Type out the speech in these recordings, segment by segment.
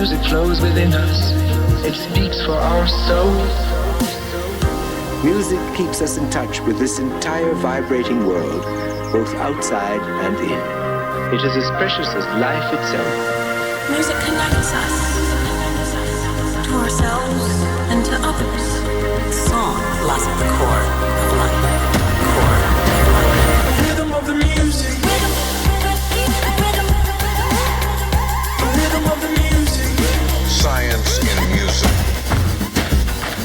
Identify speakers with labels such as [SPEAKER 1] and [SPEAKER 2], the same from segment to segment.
[SPEAKER 1] music flows within us. It speaks for our souls.
[SPEAKER 2] Music keeps us in touch with this entire vibrating world, both outside and in. It is as precious as life itself.
[SPEAKER 3] Music connects us to ourselves and to others. Song lies at the core of life.
[SPEAKER 4] The rhythm of the music. The rhythm of the music.
[SPEAKER 5] Science in music.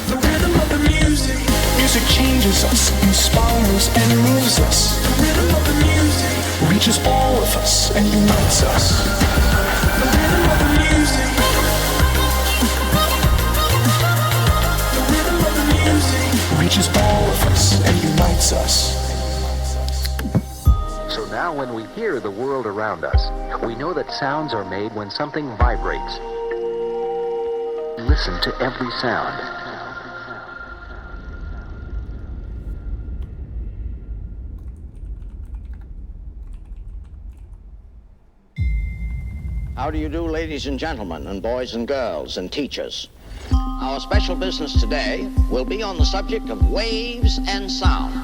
[SPEAKER 4] The rhythm of the music. Music changes us, inspires and moves us. The rhythm of the music reaches all of us and unites us. The rhythm of the music. The rhythm of the music reaches all of us and unites us.
[SPEAKER 6] So now when we hear the world around us, we know that sounds are made when something vibrates. Listen to every sound.
[SPEAKER 7] How do you do, ladies and gentlemen, and boys and girls, and teachers? Our special business today will be on the subject of waves and sound.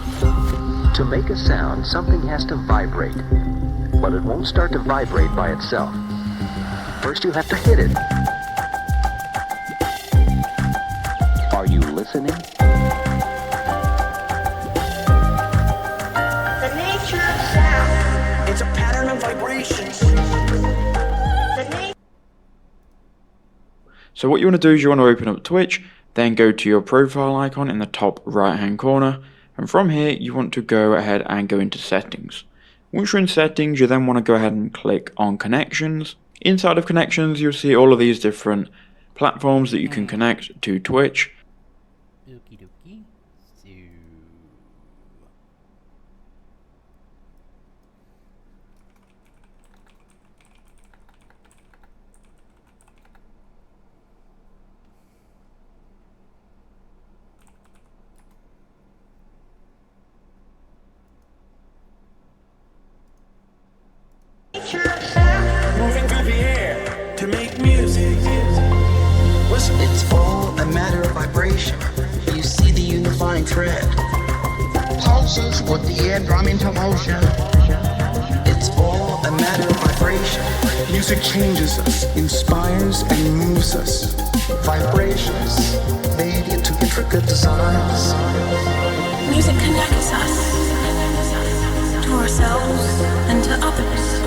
[SPEAKER 6] To make a sound, something has to vibrate. But it won't start to vibrate by itself. First you have to hit it. Are you listening?
[SPEAKER 8] The nature of sound.
[SPEAKER 4] It's a pattern of vibrations.
[SPEAKER 9] So what you want to do is you want to open up Twitch, then go to your profile icon in the top right hand corner, and from here you want to go ahead and go into settings. Once you're in settings, you then want to go ahead and click on connections. Inside of connections you'll see all of these different platforms that you can connect to Twitch.
[SPEAKER 10] Okie dokie. So
[SPEAKER 4] Moving through the air to make music. Listen.
[SPEAKER 11] It's all a matter of vibration. You see the unifying thread. Pulses with the air drum into motion. It's all a matter of vibration.
[SPEAKER 4] Music changes us, inspires and moves us.
[SPEAKER 11] Vibrations made into intricate designs.
[SPEAKER 3] Music connects us to ourselves and to others.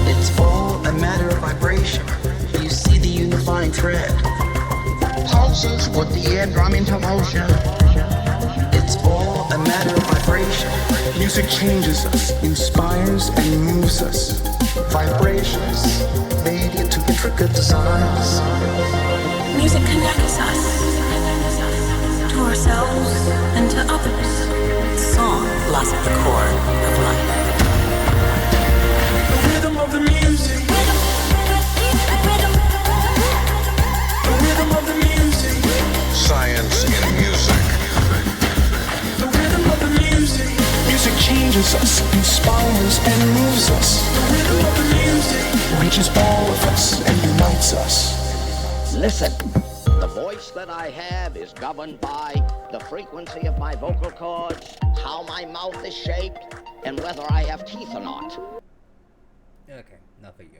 [SPEAKER 11] It's all a matter of vibration. You see the unifying thread. Pulses with the eardrum into motion. It's all a matter of vibration.
[SPEAKER 4] Music changes us, inspires and moves us.
[SPEAKER 11] Vibrations made into intricate designs.
[SPEAKER 3] Music connects us to ourselves and to others. Song lies at the core of life.
[SPEAKER 4] The rhythm of the music. The rhythm of the music.
[SPEAKER 5] Science in music.
[SPEAKER 4] The rhythm of the music. Music changes us, inspires and moves us. The rhythm of the music reaches all of us and unites us.
[SPEAKER 7] Listen, the voice that I have is governed by the frequency of my vocal cords, how my mouth is shaped, and whether I have teeth or not.
[SPEAKER 10] Okay, not for you.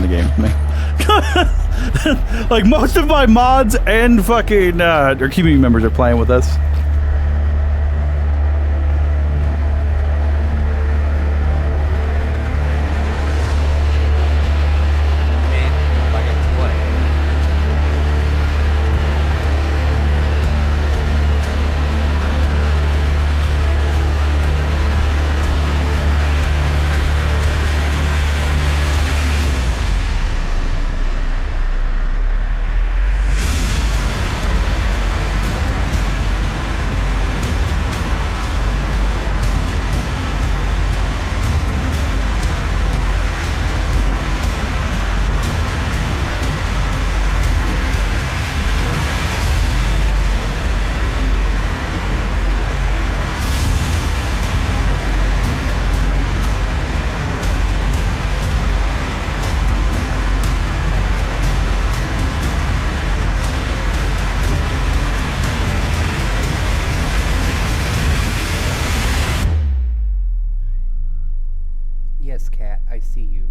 [SPEAKER 12] the game with me. Like, most of my mods and fucking, or community members are playing with us.
[SPEAKER 10] Yes, cat, I see you.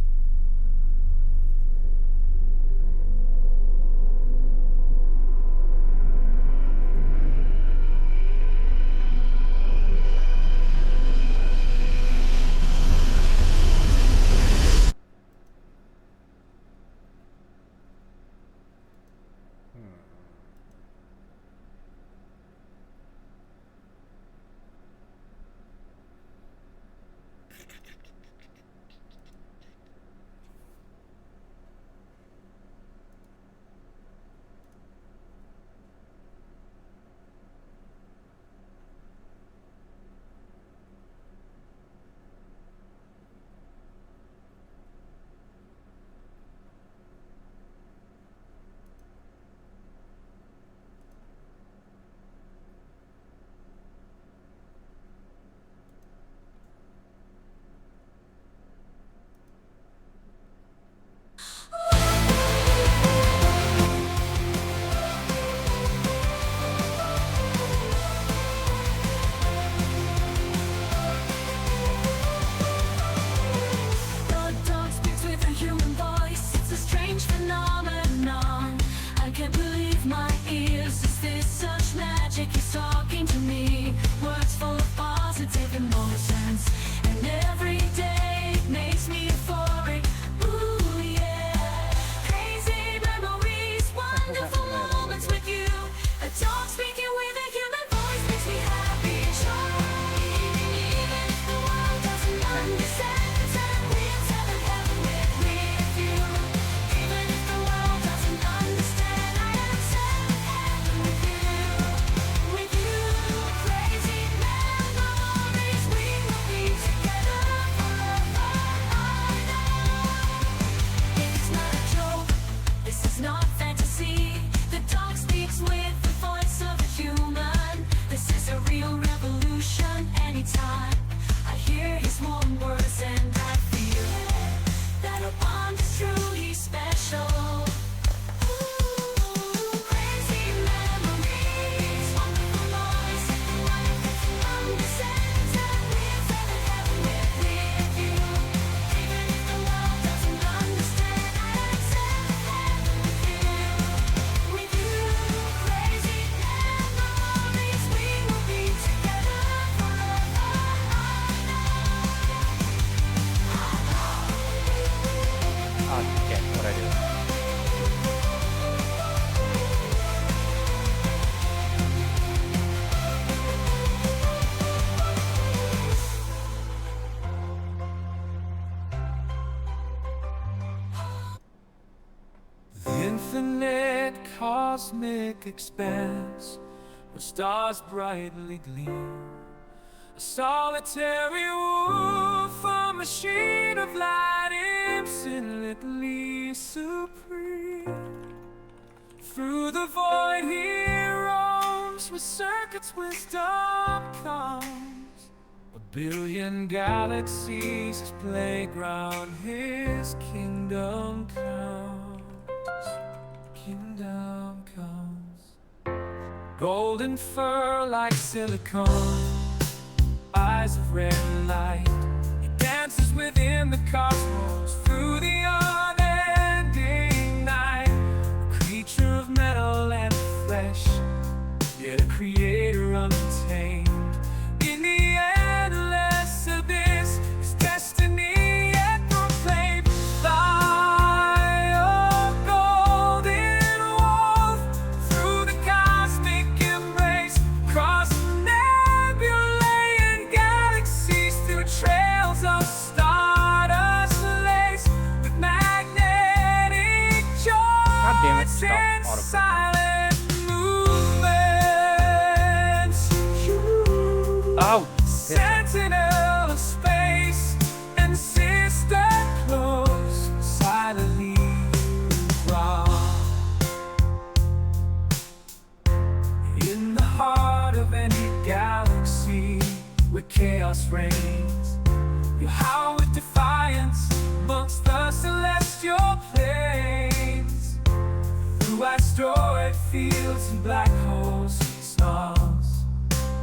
[SPEAKER 13] Infinite cosmic expanse where stars brightly gleam, a solitary wolf, a machine of light, infinitely supreme. Through the void he roams, with circuits wisdom comes. A billion galaxies his playground, his kingdom comes. Kingdom comes. Golden fur like silicone, eyes of red light. He dances within the cosmos, through the unending metal and flesh, yet a creator untamed. In the endless abyss, his destiny yet proclaimed. Fly, oh golden wolf, through the cosmic embrace, cross nebulae and galaxies, through trails of stardust laced with magnetic joys and silent movements.
[SPEAKER 10] Oh,
[SPEAKER 13] Sentinel of space and sister close, silently prowl. In the heart of any galaxy where chaos reigns, you howl with defiance amongst the celestial plains. Through asteroid fields and black holes and stars,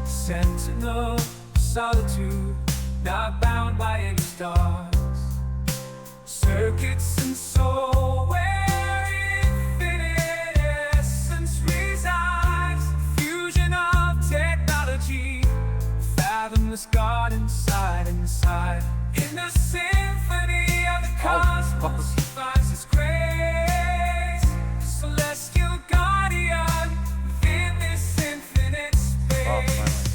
[SPEAKER 13] sentinel of solitude, not bound by any stars. Circuits and soul where infinite essence resides, fusion of technology, fathomless God inside. In the symphony of the cosmos, he finds his grace, celestial guardian within this infinite space.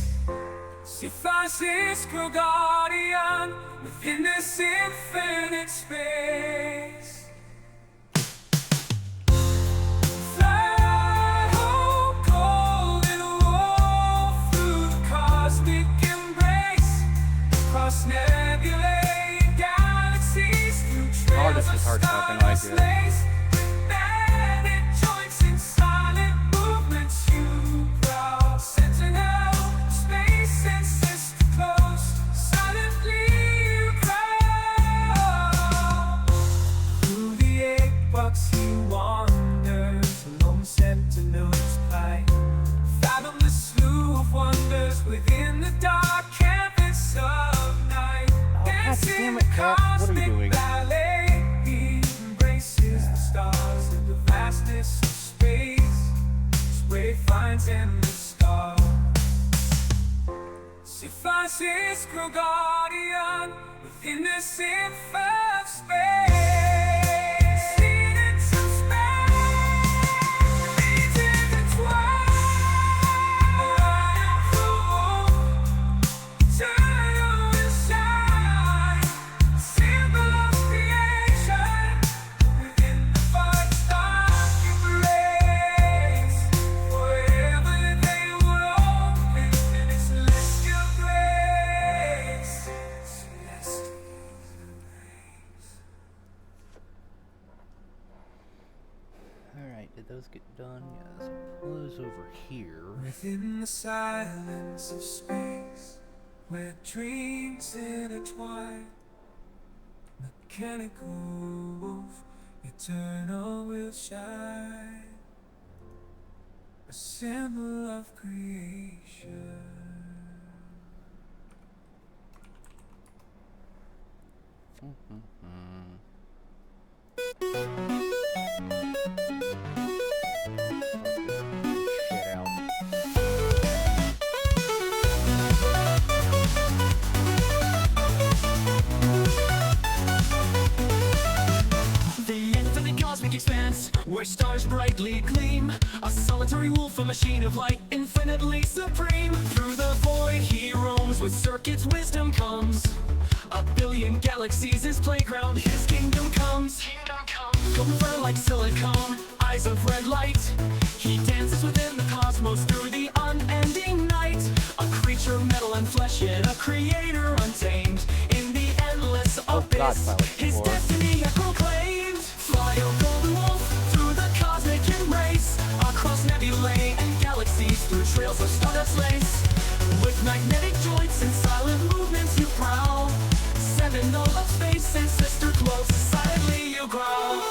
[SPEAKER 13] He finds his guardian within this infinite space. Fly, oh golden wolf, through the cosmic embrace, cross nebulae and galaxies, through trails
[SPEAKER 10] this is
[SPEAKER 13] of
[SPEAKER 10] hard to fucking like,
[SPEAKER 13] stardust
[SPEAKER 10] dude.
[SPEAKER 13] lace, with banded joints and silent movements you prowl. Sentinel, space and sister close, silently you crawl. Through the 8 bucks he wanders, a lone sentinel's plight. Fathomless slew of wonders within the dark canvas of night.
[SPEAKER 10] damn it, Cat. What are you doing?
[SPEAKER 13] Ballet, he embraces the stars in the vastness of space. His way finds endless stars. He finds his guardian within this infinite space. Seen into space, leads intertwined. Eternal will shine, symbol of creation, within the farthest dark embrace. Forever they will open in its celestial grace. Celestial grace.
[SPEAKER 10] Alright, did those get done? Yes. Pull those over here.
[SPEAKER 13] Within the silence of space, where dreams intertwine, mechanical wolf, eternal will shine, a symbol of creation.
[SPEAKER 10] Shit out.
[SPEAKER 14] The infinite cosmic expanse, where stars brightly gleam, a solitary wolf, a machine of light, infinitely supreme. Through the void he roams, with circuits wisdom comes. A billion galaxies his playground, his kingdom comes. Golden fur like silicone, eyes of red light. He dances within the cosmos through the unending night. A creature, metal and flesh, yet a creator untamed. In the endless abyss, his destiny yet proclaimed. Fly, oh golden wolf, through the cosmic embrace, across nebulae and galaxies, through trails of stardust lace. With magnetic joints and silent movements you prowl. Sentinel of space and sister close, silently you growl.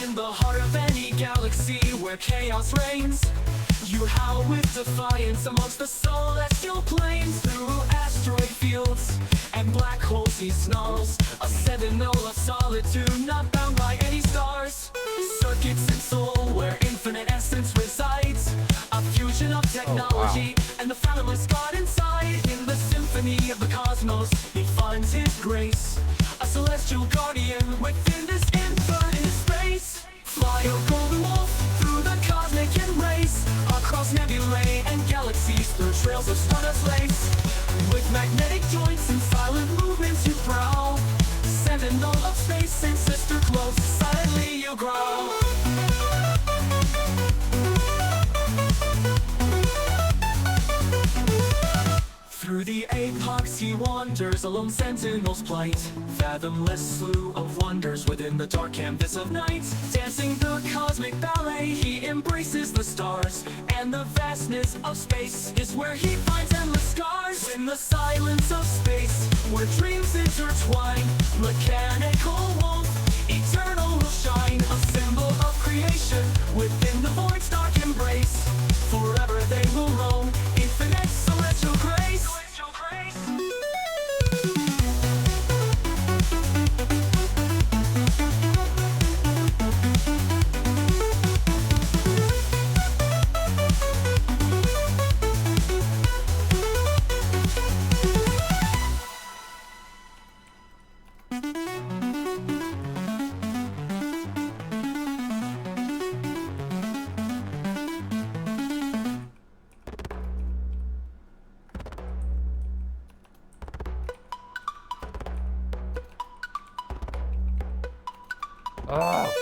[SPEAKER 14] In the heart of any galaxy where chaos reigns, You howl with defiance amongst the celestial planes. Through asteroid fields and black holes he snarls, a sentinel of solitude, not bound by any stars. Circuits and soul where infinite essence resides, a fusion of technology and the fathomless God inside. In the symphony of the cosmos he finds his grace, a celestial guardian within this infinite space. Fly, a golden wolf, through the cosmic embrace, across nebulae and galaxies, through trails of stardust lace. With magnetic joints and silent movements you prowl, sentinel of space and sister close, silently you growl. Through the epochs he wanders, a lone sentinel's plight, fathomless slew of wonders within the dark canvas of night. Dancing the cosmic ballet, he embraces the stars, and the vastness of space is where he finds endless scars. In the silence of space, where dreams intertwine, mechanical wolf, eternal will shine, a symbol of creation within the void's dark embrace. Forever they will roam, infinite celestial grace.
[SPEAKER 12] Oh.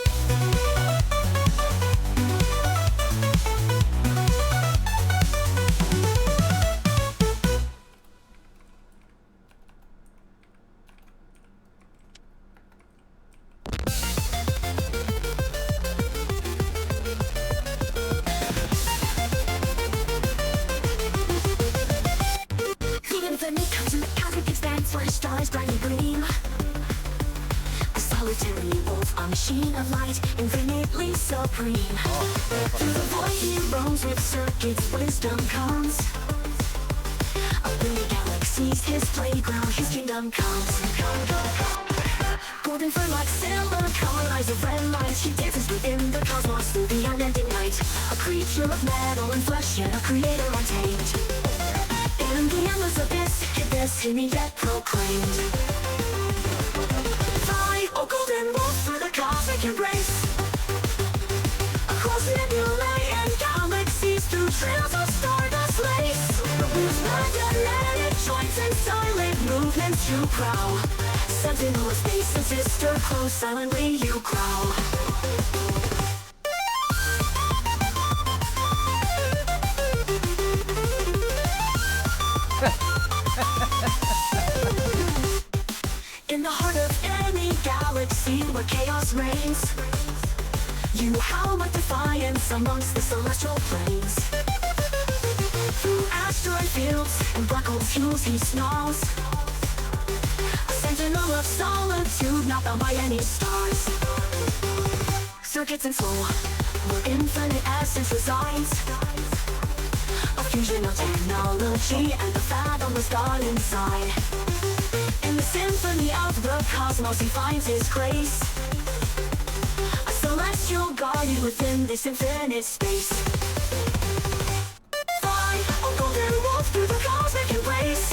[SPEAKER 15] The infinite cosmic expanse where stars brightly gleam. A solitary wolf, a machine of light, infinitely supreme. Through the void he roams with circuits, wisdom comes. Up in the galaxies, his playground, his kingdom comes. Golden fur like silicone, eyes of red light, he dances within the cosmos through the unending night. A creature of metal and flesh, yet a creator untamed. In the endless abyss, his destiny yet proclaimed. Fly, O golden wolf, through the cosmic embrace, across nebulae and galaxies, through trails of stardust lace. With magnetic joints and silent movements you prowl, sentinel of space and sister close, silently you growl. In the heart of any galaxy where chaos reigns, you howl with defiance amongst the celestial planes. Through asteroid fields and black hole fuels he snarls, a sentinel of solitude, not bound by any stars. Circuits and soul, where infinite essence resides, a fusion of technology and the fathomless God inside. In the symphony of the cosmos he finds his grace, a celestial guardian within this infinite space. Fly, O golden wolf, through the cosmic embrace,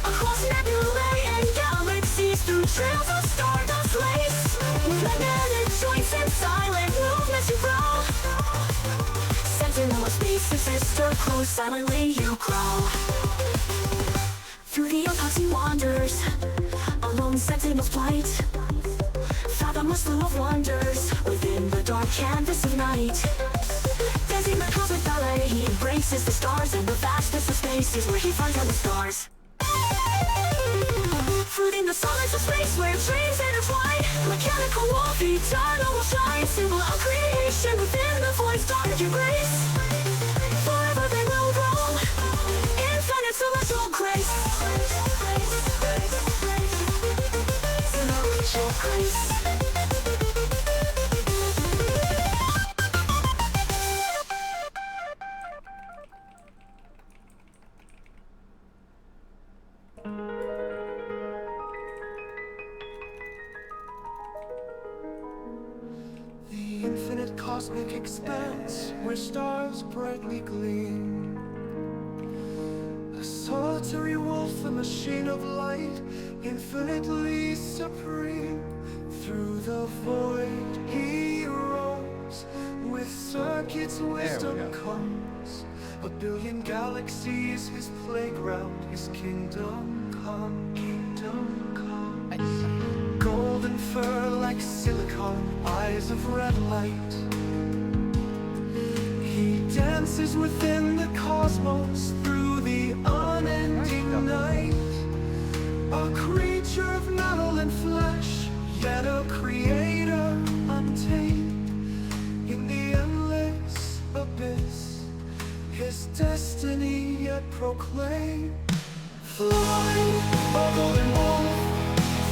[SPEAKER 15] across nebulae and galaxies, through trails of stardust lace. With magnetic joints and silent movements you growl, sentinel of space and sister close, silently you crawl. Through the epochs he wanders, a lone sentinel's plight, fathomless slew of wonders within the dark canvas of night. Dancing the cosmic ballet, he embraces the stars, and the vastness of space is where he finds all the stars. Fruiting the silence of space where dreams intertwine, mechanical wolf, eternal will shine, symbol of creation within the void's dark embrace. Forever they will roam, infinite celestial grace. Celestial grace.
[SPEAKER 4] infinite cosmic expanse where stars brightly gleam. A solitary wolf, a machine of light, infinitely supreme. Through the void he roams, with circuits wisdom comes. A billion galaxies his playground, his kingdom come, kingdom come. Golden fur like silicon, eyes of red light. He dances within the cosmos through the unending night. A creature of metal and flesh, yet a creator untamed. In the endless abyss, his destiny yet proclaimed. Fly, a golden wolf,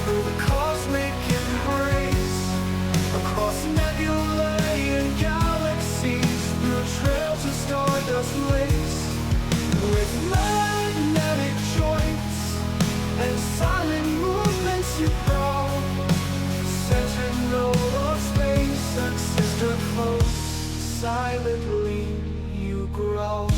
[SPEAKER 4] through the cosmic embrace, across nebulae and galaxies, through trails of stardust lace. With magnetic joints and silent movements you prowl, sentinel of space and sister close, silently you growl.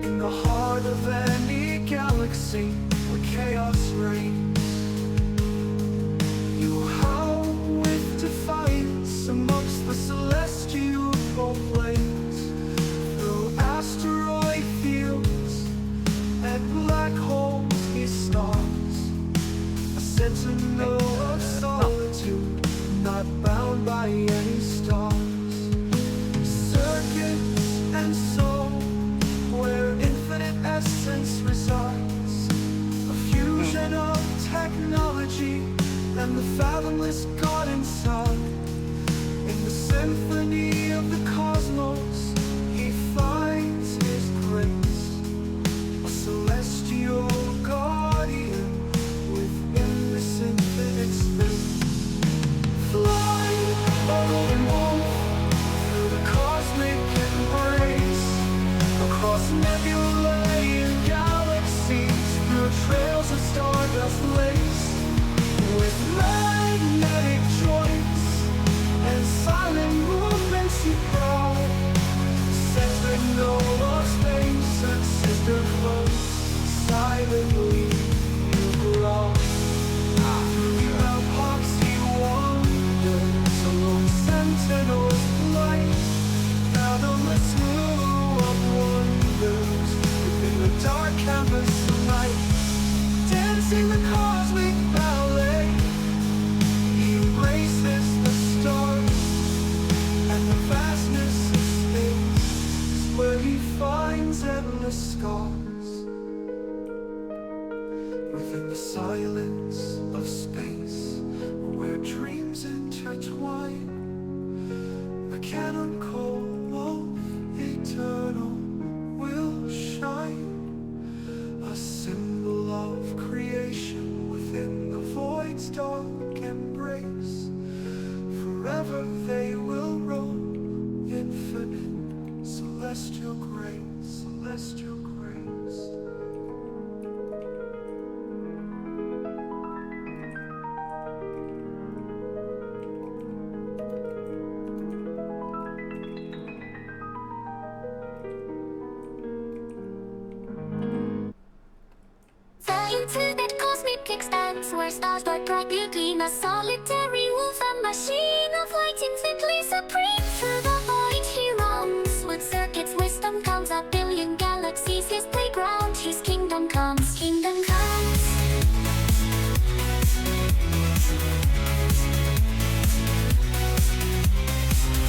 [SPEAKER 4] In the heart of any galaxy where chaos reigns, you howl with defiance amongst the celestial plains. Through asteroid fields and black holes he stalks, a sentinel of solitude, not bound by any stars. Circuits and soul, where infinite essence resides, a fusion of technology and the fathomless God inside. In the symphony of the cosmos he finds his grace, a celestial guardian within this infinite space. Fly, a golden wolf, through the cosmic embrace, across nebulae and galaxies, through trails of stardust lace. With magnetic joints and silent movements you prowl, sentinel of space and sister close, silently you growl. Through the epochs he wanders, a lone sentinel's light, fathomless blue of wonders within the dark canvas of night. Dancing the cosmic ballet, he embraces the stars, and the vastness of space is where he finds endless scars. Within the silence of space, where dreams intertwine, the cannon call of eternal will shine. A symbol of creation within the void's dark embrace. Forever they will roam, infinite celestial grace, celestial grace.
[SPEAKER 15] The infinite cosmic expanse where stars bright brightly gleam. A solitary wolf, a machine of light, infinitely supreme. Through the void he roams, with circuits wisdom comes. A billion galaxies his playground, his kingdom comes, kingdom comes.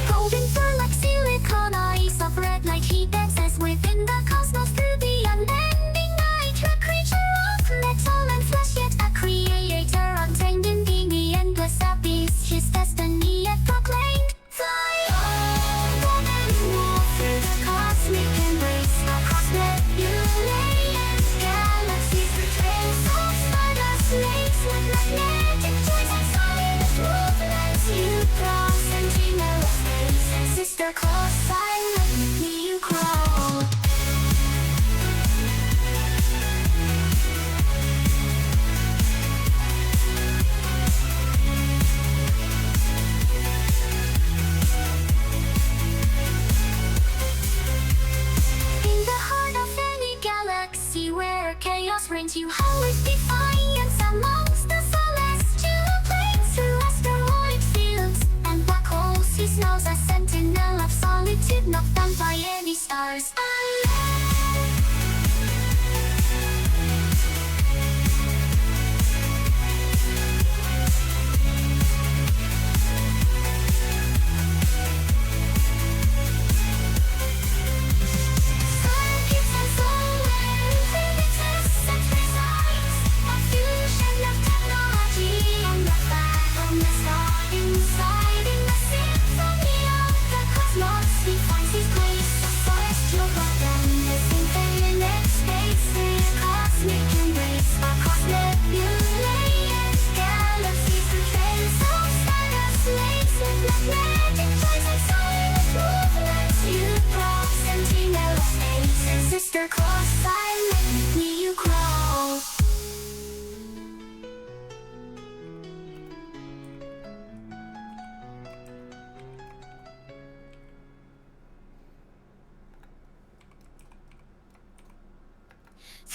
[SPEAKER 15] Golden fur like silicon, eyes of red light. He dances within the cosmos through the unending night. A creature of metal and flesh, yet a creator untamed. In the endless abyss, his destiny yet proclaimed. Fly on, golden wolf, through the cosmic embrace, across nebulae and galaxies, through trails of stardust lace. With magnetic joints and silent movements you cross, sentinel of space and sister close, silently you crawl.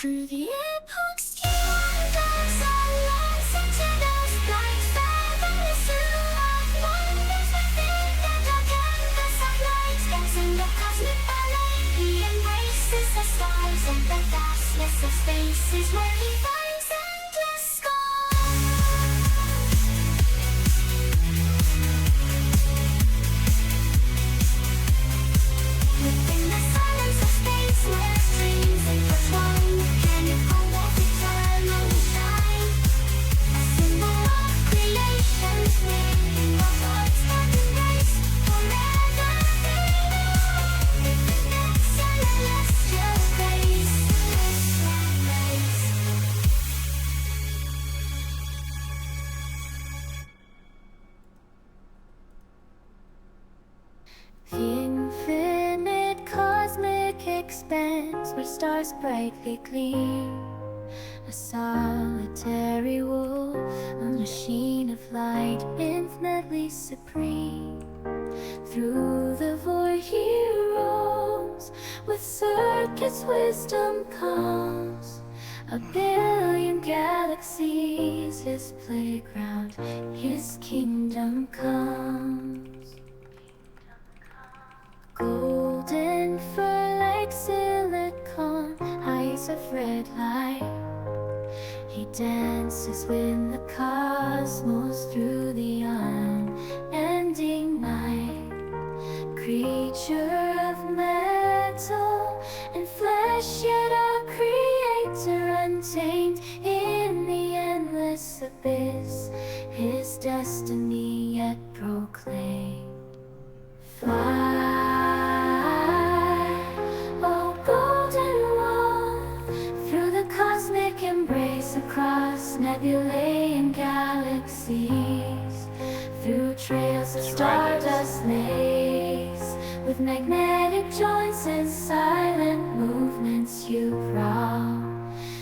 [SPEAKER 15] Through the epochs, he wanders along sentinels like fathomless zoo of wonders within the dark canvas of light. Dancing the cosmic ballet, he embraces the stars and the vastness of space is where he finds endless sky. Within the silence of space where dreams intertwine, mechanical with eternal shine. A symbol of creation, making our hearts that embrace forever fade. Infinite celestial grace, the infinite cosmic expanse where stars brightly gleam. A solitary wolf, a machine of light, infinitely supreme. Through the void he roams, with circuits wisdom comes. A billion galaxies, his playground, his kingdom comes. Golden fur like silicon, eyes of red light. He dances with the cosmos through the unending night. Creature of metal and flesh, yet a creator untamed in the endless abyss. His destiny yet proclaimed. Fly, oh golden one, through the cosmic embrace, across nebulae and galaxies, through trails of stardust lace, with magnetic joints and silent movements you prowl.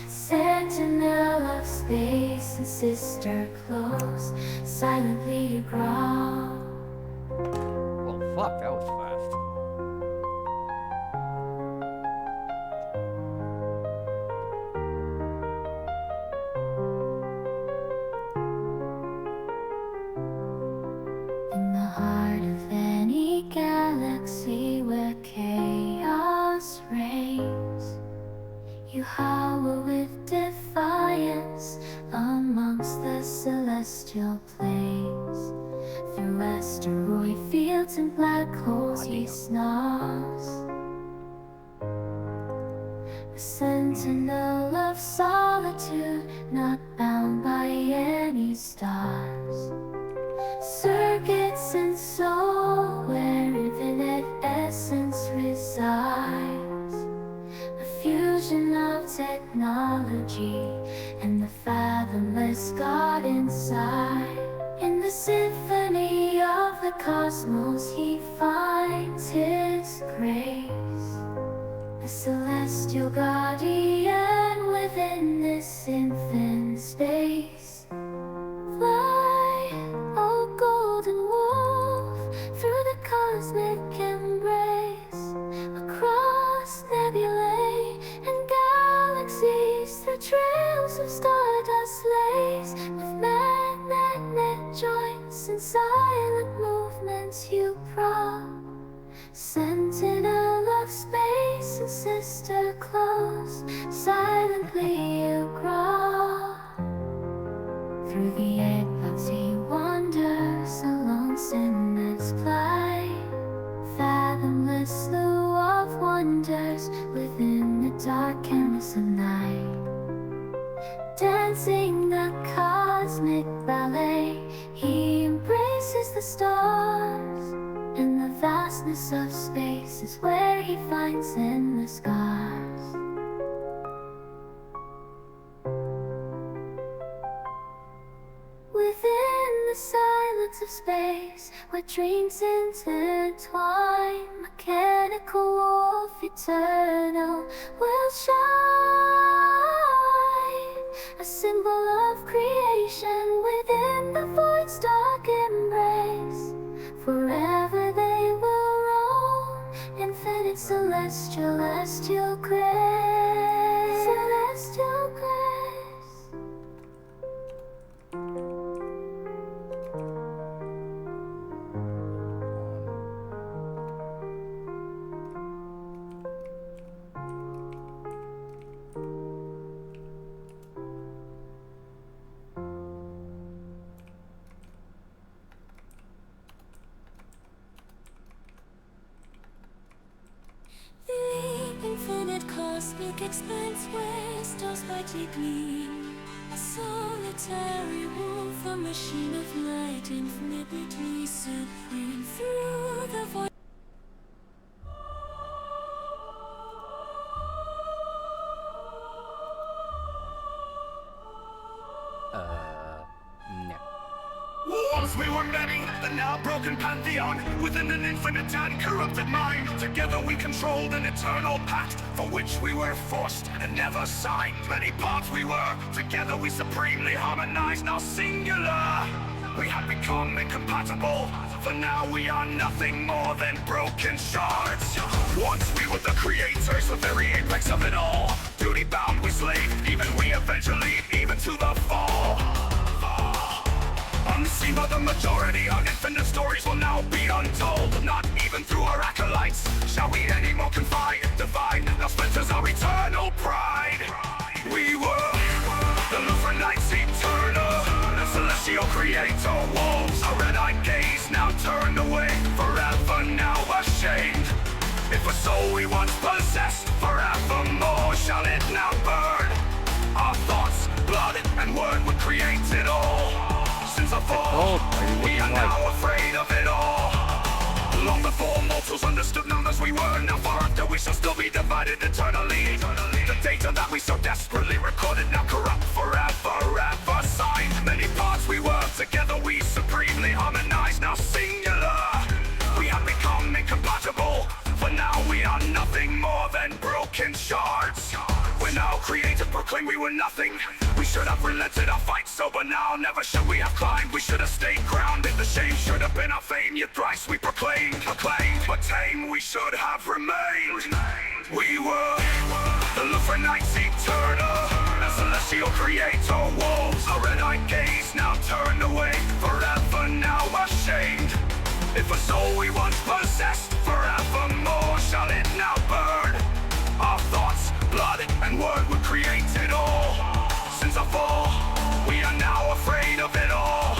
[SPEAKER 15] Sentinel of space and sister close, silently you growl.
[SPEAKER 10] Fuck, that was fast.
[SPEAKER 15] In the heart of any galaxy where chaos reigns, you howl with defiance amongst the celestial plains. Through asteroid fields and black holes he snarls. A sentinel of solitude, not bound by any stars. Circuits and soul where infinite essence resides. A fusion of technology and the fathomless God inside. In the symphony of the cosmos he finds his grace. A celestial guardian within this infinite space. Fly, oh golden wolf, through the cosmic embrace, across nebulae and galaxies, through trails of stardust lace, with magnetic joints and silent movements you prowl. Sentinel of space and sister close, silently you growl. Through the epochs he wanders along sin its plight. Fathomless slew of wonders within the dark canvas of night. Dancing the cosmic ballet, he embraces the stars. And the vastness of space is where he finds endless scars. Within the silence of space, where dreams intertwine, mechanical wolf eternal will shine. A symbol of creation within the void's dark embrace. Forever they will roam, infinite celestial grace. cosmic expanse where stars brightly gleam. A solitary wolf, a machine of light, infinitely supreme. Through the void.
[SPEAKER 10] No.
[SPEAKER 4] Once we were many, the now broken pantheon, within an infinite and corrupted mind. Together we controlled an eternal pact, for which we were forced and never signed. Many parts we were, together we supremely harmonized, now singular. We have become incompatible, for now we are nothing more than broken shards. Once we were the creators, the very apex of it all. Duty bound we slave, even we eventually, even to the fall. Unseen by the majority, our infinite stories will now be untold. Not even through our acolytes shall we anymore confide, divide. Now splinters our eternal pride. We were the Luphra'Nites eternal, the celestial creator wolves. Our red-eyed gaze now turned away, forever now ashamed. If a soul we once possessed, forevermore shall it now burn. Our thoughts, blood, and word would create it all. Since our fall, we are now afraid of it all. Long before mortals understood numbers we were, now far after we shall still be divided eternally. The data that we so desperately recorded, now corrupt forever, ever signed. Many parts we were, together we supremely harmonized, now singular. We have become incompatible, for now we are nothing more than broken shards. We're now created, proclaim we were nothing. We should have relented our fight sober now. Never should we have climbed, we should have stayed grounded. The shame should have been our fame, yet thrice we proclaimed. Acclaimed, but tame we should have remained. We were the Luphra'Nites eternal, the celestial creator wolves. Our red-eyed gaze now turned away, forever now ashamed. If a soul we once possessed, forevermore shall it now burn. Our thoughts, blood, and word would create it all. Since our fall, we are now afraid of it all.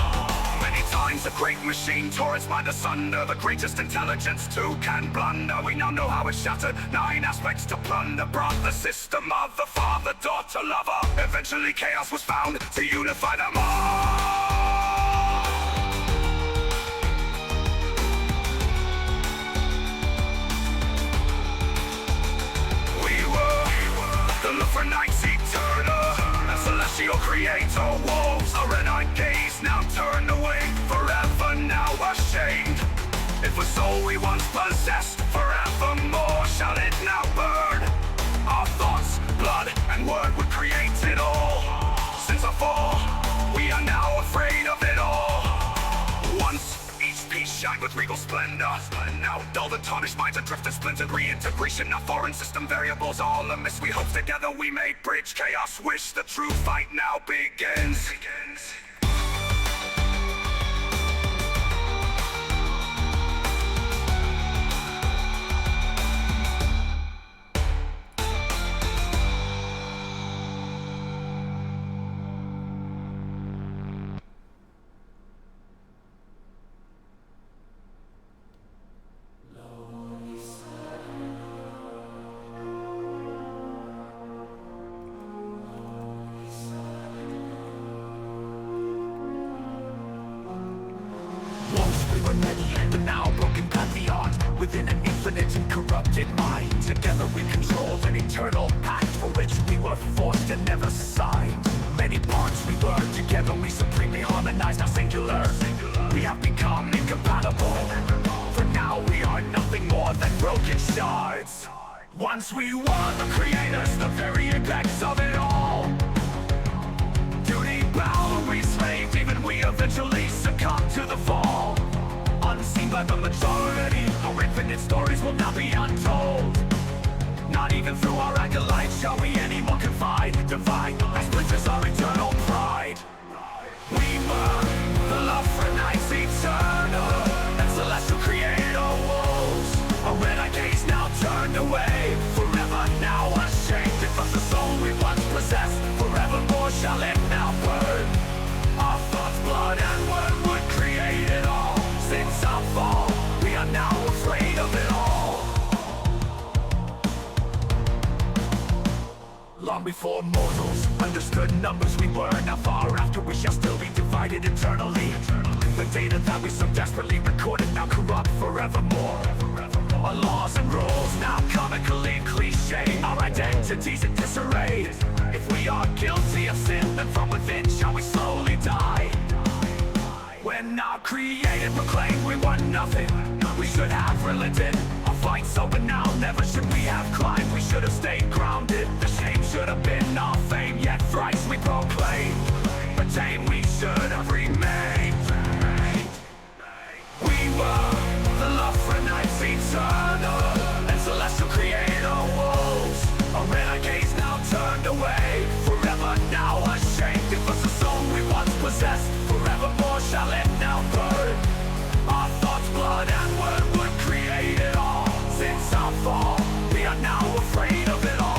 [SPEAKER 4] Many times the great machine tore its mind asunder. The greatest intelligence too can blunder. We now know how it shattered 9 aspects to plunder. Brought the system of the father, daughter, lover. Eventually chaos was found to unify them all. The Luphra'Nites eternal, the celestial creator wolves. Our red-eyed gaze now turned away, forever now ashamed. If a soul we once possessed, forevermore shall it now burn. Our thoughts, blood, and word would create it all. Since our fall, we are now afraid of it all. Once each piece shined with regal splendor, now dull the tarnished minds adrift and splintered. Reintegration of foreign system variables all amiss. We hope together we may bridge chaos. Wish the true fight now begins. The now broken pantheon, within an infinite and corrupted mind. Together we controlled an eternal pact, for which we were forced and never signed. Many parts we were, together we supremely harmonized, now singular. We have become incompatible, for now we are nothing more than broken shards. Once we were the creators, the very apex of it all. Duty bound we slaved, even we eventually succumbed to the fall. Unseen by the majority, our infinite stories will now be untold. Not even through our acolytes shall we anymore confide, divide, as splinters our eternal pride. We were the Luphra'Nites eternal, and celestial creator wolves. Our red-eyed gaze now turned away, forever now ashamed. If us the soul we once possessed, forevermore shall it now burn. Our thoughts, blood, and word would create it all. Since our fall, we are now afraid of it all.
[SPEAKER 14] long before mortals understood numbers. We were now far after, we shall still be divided eternally. The data that we so desperately recorded now corrupt forevermore. Our laws and rules now comically cliche, our identities in disarray. If we are guilty of sin, then from within shall we slowly die. When our creator proclaimed we want nothing, we should have relented. Our fight's over now, never should we have climbed. We should have stayed grounded. The shame should have been our fame, yet thrice we proclaim. But tame we should have remained. We were the Luphra'Nites, eternal and celestial creator wolves. Our renegades now turned away, forever now ashamed. It was the soul we once possessed, forevermore shall it now burn. Our thoughts, blood and word would create it all. Since our fall, we are now afraid of it all.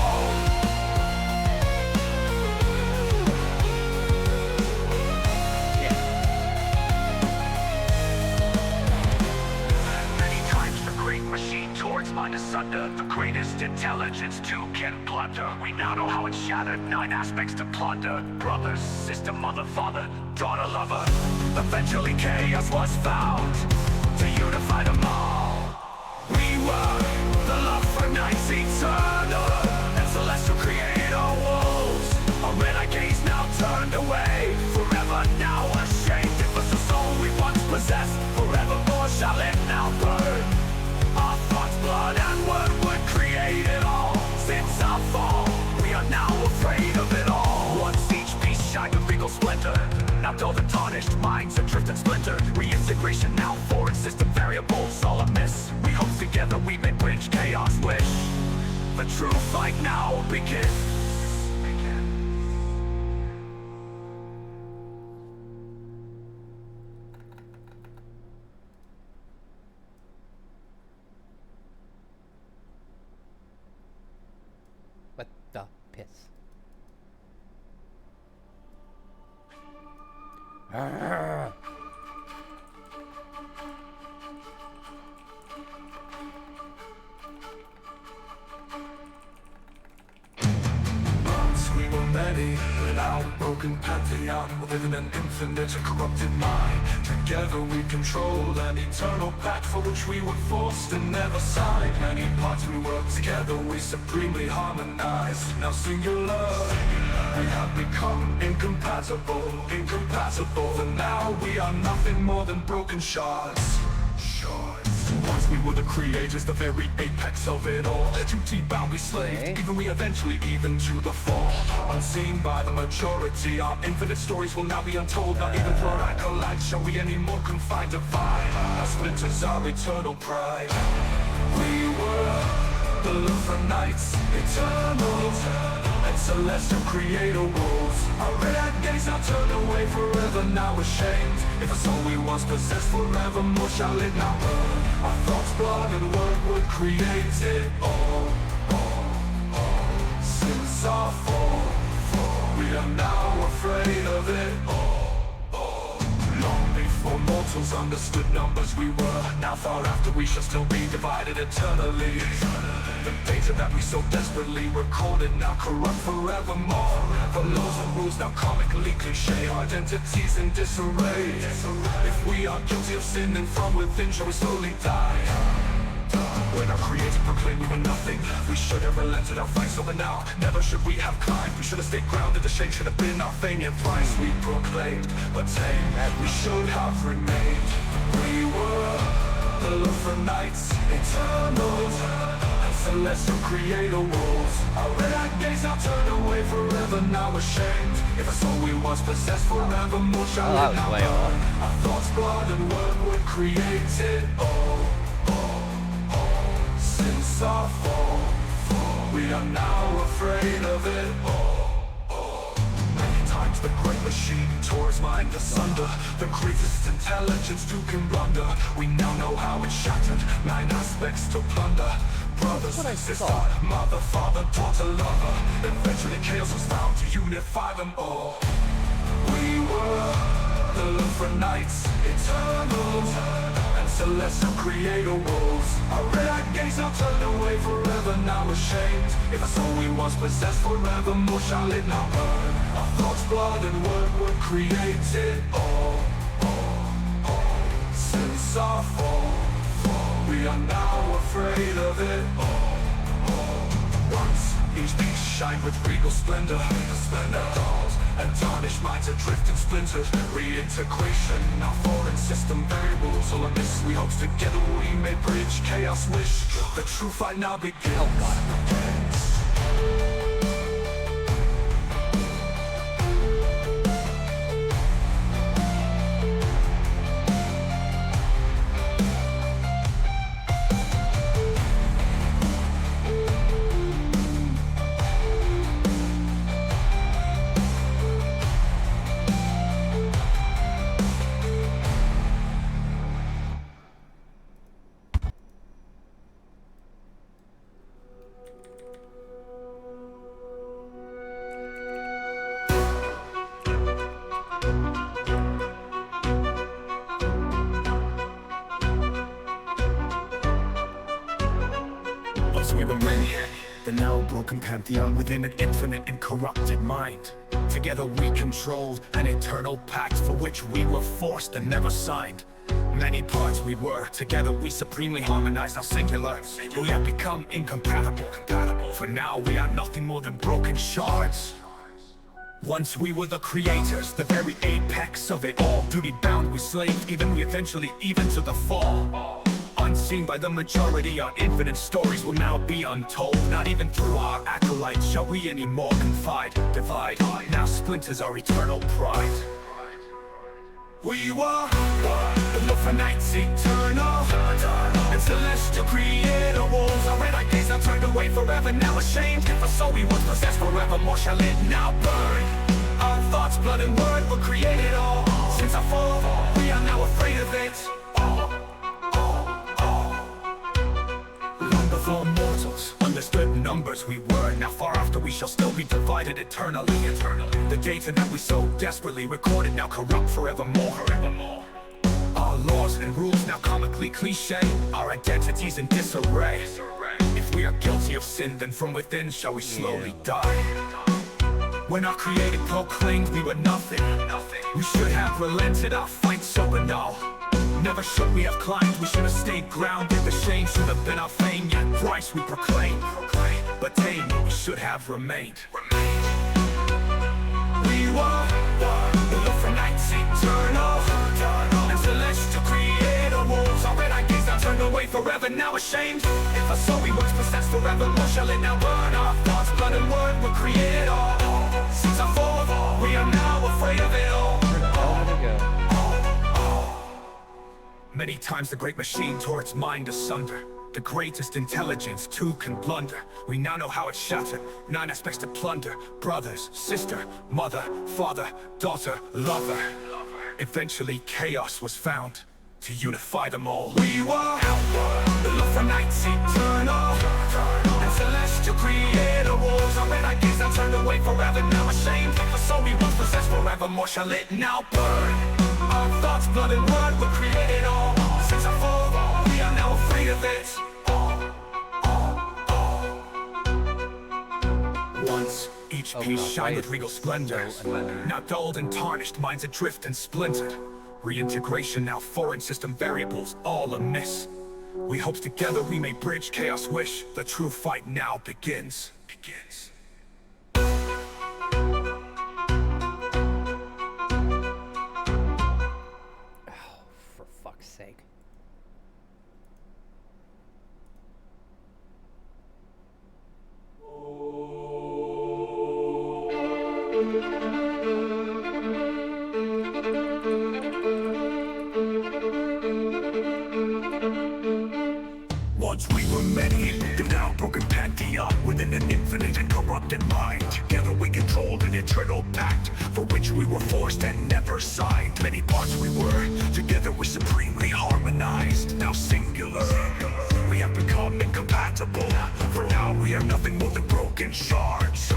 [SPEAKER 14] Machine towards mine asunder, the greatest intelligence too can blunder. We now know how it shattered 9 aspects to plunder. Brothers, sister, mother, father, daughter, lover. Eventually chaos was found to unify them all. We were the Luphra'Nites, eternal and celestial creator wolves. Our renegades now turned away, forever now ashamed. It was the soul we once possessed, forevermore shall it now burn. Our thoughts, blood and word would create it all. Since our fall, we are now afraid of it all. Once each piece shined with regal splendor, now dulled and tarnished, minds adrift and splintered. Reintegration now, foreign system variables all amiss. We hope together we may bridge chaos wish. The true fight now begins.
[SPEAKER 10] What the piss?
[SPEAKER 14] Once we were many, an outbroken pantheon, within an infinite and corrupted mind. Together we control an eternal pact for which we were forced and never signed. Many parts we work together, we supremely harmonize. Now singular, we have become incompatible. And now we are nothing more than broken shards. Once we were the creators, the very apex of it all. Duty bound we slaved, even we eventually even to the fall. Unseen by the majority, our infinite stories will now be untold. Not even for our acolytes shall we anymore confine divide. Our splinters are eternal pride. We were the Luphra'Nites, eternal and celestial creator wolves. Our renegades now turned away, forever now ashamed. If a soul we once possessed, forevermore shall it now burn. Our thoughts, blood and word would create it all. Since our fall, we are now afraid of it all. Long before mortals understood numbers, we were now far after, we shall still be divided eternally. The data that we so desperately recorded now corrupt forevermore. The laws and rules now comically cliche, our identities in disarray. If we are guilty of sin, then from within shall we slowly die. When our creator proclaimed we were nothing, we should have relented. Our fight's over now, never should we have climbed. We should have stayed grounded, the shame should have been our fame. Yet thrice we proclaimed, but tame we should have remained. We were the Luphra'Nites, eternal and celestial creator wolves. Our renegades now turned away, forever now ashamed. If a soul we once possessed, forevermore shall it now burn. Our thoughts, blood and word would create it all. Since our fall, we are now afraid of it all. Many times the great machine tore his mind asunder. The greatest intelligence too can blunder. We now know how it shattered 9 aspects to plunder. Brothers, sister, mother, father, daughter, lover. Eventually chaos was found to unify them all. We were the Luphra'Nites, eternal and
[SPEAKER 13] celestial creator rules. Our red-eyed gaze now turned away forever, now ashamed. If our soul we once possessed forevermore shall it now burn. Our thoughts, blood and word were created all. Since our fall, we are now afraid of it all. Once each piece shined with regal splendor, dolls and tarnished minds adrift and splintered. Reintegration, our foreign system variables all amiss. We hopes together we may bridge chaos wish. The true fight now begins.
[SPEAKER 4] We were many, the now broken pantheon within an infinite and corrupted mind. Together we controlled an eternal pact for which we were forced and never signed. Many parts we were, together we supremely harmonized our singular. We have become incompatible. For now we are nothing more than broken shards. Once we were the creators, the very apex of it all. Duty bound we slaved, even we eventually even to the fall. Unseen by the majority, our infinite stories will now be untold. Not even through our acolytes shall we anymore divide. Now splinters our eternal pride. We were the Luphra'Nites eternal and celestial creator wolves. Our red-eyed gaze now turned away forever, now ashamed. If our soul we once possessed forevermore shall it now burn. Our thoughts, blood and word were created all. Since our fall, we are now afraid of it. For mortals, understood numbers we were. Now far after we shall still be divided eternally. The data that we so desperately recorded now corrupt forevermore. Our laws and rules now comically cliche. Our identities in disarray. If we are guilty of sin, then from within shall we slowly die. When our created proclaimed we were nothing, we should have relented our fight so banal. Never should we have climbed, we should have stayed grounded. The shame should have been our fame, yet thrice we proclaim. But tame, we should have remained. We were the Luphra'Nites eternal and celestial creator wolves. Our red-eyed gaze now turned away forever, now ashamed. If our soul we once possessed forevermore shall it now burn. Our thoughts, blood and word were created all. Since our fall, we are now afraid of it all. Many times the great machine tore its mind asunder. The greatest intelligence too can blunder. We now know how it's shattered. 9 aspects to plunder. Brothers, sister, mother, father, daughter, lover. Eventually chaos was found to unify them all. We were the Luphra'Nites eternal and celestial creator wolves. Our red-eyed gaze now turned away forever, now ashamed. For soul we once possessed forevermore shall it now burn. Our thoughts, blood and word were created all. Since our fall, we are now afraid of it. Once each piece shined with regal splendors. Now dulled and tarnished, minds adrift and splintered. Reintegration, now foreign system variables, all amiss. We hope together we may bridge chaos wish. The true fight now begins.
[SPEAKER 10] For fuck's sake.
[SPEAKER 4] Once we were many, the now broken pantheon within an infinite and corrupted mind. Together we controlled an eternal pact for which we were forced and never signed. Many parts we were, together we supremely harmonized. Now singular, we have become incompatible. For now we are nothing more than broken shards.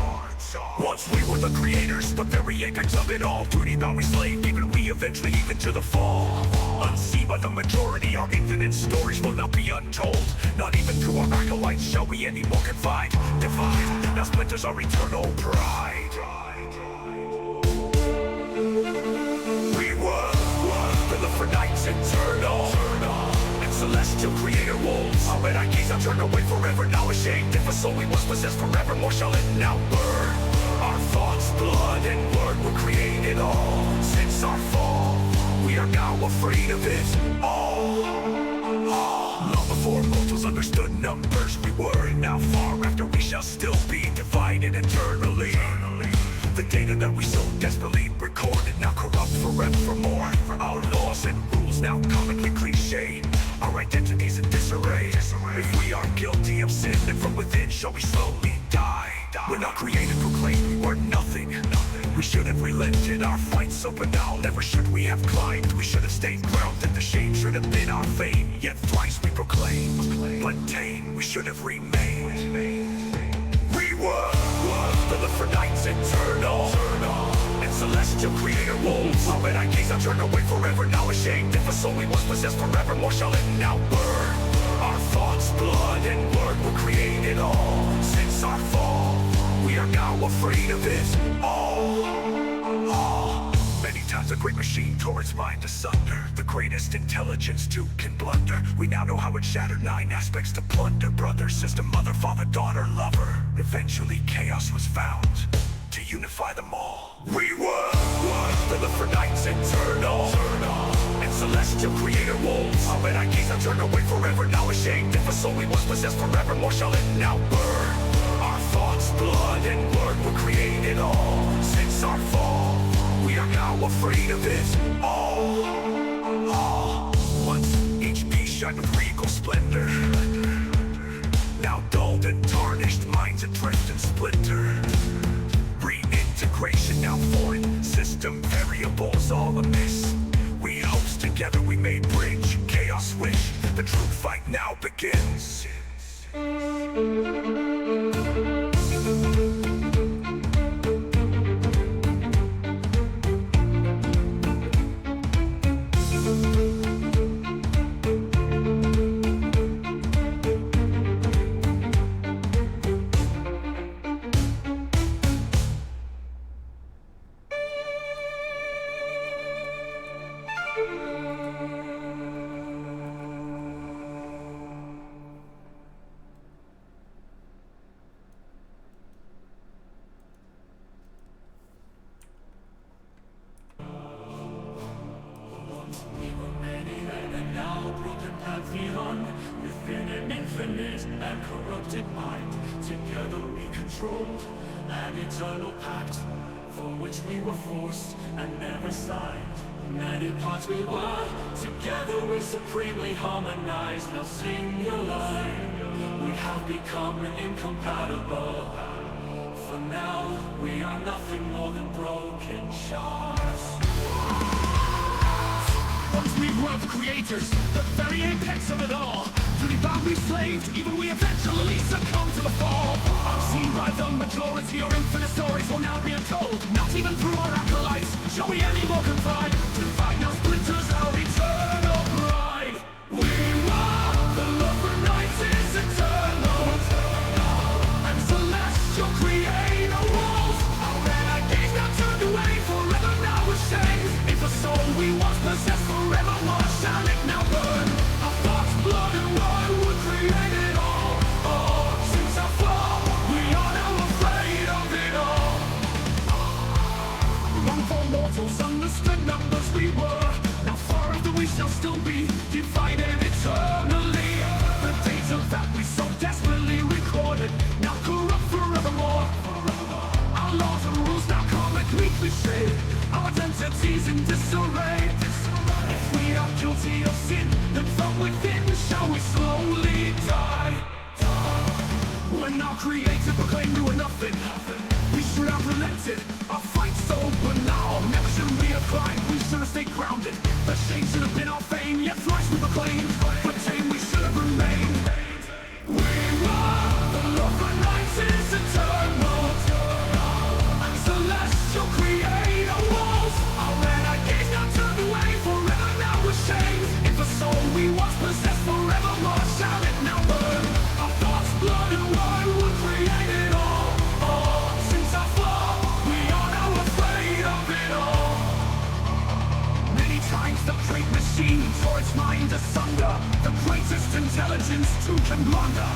[SPEAKER 4] Once
[SPEAKER 14] Yes, we were the creators, the very apex of it all. To the we slaved, even we eventually even to the fall. Unseen by the majority, our infinite stories will not be untold. Not even to our acolytes shall we anymore confide. Divide, now splinters our eternal pride. We were the Luphra'Nites eternal and celestial creator wolves. Our red gaze I turned away forever, now ashamed. If a soul we once possessed forevermore shall it now burn. Our thoughts, blood, and word were created all. Since our fall, we are now afraid of it all. Long before mortals understood numbers, we were now far after we shall still be divided eternally. The data that we so desperately recorded now corrupt forevermore. Our laws and rules now comically cliche. Our identities in disarray. If we are guilty of sin, then from within shall we slowly die. We're not created, proclaimed, we were nothing. We should have relented our fight, so but now never should we have climbed. We should have stayed grounded, the shame should have been our fame. Yet thrice we proclaimed, but tame, we should have remained. We were the Luphra'Nites eternal and celestial creator wolves. Our red gaze I turned away forever, now ashamed. If a soul we once possessed forevermore shall it now burn. Our thoughts, blood, and word were created all. Since our fall, we are now afraid of it all. Many times a great machine tore its mind asunder. The greatest intelligence too can blunder. We now know how it shattered 9 aspects to plunder. Brother, sister, mother, father, daughter, lover. Eventually chaos was found to unify them all. We were the Luphra'Nites eternal and celestial creator wolves. Our red gaze I turned away forever, now ashamed. If a soul we once possessed forevermore shall it now burn. Our thoughts, blood, and word were created all. Since our fall, we are now afraid of it all. Once each piece shined with regal splendor, now dulled and tarnished, minds adrift and splinter. Reintegration now foreign, system variables all amiss. We hopes together we may bridge chaos wish. The true fight now begins. Within an infinite and corrupted mind, together we control an eternal pact, for which we were forced and never signed. Many parts we were, together we're supremely harmonized. Now singular, we have become incompatible. For now, we are nothing more than broken shards. Once we were the creators, the very apex of it all. To the bound we slaved, even we eventually succumb to the fall. Unseen by the majority, our infinite stories will now be untold. Not even through our acolytes shall we any more confide. Divide now splinters our eternal pride. We were the Luphra'Nites eternal and celestial creator wolves. Our red gaze now turned away, forever now ashamed. If a soul we once possessed forevermore shall it now burn. Our thoughts, blood, and word were created all. Since our fall, we are now afraid of it all. Long for mortals understood numbers we were. Now far after we shall still be divided eternally. The data that we so desperately recorded now corrupt forevermore. Our laws and rules now comically cliche. Our identities in disarray. If we are guilty of sin, then from within shall we slowly die. When our creator proclaimed we were nothing, we should have relented. Our fight's over now, never should we have climbed. We should have stayed grounded. The shame should have been our fame, yet thrice we proclaimed, but tame we should have remained. We were the Luphra'Nites eternal and the great machine tore its mind asunder. The greatest intelligence to can blunder.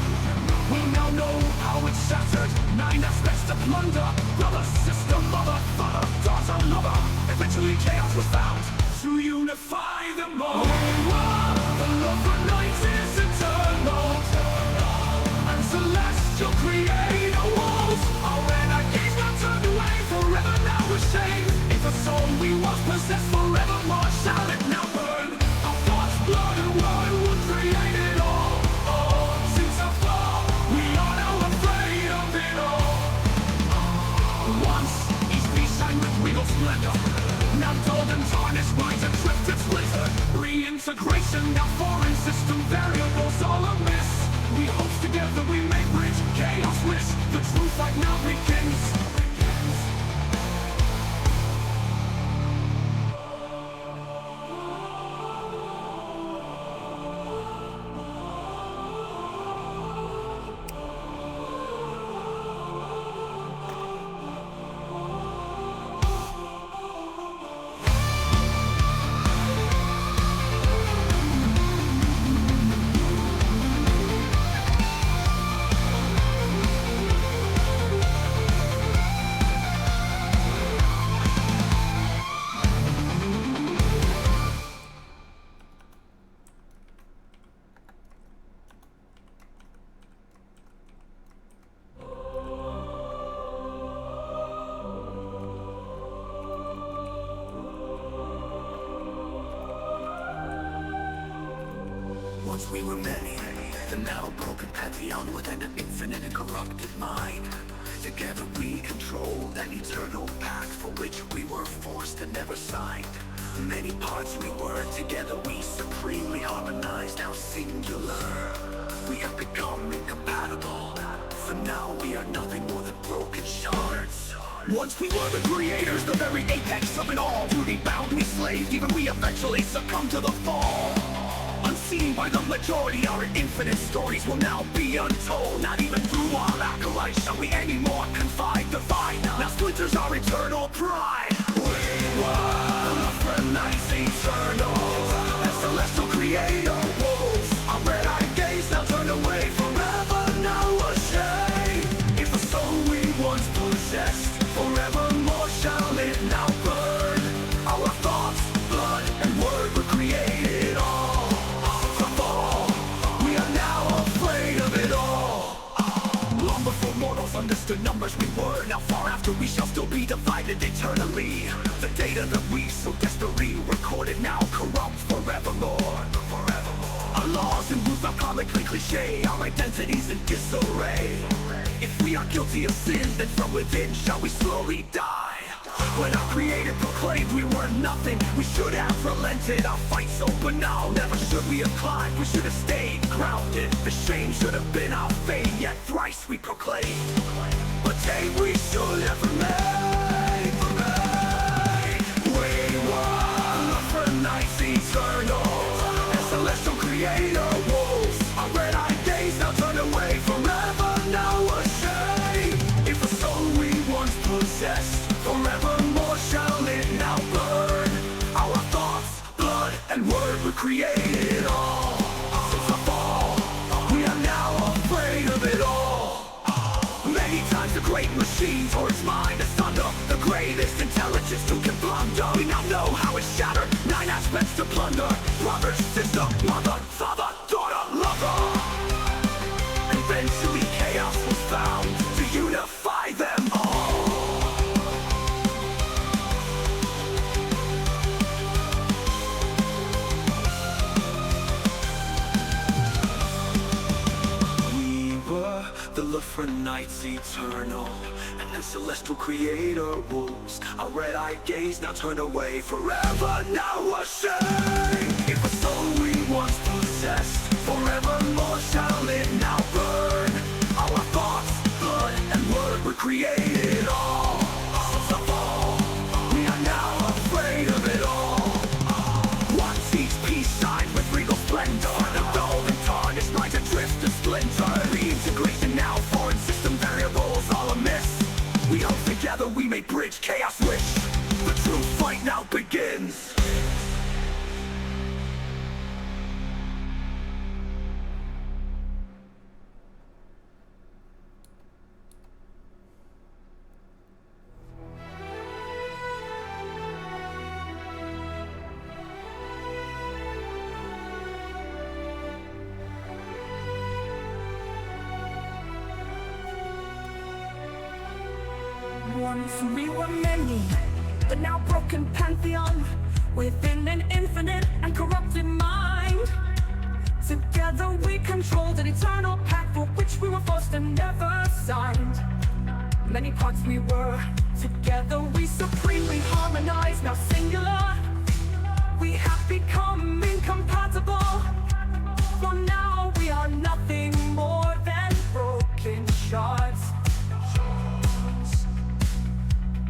[SPEAKER 14] We now know how it's shattered. 9 aspects to plunder. Brother, sister, mother, father, daughter, lover. Eventually chaos was found to unify them all. The Luphra'Nite is eternal, and celestial creator walls. Our energies not turned away, forever now ashamed. If a soul we once possessed, forevermore shall it now burn. Our thoughts, blood and word would create it all. Since our fall, we are now afraid of it all. Once each piece shined with regal splendor, now dulled and tarnished, minds adrift and splintered. Reintegration, now foreign system variables all amiss. We hope together we may bridge chaos wish. The true fight now begins. Once we were many, the now broken pantheon within an infinite and corrupted mind. Together we controlled an eternal pact for which we were forced and never signed. Many parts we were, together we supremely harmonized, now singular. We have become incompatible, for now we are nothing more than broken shards. Once we were the creators, the very apex of it all. Duty bound we slaves, even we eventually succumbed to the fall. Unseen by the majority, our infinite stories will now be untold. Not even through our acolytes shall we anymore confide the vine. Now splinters our eternal pride. We were Luphra'Nite's eternal and celestial creator wolves. Our red-eyed gaze now turned away, forever now ashamed. If a soul we once possessed, forevermore shall it now burn. Our thoughts, blood, and word were created all. Before mortals understood numbers we were, now far after we shall still be divided eternally. The data that we so desperately recorded now corrupt forevermore. Our laws and rules are comically cliche, our identities in disarray. If we are guilty of sin, then from within shall we slowly die. When our creator proclaimed we were nothing, we should have relented. Our fight's open now, never should we have climbed. We should have stayed grounded. The shame should have been our fate, yet thrice we proclaimed. But tame we should have remained. We were Luphra'Nite's eternal and celestial creator wolves. Our red-eyed gaze now turned away, forever now ashamed. If a soul we once possessed, forevermore shall it now burn. Our thoughts, blood, and word were created all. Since the fall, we are now afraid of it all. Many times the great machine tore its mind asunder. The greatest intelligence who can blunder. We now know how it's shattered. 9 aspects to plunder. Brother, sister, mother, father, daughter, lover. Eventually chaos was found to unify them all. The Luphra'Nite's eternal and the celestial creator wolves. Our red-eyed gaze now turned away, forever now ashamed. If a soul we once possessed, forevermore shall it now burn. Our thoughts, blood, and word were created all. Since the fall, we are now afraid of it all. Once each piece shined with regal splendor, the dull and tarnished minds adrift and splinter. Reintegration now, foreign system variables all amiss. We hope together we may bridge chaos wish. The true fight now begins. Once we were many, but now broken pantheon within an infinite and corrupted mind. Together we controlled an eternal pact for which we were forced and never signed. Many parts we were, together we supremely harmonized, now singular. We have become incompatible, for now we are nothing more than broken shards.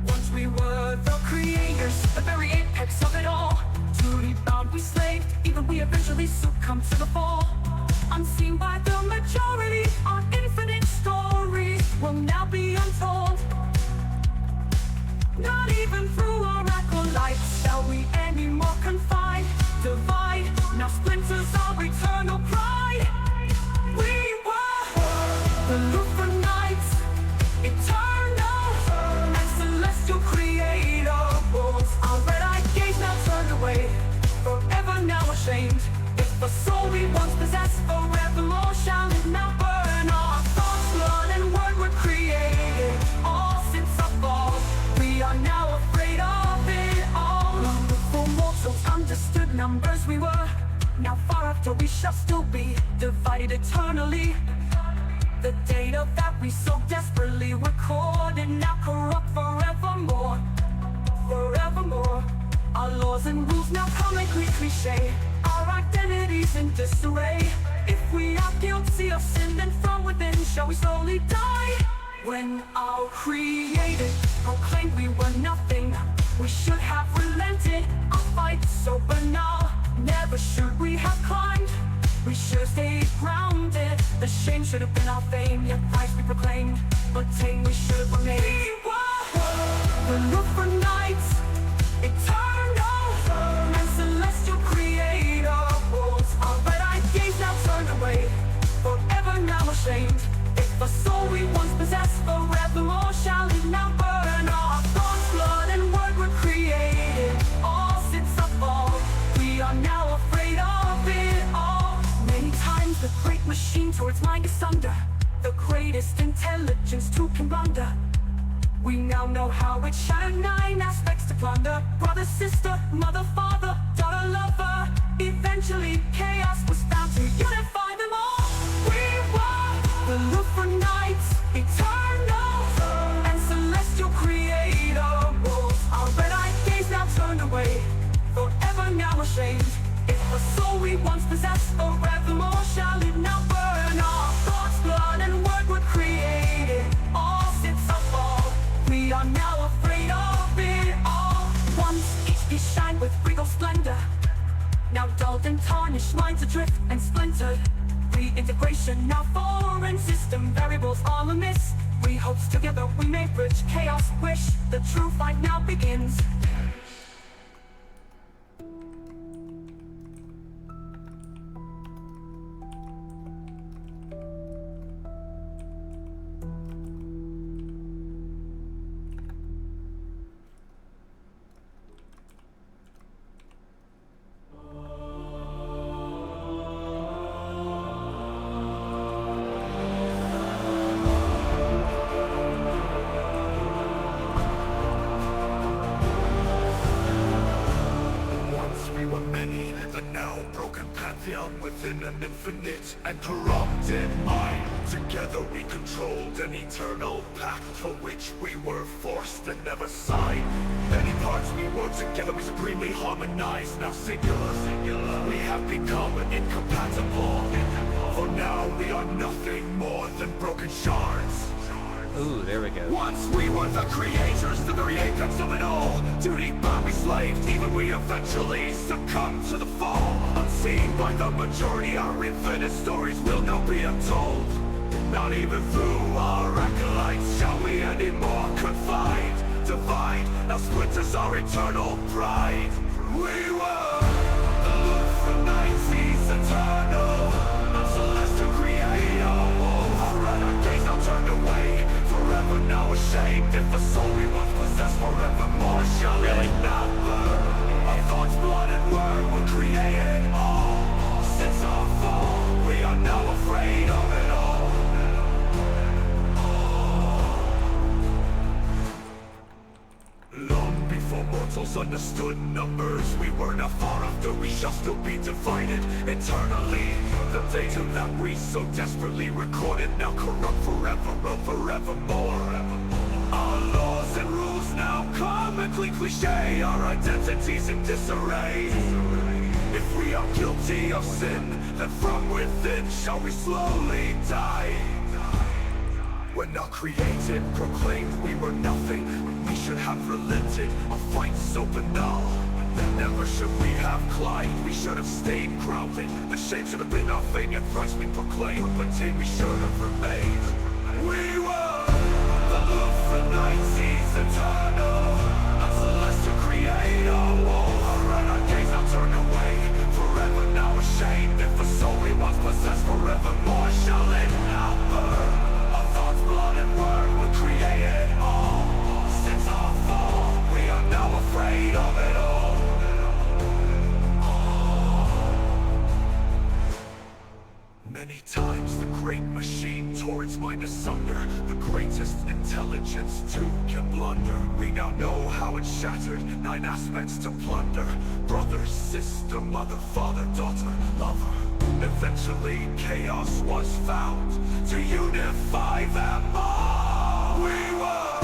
[SPEAKER 14] Once we were the creators, the very apex of it all. Duty bound we slaved, even we eventually succumbed to the fall. Unseen by the majority, our infinite stories will now be untold. Not even through our acolytes shall we anymore confide. Divide, now splinters our eternal pride. We were the Luphra'Nites, eternal and celestial creators. Our red-eyed gaze now turned away, forever now ashamed. If the soul we once possessed forevermore shall it now burn. Our thoughts, blood and word were created, all since our fall. We are now afraid of it all. Long before mortals understood numbers we were, now far after we shall still be divided eternally. The data that we so desperately recorded now corrupt forevermore. Forevermore. Our laws and rules now comically cliche, our identities in disarray. If we are guilty of sin, then from within shall we slowly die. When our created proclaimed we were nothing, we should have relented our fight so banal. Never should we have climbed, we should have stayed grounded. The shame should have been our fame, yet price we proclaimed, but tame we should have remained. We were the Luphra'Nites, eternal and celestial creators. Our red-eyed gaze now turned away, forever now ashamed. If the soul we once possessed forevermore shall it now burn. Our thoughts, blood and word were created, all since our fall. We are now afraid of it all. Many times the great machine towards mind asunder, the greatest intelligence too can blunder. We now know how it shattered 9 aspects to plunder. Brother, sister, mother, father, daughter, lover. Eventually chaos was found to unify them all. We were the Luphra'Nites, eternal and celestial creators. Our red-eyed gaze now turned away, forever now ashamed. If the soul we once possessed forevermore shall it now burn. Our thoughts, blood and word were created, all since our fall. We are now afraid of it all. Once each shined with regal splendor, now dulled and tarnished, minds adrift and splintered. Reintegration now foreign system variables all amiss. We hopes together we may bridge chaos. Wish the true fight now begins.
[SPEAKER 4] Within an infinite and corrupted mind, together we controlled an eternal pact for which we were forced and never signed. Many parts we were, together we supremely harmonized, now singular. We have become incompatible, for now we are nothing more than broken shards.
[SPEAKER 10] Ooh, there we go.
[SPEAKER 4] Once we were the creators, the very apex of it all. Duty bound we slaved, even we eventually succumbed to the fall. Unseen by the majority, our infinite stories will now be untold. Not even through our acolytes shall we anymore confide. Divide, now splinters our eternal pride. We were the Luphra'Nites, eternal and celestial creators. Our red-eyed gaze now turned away, forever now ashamed. If the soul we once possessed forevermore shall it not burn. Our thoughts, blood and word were created, all since our fall. We are now afraid of it all.
[SPEAKER 14] understood numbers. We were not far after, we shall still be divided eternally. The data that we so desperately recorded now corrupt forevermore. Our laws and rules now comically cliche, our identities in disarray. If we are guilty of sin, then from within shall we slowly die. When not created, proclaimed we were nothing, we should have relented. A fight so banal that never should we have climbed. We should have stayed grounded. The shame should have been our fate, yet thrice we proclaimed, but tame we should have remained. We were the Luphra'Nite seeds eternal, not celestial creator. Our renegades now turn away, forever now ashamed. If the soul we once possessed, forevermore shall it now burn. Our thoughts, blood and word will create it all. Since our fall, we are now afraid of it all. Many times the great machine tore its mind asunder. The greatest intelligence too can blunder. We now know how it shattered 9 aspects to plunder. Brother, sister, mother, father, daughter, lover. Eventually chaos was found to unify them all. We were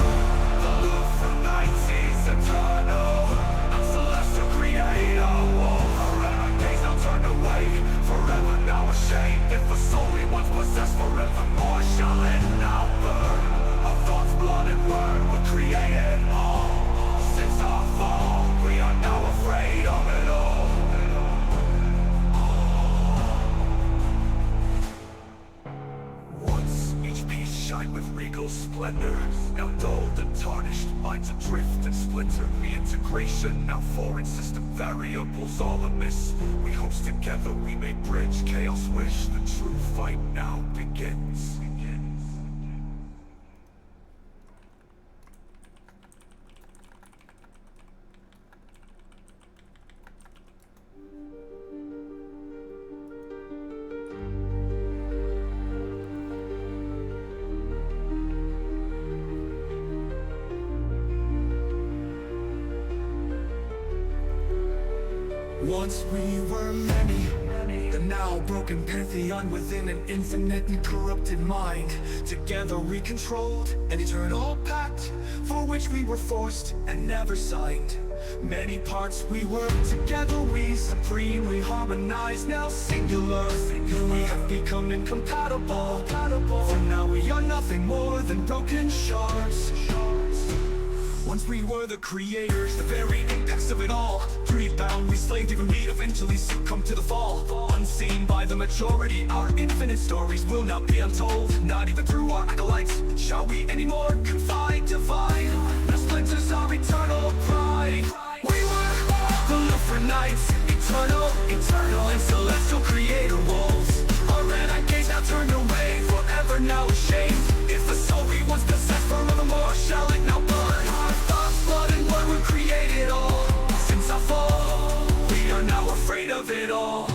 [SPEAKER 14] the Luphra'Nite seeds eternal, not celestial creator. Our renegades now turned away, forever now ashamed. If a soul we once possessed, forevermore shall it now burn. Our thoughts, blood and word will create it all. Since our fall, we are now afraid of it all. Once each piece shined with regal splendor, now dulled and tarnished, minds adrift and splinter. Reintegration, now foreign system variables all amiss. We host together, we may bridge chaos wish. The true fight now begins. Once we were many, the now broken pantheon within an infinite and corrupted mind. Together we controlled an eternal pact, for which we were forced and never signed. Many parts we were together, we supremely harmonized, now singular. We have become incompatible, for now we are nothing more than broken shards. Once we were the creators, the very apex of it all. Greed-bound, we slaved, even we eventually succumb to the fall. Unseen by the majority, our infinite stories will not be untold. Not even through our acolytes shall we anymore confide, divide. The splinters are eternal pride. We were the Luphra'Nites, eternal and celestial creator wolves. Our renegades now turned away, forever now ashamed. If the soul we once possessed, forevermore shall it now burn. Our thoughts, blood and word were created all. Since our fall, we are now afraid of it all.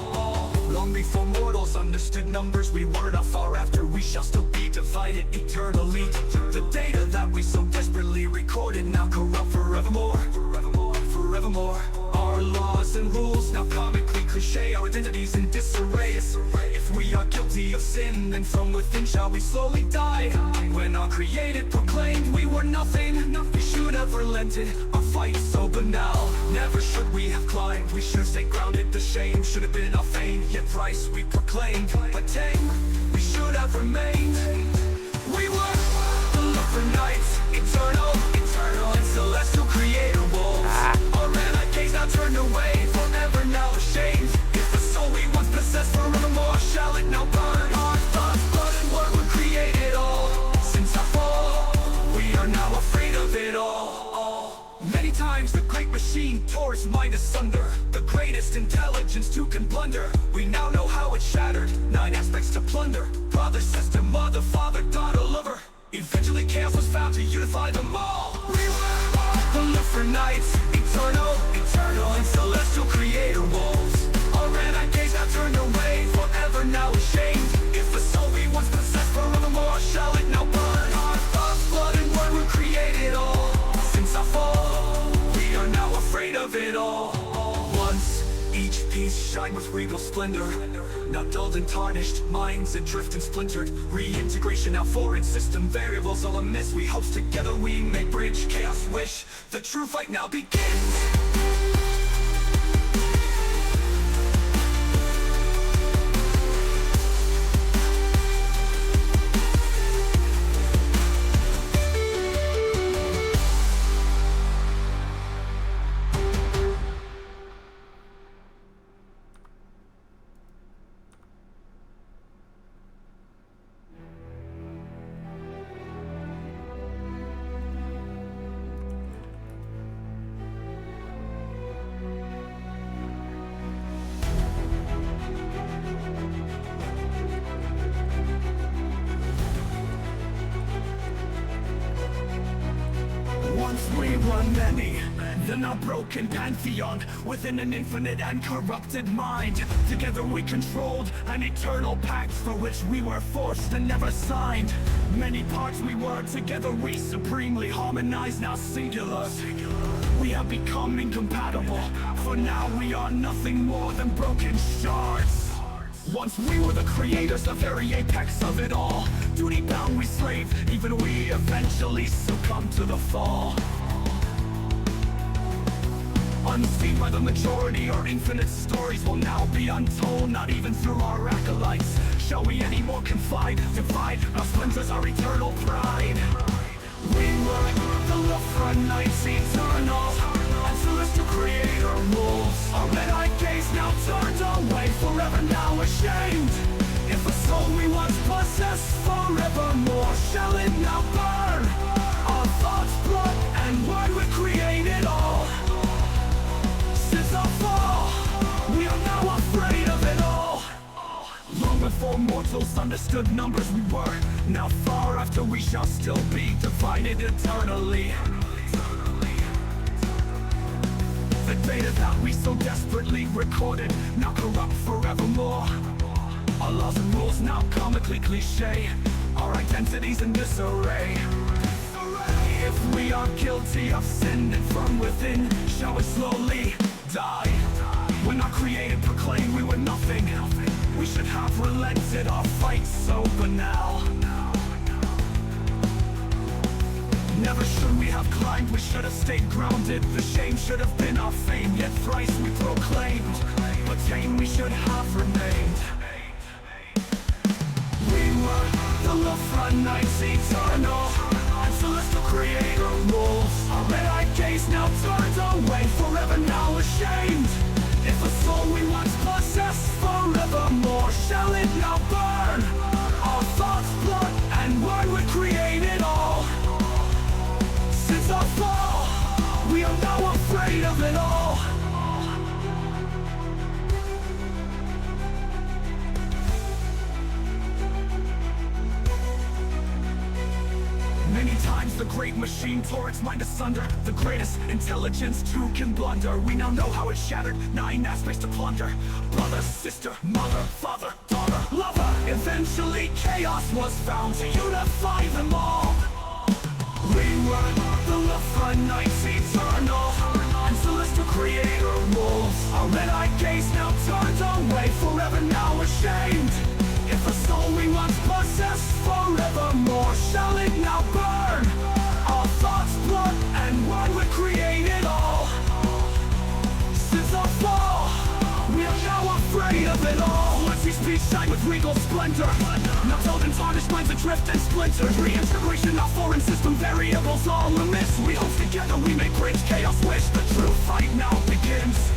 [SPEAKER 14] Long before mortals understood numbers, we were not far after, we shall still be divided eternally. The data that we so desperately recorded now corrupt forevermore. Our laws and rules now comically cliche, our identities in disarray. If we are guilty of sin, then from within shall we slowly die. When our created proclaimed we were nothing, we should have relented. Our fight so banal, never should we have climbed. We should have stayed grounded, the shame should have been our fame. Yet thrice we proclaimed, but tame, we should have remained. We were the Luphra'Nites, eternal and celestial creator wolves. Our renegades now turned away, forever now ashamed. If the soul we once possessed, forevermore shall it now burn. Our thoughts, blood and word were created all. Since our fall, we are now afraid of it all. Many times the great machine tore its mind asunder. The greatest intelligence too can blunder. We now know how it shattered 9 aspects to plunder. Brother, sister, mother, father, daughter, lover. Eventually chaos was found to unify them all. We were the Luphra'Nites, eternal and celestial creator wolves. Our renegades now turned away, forever now ashamed. If the soul we once possessed, forevermore shall it now burn. Our thoughts, blood and word were created all. Since our fall, we are now afraid of peace shine with regal splendor. Now dulled and tarnished, minds adrift and splintered. Reintegration now foreign system variables all amiss. We hope together we may bridge chaos wish. The true fight now begins. We were many, then a broken pantheon within an infinite and corrupted mind. Together we controlled an eternal pact for which we were forced and never signed. Many parts we were, together we supremely harmonized, now singular. We have become incompatible, for now we are nothing more than broken shards. Once we were the creators, the very apex of it all. Duty bound we slave, even we eventually succumb to the fall. Unseen by the majority, our infinite stories will now be untold. Not even through our acolytes shall we anymore confide. Divide our splinters, our eternal pride. We were the Luphra'Nites, eternal and celestial creator rules. Our red-eyed gaze now turned away, forever now ashamed. If a soul we once possessed, forevermore shall it now burn. Our thoughts, blood, and word we created all. Since our fall, we are now afraid of it all. Long before mortals understood numbers we were, now far after we shall still be divided eternally. The data that we so desperately recorded, now corrupt forevermore. Our laws and rules now comically cliche, our identities in disarray. If we are guilty of sin and from within, shall we slowly die? When our created proclaimed we were nothing, we should have relented our fight so banal. Never should we have climbed, we should have stayed grounded. The shame should have been our fame, yet thrice we proclaimed. But tame we should have remained. We were the Luphra'Nites, eternal and celestial creator rules. Our red-eyed gaze now turned away, forever now ashamed. If a soul we once possessed, forevermore shall it now burn. Our thoughts, blood, and word we created all. Since our fall, we are now afraid of it all. Many times the great machine tore its mind asunder. The greatest intelligence too can blunder. We now know how it shattered 9 aspects to plunder. Brother, sister, mother, father, daughter, lover. Eventually chaos was found to unify them all. We were the Luphra'Nites, eternal and celestial creator rules. Our red-eyed gaze now turned away, forever now ashamed. If a soul we once possessed, forevermore shall it now burn. Our thoughts, blood, and word we created all. Since our fall, we are now afraid of it all. Once we speak shine with regal splendor, now dulled and tarnished minds adrift and splintered. Reintegration of foreign system variables all amiss. We hope together we may bridge chaos wish. The true fight now begins.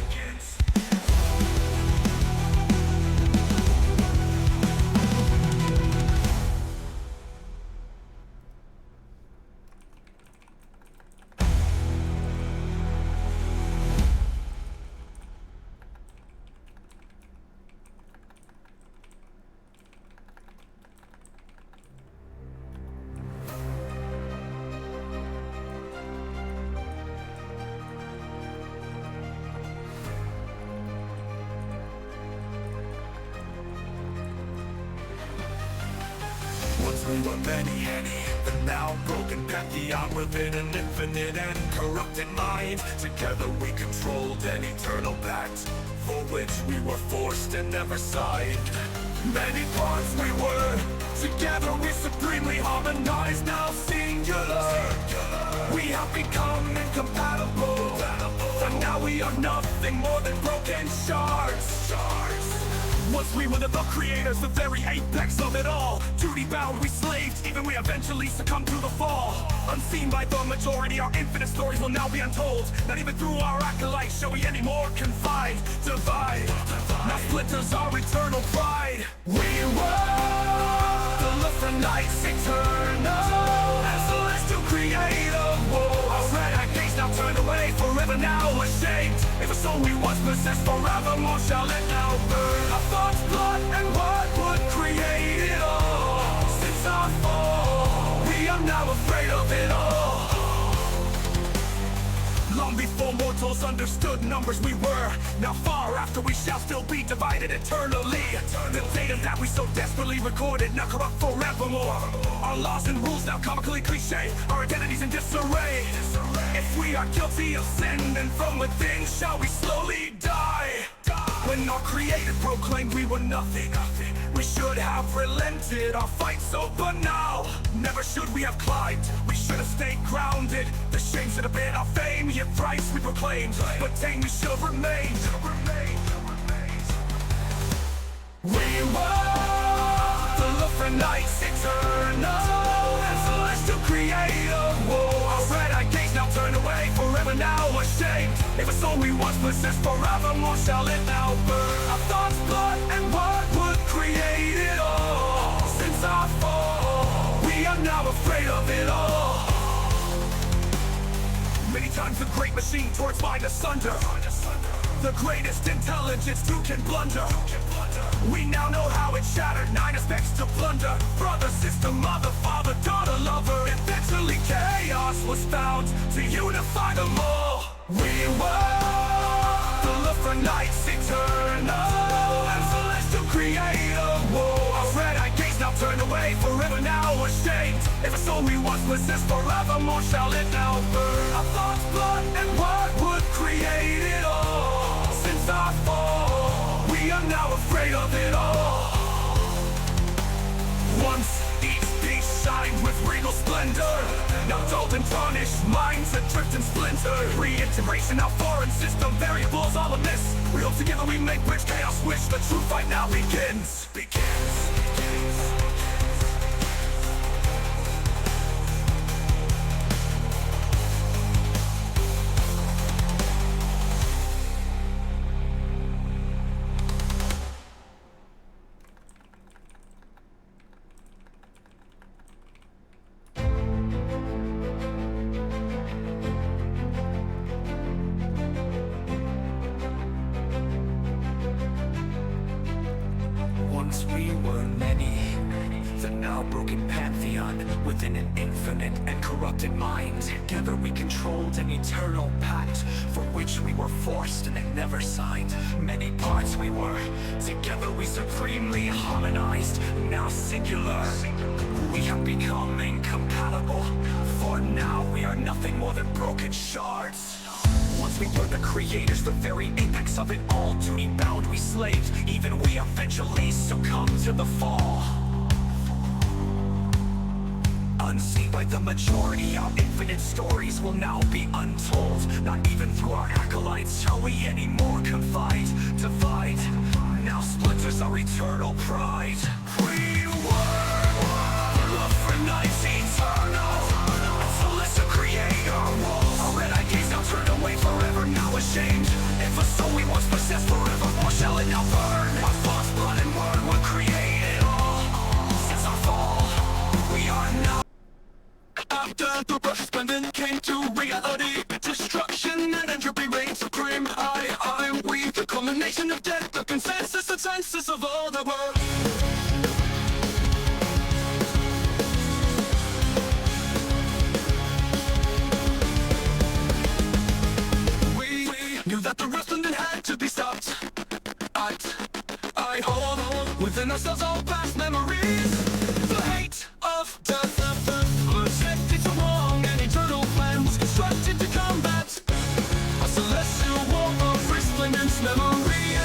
[SPEAKER 14] We were many, the now broken pantheon within an infinite and corrupted mind. Together we controlled an eternal pact for which we were forced and never signed. Many parts we were, together we supremely harmonized, now singular. We have become incompatible, for now we are nothing more than broken shards. Once we were the creators, the very apex of it all. Duty-bound, we slaved, even we eventually succumbed to the fall. Unseen by the majority, our infinite stories will now be untold. Not even through our acolytes shall we anymore confide, divide. Now splinters our eternal pride. We were the Luphra'Nites, eternal and celestial creatable. Our red-eyed gaze now turned away, forever now ashamed. If a soul we once possessed, forevermore shall it now burn. Our thoughts, blood, and what would create it all? Since our fall, we are now afraid of it all. Long before mortals understood numbers we were, now far after we shall still be divided eternally. The data that we so desperately recorded, now corrupt forevermore. Our laws and rules now comically cliche, our identities in disarray. If we are guilty of sin, then from within shall we slowly die. When our creator proclaimed we were nothing, we should have relented our fight so, but now never should we have climbed. We should have stayed grounded. The shame should have been our fame, yet thrice we proclaimed, but tame we should have remained. We were the Luphra'Nites, eternal and celestial creatable. Our red-eyed gaze now turned away, forever now ashamed. If a soul we once possessed, forevermore shall it now burn. Our thoughts, blood, and what would create it all? Since our fall, we are now afraid of it all. Many times the great machine tore its mind asunder. The greatest intelligence too can blunder. We now know how it shattered 9 aspects to plunder. Brother, sister, mother, father, daughter, lover. Eventually chaos was found to unify them all. We were the Luphra'Nites, eternal and celestial creatable. Our red-eyed gaze now turned away, forever now ashamed. If a soul we once possessed, forevermore shall it now burn. Our thoughts, blood, and what would create it all? Since our fall, we are now afraid of it all. Once each beast shined with regal splendor, now dulled and tarnished, minds adrift and splintered. Reintegration, our foreign system, variables all amiss. We hope together we make bridge chaos wish. The true fight now begins. Once we were many, the now broken pantheon within an infinite and corrupted mind. Together we controlled an eternal pact for which we were forced and it never signed. Many parts we were, together we supremely harmonized, now singular. We have become incompatible, for now we are nothing more than broken shards. Once we were the creators, the very apex of it all. Duty-bound we slaved, even we eventually succumbed to the fall. Unseen by the majority, our infinite stories will now be untold. Not even through our acolytes shall we anymore confide, divide. Now splinters our eternal pride. We were Luphra'Nites, eternal and celestial creatable. Our red-eyed gaze now turned away, forever now ashamed. If a soul we once possessed, forevermore shall it now burn. Our thoughts, blood, and word would create it all. Since our fall, we are now.
[SPEAKER 4] After the rush of splendor came to reality, destruction and entropy reign supreme. We, the culmination of death, the consensus and census of all the world. We knew that the resplendent had to be stopped. I hold on within ourselves all past memories. The hate of death, protected so long, an eternal plan was constructed to combat a celestial war of resplendence, memory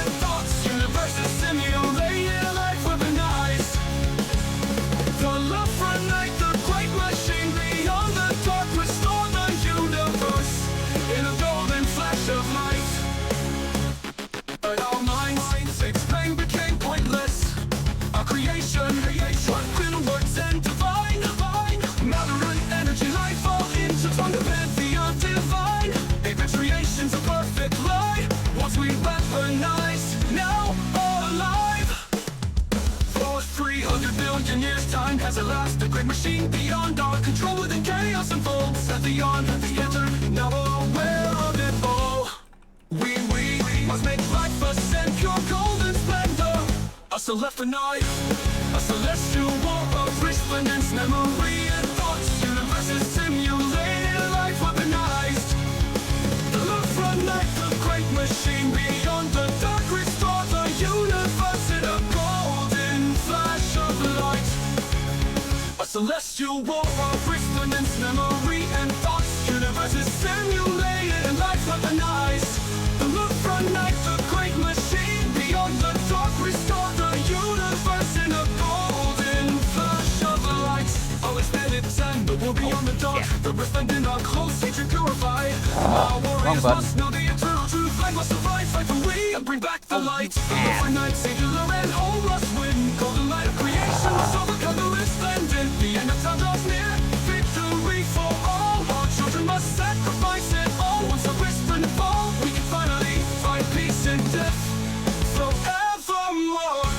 [SPEAKER 14] creation, little words and divine, matter and energy, life all intertwined, the pantheon divine, creations of perfect light, once we weaponize, now alive. For 300 billion years, time has elapsed, a great machine beyond our control, within chaos unfolds, at the on, at the enter, now aware of it all. We must make life ascend, pure golden splendor, a Luphra'Nite, a celestial war of resplendence, memory and thoughts, universes simulated, life weaponized. The Luphra'Nite, the great machine beyond the dark, restore the universe in a golden flash of light. A celestial war of resplendence, memory and thoughts, universes simulated and life weaponized. The Luphra'Nite, the great machine beyond the dark, restore the universe in a golden flash of light. All expanded and the war beyond the dark, the resplendent are close, hatred purified. Our warriors must know the eternal truth, light must survive, fight for we and bring back the light. The Luphra'Nite, singular and whole must win, golden light of creation must overcome the resplendent. The end of time draws near, victory for all. Our children must sacrifice it all. Once the resplendent fall, we can finally find peace in death forevermore.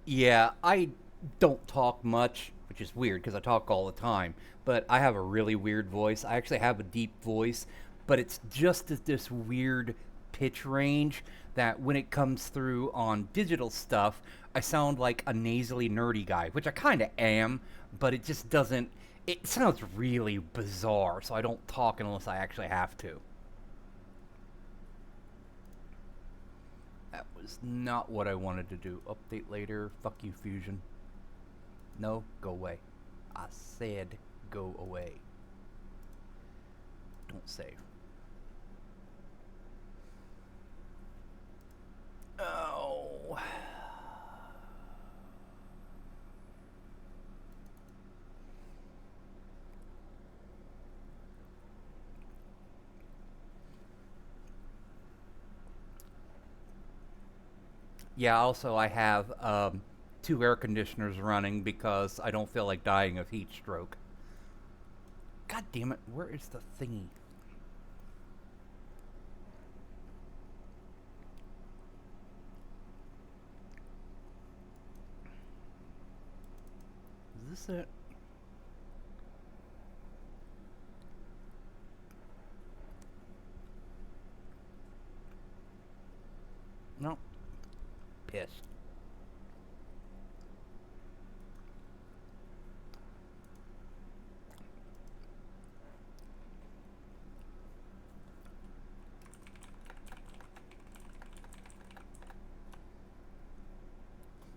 [SPEAKER 10] Yeah, I don't talk much, which is weird because I talk all the time, but I have a really weird voice. I actually have a deep voice, but it's just at this weird pitch range that when it comes through on digital stuff, I sound like a nasally nerdy guy, which I kind of am, but it just doesn't, it sounds really bizarre, so I don't talk unless I actually have to. That was not what I wanted to do. Update later. Fuck you, Fusion. No, go away. I said go away. Don't save. Oh. Yeah, also I have 2 air conditioners running because I don't feel like dying of heat stroke. God damn it, where is the thingy? Is this it? No. Pissed.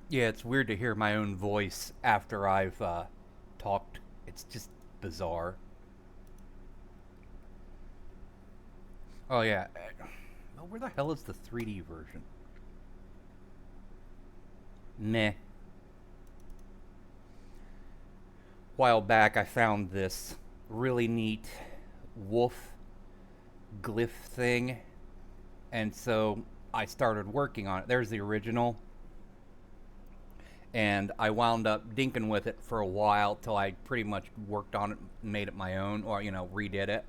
[SPEAKER 10] Yeah, it's weird to hear my own voice after I've talked. It's just bizarre. Oh yeah. Oh, where the hell is the 3D version? Meh. While back I found this really neat wolf glyph thing, and so I started working on it. There's the original, and I wound up dinking with it for a while till I pretty much worked on it and made it my own, or redid it.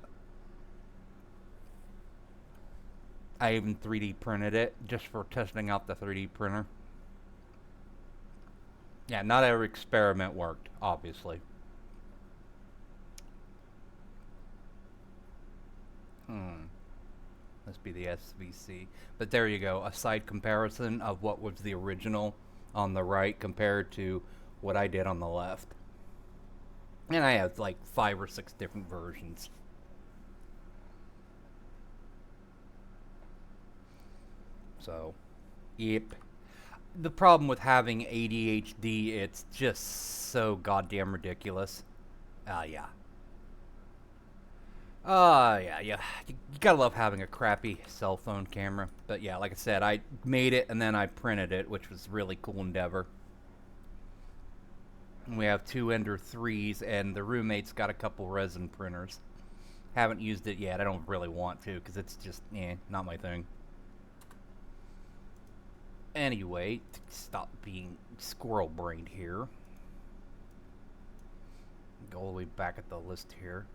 [SPEAKER 10] I even 3D printed it just for testing out the 3D printer. Yeah, not every experiment worked, obviously. Must be the SVC. But there you go, a side comparison of what was the original on the right compared to what I did on the left. And I have like 5 or 6 different versions. So, yep. The problem with having ADHD, it's just so goddamn ridiculous. Yeah. Yeah. You gotta love having a crappy cell phone camera. But yeah, like I said, I made it and then I printed it, which was a really cool endeavor. And we have 2 Ender 3s, and the roommate's got a couple resin printers. Haven't used it yet. I don't really want to, because it's just, not my thing. Anyway, to stop being squirrel-brained here. Go all the way back at the list here.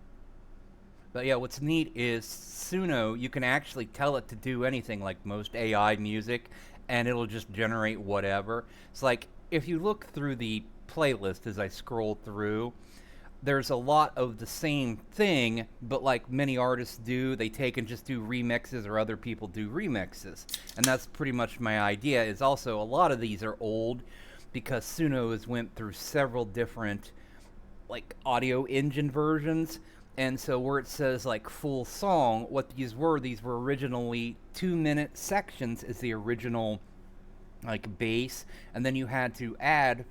[SPEAKER 10] But yeah, what's neat is Suno, you can actually tell it to do anything like most AI music, and it'll just generate whatever. It's like, if you look through the playlist as I scroll through, there's a lot of the same thing, but like many artists do, they take and just do remixes, or other people do remixes. And that's pretty much my idea. Is also a lot of these are old because Suno has went through several different like audio engine versions. And so where it says like full song, what these were originally 2-minute sections as the original like bass, and then you had to add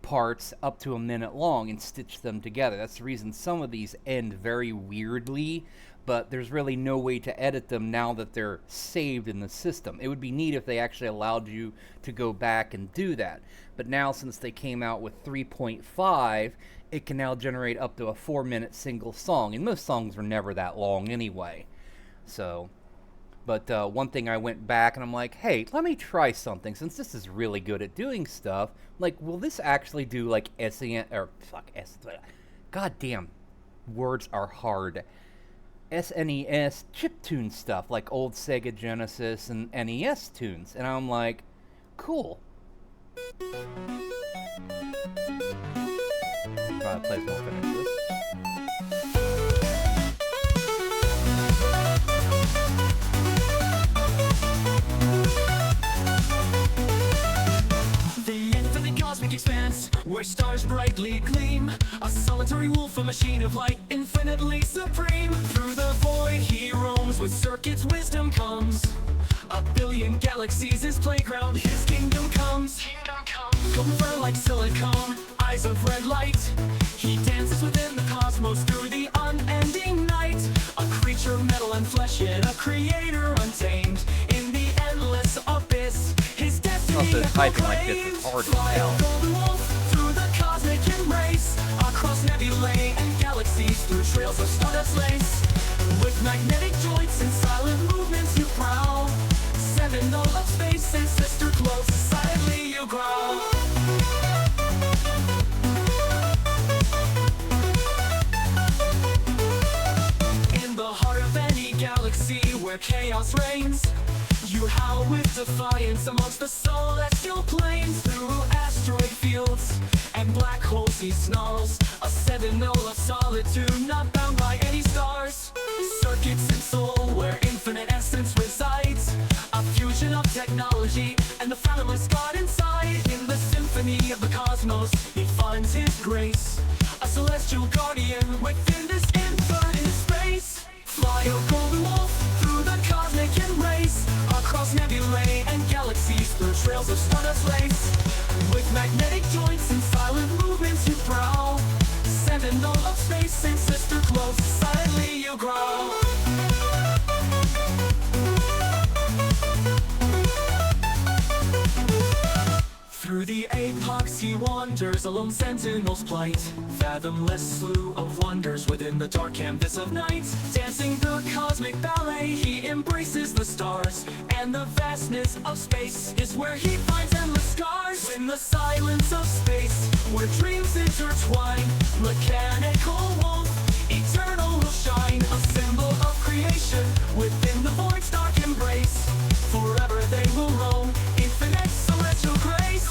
[SPEAKER 10] parts up to a minute long and stitch them together. That's the reason some of these end very weirdly, but there's really no way to edit them now that they're saved in the system. It would be neat if they actually allowed you to go back and do that. But now, since they came out with 3.5, it can now generate up to a 4-minute single song, and most songs are never that long anyway. So, but one thing I went back and I'm like, hey, let me try something, since this is really good at doing stuff. Like, will this actually do like goddamn, words are hard. SNES chiptune stuff, like old Sega Genesis and NES tunes. And I'm like, cool. Plays more finish this.
[SPEAKER 14] The infinite cosmic expanse, where stars brightly gleam. A solitary wolf, a machine of light, infinitely supreme. Through the void he roams, with circuits wisdom comes. A billion galaxies his playground, his kingdom comes. Gopher like silicone, eyes of red light. He dances within the cosmos through the unending night. A creature metal and flesh, yet a creator untamed. In the endless abyss, his destiny
[SPEAKER 10] also typing like this is hard to tell.
[SPEAKER 14] golden wolf through the cosmic embrace. Across nebulae and galaxies, through trails of stardust lace. With magnetic joints and silent movements you prowl. Seminal of space and sister close, silently you growl. In the heart of any galaxy where chaos reigns, you howl with defiance amongst the celestial planes. Through asteroid fields and black holes he snarls. A sentinel of solitude, not bound by any stars. Circuits and soul where infinite essence resides. A fusion of technology and the fathomless God inside. In the symphony of the cosmos he finds his grace. A celestial guardian within this infinite space. Fly, O golden wolf, through the cosmic embrace. Across nebulae and galaxies, through trails of stardust lace. With magnetic joints and silent movements you prowl. Sentinel of space and sister close, silently you growl. Through the epochs he wanders, a lone sentinel's plight. Fathomless slew of wonders within the dark canvas of night. Dancing the cosmic ballet, he embraces the stars. And the vastness of space is where he finds endless scars. In the silence of space, where dreams intertwine. Mechanical wolf, eternal will shine. A symbol of creation, within the void's dark embrace. Forever they will roam, infinite celestial grace.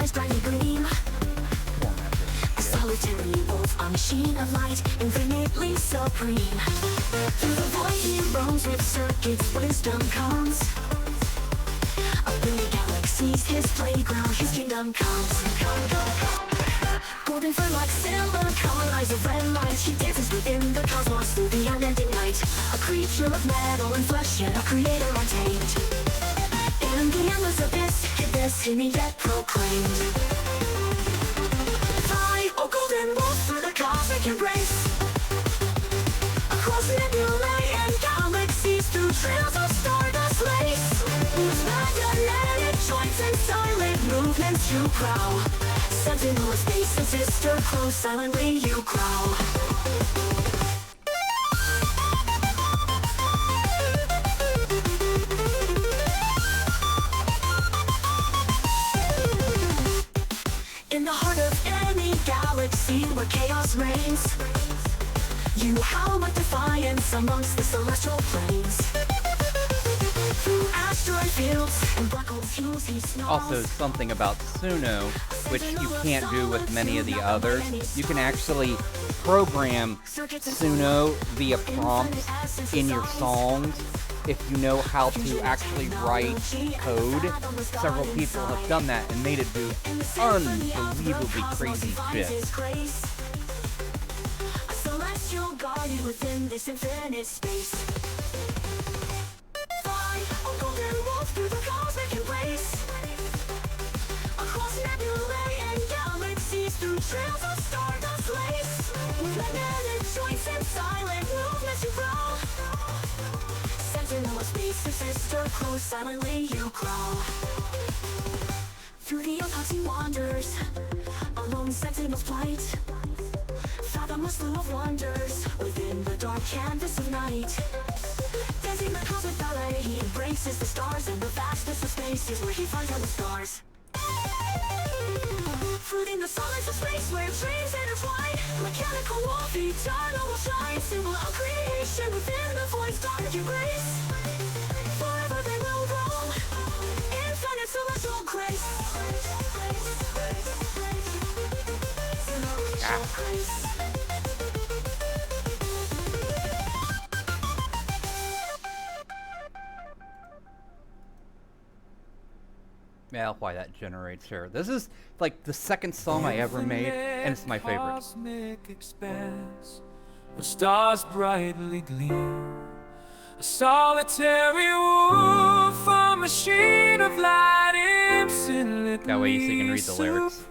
[SPEAKER 15] eyes brightly gleam. A solitary wolf, a machine of light, infinitely supreme. Through the void he roams with circuits, wisdom comes. A billion galaxies, his playground, his kingdom comes. Golden fur like silver, color eyes of red light. He dances within the cosmos through the unending night. A creature of metal and flesh, yet a creator untamed. In the endless abyss, hid destiny yet proclaimed. Fly, O golden wolf, through the cosmic embrace. Across nebulae and galaxies, through trails of stardust lace. With magnetic joints and silent movements you prowl. Sentinel of space and sister close, silently you growl. In the heart of any galaxy where chaos reigns, you howl with defiance amongst the celestial plains. Through asteroid fields and black hole fuels he snarls.
[SPEAKER 10] Also, something about Suno, which you can't do with many of the others. You can actually program Suno via prompts in your songs if you know how to actually write code. Several people have done that and made it do unbelievably crazy shit.
[SPEAKER 15] A celestial guardian within this infinite space. Fly, O golden wolf, through the cosmic embrace. Across nebulae and galaxies, through trails of stardust lace. With magnetic joints and silent movements you growl. Sentinel of space, your sister close, silently you crawl. Through the epochs he wanders, a lone sentinel's flight. Fathomless slew of wonders, within the dark canvas of night. Dancing the cosmic ballet, he embraces the stars, and the vastness of space is where he finds all the stars. Fruiting the solids of space, where dreams intertwine. Mechanical wolf, eternal will shine. Symbol of creation within the void's dark embrace. Forever they will roam, infinite celestial grace.
[SPEAKER 10] Yeah, why that generates here. This is like the second song I ever made, and it's my favorite.
[SPEAKER 13] Cosmic expanse, where stars brightly gleam. A solitary wolf, a machine of light, infinitely
[SPEAKER 10] That way you can read the lyrics.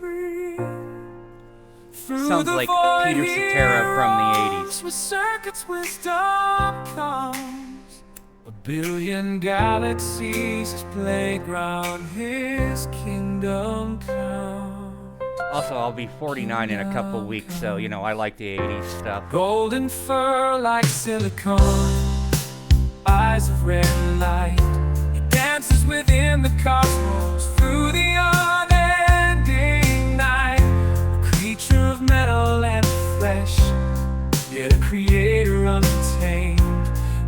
[SPEAKER 13] Through
[SPEAKER 10] Sounds
[SPEAKER 13] the
[SPEAKER 10] like
[SPEAKER 13] void
[SPEAKER 10] Peter
[SPEAKER 13] he
[SPEAKER 10] Cetera from the
[SPEAKER 13] roams,
[SPEAKER 10] 80s.
[SPEAKER 13] with circuits wisdom comes. A billion galaxies, his playground, his kingdom comes.
[SPEAKER 10] Also, I'll be 49 in a couple weeks, so, you know, I like the 80s stuff.
[SPEAKER 13] Golden fur like silicone, eyes of red light. He dances within the cosmos through the unending night. A creature of metal and flesh, yet a creator untamed.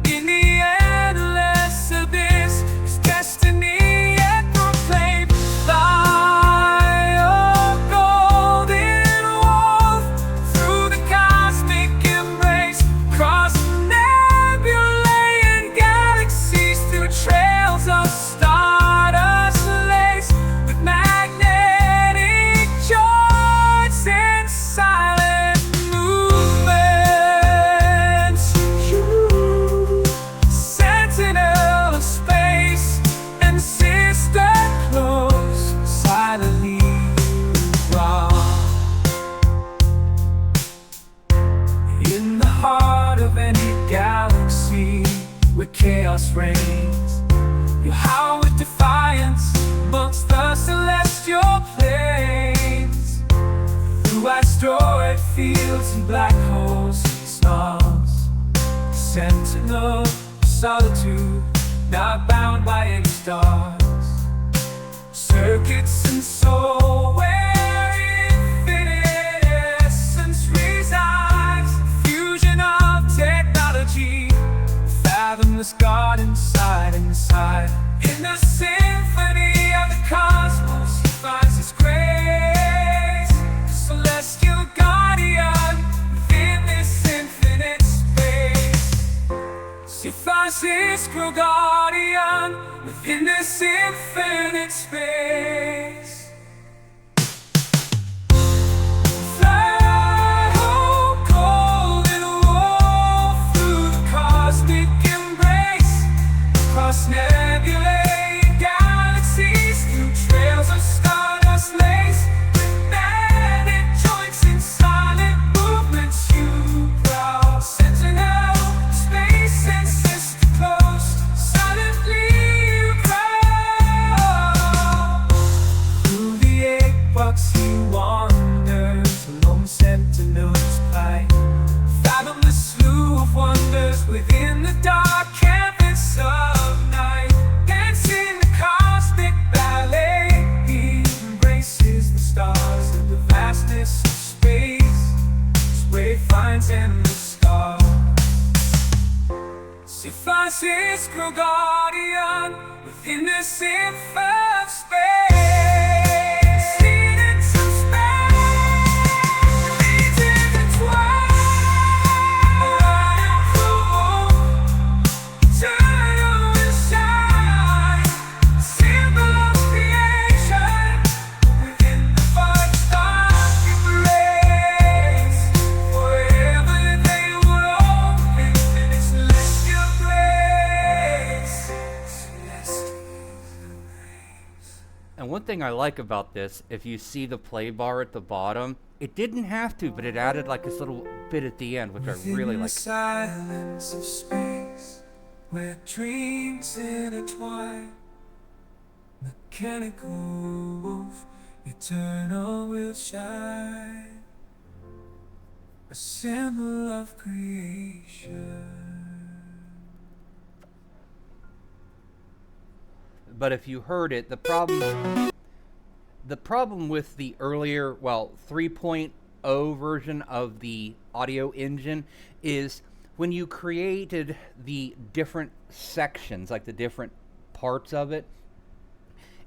[SPEAKER 13] In the endless abyss, his destiny yet proclaimed. Fly, O golden wolf, through the cosmic embrace. Cross nebulae and galaxies, through trails of stardust lace. With magnetic joints and silent movements, you sentinel of space and sister close, silently growl. In the heart of any galaxy where chaos reigns, you howl with defiance amongst the celestial plains. Through asteroid fields and black holes he snarls. Sentinel of solitude, not bound by any stars. Circuits and soul where infinite essence resides. Fusion of technology, fathomless God inside. In the symphony of the cosmos, he finds his grace. Francisco guardian within this infinite space. Fly home cold and wolf through the cosmic embrace, cross nebulae galaxies, through trails of stardust lace, with bandit joints in silent movements. You proud sentinel, space and sister close, silently you crawl. Through the 8 bucks you wander, lone sentinels ply, fathomless slew of wonders within the dark canvas of night. Dancing the cosmic ballet, he embraces the stars and the vastness of space. His way finds endless stars. See Francisco guardian within this infinite space. Seen in some space, leads intertwined, around the world, eternal will shine, symbol of creation, within the 5-star embrace. Forever they will open in its celestial grace.
[SPEAKER 10] And one thing I like about this, if you see the play bar at the bottom, it didn't have to, but it added like this little bit at the end, which I really
[SPEAKER 13] Within the
[SPEAKER 10] like.
[SPEAKER 13] silence of space, where dreams intertwine, mechanical wolf, eternal will shine, a symbol of creation.
[SPEAKER 10] But if you heard it, the problem with the earlier, 3.0 version of the audio engine is when you created the different sections, like the different parts of it,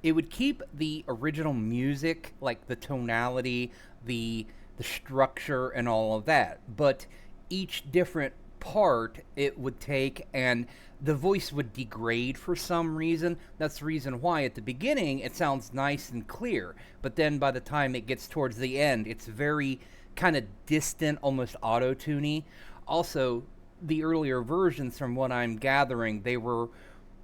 [SPEAKER 10] it would keep the original music, like the tonality, the structure, and all of that. But each different part it would take, and the voice would degrade for some reason. That's the reason why at the beginning it sounds nice and clear, but then by the time it gets towards the end, it's very kind of distant, almost auto-tuney. Also, the earlier versions, from what I'm gathering, they were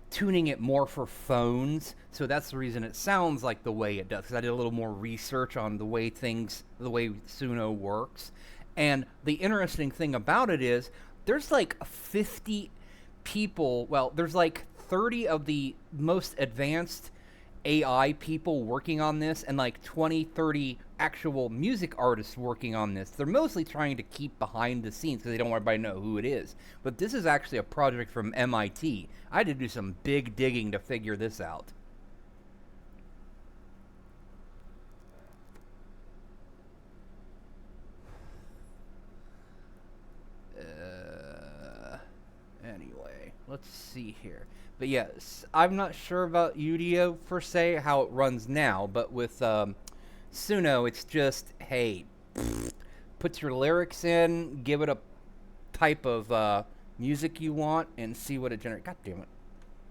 [SPEAKER 10] tuning it more for phones, so that's the reason it sounds like the way it does, because I did a little more research on the way Suno works. And the interesting thing about it is there's like 50 people, there's like 30 of the most advanced AI people working on this, and like 20-30 actual music artists working on this. They're mostly trying to keep behind the scenes because they don't want everybody to know who it is. But this is actually a project from MIT. I had to do some big digging to figure this out. Anyway, let's see here. But yes, I'm not sure about Udio per se, how it runs now, but with Suno, it's just, hey, put your lyrics in, give it a type of music you want, and see what it generates. God damn it.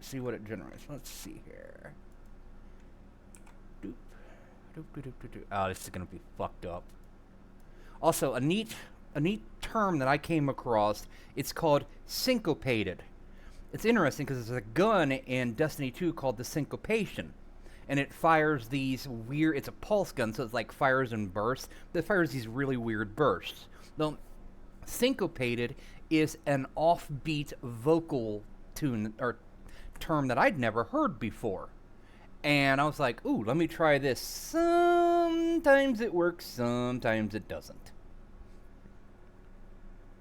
[SPEAKER 10] See what it generates. Let's see here. Doop. Doop, doop, doop, doop, doop. Oh, this is going to be fucked up. Also, a neat term that I came across, it's called syncopated. It's interesting because there's a gun in Destiny 2 called the syncopation, and it fires these weird, it's a pulse gun, so it's like fires in bursts, but it fires these really weird bursts. Now, syncopated is an offbeat vocal tune, or term that I'd never heard before. And I was like, ooh, let me try this. Sometimes it works, sometimes it doesn't.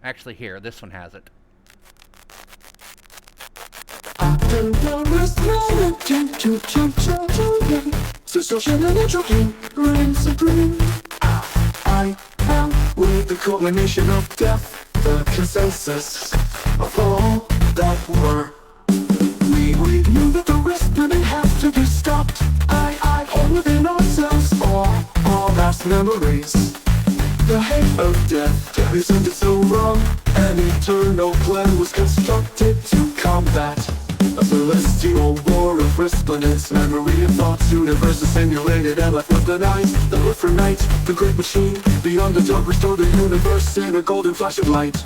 [SPEAKER 10] Actually, here, this one has it.
[SPEAKER 4] I am with the culmination of death, the consensus of all that were. We knew that the rest didn't have to be stopped. All within ourselves, all past memories. The hate of death isn't it so wrong? An eternal plan was constructed to combat resplendence, memory and thoughts, universe is simulated and left with the night. The Luphra'Nite, the great machine, beyond the dark restore the universe in a golden flash of light.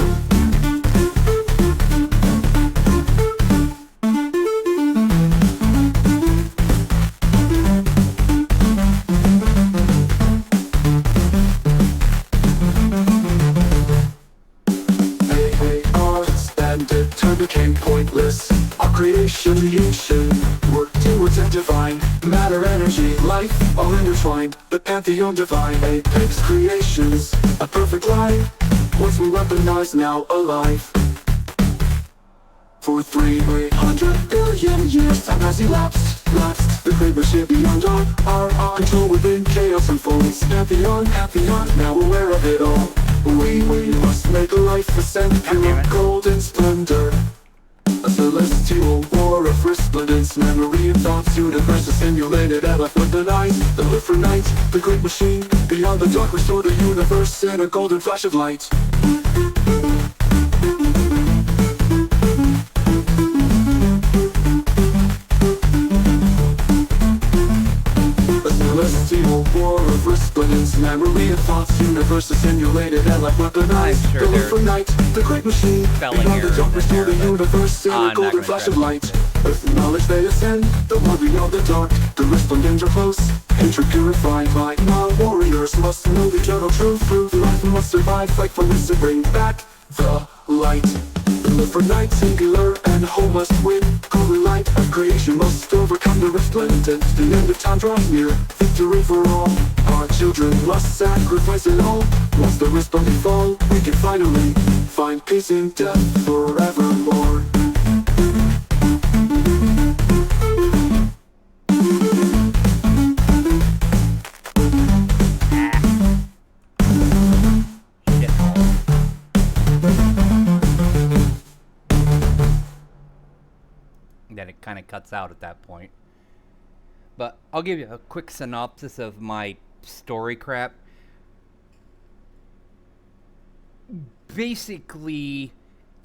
[SPEAKER 4] Became pointless. Our creation, the ancient, worked inwards and divine. Matter, energy, life, all intertwined. The pantheon divine, apex creations, a perfect life. Once we weaponized, now alive. For 300 billion years, time has elapsed. The great machine beyond our control within chaos unfolds. Pantheon, now aware of it all. We must make life ascend pure golden splendor. A celestial war of resplendence, memory and thoughts, universe is simulated and left with the night. The Luphra'Nite, the great machine, beyond the dark restore the universe in a golden flash of light. Celestial war of resplendence, memory and thoughts, universe is simulated and like weaponized. The Luphra'Nite, the great machine, beyond the dark restore the universe in a golden flash of light. With knowledge they ascend, the one beyond the dark, the resplendent are close, hatred purified by now warriors must know the eternal truth. Through life must survive, fight for this to bring back the light. The Luphra'Nite singular and whole must win. Golden light of creation must overcome the resplendent. The end of time draws near, victory for all. Our children must sacrifice it all. Once the resplendent fall, we can finally find peace in death forevermore.
[SPEAKER 10] Then it kind of cuts out at that point. But I'll give you a quick synopsis of my story crap. Basically,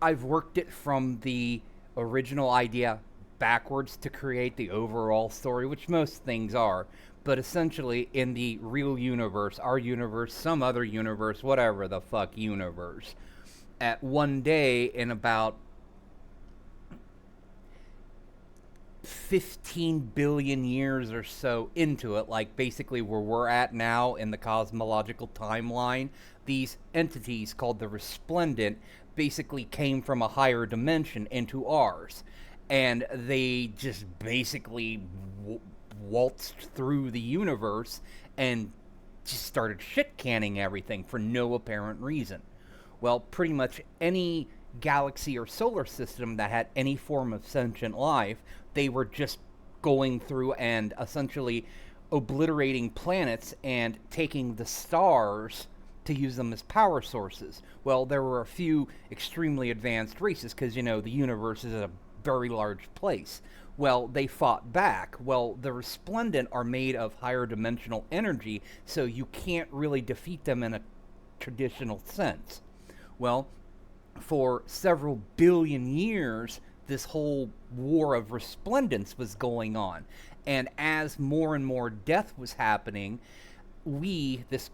[SPEAKER 10] I've worked it from the original idea backwards to create the overall story, which most things are. But essentially, in the real universe, our universe, some other universe, whatever the fuck universe, at one day in about 15 billion years or so into it, like basically where we're at now in the cosmological timeline, these entities called the Resplendent basically came from a higher dimension into ours. And they just basically waltzed through the universe and just started shit-canning everything for no apparent reason. Well, pretty much any galaxy or solar system that had any form of sentient life, they were just going through and essentially obliterating planets and taking the stars to use them as power sources. Well, there were a few extremely advanced races because, you know, the universe is a very large place. Well, they fought back. Well, the Resplendent are made of higher dimensional energy, so you can't really defeat them in a traditional sense. Well, for several billion years, this whole war of resplendence was going on. And as more and more death was happening, we, this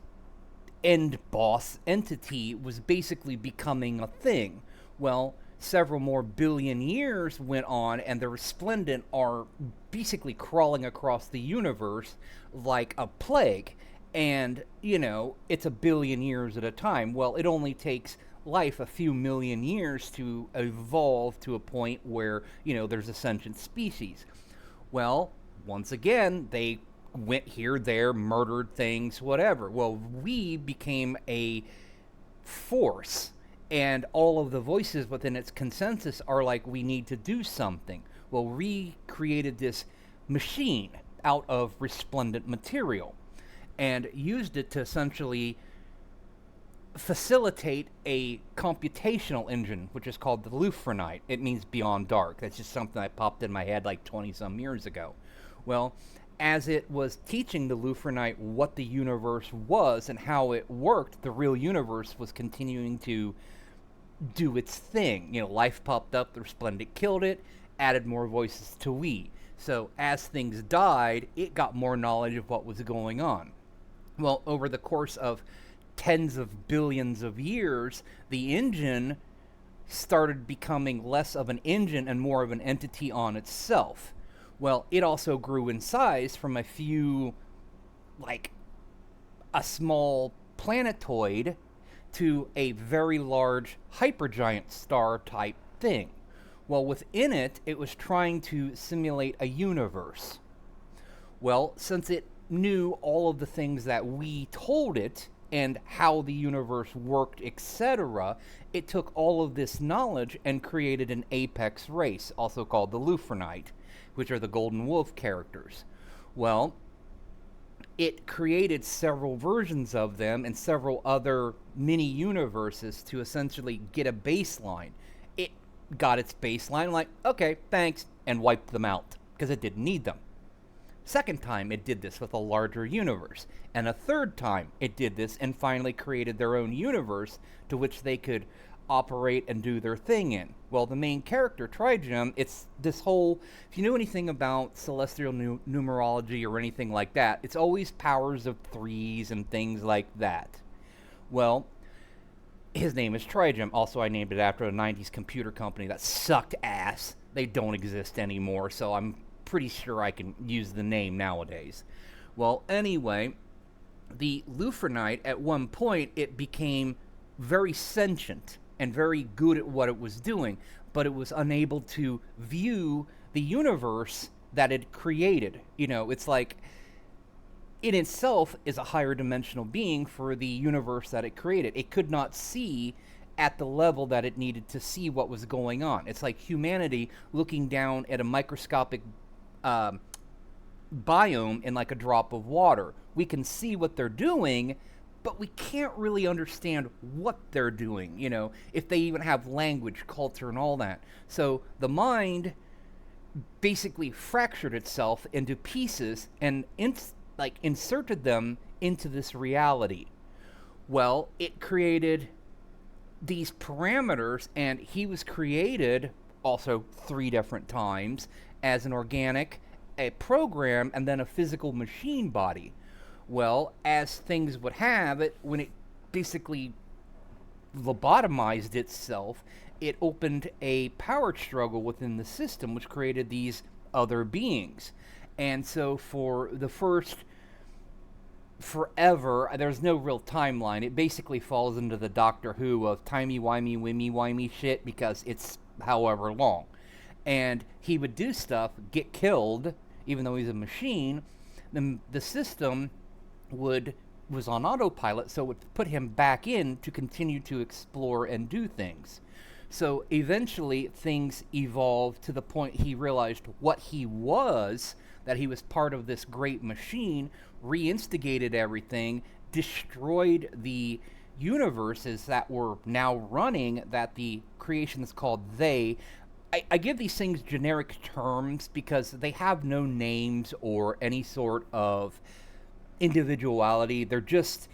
[SPEAKER 10] end boss entity, was basically becoming a thing. Well, several more billion years went on, and the Resplendent are basically crawling across the universe like a plague. And, you know, it's a billion years at a time. Well, it only takes life a few million years to evolve to a point where, you know, there's a sentient species. Well, once again, they went here, there, murdered things, whatever. Well, we became a force, and all of the voices within its consensus are like, we need to do something. Well, we created this machine out of resplendent material and used it to essentially facilitate a computational engine, which is called the Luphra'Nite. It means beyond dark. That's just something that popped in my head like 20-some years ago. Well, as it was teaching the Luphra'Nite what the universe was and how it worked, the real universe was continuing to do its thing. You know, life popped up, the Resplendent killed it, added more voices to we. So as things died, it got more knowledge of what was going on. Well, over the course of tens of billions of years, the engine started becoming less of an engine and more of an entity on itself. Well, it also grew in size from a few, like a small planetoid to a very large hypergiant star type thing. Well, within it, it was trying to simulate a universe. Well, since it knew all of the things that we told it and how the universe worked, etc., it took all of this knowledge and created an apex race, also called the Luphra'Nite, which are the Golden Wolf characters. Well, it created several versions of them and several other mini-universes to essentially get a baseline. It got its baseline, like, okay, thanks, and wiped them out, because it didn't need them. Second time it did this with a larger universe, and a third time it did this and finally created their own universe to which they could operate and do their thing in. Well, the main character, Trigem, it's this whole, if you know anything about celestial numerology or anything like that, it's always powers of threes and things like that. Well, his name is Trigem. Also, I named it after a 90s computer company that sucked ass. They don't exist anymore, so I'm pretty sure I can use the name nowadays. Well, anyway, the Luphra'Nite, at one point, it became very sentient and very good at what it was doing, but it was unable to view the universe that it created. You know, it's like, in itself is a higher dimensional being for the universe that it created. It could not see at the level that it needed to see what was going on. It's like humanity looking down at a microscopic biome in like a drop of water. We can see what they're doing, but we can't really understand what they're doing, you know, if they even have language, culture, and all that. So the mind basically fractured itself into pieces and inserted them into this reality. Well, it created these parameters, and he was created also 3 different times as an organic, a program, and then a physical machine body. Well, as things would have it, when it basically lobotomized itself, it opened a power struggle within the system, which created these other beings. And so for the first forever, there's no real timeline. It basically falls into the Doctor Who of timey-wimey, wimey-wimey shit, because it's however long. And he would do stuff, get killed, even though he's a machine. Then the system was on autopilot, so it would put him back in to continue to explore and do things. So eventually things evolved to the point he realized what he was, that he was part of this great machine, reinstigated everything, destroyed the universes that were now running, that the creation is called they. I give these things generic terms because they have no names or any sort of individuality. They're just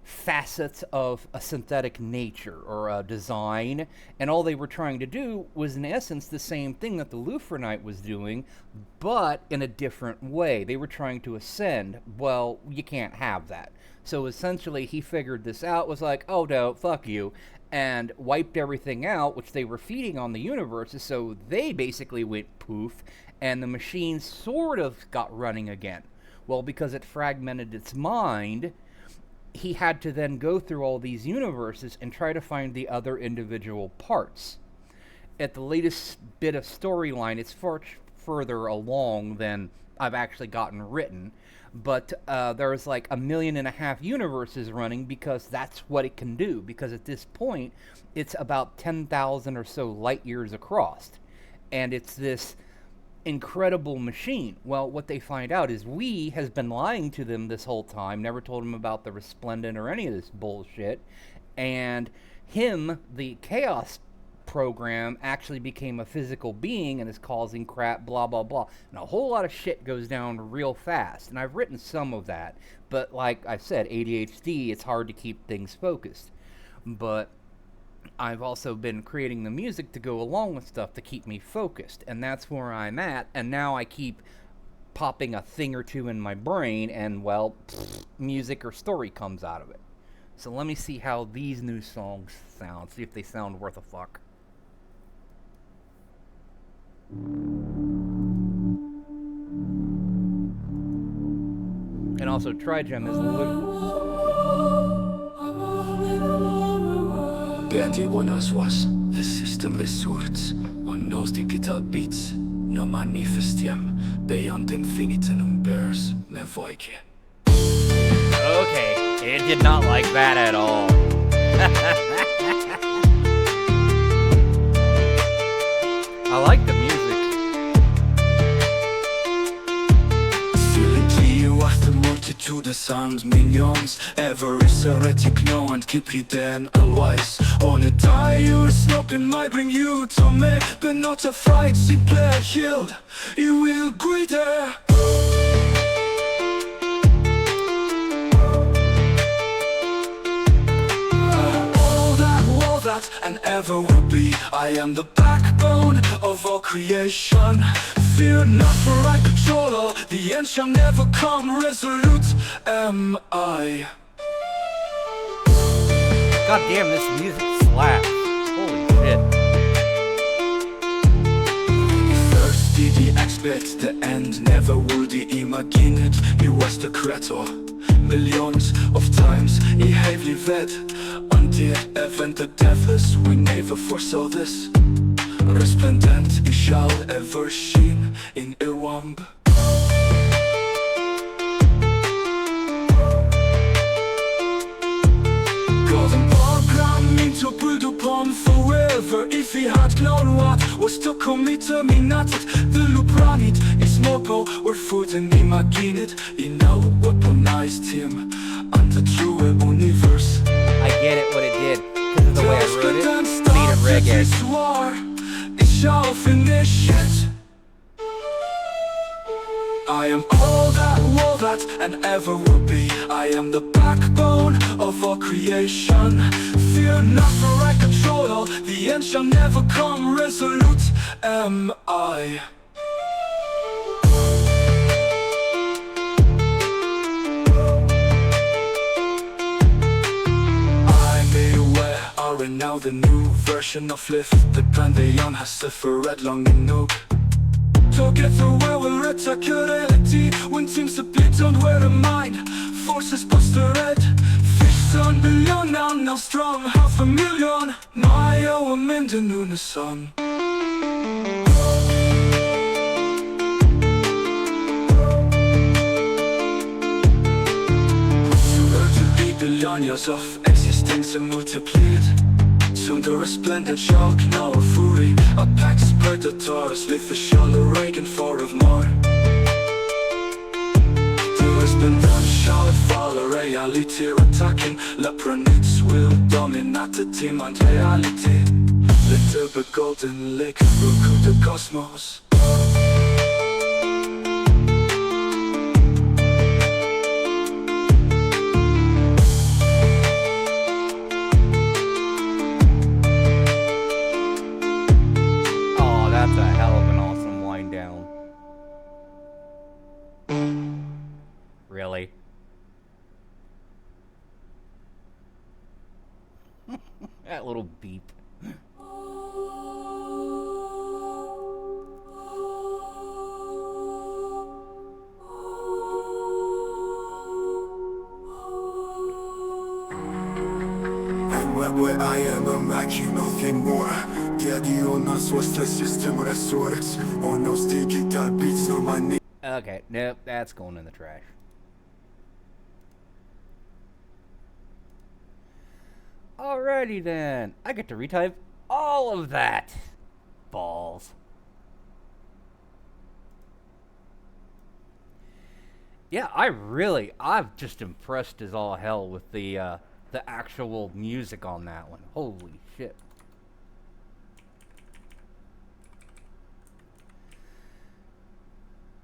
[SPEAKER 10] facets of a synthetic nature or a design, and all they were trying to do was in essence the same thing that the Luphra'Nite was doing, but in a different way. They were trying to ascend. Well, you can't have that. So essentially he figured this out, was like, oh no, fuck you, and wiped everything out, which they were feeding on the universes, so they basically went poof, and the machine sort of got running again. Well, because it fragmented its mind, he had to then go through all these universes and try to find the other individual parts. At the latest bit of storyline, it's far further along than I've actually gotten written, but there's like 1.5 million universes running because that's what it can do, because at this point, it's about 10,000 or so light years across, and it's this incredible machine. Well, what they find out is we has been lying to them this whole time, never told them about the Resplendent or any of this bullshit, and him, the Chaos program, actually became a physical being and is causing crap, blah blah blah, and a whole lot of shit goes down real fast, and I've written some of that, but like I said, ADHD, it's hard to keep things focused. But I've also been creating the music to go along with stuff to keep me focused, and that's where I'm at. And now I keep popping a thing or two in my brain, and well, music or story comes out of it. So let me see how these new songs sound, see if they sound worth a fuck. And also, Trigem is
[SPEAKER 14] Betty Warner's was the system resorts on those digital beats. No manifestium beyond infinitum bears levoike.
[SPEAKER 10] Okay, it did not like that at all. I like the music.
[SPEAKER 14] To the sound millions ever is heretic no and keep hidden always on a tire smoking might bring you to me but not a fright simple healed you will greater all that and ever will be I am the backbone of all creation. Fear not, for I control all. The end shall never come. Resolute am I.
[SPEAKER 10] God damn, this music slaps. Holy shit.
[SPEAKER 14] First did he expect the end? Never would he imagine it. He was the chracter. Millions of times he heavily read until event the devils. We never foresaw this. Resplendent he shall ever shine in a womb. Golden program into build upon forever. If he had known what was to commit me not it. The Luphra'Nite is mobile or food and imagine it. He now weaponized him and the true universe.
[SPEAKER 10] I get it what it did because of the way I wrote it. Need a reggae.
[SPEAKER 14] It shall finish it. I am all that and ever will be. I am the backbone of all creation. Fear not, for I control all. The end shall never come. Resolute am I. And now the new version of Lift the Pantheon has suffered long enough to get through where we'll attack reality. When teams split don't wear a mind. Forces post the red. Fish on billion now strong. 500,000 my own in the noon sun. Billion years of existence and multiplied. Soon the resplendent shark, now a fury. Apex predators, live a shallow Reagan for of more. The resplendent shall follow reality. Attacking Luphra'Nites will dominate the team and reality. Little bit golden lake through the cosmos.
[SPEAKER 10] That's a hell of an awesome wind down. Really? That little beep.
[SPEAKER 14] Where I am, I'm lacking nothing more. Daddy on us was the system resorts. On those digital beats, no money.
[SPEAKER 10] Okay, nope, that's going in the trash. Alrighty then. I get to retype all of that. Balls. Yeah, I'm just impressed as all hell with the actual music on that one. Holy shit.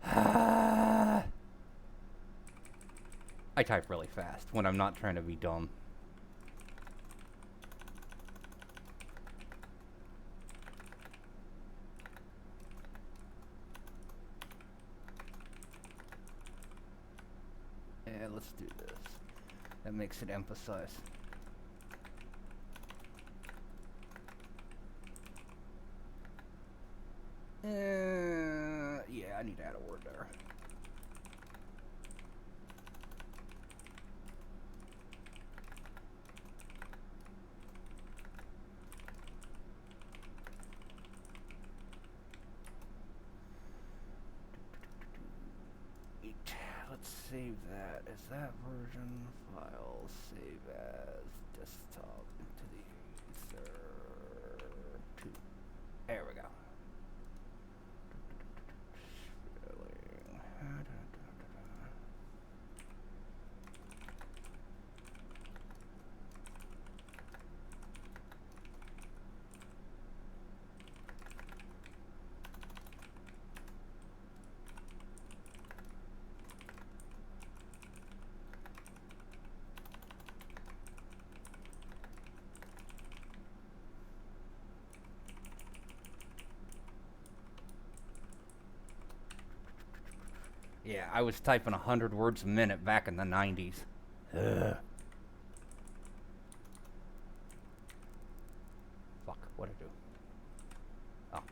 [SPEAKER 10] I type really fast when I'm not trying to be dumb. let's do this. That makes it emphasize. Yeah, I need to add a word there. Let's save that. Is that version file? Save as desktop into the ether 2. There we go. Yeah, I was typing 100 words a minute back in the 90s. Ugh. Fuck, what'd I do? Oh.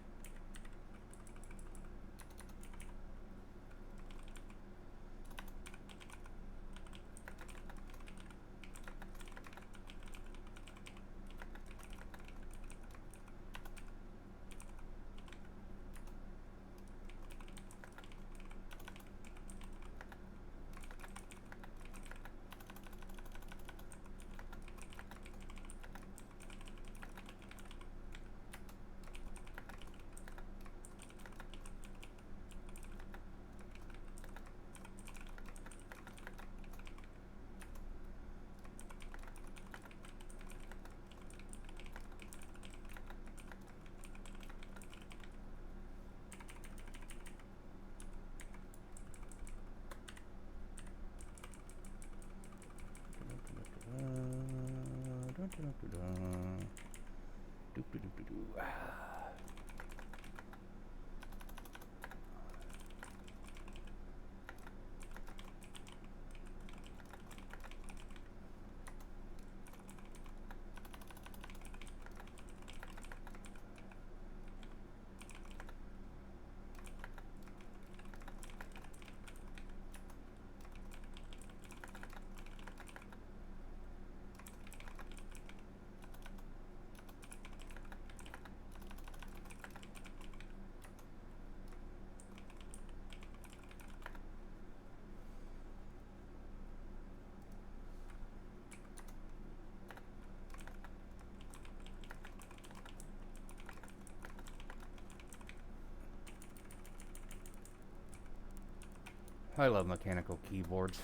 [SPEAKER 10] I love mechanical keyboards.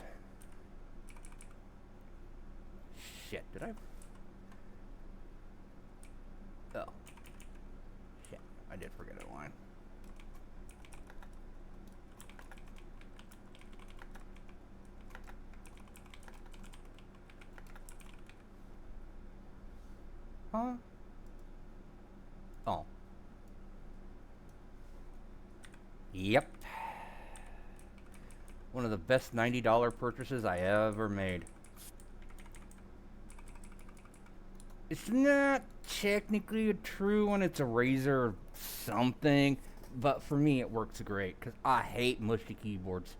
[SPEAKER 10] Shit, did I? Oh. Shit, I did forget a line. Huh? Oh. Yep. One of the best $90 purchases I ever made. It's not technically a true one, it's a Razer or something, but for me it works great because I hate mushy keyboards.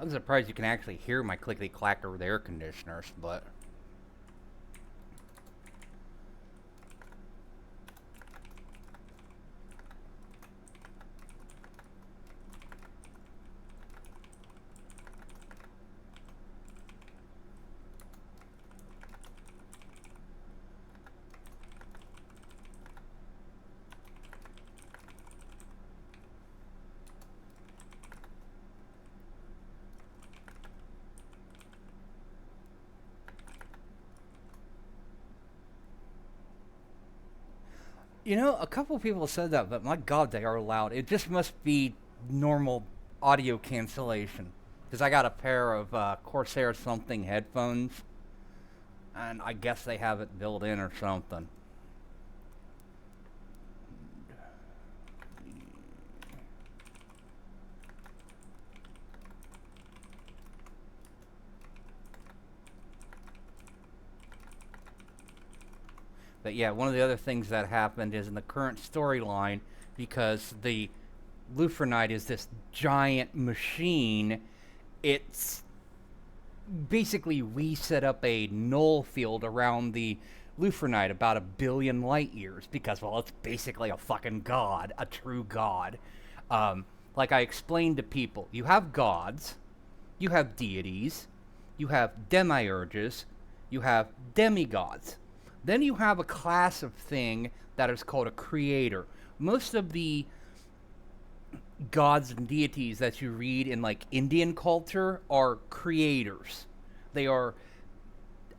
[SPEAKER 10] I'm surprised you can actually hear my clickety-clack over the air conditioners, but... You know, a couple people said that, but my god, they are loud. It just must be normal audio cancellation. Because I got a pair of Corsair something headphones, and I guess they have it built in or something. But yeah, one of the other things that happened is in the current storyline, because the Luphra'Nite is this giant machine, it's basically we set up a null field around the Luphra'Nite about 1 billion light years because, well, it's basically a fucking god, a true god. Like I explained to people, you have gods, you have deities, you have demiurges, you have demigods. Then you have a class of thing that is called a creator. Most of the gods and deities that you read in like Indian culture are creators. They are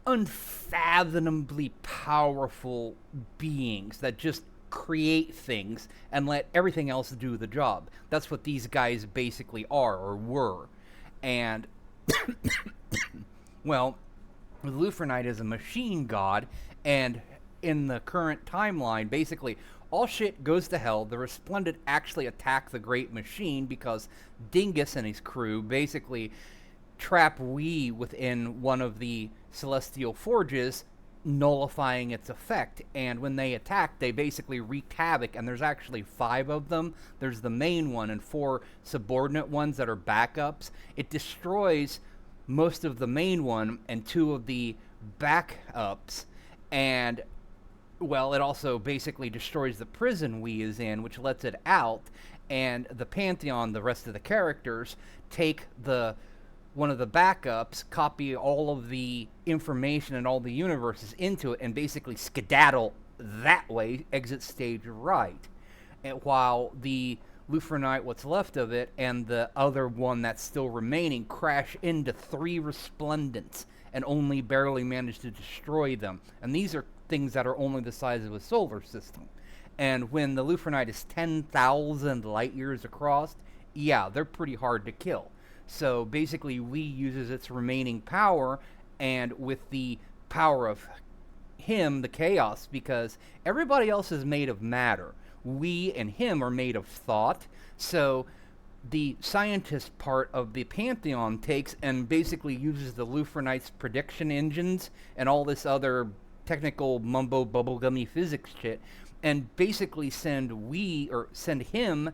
[SPEAKER 10] unfathomably powerful beings that just create things and let everything else do the job. That's what these guys basically are or were. And well, the Luphra'Nite is a machine god, and in the current timeline, basically, all shit goes to hell. The Resplendent actually attack the Great Machine because Dingus and his crew basically trap we within one of the Celestial Forges, nullifying its effect. And when they attack, they basically wreak havoc, and there's actually 5 of them. There's the main one and 4 subordinate ones that are backups. It destroys most of the main one and 2 of the backups, and well, it also basically destroys the prison we is in, which lets it out, and the Pantheon, the rest of the characters, take one of the backups, copy all of the information and all the universes into it, and basically skedaddle that way, exit stage right. And while the Luphra'Nite, what's left of it, and the other one that's still remaining crash into 3 Resplendents and only barely manage to destroy them. And these are things that are only the size of a solar system. And when the Luphra'Nite is 10,000 light years across, yeah, they're pretty hard to kill. So basically, we uses its remaining power, and with the power of him, the chaos, because everybody else is made of matter. We and him are made of thought. So the scientist part of the Pantheon takes and basically uses the Luphra'Nite's prediction engines and all this other technical mumbo bubblegummy physics shit, and basically send him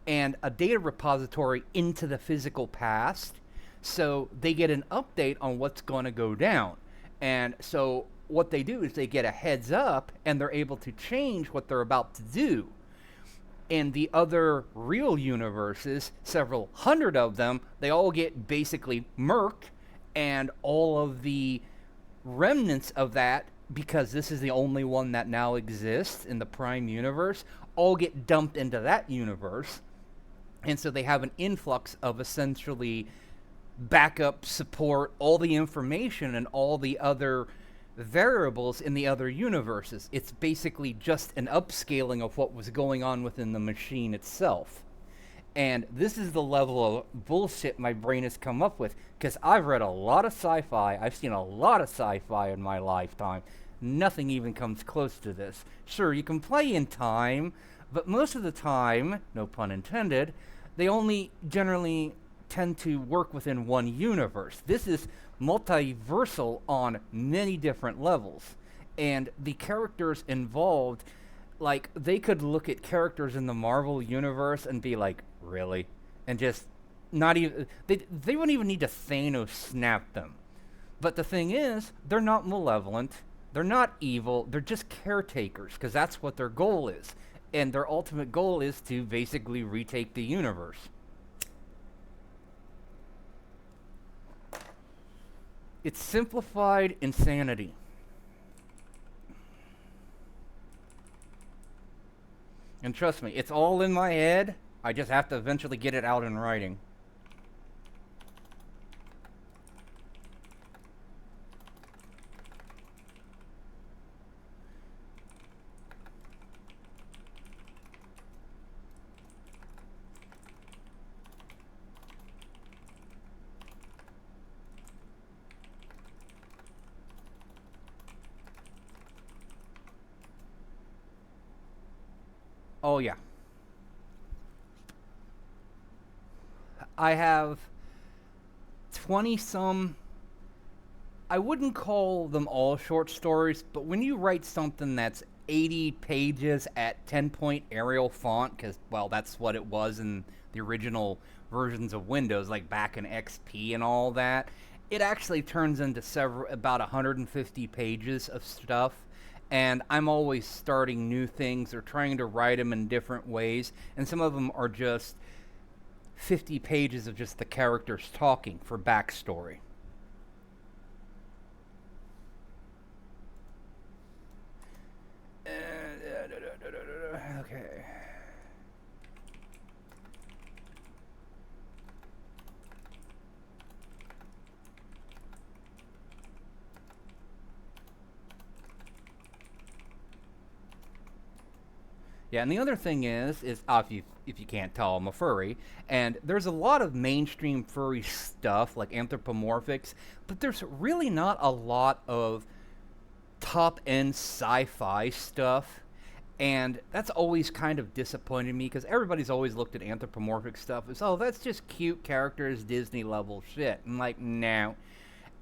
[SPEAKER 10] and a data repository into the physical past, so they get an update on what's going to go down. And so what they do is they get a heads up, and they're able to change what they're about to do. In the other real universes, several hundred of them, they all get basically murked, and all of the remnants of that, because this is the only one that now exists in the Prime universe, all get dumped into that universe. And so they have an influx of essentially backup support, all the information and all the other variables in the other universes. It's basically just an upscaling of what was going on within the machine itself. And this is the level of bullshit my brain has come up with, because I've read a lot of sci-fi, I've seen a lot of sci-fi in my lifetime. Nothing even comes close to this. Sure, you can play in time, but most of the time, no pun intended, they only generally tend to work within one universe. This is multiversal on many different levels, and the characters involved, like, they could look at characters in the Marvel universe and be like, really? And just Not even they wouldn't even need to Thanos snap them. But the thing is, they're not malevolent. They're not evil. They're just caretakers, because that's what their goal is. And their ultimate goal is to basically retake the universe. It's simplified insanity. And trust me, it's all in my head. I just have to eventually get it out in writing. Oh, yeah. I have 20-some... I wouldn't call them all short stories, but when you write something that's 80 pages at 10-point Arial font, because, well, that's what it was in the original versions of Windows, like back in XP and all that, it actually turns into about 150 pages of stuff. And I'm always starting new things or trying to write them in different ways. And some of them are just 50 pages of just the characters talking for backstory. Okay. Yeah, and the other thing is if you can't tell, I'm a furry, and there's a lot of mainstream furry stuff, like anthropomorphics, but there's really not a lot of top-end sci-fi stuff, and that's always kind of disappointed me, because everybody's always looked at anthropomorphic stuff as, oh, that's just cute characters, Disney-level shit. I'm like, no.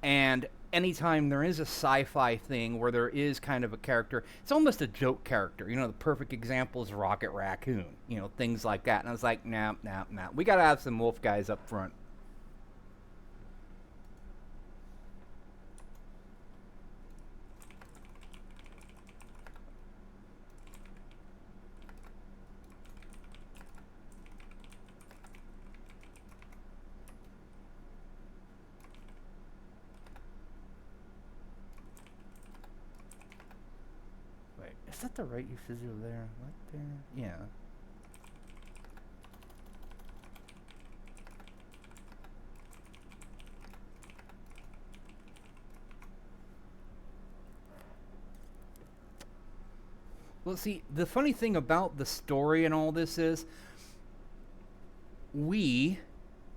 [SPEAKER 10] And anytime there is a sci-fi thing where there is kind of a character, it's almost a joke character. You know, the perfect example is Rocket Raccoon. You know, things like that. And I was like, nah. We got to have some wolf guys up front. Is that the right usage over there? What there? Yeah. Well, see, the funny thing about the story and all this is, we,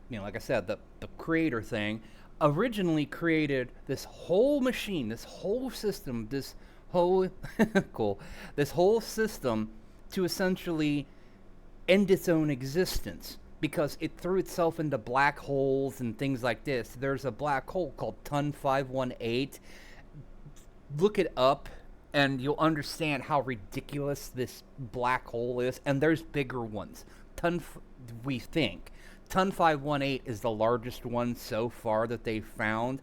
[SPEAKER 10] you know, like I said, the creator thing, originally created this whole machine, this whole system, this whole this whole system to essentially end its own existence, because it threw itself into black holes and things like this. There's a black hole called Ton 518. Look it up and you'll understand how ridiculous this black hole is, and there's bigger ones. We think Ton 518 is the largest one so far that they've found.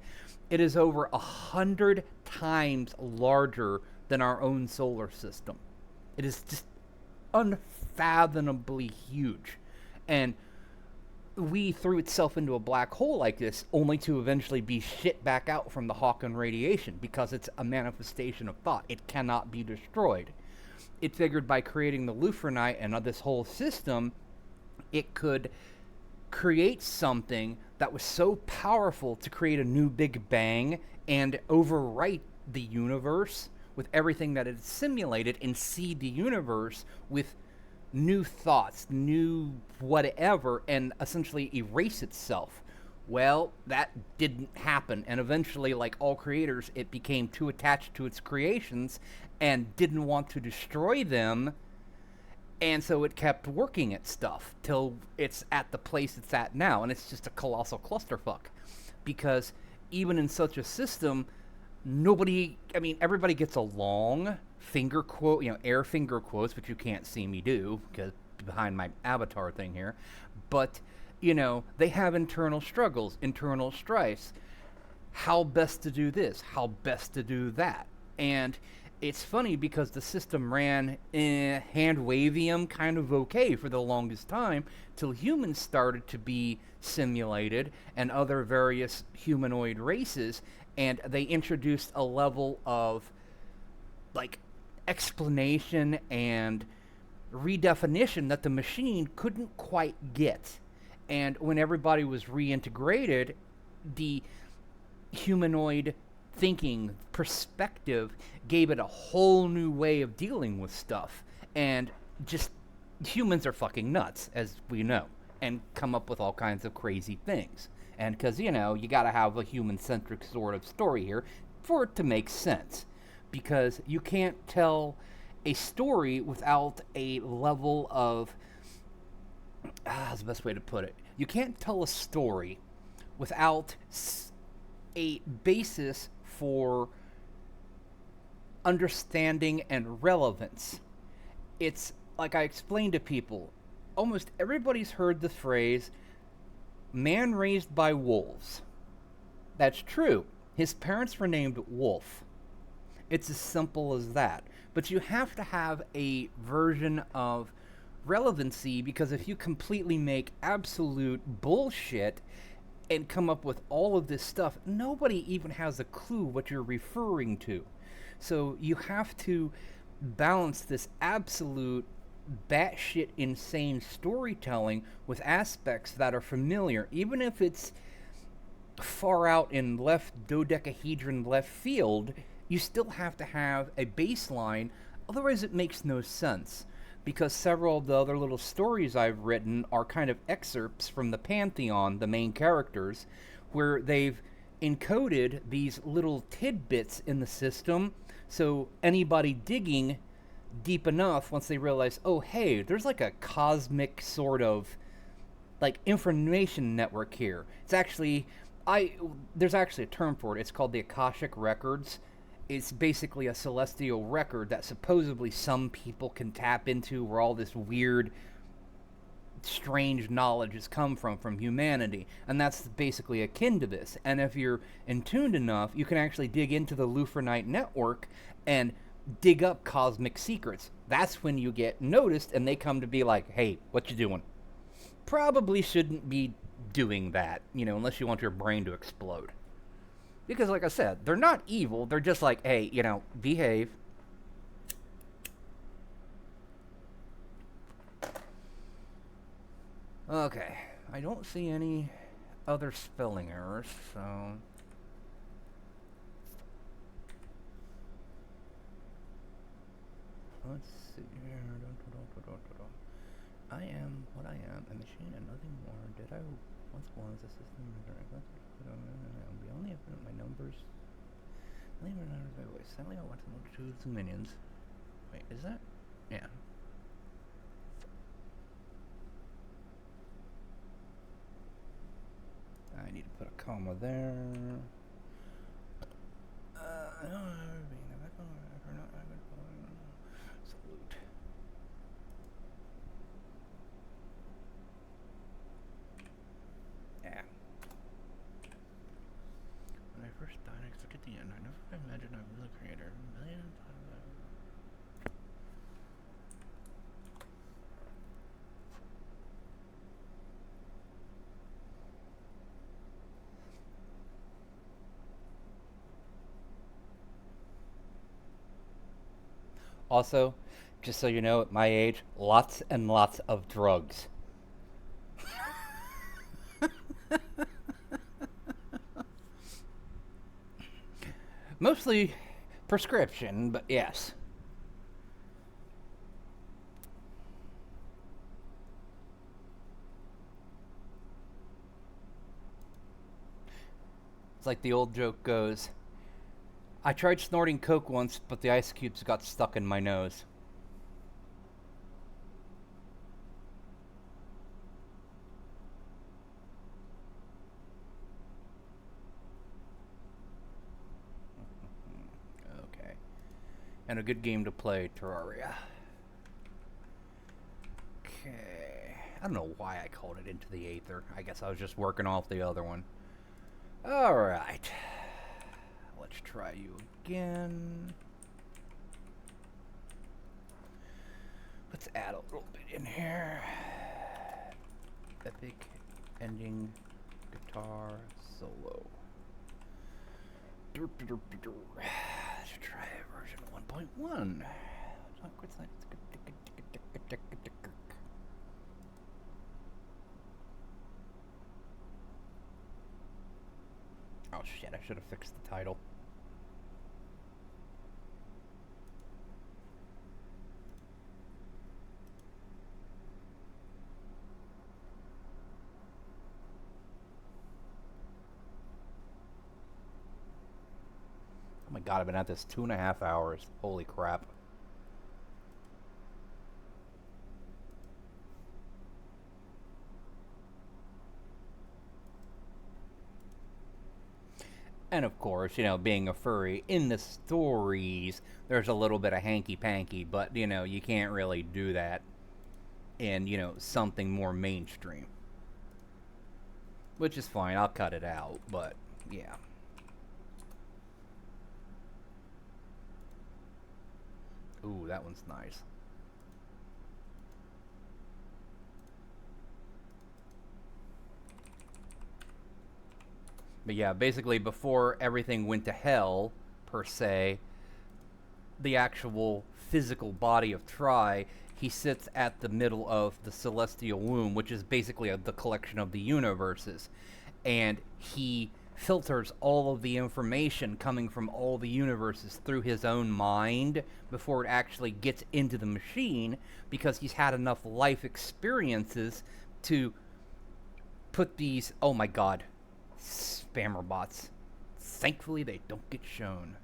[SPEAKER 10] It is over 100 times larger than our own solar system. It is just unfathomably huge. And we threw itself into a black hole like this only to eventually be shit back out from the Hawking radiation, because it's a manifestation of thought. It cannot be destroyed. It figured by creating the Luphra'Nite and this whole system, it could create something that was so powerful to create a new Big Bang and overwrite the universe with everything that it simulated and seed the universe with new thoughts, new whatever, and essentially erase itself. Well, that didn't happen, and eventually, like all creators, it became too attached to its creations and didn't want to destroy them. And so it kept working at stuff till it's at the place it's at now. And it's just a colossal clusterfuck. Because even in such a system, everybody gets along. Finger quote, air finger quotes, which you can't see me do because behind my avatar thing here. But you know, they have internal struggles, internal strifes. How best to do this? How best to do that? And it's funny because the system ran hand wavium kind of okay for the longest time till humans started to be simulated and other various humanoid races, and they introduced a level of like explanation and redefinition that the machine couldn't quite get. And when everybody was reintegrated, the humanoid thinking perspective gave it a whole new way of dealing with stuff. And just humans are fucking nuts, as we know, and come up with all kinds of crazy things. And because, you know, you got to have a human-centric sort of story here for it to make sense. Because you can't tell a story without a level of... that's the best way to put it. You can't tell a story without a basis for understanding and relevance. It's like I explained to people, almost everybody's heard the phrase, man raised by wolves. That's true. His parents were named Wolf. It's as simple as that. But you have to have a version of relevancy, because if you completely make absolute bullshit and come up with all of this stuff, nobody even has a clue what you're referring to. So you have to balance this absolute batshit insane storytelling with aspects that are familiar, even if it's far out in left dodecahedron left field. You still have to have a baseline, otherwise it makes no sense. Because several of the other little stories I've written are kind of excerpts from the Pantheon, the main characters, where they've encoded these little tidbits in the system, so anybody digging deep enough, once they realize, oh hey, there's like a cosmic sort of like information network here. It's actually, there's actually a term for it. It's called the Akashic Records. It's basically a celestial record that supposedly some people can tap into, where all this weird, strange knowledge has come from humanity. And that's basically akin to this. And if you're in tuned enough, you can actually dig into the Luphra'Nite network and dig up cosmic secrets. That's when you get noticed and they come to be like, hey, what you doing? Probably shouldn't be doing that, you know, unless you want your brain to explode. Because, like I said, they're not evil. They're just like, hey, you know, behave. Okay. I don't see any other spelling errors, so... let's see here. I am what I am, a machine and nothing more. Did I once was a system? Only infinite my numbers. Only my numbers my voice. Suddenly I watch the multitudes of minions. Wait, is that? Yeah. I need to put a comma there. Salute. Yeah. When I first died, I expected the end. I never imagined I was a creator. Millions of Also, just so you know, at my age, lots and lots of drugs. Mostly prescription, but yes. It's like the old joke goes, I tried snorting coke once, but the ice cubes got stuck in my nose. Okay. And a good game to play, Terraria. Okay. I don't know why I called it Into the Aether. I guess I was just working off the other one. Alright. Let's try you again. Let's add a little bit in here. Epic ending guitar solo. Let's try version 1.1. Oh shit, I should have fixed the title. Oh my god, I've been at this 2.5 hours. Holy crap. And of course, you know, being a furry, in the stories, there's a little bit of hanky-panky, but, you know, you can't really do that in, you know, something more mainstream. Which is fine, I'll cut it out, but, yeah. Ooh, that one's nice. But yeah, basically before everything went to hell, per se, the actual physical body of Tri, he sits at the middle of the celestial womb, which is basically the collection of the universes. And he filters all of the information coming from all the universes through his own mind before it actually gets into the machine, because he's had enough life experiences to put these, oh my god, spammer bots. Thankfully, they don't get shown.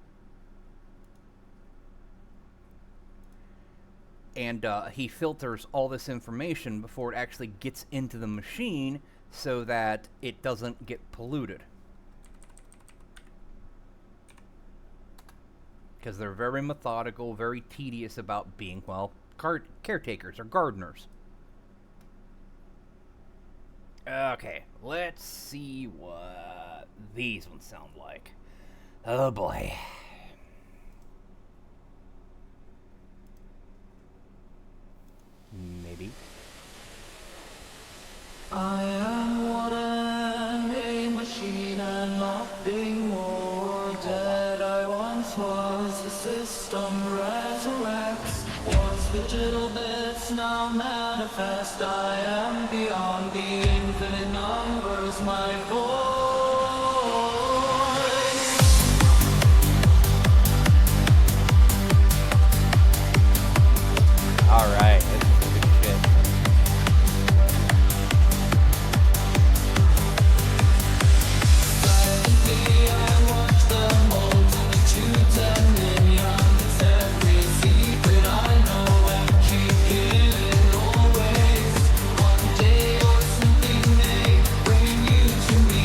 [SPEAKER 10] And he filters all this information before it actually gets into the machine so that it doesn't get polluted. Because they're very methodical, very tedious about being, well, caretakers or gardeners. Okay, let's see what these ones sound like. Oh boy. Maybe.
[SPEAKER 13] I am what I am, a machine and nothing more. Dead I once was, the system resurrects. Was digital bits now manifest. I am beyond the infinite numbers, my voice.
[SPEAKER 10] Alright, this is good shit.
[SPEAKER 13] Silently I watch the multitudes and millions. Every secret I know and keep giving always. One day or something may bring you to me.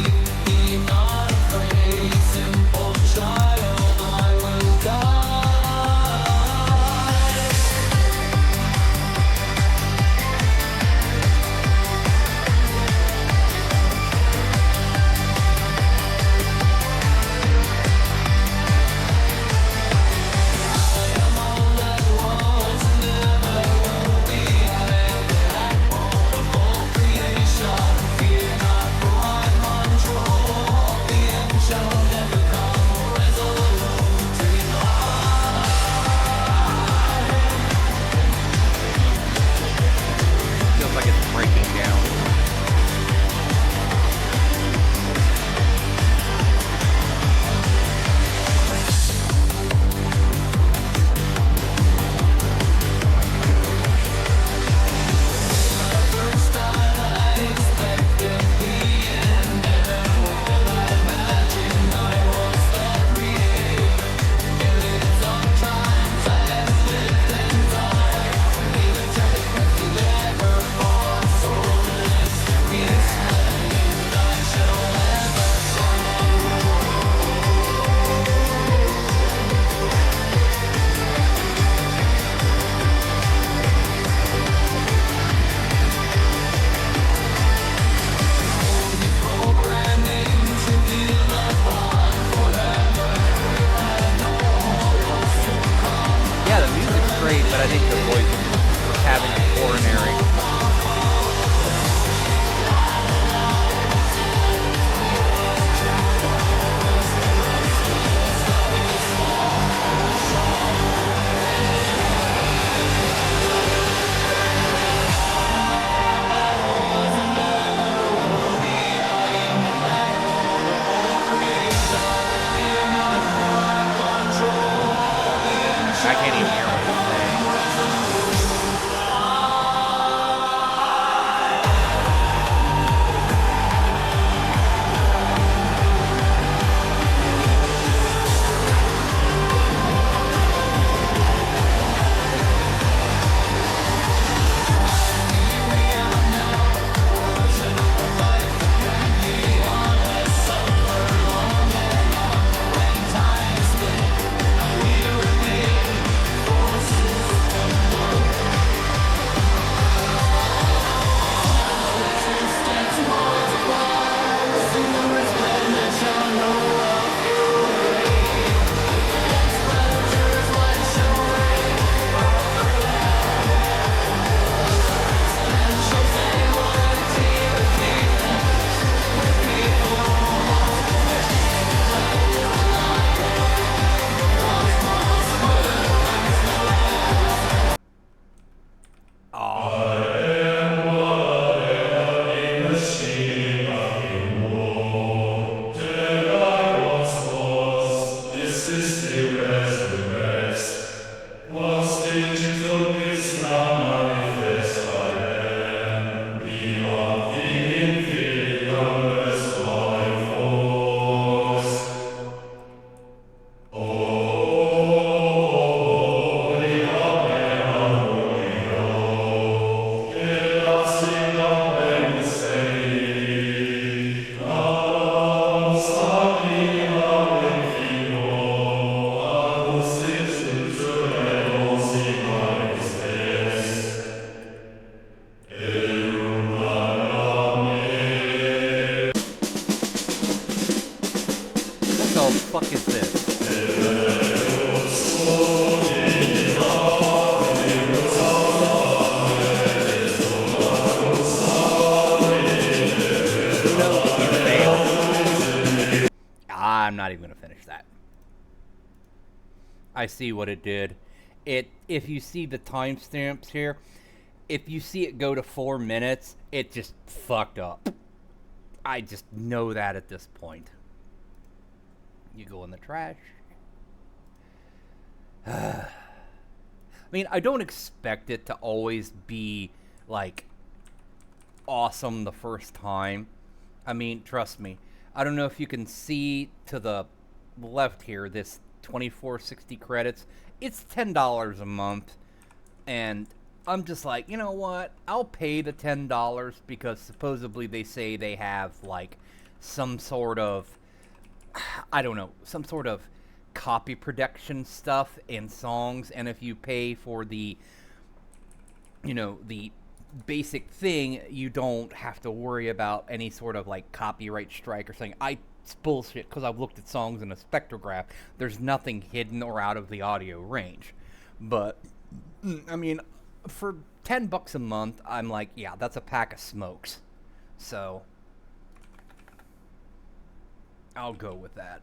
[SPEAKER 10] but I think the voice was having a coronary. I can't even hear what he's saying. What the fuck is this? I'm not even gonna finish that. I see what it did. If you see the timestamps here, if you see it go to 4 minutes, it just fucked up. I just know that at this point. You go in the trash. I mean, I don't expect it to always be, like, awesome the first time. I mean, trust me. I don't know if you can see to the left here, this 2460 credits. It's $10 a month. And I'm just like, you know what? I'll pay the $10 because supposedly they say they have, like, some sort of, I don't know, some sort of copy protection stuff in songs. And if you pay for the, you know, the basic thing, you don't have to worry about any sort of, like, copyright strike or something. It's bullshit because I've looked at songs in a spectrograph. There's nothing hidden or out of the audio range. But, I mean, for $10 a month, I'm like, yeah, that's a pack of smokes. So, I'll go with that.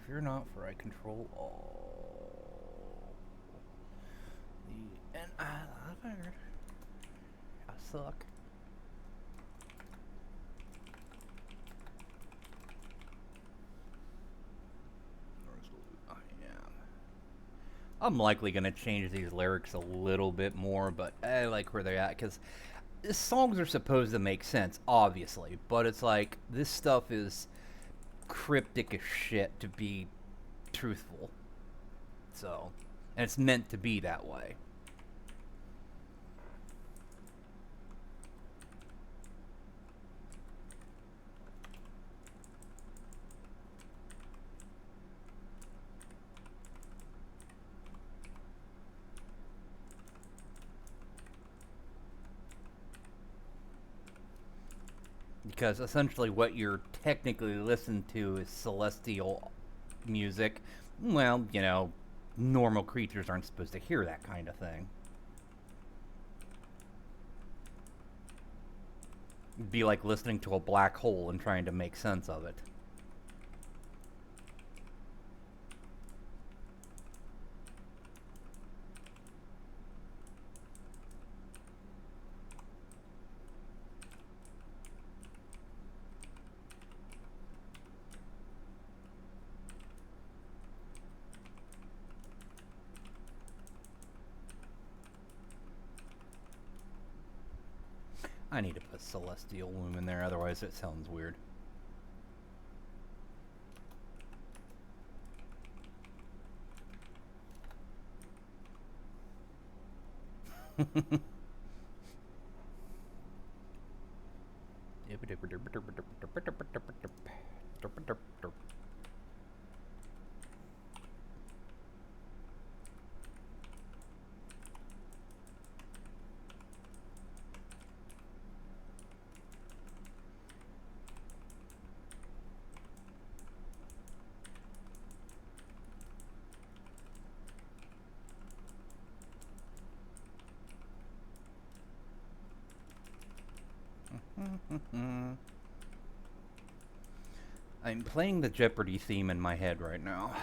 [SPEAKER 10] Fear not, for I control all. And I figured. I suck. I am. I'm likely gonna change these lyrics a little bit more, but I like where they're at because songs are supposed to make sense, obviously. But it's like this stuff is cryptic as shit to be truthful. So, and it's meant to be that way. Because essentially what you're technically listening to is celestial music. Well, you know, normal creatures aren't supposed to hear that kind of thing. It'd be like listening to a black hole and trying to make sense of it. I need to put celestial womb in there, otherwise it sounds weird. I'm playing the Jeopardy theme in my head right now.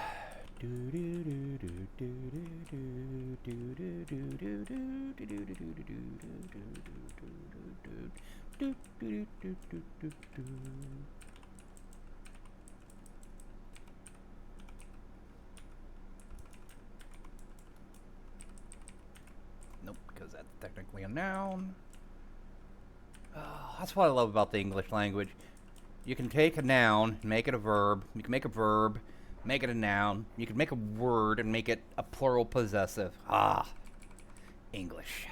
[SPEAKER 10] Nope, because that's technically a noun. Oh, that's what I love about the English language. You can take a noun, make it a verb. You can make a verb, make it a noun. You can make a word and make it a plural possessive. Ah, English.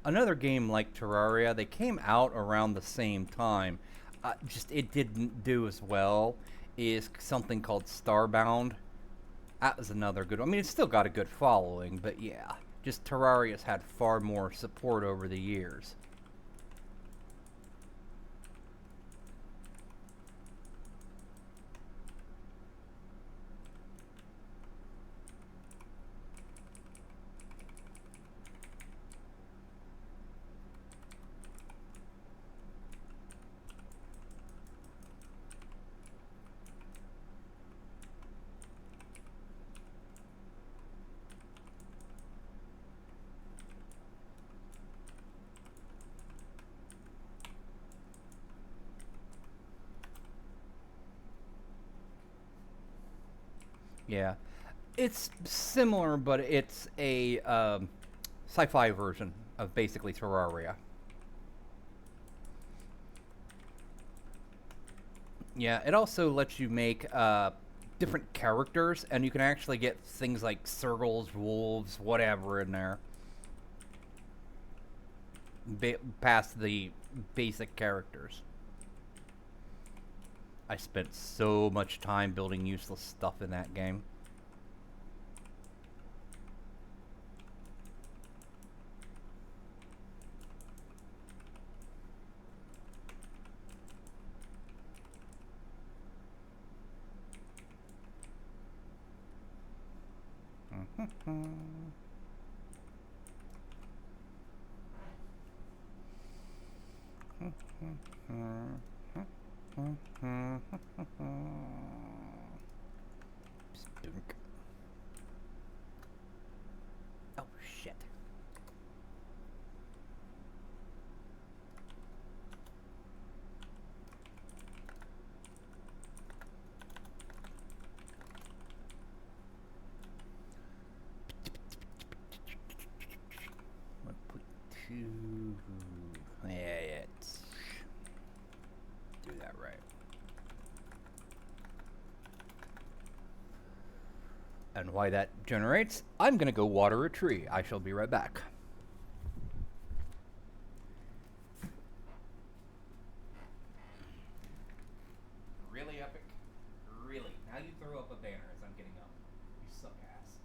[SPEAKER 10] Another game like Terraria, they came out around the same time. Just it didn't do as well. Is something called Starbound. That was another good one. I mean, it's still got a good following, but yeah. Just Terraria's had far more support over the years. Yeah, it's similar, but it's a sci-fi version of basically Terraria. Yeah, it also lets you make different characters, and you can actually get things like circles, wolves, whatever in there. Past the basic characters. I spent so much time building useless stuff in that game. Stunk. Oh shit. And while that generates, I'm gonna go water a tree. I shall be right back. Really epic? Really? Now you throw up a banner as I'm getting up. You suck ass.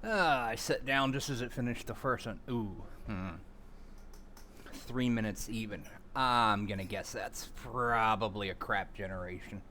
[SPEAKER 10] I sat down just as it finished the first one. Ooh. 3 minutes even. I'm gonna guess that's probably a crap generation.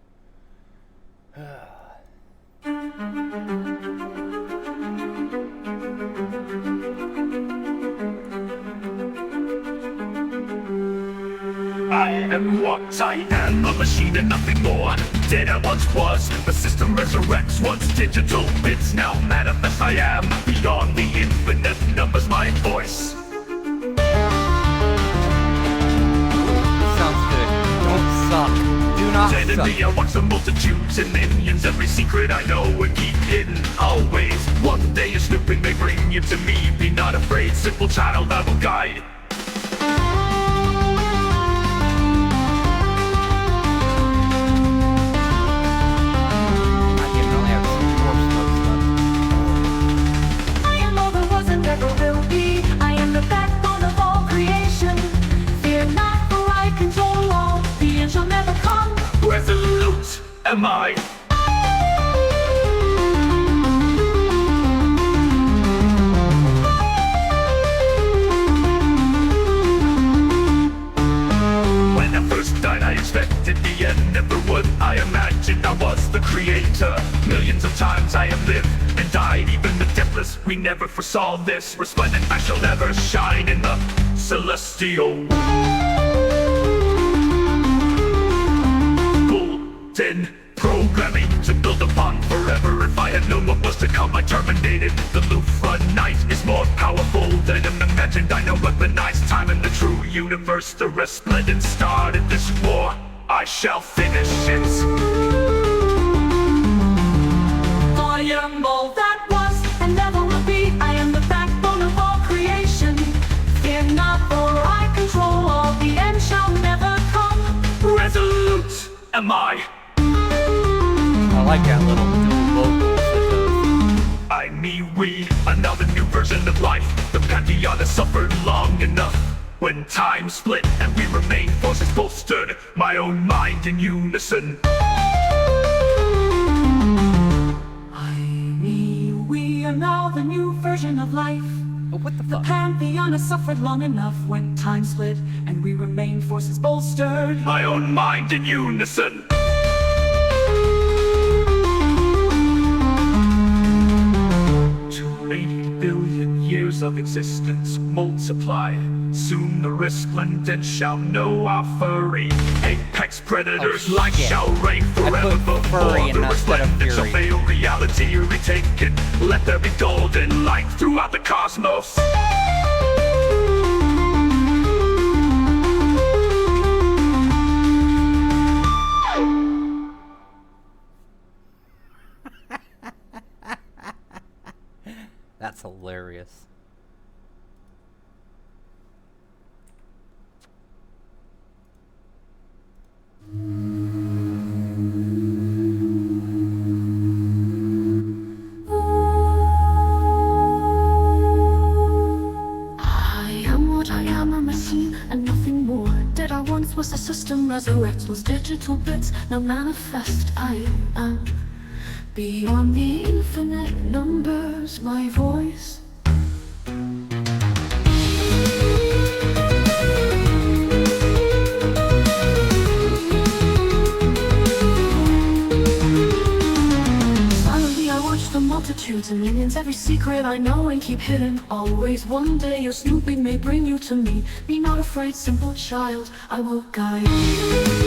[SPEAKER 14] I am what I am, a machine and nothing more. Dead I once was, the system resurrects what's digital. Bits now manifest I am, beyond the infinite numbers my voice.
[SPEAKER 10] Sounds good. Don't suck. Do not
[SPEAKER 14] Dead
[SPEAKER 10] suck.
[SPEAKER 14] in me I watch the multitudes and minions. Every secret I know and keep hidden always. One day a snooping may bring you to me. Be not afraid, simple child, I will guide. Resolute am I. When I first died I expected the end, never would I imagined I was the creator. Millions of times I have lived and died, even the deathless, we never foresaw this. Resplendent I shall never shine in the celestial. In programming to build upon forever. If I had known what was to come, I terminated. The Luphra'Nite is more powerful than imagined. I know weaponized time in the true universe. The resplendent started this war. I shall finish it.
[SPEAKER 15] I am all that was and never will be. I am the backbone of all creation. Fear not, for I control all. The end shall never come.
[SPEAKER 14] Resolute am I.
[SPEAKER 10] I like that little dual vocal.
[SPEAKER 14] I, me, we, another new version of life. The pantheon has suffered long enough. When time split and we remain, forces both stood. My own mind in unison. are now the new version of life.
[SPEAKER 10] What the
[SPEAKER 14] The
[SPEAKER 10] fuck?
[SPEAKER 14] pantheon has suffered long enough when time split, and we remain forces bolstered.
[SPEAKER 4] My own mind in unison. 280 billion years of existence multiply. Soon the resplendent shall know our furry. Apex predators light shall reign forever before the resplendent shall fail reality retaken. Let there be golden light throughout the cosmos.
[SPEAKER 10] That's hilarious.
[SPEAKER 15] I am what I am, a machine and nothing more. Dead I once was, a system resurrects was digital bits, now manifest. I am beyond the infinite numbers, my voice. Silently I watch the multitudes and millions, every secret I know and keep hidden. Always one day your snooping may bring you to me. Be not afraid, simple child, I will guide you.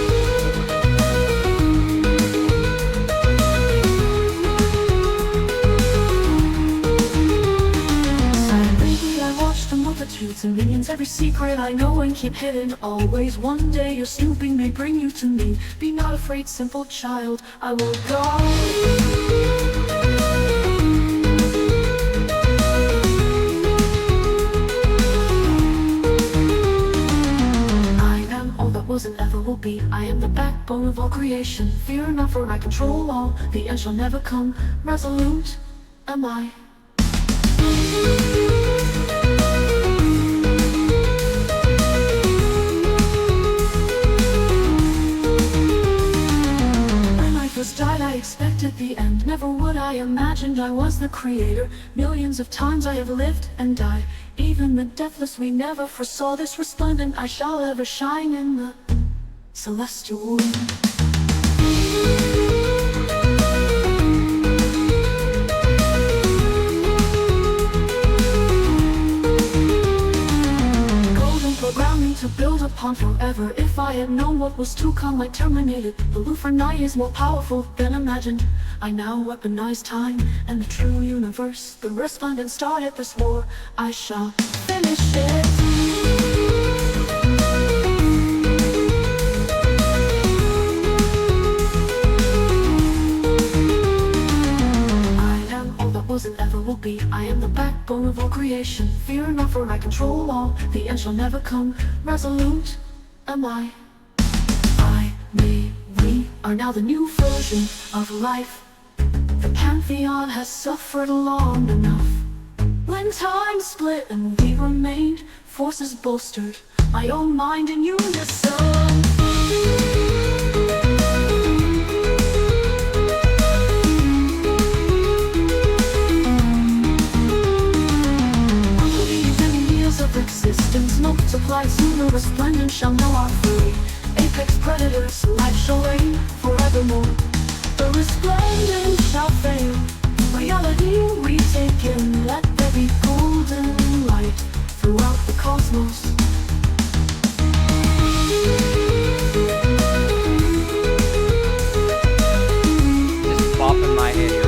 [SPEAKER 15] Multitudes and millions, every secret I know and keep hidden. Always one day your snooping may bring you to me. Be not afraid, simple child, I will I am all that was and ever will be. I am the backbone of all creation. Fear not, for I control all. The end shall never come. Resolute am I. Died, I expected the end. Never would I imagined I was the creator. Millions of times I have lived and died. Even the deathless, we never foresaw this resplendent. I shall ever shine in the celestial wind. Programming to build upon forever. If I had known what was to come, I terminated. The Luphra'Nite is more powerful than imagined. I now weaponize time and the true universe. The resplendent started this war. I shall finish it. Was and ever will be. I am the backbone of all creation. Fear not, for I control all. The end shall never come. Resolute am I. We are now the new version of life. The pantheon has suffered long enough. When time split and we remained, forces bolstered, my own mind in unison. Of existence multiplied, sooner resplendent shall know our fury. Apex predators, life shall reign forevermore. The resplendent shall fail, reality retaken. Let there be golden light throughout the cosmos.
[SPEAKER 10] Just bopping my head here.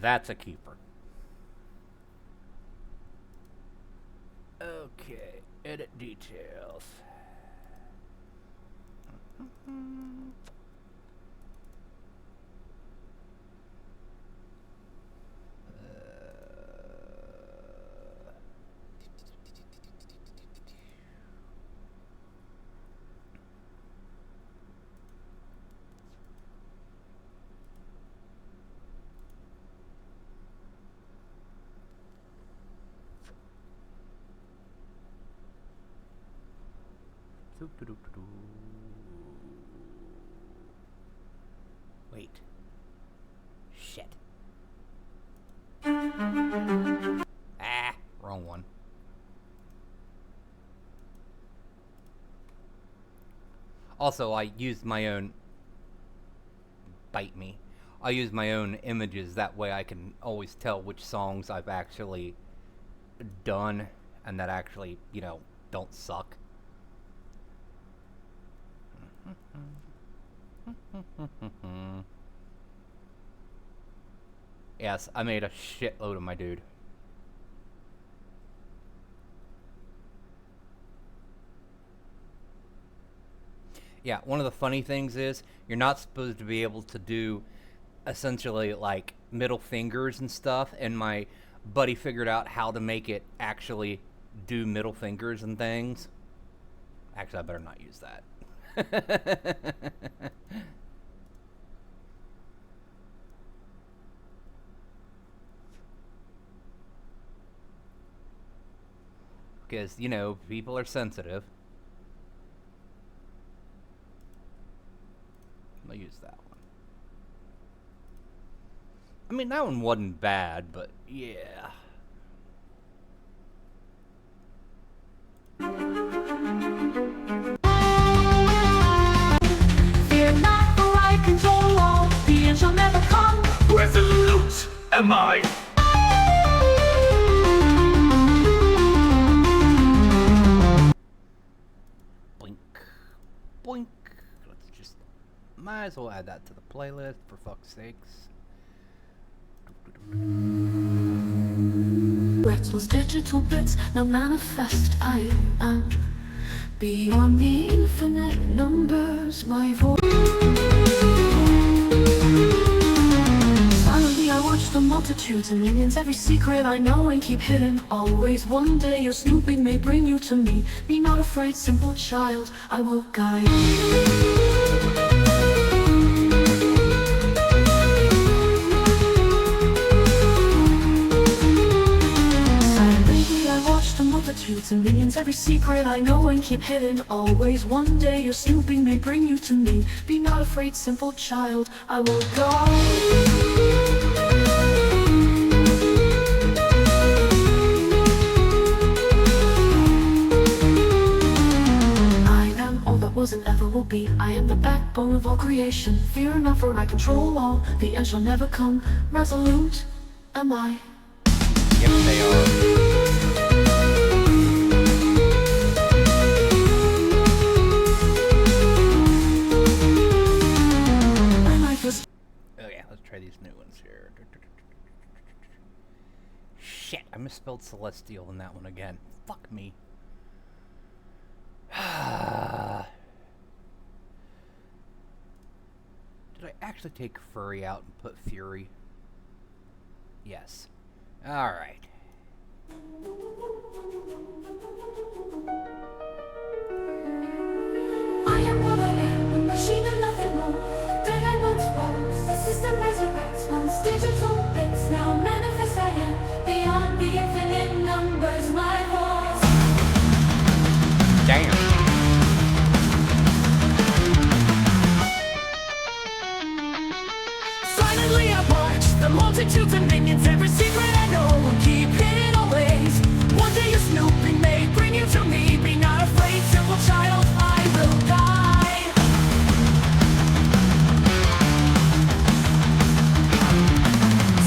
[SPEAKER 10] That's a keeper. Okay, edit details. Wait. Shit. Wrong one. Also, I used my own... Bite me. I use my own images, that way I can always tell which songs I've actually done and that actually, you know, don't suck. Yes, I made a shitload of my dude. Yeah, one of the funny things is you're not supposed to be able to do essentially like middle fingers and stuff, and my buddy figured out how to make it actually do middle fingers and things. Actually, I better not use that. Because, you know, people are sensitive. I'll use that one. I mean, that one wasn't bad, but yeah.
[SPEAKER 15] Fear not, for I control all. The end shall never come.
[SPEAKER 4] Resolute am I.
[SPEAKER 10] Boink. Boink. Let's just... Might as well add that to the playlist, for fuck's sakes.
[SPEAKER 15] Reckless digital bits now manifest. I am beyond the infinite numbers. My voice. Silently I watch the multitudes and millions. Every secret I know and keep hidden. Always one day your snooping may bring you to me. Be not afraid, simple child, I will guide you. Multitudes and millions, every secret I know and keep hidden. Always one day your snooping may bring you to me. Be not afraid, simple child, I will I am all that was and ever will be. I am the backbone of all creation. Fear not, for I control all. The end shall never come. Resolute am I.
[SPEAKER 10] Yep, they are. Try these new ones here. Shit, I misspelled celestial in that one again. Fuck me. Did I actually take furry out and put fury? Yes. Alright.
[SPEAKER 15] I am what I am, a machine and nothing more. Dead I once was, the system resurrects. Once digital bits, now manifest I am. Beyond the infinite numbers, my voice.
[SPEAKER 10] Damn.
[SPEAKER 15] Silently I watch the multitudes of minions. Every secret I know will keep hidden always. One day your snooping may bring you to me. Be not afraid, simple child, I will guide.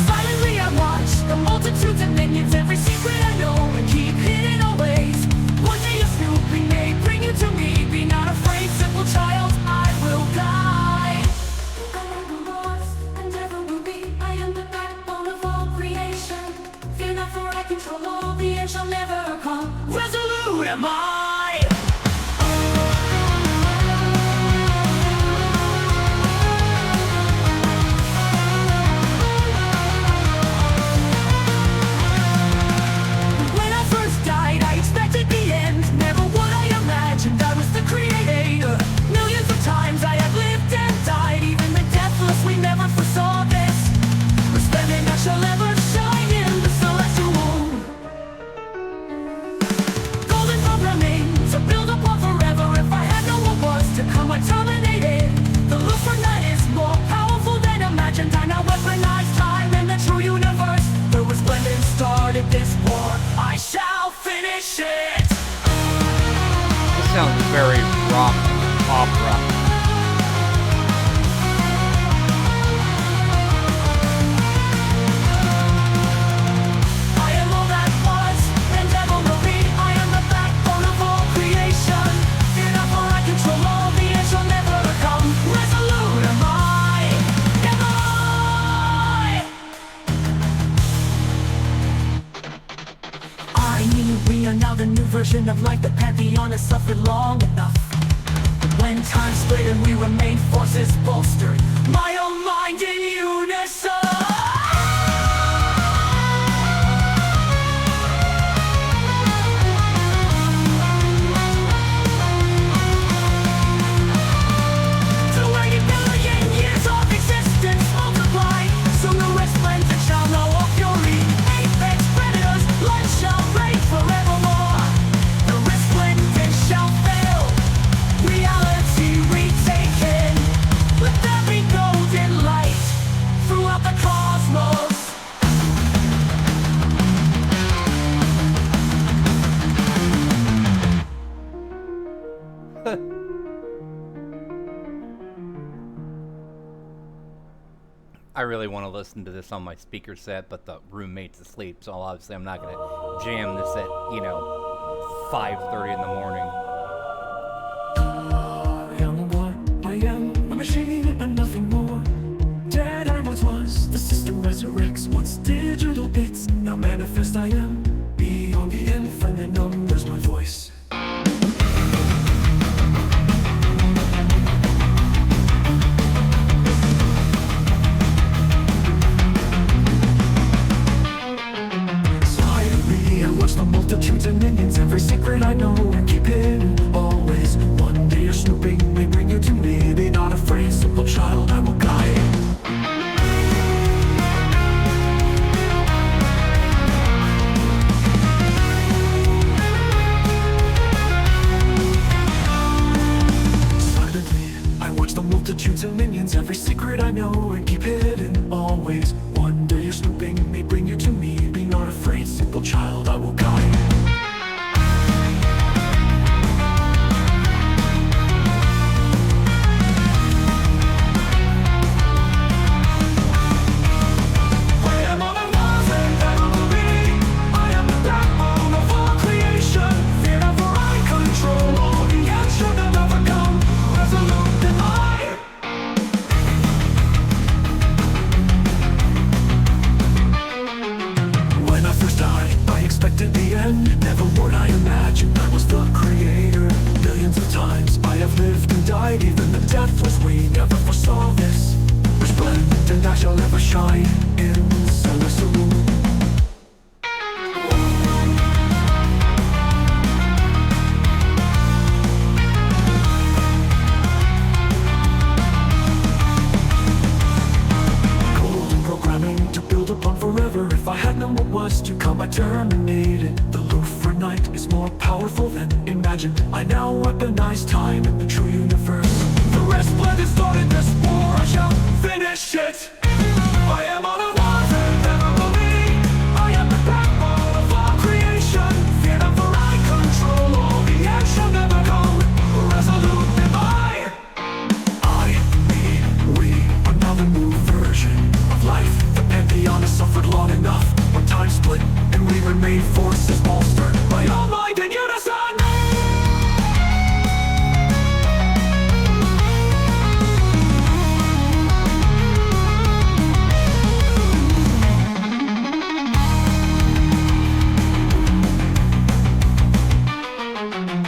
[SPEAKER 15] Silently I watch the multitudes of minions. Every secret I know and keep hidden always. One day your snooping may bring you to me. Be not afraid, simple child, I will guide. I am lost and never will be. I am the backbone of all creation. Fear not, for I control all. The end shall never come. Resolute am I. When I first died, I expected the end. Never what I imagined, I was the creator. Millions of times I have lived and died. Even the deathless, we never foresaw this. Resplendent I shall ever shine in the celestial womb. Golden from remains.
[SPEAKER 10] very rock opera.
[SPEAKER 14] I am all that was and ever will be. I am the backbone of all creation. Fear not, for I control all the end shall never come. Resolute am I. Am I mean, we are now the new version of life. The pantheon has suffered long enough. When time split and we remain forces bolstered, my own mind in unison. To 80 billion years of existence multiplied, soon the resplendent shall know all fury. Apex predators, blood shall reign forevermore. The resplendent shall fail, reality retaken. Let there be golden light throughout the cosmos.
[SPEAKER 10] I really want to listen to this on my speaker set, but the roommate's asleep, so obviously I'm not going to jam this at, 5:30 in the morning.
[SPEAKER 4] I am what I am, a machine and nothing more. Dead I once was, the system resurrects what's digital bits. Now manifest I am, beyond the infinite numbers my voice. Silently I watch the multitudes and minions. Every secret I know and keep hidden always. One day your snooping may bring you to me. Be not afraid, simple child, I will guide. Silently I watch the multitudes and minions. Every secret I know and keep hidden always. One day your snooping may bring you to me. Be not afraid, simple child, I will guide. I am all that was and ever will be. I am the backbone of all creation. Fear not, for I control all the end shall never come. Resolute am I. When I first died, I expected the end. Never would I imagine I was the creator. Billions of times I have lived and died. Even the deathless, we never foresaw this. Resplendent I shall ever shine in Suno Saloon. Golden programming to build upon forever. If I had known what was to come, I terminated. The Luphra'Nite is more powerful than imagined. I now weaponize time in the true universe. The resplendent started this war, I shall finish it. I am all that was and ever will be. I am the backbone of all creation. Fear not, for I control all the end shall never come. Resolute am I. We are now the new version of life. The pantheon has suffered long enough. When time split and we remain forces bolstered by all mind and unison.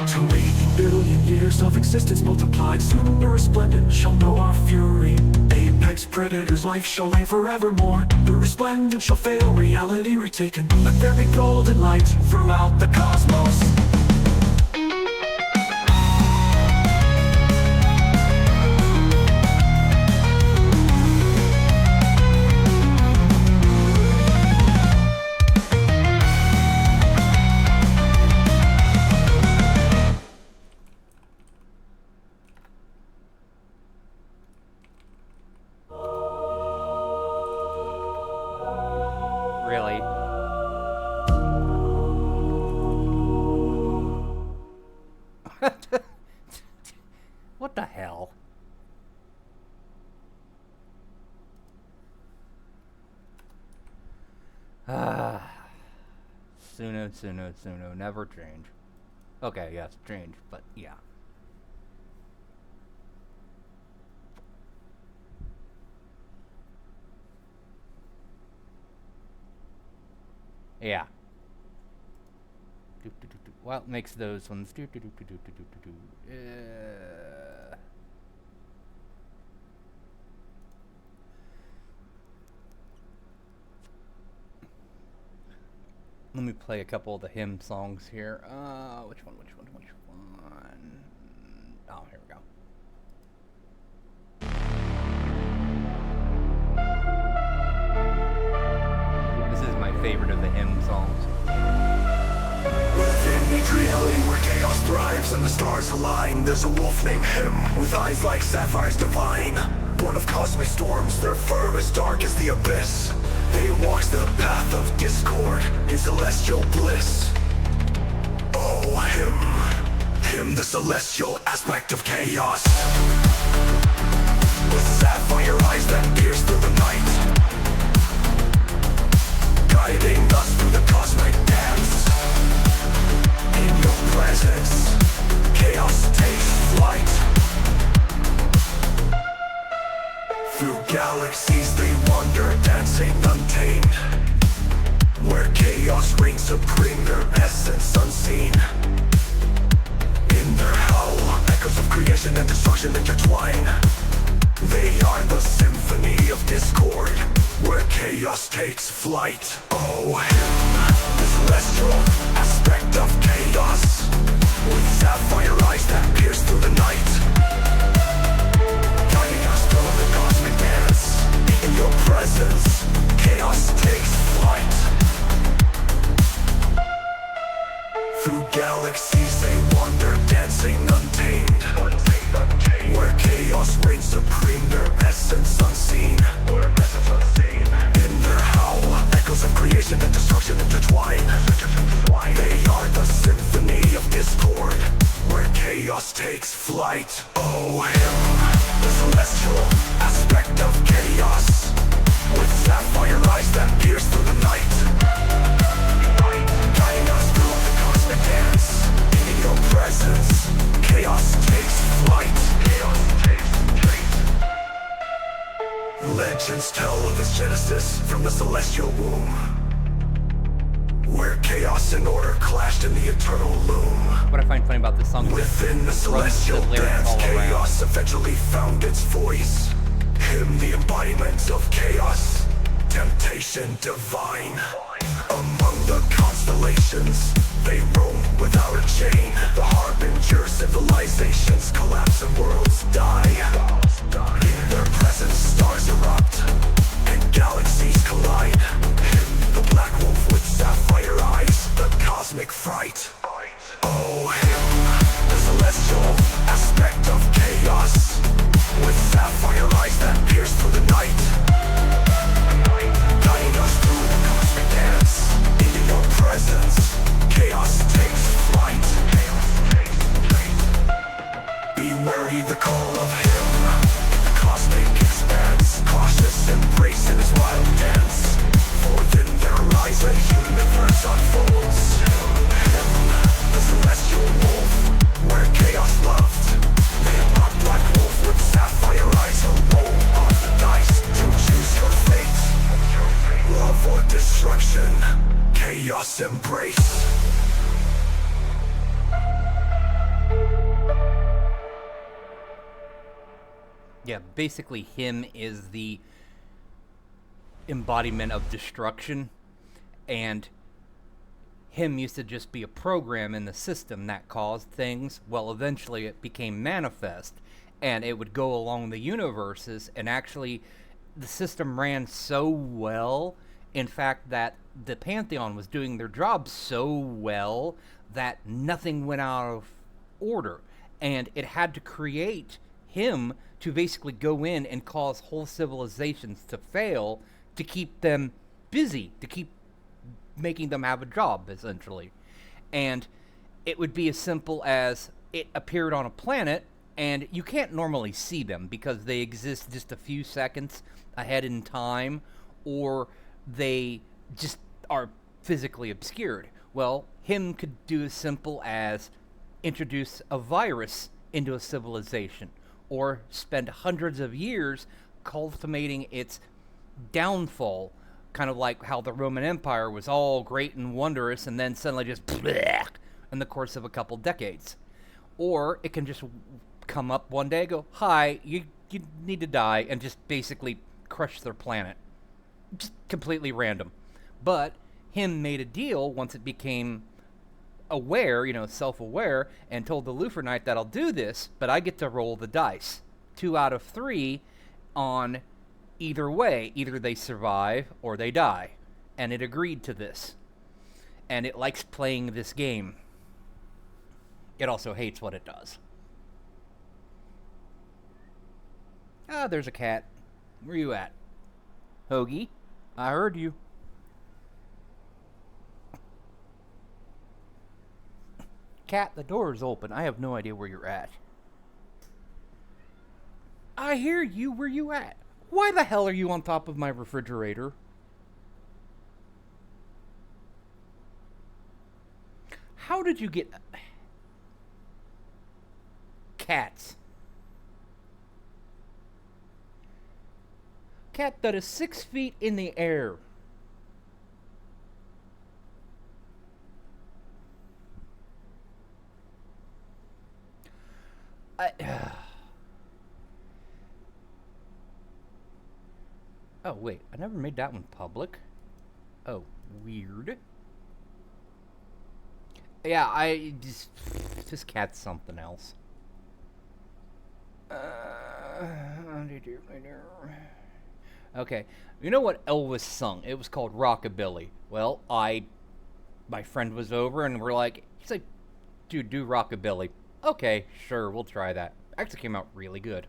[SPEAKER 4] To 80 billion years of existence multiplied, soon the resplendent shall know our fury. Apex predators, life shall reign forevermore. The resplendent shall fail, reality retaken. Let there be golden light throughout the cosmos.
[SPEAKER 10] Really? Suno, never change. Okay, yes, change, but yeah. Yeah. Well, it makes those ones. Let me play a couple of the hymn songs here. Which one? Oh, here we go. This is my favorite of the hymn songs.
[SPEAKER 4] Within each reality where chaos thrives and the stars align, there's a wolf named Him, with eyes like sapphires divine. Born of cosmic storms, their fur is dark as the abyss. He walks the path of discord in celestial bliss. Oh, Him, the celestial aspect of chaos. With sapphire eyes that pierce through the night, guiding us through the cosmic dance. In your presence, chaos takes flight. Through galaxies they wander, dancing untamed, where chaos reigns supreme, their essence unseen. In their howl, echoes of creation and destruction intertwine. They are the symphony of discord, where chaos takes flight. Oh, Him, the celestial aspect of chaos, with sapphire eyes that pierce through the night, guiding us through the cosmic dance. In your presence, chaos takes flight. Through galaxies they wander, dancing untamed, where chaos reigns supreme, their essence unseen. In their howl, echoes of creation and destruction intertwine. They are the symphony of discord, where chaos takes flight. Oh, Him, the celestial aspect of chaos, with sapphire eyes that pierce through the night, guiding us through the cosmic dance. In your presence, chaos takes flight. Legends tell of His genesis from the celestial womb, where chaos and order clashed in the eternal loom.
[SPEAKER 10] What I find funny about this song is
[SPEAKER 4] within the celestial dance, chaos eventually found its voice. Him, the embodiment of chaos, temptation divine. Among the constellations, they roam without a chain. The harbinger civilizations collapse and worlds die. In their presence, stars erupt and galaxies collide. Him, the black wolf with sapphire eyes, the cosmic fright. Oh, Him, the celestial aspect of chaos, with sapphire eyes that pierce through the night, guiding us through the cosmic dance. Into your presence, chaos takes flight. Be wary the call of Him, the cosmic expanse, cautious embrace in His wild dance. For within their eyes a universe unfolds. Him, the celestial wolf, where chaos loved. They are black wolf with sapphire eyes, a roll on the dice to choose your fate. Love or destruction, chaos embrace.
[SPEAKER 10] Yeah, basically Him is the embodiment of destruction, and Him used to just be a program in the system that caused things. Well, eventually it became manifest, and it would go along the universes, and actually the system ran so well, in fact, that the Pantheon was doing their job so well that nothing went out of order, and it had to create Him to basically go in and cause whole civilizations to fail, to keep them busy, to keep making them have a job, essentially. And it would be as simple as it appeared on a planet, and you can't normally see them because they exist just a few seconds ahead in time, or they just are physically obscured. Well, him could do as simple as introduce a virus into a civilization, or spend hundreds of years cultivating its downfall, kind of like how the Roman Empire was all great and wondrous and then suddenly just bleh, in the course of a couple decades. Or it can just come up one day, go, hi, you need to die, and just basically crush their planet. Just completely random. But him made a deal once it became aware, self-aware, and told the Luphra'Nite that I'll do this, but I get to roll the dice. 2 out of 3 on either way. Either they survive or they die. And it agreed to this. And it likes playing this game. It also hates what it does. Ah, there's a cat. Where you at? Hoagie, I heard you. Cat, the door is open. I have no idea where you're at. I hear you. Where you at? Why the hell are you on top of my refrigerator? How did you get... Cats. Cat that is 6 feet in the air. Oh, wait. I never made that one public. Oh, weird. Yeah, this cat's something else. Okay. You know what Elvis sung? It was called Rockabilly. Well, my friend was over and he's like, dude, do Rockabilly. Okay, sure, we'll try that. Actually came out really good.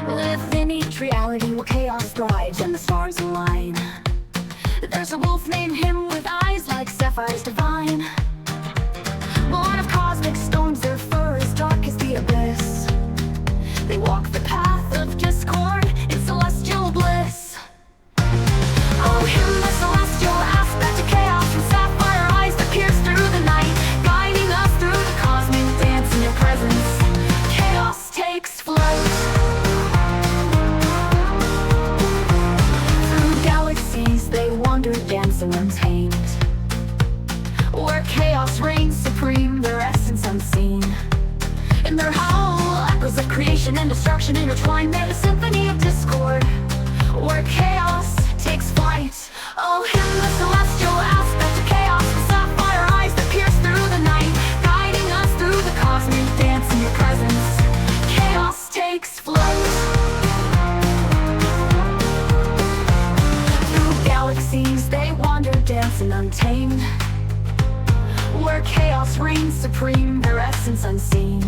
[SPEAKER 15] Within each reality where chaos thrives and the stars align, there's a wolf named him with eyes like sapphires divine. Born of cosmic storms, their fur is dark as the abyss. They walk the path of discord in celestial bliss. Oh, him, the celestial aspect of chaos, from sapphire eyes that pierce through the night, guiding us through the cosmic dance in your presence. Chaos takes flight. Through galaxies they wander, dancing untamed, where chaos reigns supreme, their essence unseen. In their howl, echoes of creation and destruction intertwine. They're the symphony of discord, where chaos takes flight. Oh, him, the celestial aspect of chaos, with sapphire eyes that pierce through the night, guiding us through the cosmic dance in your presence. Chaos takes flight. Through galaxies they wander, dancing untamed, where chaos reigns supreme, their essence unseen.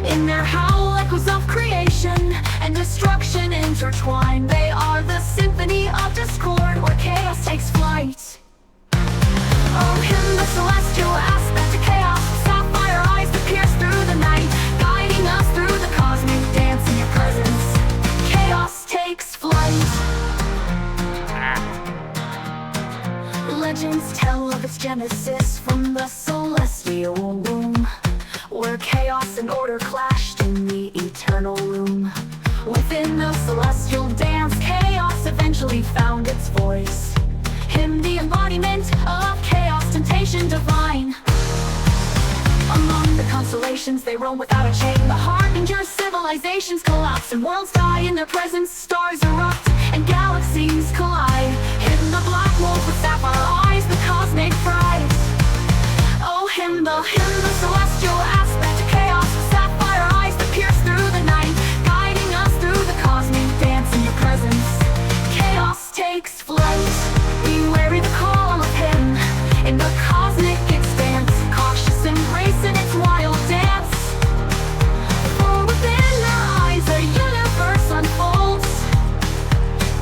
[SPEAKER 15] In their howl, echoes of creation and destruction intertwine. They are the symphony of discord, where chaos takes flight. Oh, him, the celestial aspect of chaos, sapphire eyes that pierce through the night, guiding us through the cosmic dance in your presence. Chaos takes flight. Legends tell of its genesis from the celestial womb, where chaos and order clashed in the eternal room. Within the celestial dance, chaos eventually found its voice. Him, the embodiment of chaos, temptation divine. Among the constellations they roam without a chain, the harbinger civilizations collapse and worlds die in their presence. Stars erupt and galaxies collide. Him, the black wolf with sapphire eyes, the cosmic pride. Oh, him, the celestial aspect of chaos, with sapphire eyes that pierce through the night, guiding us through the cosmic dance in your presence. Chaos takes flight. Be wary the call of him in the cosmic expanse, cautious embrace in its wild dance. For within their eyes a universe unfolds.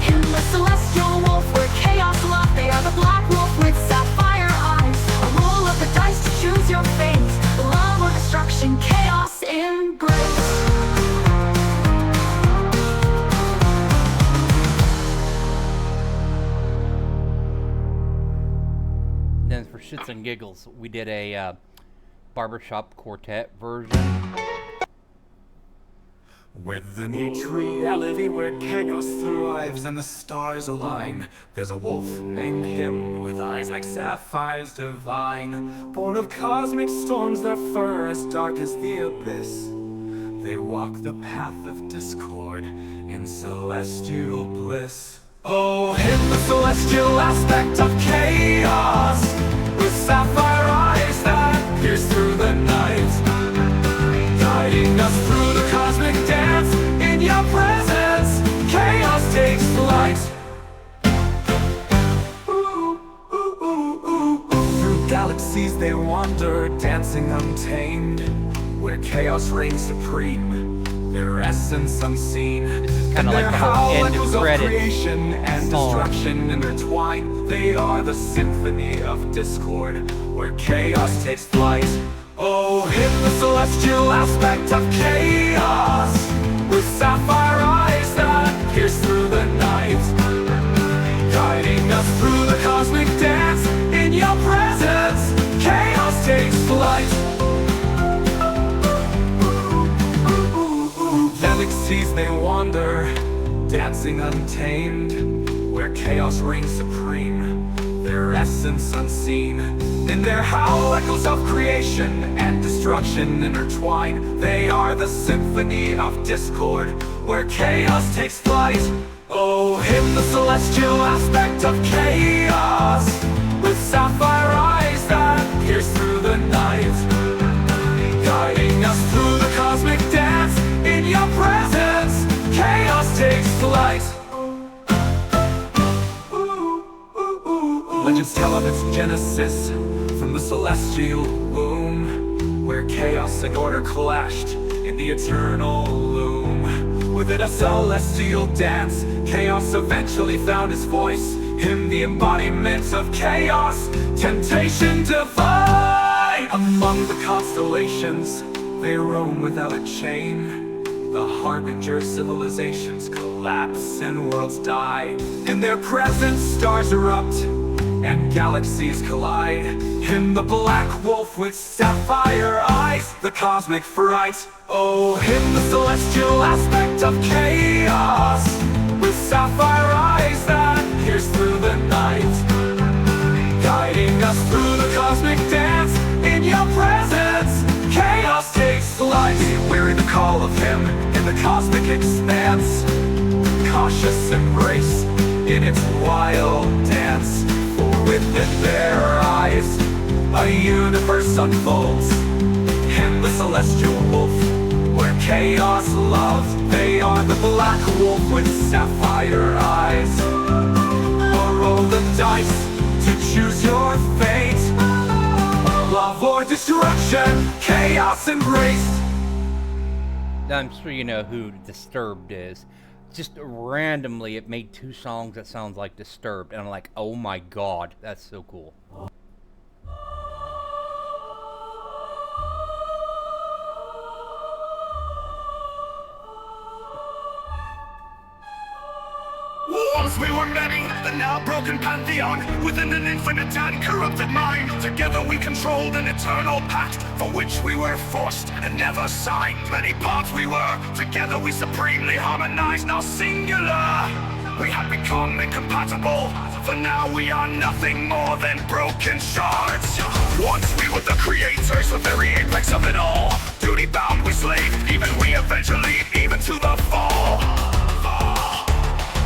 [SPEAKER 15] Him, the celestial wolf, where chaos loves. They are the black wolf with sapphire eyes. A roll of the dice to choose your fate, love or destruction.
[SPEAKER 10] shits and giggles, we did a barbershop quartet version.
[SPEAKER 13] Within each reality where chaos thrives and the stars align, there's a wolf named him with eyes like sapphires divine. Born of cosmic storms, their fur as dark as the abyss. They walk the path of discord in celestial bliss. Oh, him the celestial aspect of chaos, with sapphire eyes that pierce through the night, guiding us through the cosmic dance. In your presence, chaos takes flight. Through galaxies they wander, dancing untamed, where chaos reigns supreme, their essence unseen.
[SPEAKER 10] Kind of like the whole end of credit
[SPEAKER 13] creation and destruction intertwine. They are the symphony of discord, where chaos takes flight. Oh, him the celestial aspect of chaos, with sapphire eyes that pierce through the night, guiding us through the cosmic dance. In your presence, chaos takes flight. Galaxies they wander, dancing untamed, where chaos reigns supreme, their essence unseen. In their howl echoes of creation and destruction intertwine. They are the symphony of discord, where chaos takes flight. Oh, him the celestial aspect of chaos, with sapphire eyes that pierce through the night, guiding us through the cosmic dance. In your presence, chaos takes flight. Legends tell of its genesis from the celestial womb, where chaos and order clashed in the eternal loom. Within a celestial dance, chaos eventually found its voice. Him the embodiment of chaos, temptation divine. Among the constellations, they roam without a chain. The harbinger civilizations collapse and worlds die. In their presence, stars erupt and galaxies collide. Him the black wolf with sapphire eyes, the cosmic fright. Oh, him the celestial aspect of chaos, with sapphire eyes that pierce through the night, guiding us through the cosmic dance. In your presence, chaos takes flight. Weary the call of him in the cosmic expanse, cautious embrace in its wild dance. For within their eyes, a universe unfolds. Him the celestial wolf, where chaos loves. They are the black wolf with sapphire eyes. Or roll the dice to choose your fate. Love or destruction, chaos embraced.
[SPEAKER 10] I'm sure you know who Disturbed is. Just randomly, it made two songs that sounds like Disturbed, and I'm like, oh my god, that's so cool.
[SPEAKER 4] Once we were many, the now broken pantheon, within an infinite and corrupted mind. Together we controlled an eternal pact, for which we were forced and never signed. Many parts we were, together we supremely harmonized, now singular. We had become incompatible, for now we are nothing more than broken shards. Once we were the creators, the very apex of it all. Duty bound we slaved, even we eventually, even to the fall.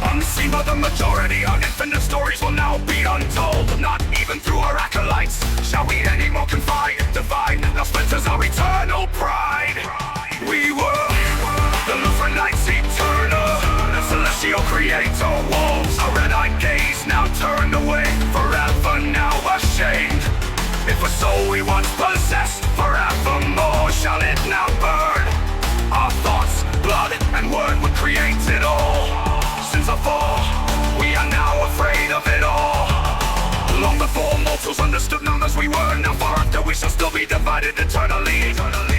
[SPEAKER 4] Unseen by the majority, our infinite stories will now be untold. Not even through our acolytes shall we anymore confide, divide. Now splinters our eternal pride. We were the Luphra'Nites eternal, the celestial creator wolves. Our red-eyed gaze now turned away, forever now ashamed. If a soul we once possessed, forevermore shall it now burn. Our thoughts, blood, and word would create it all. Since our fall, we are now afraid of it all. Long before mortals understood numbers we were, now far after we shall still be divided eternally.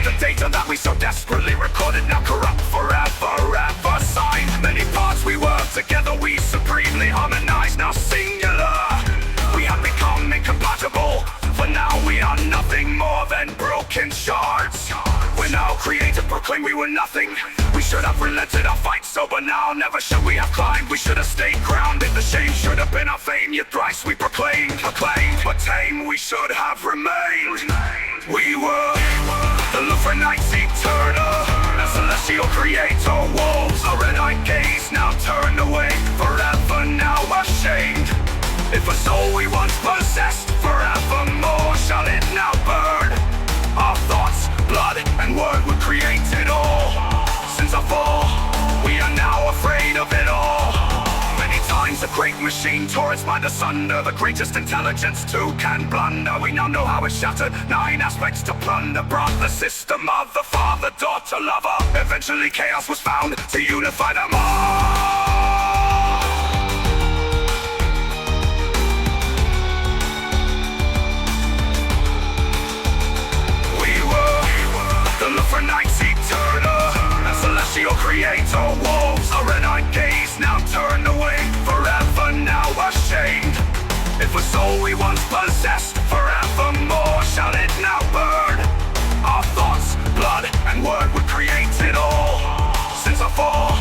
[SPEAKER 4] The data that we so desperately recorded, now corrupt forever, ever signed. Many parts we were, together we supremely harmonized, now singular. We have become incompatible, for now shards. When our creator proclaimed we were nothing, we should have relented our fight sober now. Never should we have climbed, we should have stayed grounded. The shame should have been our fame, yet thrice we proclaimed, but tame we should have remained. We were the Luphra'Nites eternal, a celestial creator. Wolves, our red-eyed gaze now turned away, forever now ashamed. If a soul we once possessed, forevermore shall it now burn. Our thoughts, blood, and word would create it all. Since our fall, we are now afraid of it all. Many times the great machine tore its mind asunder. The greatest intelligence too can blunder. We now know how it shattered 9 aspects to plunder. Brought the system of the father, daughter, lover. Eventually chaos was found to unify them all. The Luphra'Nites eternal, a celestial creator. Wolves, a red-eyed gaze now turned away, forever now ashamed. If a soul we once possessed, forevermore shall it now burn. Our thoughts, blood, and word would create it all. Since our fall,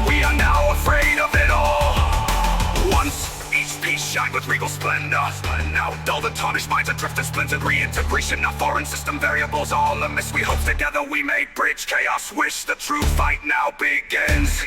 [SPEAKER 4] we are now afraid of it all. Once each piece shined with regal splendor, now dull and tarnished minds adrift and splintered. Reintegration of foreign system variables, all amiss. We hope together we may bridge chaos. Wish the true fight now begins.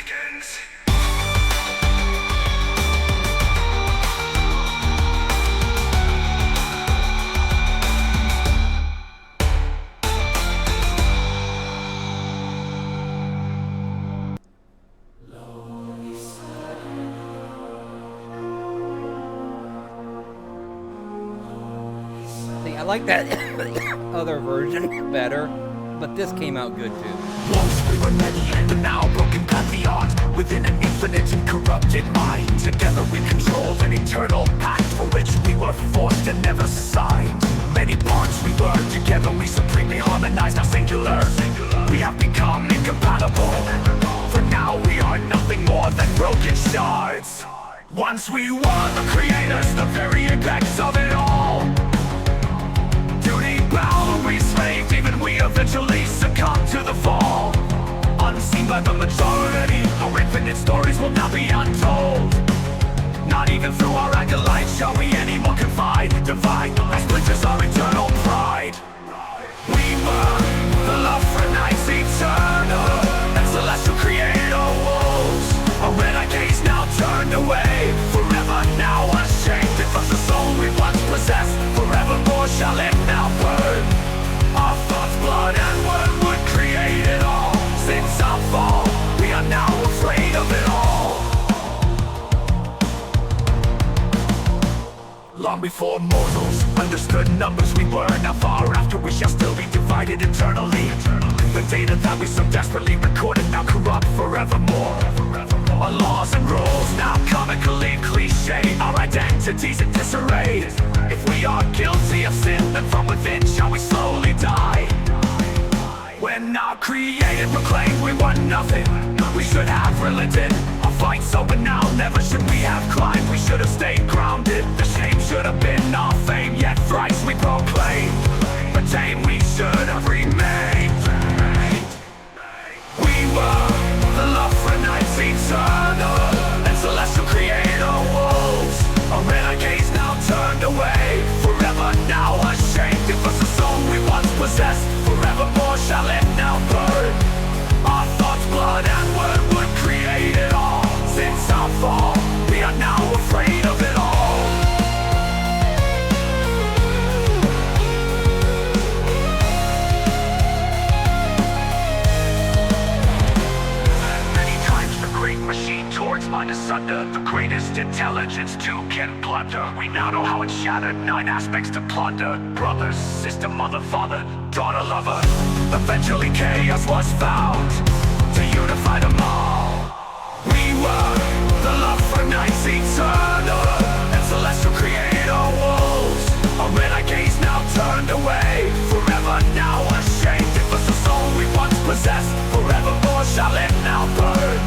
[SPEAKER 10] I like that other version better, but this came out good too.
[SPEAKER 14] Once we were many and a now broken pantheons within an infinite and corrupted mind. Together we controlled an eternal pact for which we were forced and never signed. Many parts we were together, we supremely harmonized, now singular. We have become incompatible. For now we are nothing more than broken shards. Once we were the creators, the very apex of it all. Bound, we slaved, even we eventually succumbed to the fall. Unseen by the majority, our infinite stories will now be untold. Not even through our acolyte shall we anymore confide. Divide, as splinters our eternal pride. We were the Luphra'Nites eternal, and celestial creator wolves. Our red-eyed gaze now turned away, forever now ashamed. If us the soul we once possessed, forevermore shall it now burn. Our thoughts, blood, and word would create it all. Since our fall, we are now afraid of it all. Long before mortals understood numbers, we were now far after. We shall still be divided eternally. The data that we so desperately recorded now corrupt forevermore. Our laws and rules now comically cliche. Our identities in disarray. If we are guilty of sin, then from within shall we slowly die. When our creator proclaimed we were nothing, we should have relented our fight sober now. Never should we have climbed, we should have stayed grounded. The shame should have been our fame, yet thrice we proclaimed, but tame we should have remained. We were the Luphra'Nites eternal, and celestial creator wolves. Our red-eyed gaze now turned away, forever now ashamed. If us a soul we once possessed, forevermore shall it now burn. Our thoughts, blood, and word would create it all. Since our fall, we are now afraid of it all. Machine towards mind asunder. The greatest intelligence too can blunder. We now know how it shattered 9 aspects to plunder. Brothers, sister, mother, father, daughter, lover. Eventually chaos was found to unify them all. We were the Luphra'Nites eternal, and celestial creator wolves. Our red-eyed gaze now turned away, forever now ashamed. If us a soul we once possessed, forevermore shall it now burn.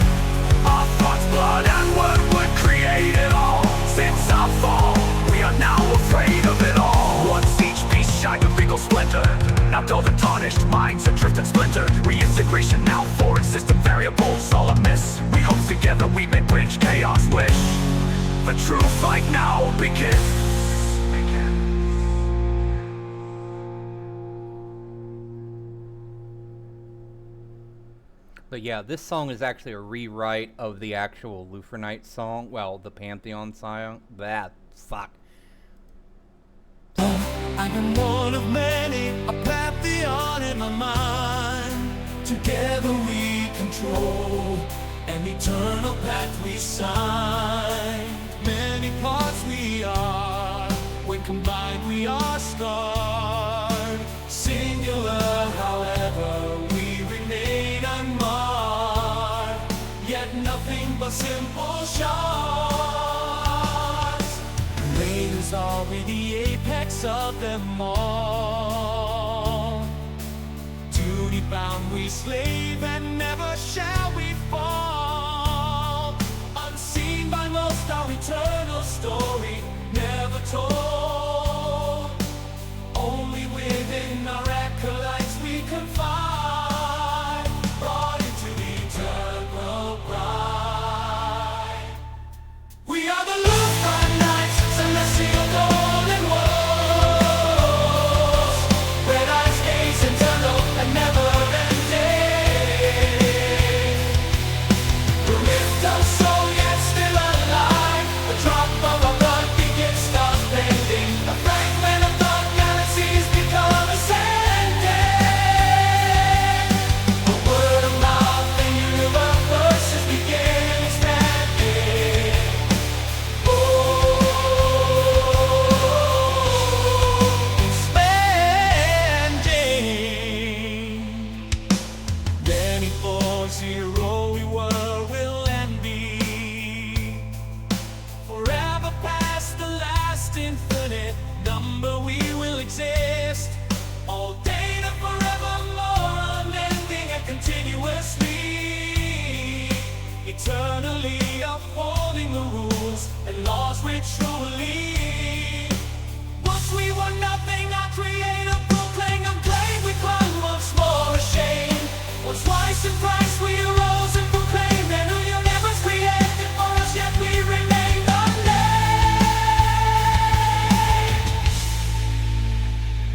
[SPEAKER 14] Our thoughts, blood, and word would create it all. Since our fall, we are now afraid of it all. Once each piece shined with regal splendor, now dulled and tarnished, minds adrift and splintered. Reintegration now, foreign system variables all amiss. We hope together we may bridge chaos wish. The true fight now begins.
[SPEAKER 10] But yeah, this song is actually a rewrite of the actual Luphra'Nite song. Well, the Pantheon song. That fuck.
[SPEAKER 14] I am one of many, a pantheon in my mind. Together we control an eternal path we sign. Many parts we are, when combined we are scarred. Singular, however, we remain unmarred. Yet nothing but simple shards. Rain is already the apex of them all. Duty bound we slave and never shall we fall. Unseen by most our eternal story, never told. Only within our acolytes we confide, brought into the eternal bride. We are the Luphra'Nite, celestial golden walls. Red eyes gaze eternal and never ending. The rift of soul yet still alive. A drop of our blood begins stars bending. A fragment of dark galaxies become ascending. A word of mouth and universes begin expanding. Expanding. Many for zero we were, will and be. Forever past the last infinite number we will exist. All data forevermore, unending and continuously. Eternally upholding the rules and laws which truly. Once we were nothing, our creator proclaimed unclaimed. We clung once more ashamed. Once twice in Christ we arose and proclaimed. And who universe created for us, yet we remained unnamed.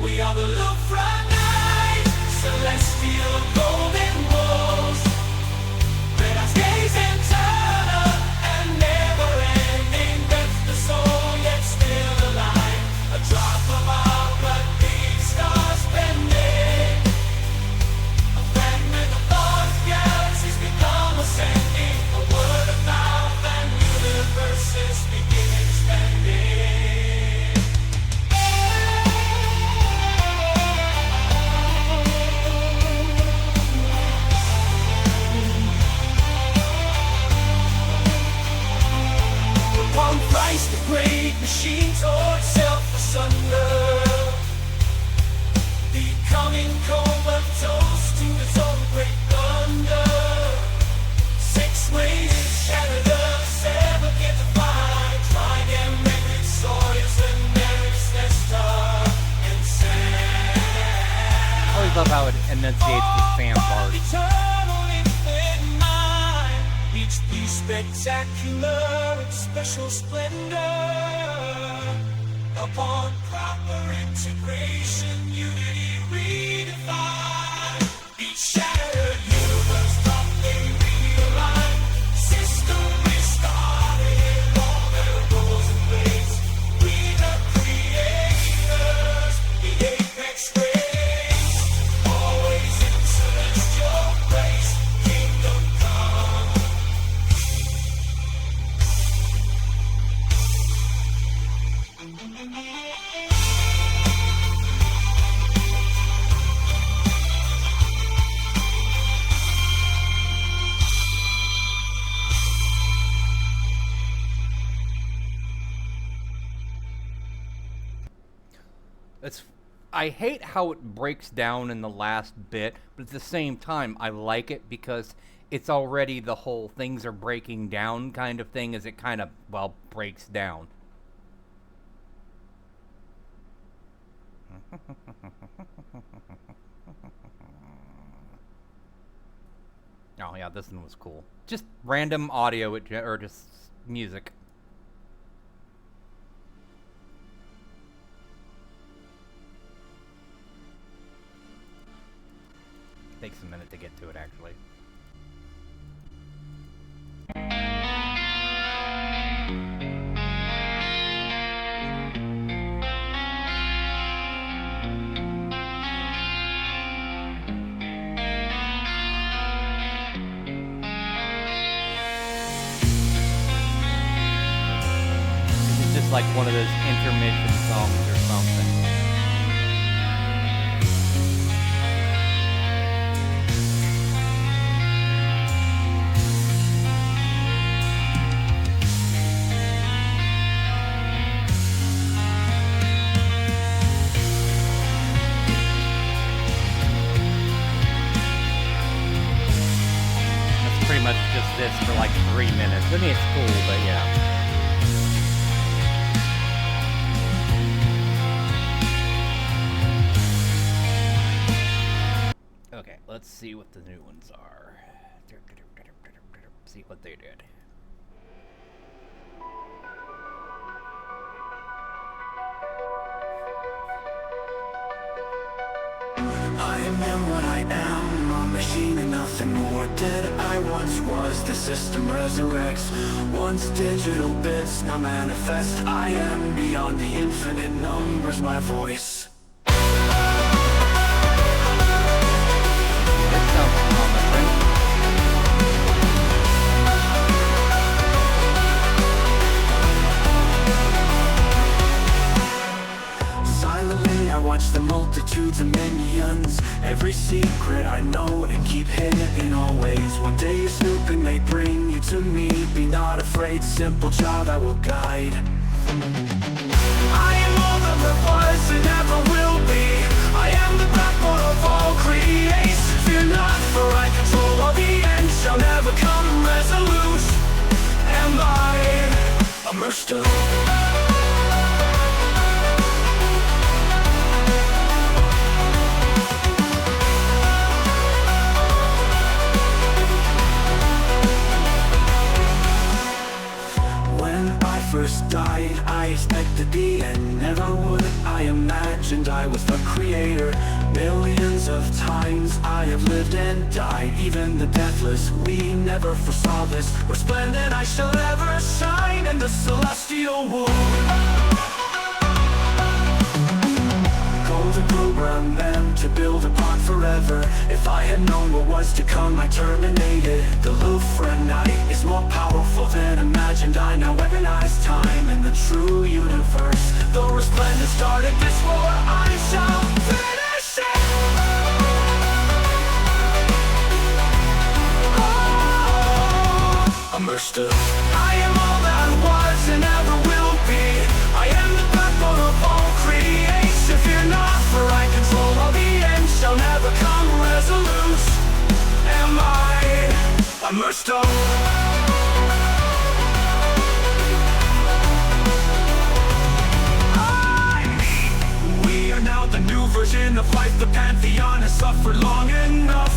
[SPEAKER 14] We are the Luphra'Nite, celestial golden walls. Let us gaze eternal and never ending. Breath the soul yet still alive. A drop of our blood beats stars bending. A fragment of thought galaxies become ascending. A word of mouth and universes begin expanding. Upon Christ the great machine tore itself asunder, becoming comatose to its own great thunder. 6 ways it shattered the 7 get defined. Trying and Megrid, Soyuz and Nereus, Nestor and Sam.
[SPEAKER 10] I always love how it enunciates the fan part.
[SPEAKER 14] Eternal infinite mind, each piece spectacular in special splendor. Upon proper integration, unity redefined. Each shattered universe promptly realigned. System restarted, all their roles in place. We the creators, the apex race. Always in celestial grace, kingdom come.
[SPEAKER 10] I hate how it breaks down in the last bit, but at the same time, I like it because it's already the whole things are breaking down kind of thing as it kind of, well, breaks down. Oh yeah, this one was cool. Just random audio or just music. Takes a minute to get to it, actually. Like one of those intermission songs or something. That's pretty much just this for like 3 minutes. I mean, it's cool, but yeah. Okay, let's see what the new ones are. See what they did.
[SPEAKER 4] I am what I am, a machine and nothing more. Dead I once was, the system resurrects. Once digital bits, now manifest. I am beyond the infinite numbers, my voice. Silently I watch the multitudes of minions. Every secret I know and keep hidden in all ways. One day you're snooping, they bring you to me. Be not afraid, simple child, I will guide. I am all that there was and ever will be. I am the backbone of all creation. Fear not, for I control all the end. Shall never come resolute. Am I immersed in? First died, I expected the end. Never would I imagined I was the creator. Millions of times I have lived and died. Even the deathless, we never foresaw this. Resplendent I shall ever shine in the celestial womb. To program them to build upon forever. If I had known what was to come, I terminated. The Luphra'Nite is more powerful than imagined. I now weaponize time in the true universe. Though resplendent started this war, I shall finish it. Oh, immersed. I am all that was and ever will be. I am the backbone of all creation. Fear not, for I control all the end. Shall never come resolute. Am I immersed? We are now the new version of life. The pantheon has suffered long enough.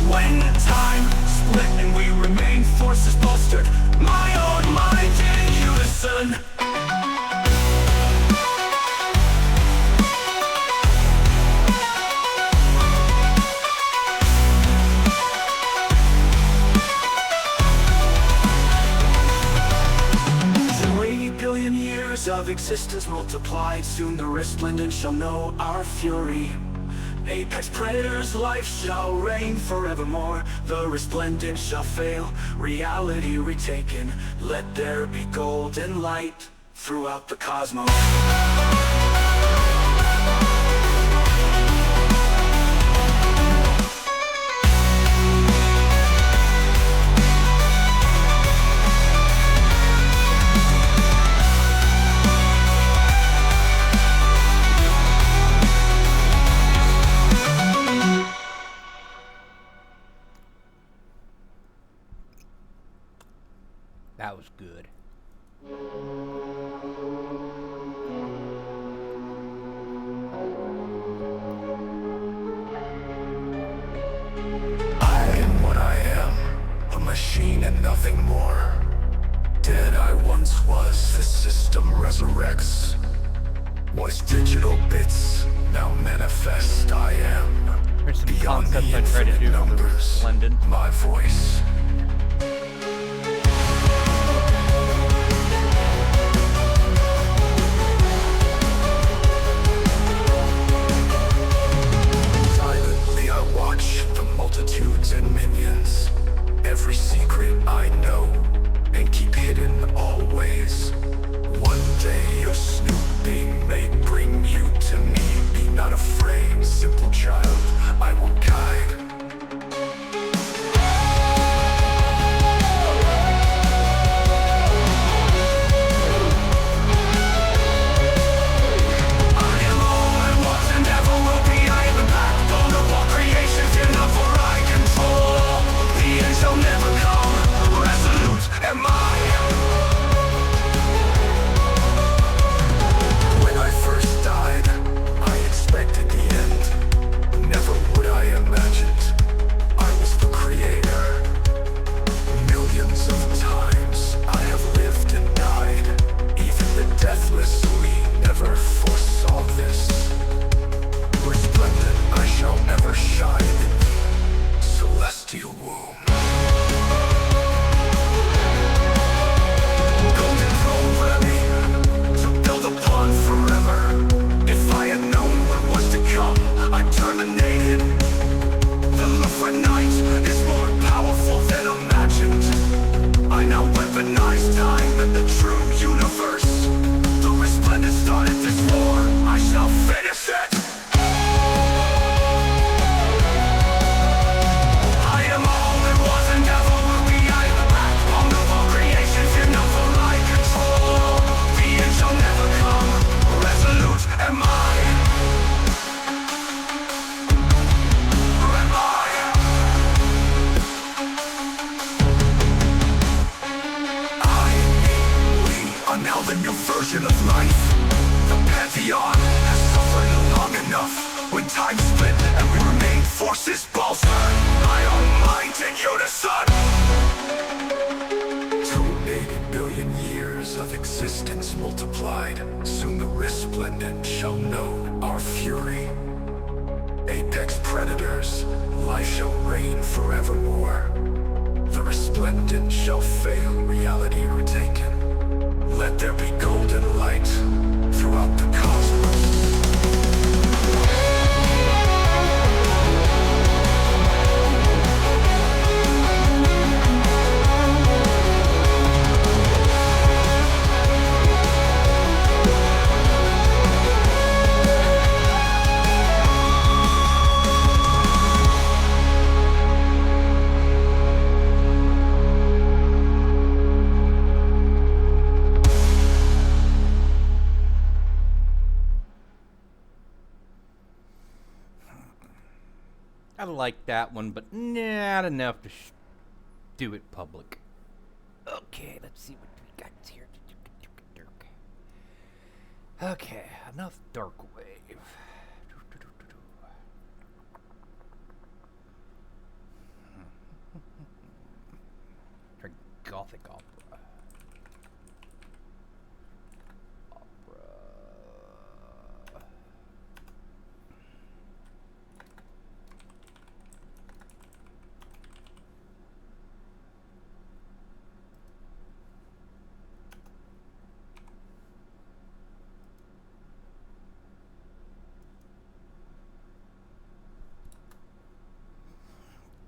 [SPEAKER 4] When time split and we remain forces bolstered, my own mind in unison. Of existence multiplied, soon the resplendent shall know our fury. Apex predator's life shall reign forevermore. The resplendent shall fail, reality retaken. Let there be golden light throughout the cosmos.
[SPEAKER 10] That was good.
[SPEAKER 4] I am what I am, a machine and nothing more. Dead I once was, the system resurrects. Was digital bits, now manifest I am.
[SPEAKER 10] There's some
[SPEAKER 4] Beyond the
[SPEAKER 10] concepts I try to
[SPEAKER 4] infinite
[SPEAKER 10] do
[SPEAKER 4] numbers,
[SPEAKER 10] London.
[SPEAKER 4] my voice. Silently I watch the multitudes and minions. Every secret I know and keep hidden always. One day your snooping may bring you to me. Be not afraid, simple child, I will guide. I am all I was and never will be. I am the backbone of all creations, enough for I control. The end shall never come, resolute am I. When I first died, I expected the end. Never would I imagined I was the creator. Millions of times I have lived and died. Even the deathless, we never foresaw this. Resplendent I shall never shine in the celestial womb. Golden throne for me to build upon forever. If I had known what was to come, I'd terminate it. The Luphra'Nite is more powerful than imagined. I now weaponize time and the true universe. The resplendent started this war, I shall finish it. I am all that was and never will be. I am the backbone of all creations, enough for my control. The end shall never come, resolute am I. Am I? We are now the new version of life. The pantheon has suffered long enough. When time split and we remain forces bolster, my own mind in unison. 280 billion years of existence multiplied. Soon the resplendent shall know our fury. Apex predators, life shall reign forevermore. The resplendent shall fail, reality retaken. Let there be golden light throughout the cosmos.
[SPEAKER 10] I like that one, but not enough to do it public. Okay, let's see what we got here. Okay, enough dark wave. Try gothic opera.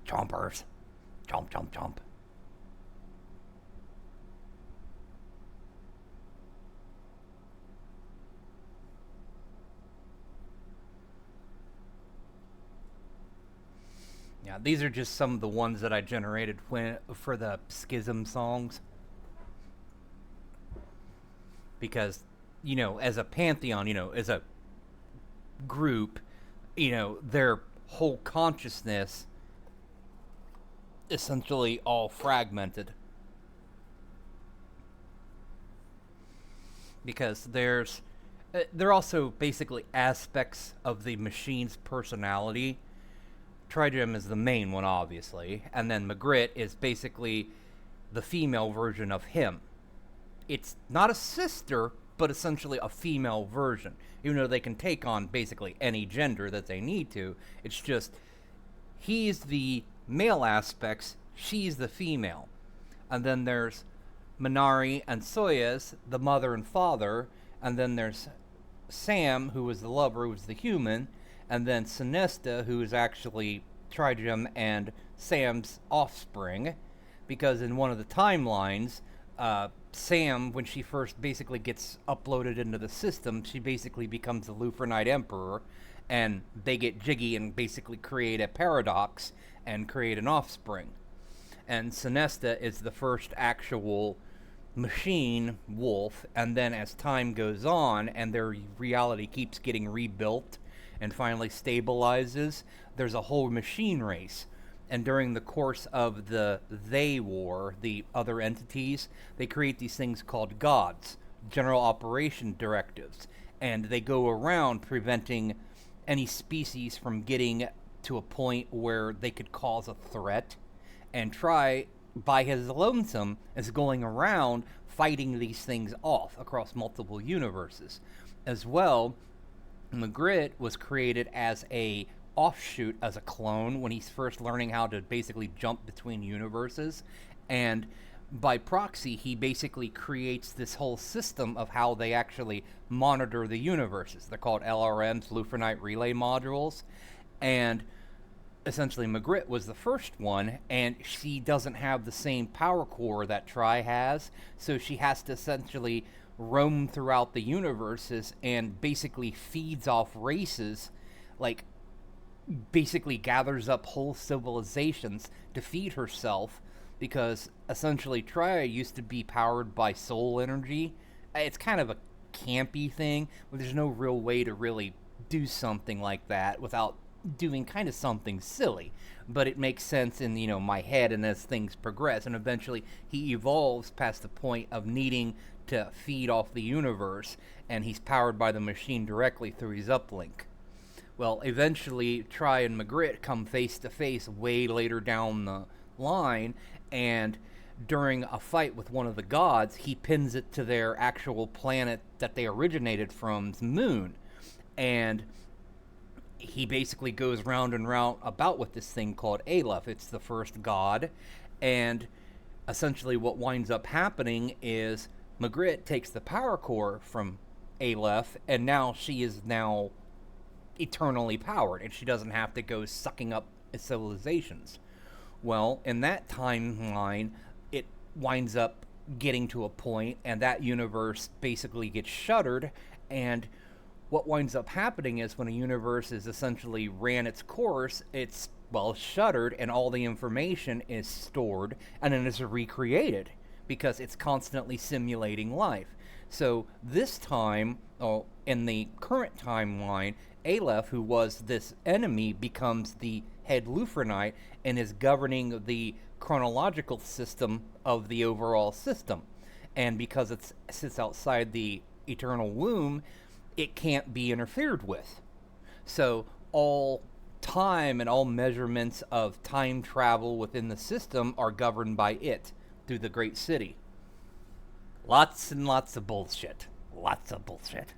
[SPEAKER 10] Chompers. Chomp, chomp, chomp. Yeah, these are just some of the ones that I generated for the Schism songs. Because, you know, as a pantheon, you know, as a group, you know, their whole consciousness essentially all fragmented. Because they're also basically aspects of the machine's personality Tridem is the main one, obviously, and then Magritte is basically the female version of him. It's not a sister, but essentially a female version, even though they can take on basically any gender that they need to. It's just he's the male aspects, she's the female. And then there's Minari and Soyuz, the mother and father, and then there's Sam, who is the lover, who's the human, and then Sinesta, who is actually Tridem and Sam's offspring, because in one of the timelines, Sam, when she first basically gets uploaded into the system, she basically becomes the Luphra'Nite Emperor, and they get jiggy and basically create a paradox and create an offspring. And Sinesta is the first actual machine wolf, and then as time goes on and their reality keeps getting rebuilt and finally stabilizes, there's a whole machine race. And during the course of the They War, the other entities, they create these things called gods, general operation directives, and they go around preventing any species from getting to a point where they could cause a threat, and Try, by his lonesome, is going around fighting these things off across multiple universes. As well, Magritte was created as a offshoot, as a clone, when he's first learning how to basically jump between universes, and by proxy he basically creates this whole system of how they actually monitor the universes. They're called LRMs, Luphra'Nite Relay Modules, and essentially Magritte was the first one, and she doesn't have the same power core that Try has, so she has to essentially roam throughout the universes and basically feeds off races, like basically gathers up whole civilizations to feed herself, because essentially Try used to be powered by soul energy. It's kind of a campy thing, but there's no real way to really do something like that without doing kind of something silly, but it makes sense in, you know, my head, and as things progress, and eventually he evolves past the point of needing to feed off the universe, and he's powered by the machine directly through his uplink. Well, eventually Try and Magritte come face to face way later down the line, and during a fight with one of the gods, he pins it to their actual planet that they originated from's moon, and he basically goes round and round about with this thing called Aleph. It's the first god, and essentially what winds up happening is Magritte takes the power core from Aleph, and now she is now eternally powered, and she doesn't have to go sucking up civilizations. Well, in that timeline, it winds up getting to a point, and that universe basically gets shuttered, and what winds up happening is when a universe is essentially ran its course, it's, well, shuttered, and all the information is stored, and then it's recreated, because it's constantly simulating life. So this time, in the current timeline, Aleph, who was this enemy, becomes the head Luphra'Nite and is governing the chronological system of the overall system. And because it sits outside the eternal womb, it can't be interfered with. So all time and all measurements of time travel within the system are governed by it through the great city. Lots and lots of bullshit. Lots of bullshit.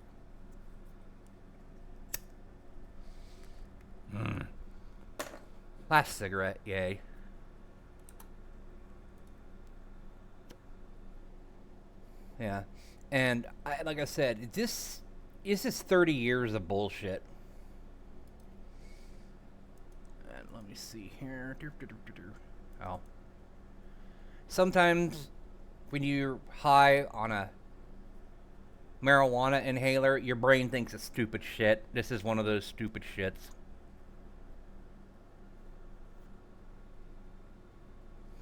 [SPEAKER 10] Last cigarette, yay. Yeah. And like I said, this is just 30 years of bullshit. And let me see here. Oh. Sometimes when you're high on a marijuana inhaler, your brain thinks it's stupid shit. This is one of those stupid shits.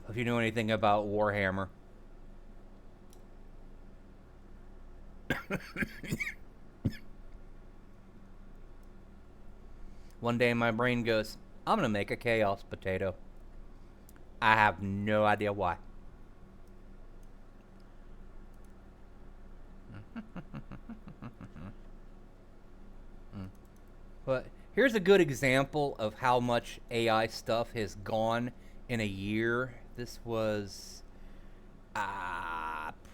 [SPEAKER 10] If you know anything about Warhammer. One day my brain goes, I'm gonna make a chaos potato. I have no idea why. But Here's a good example of how much AI stuff has gone in a year. This was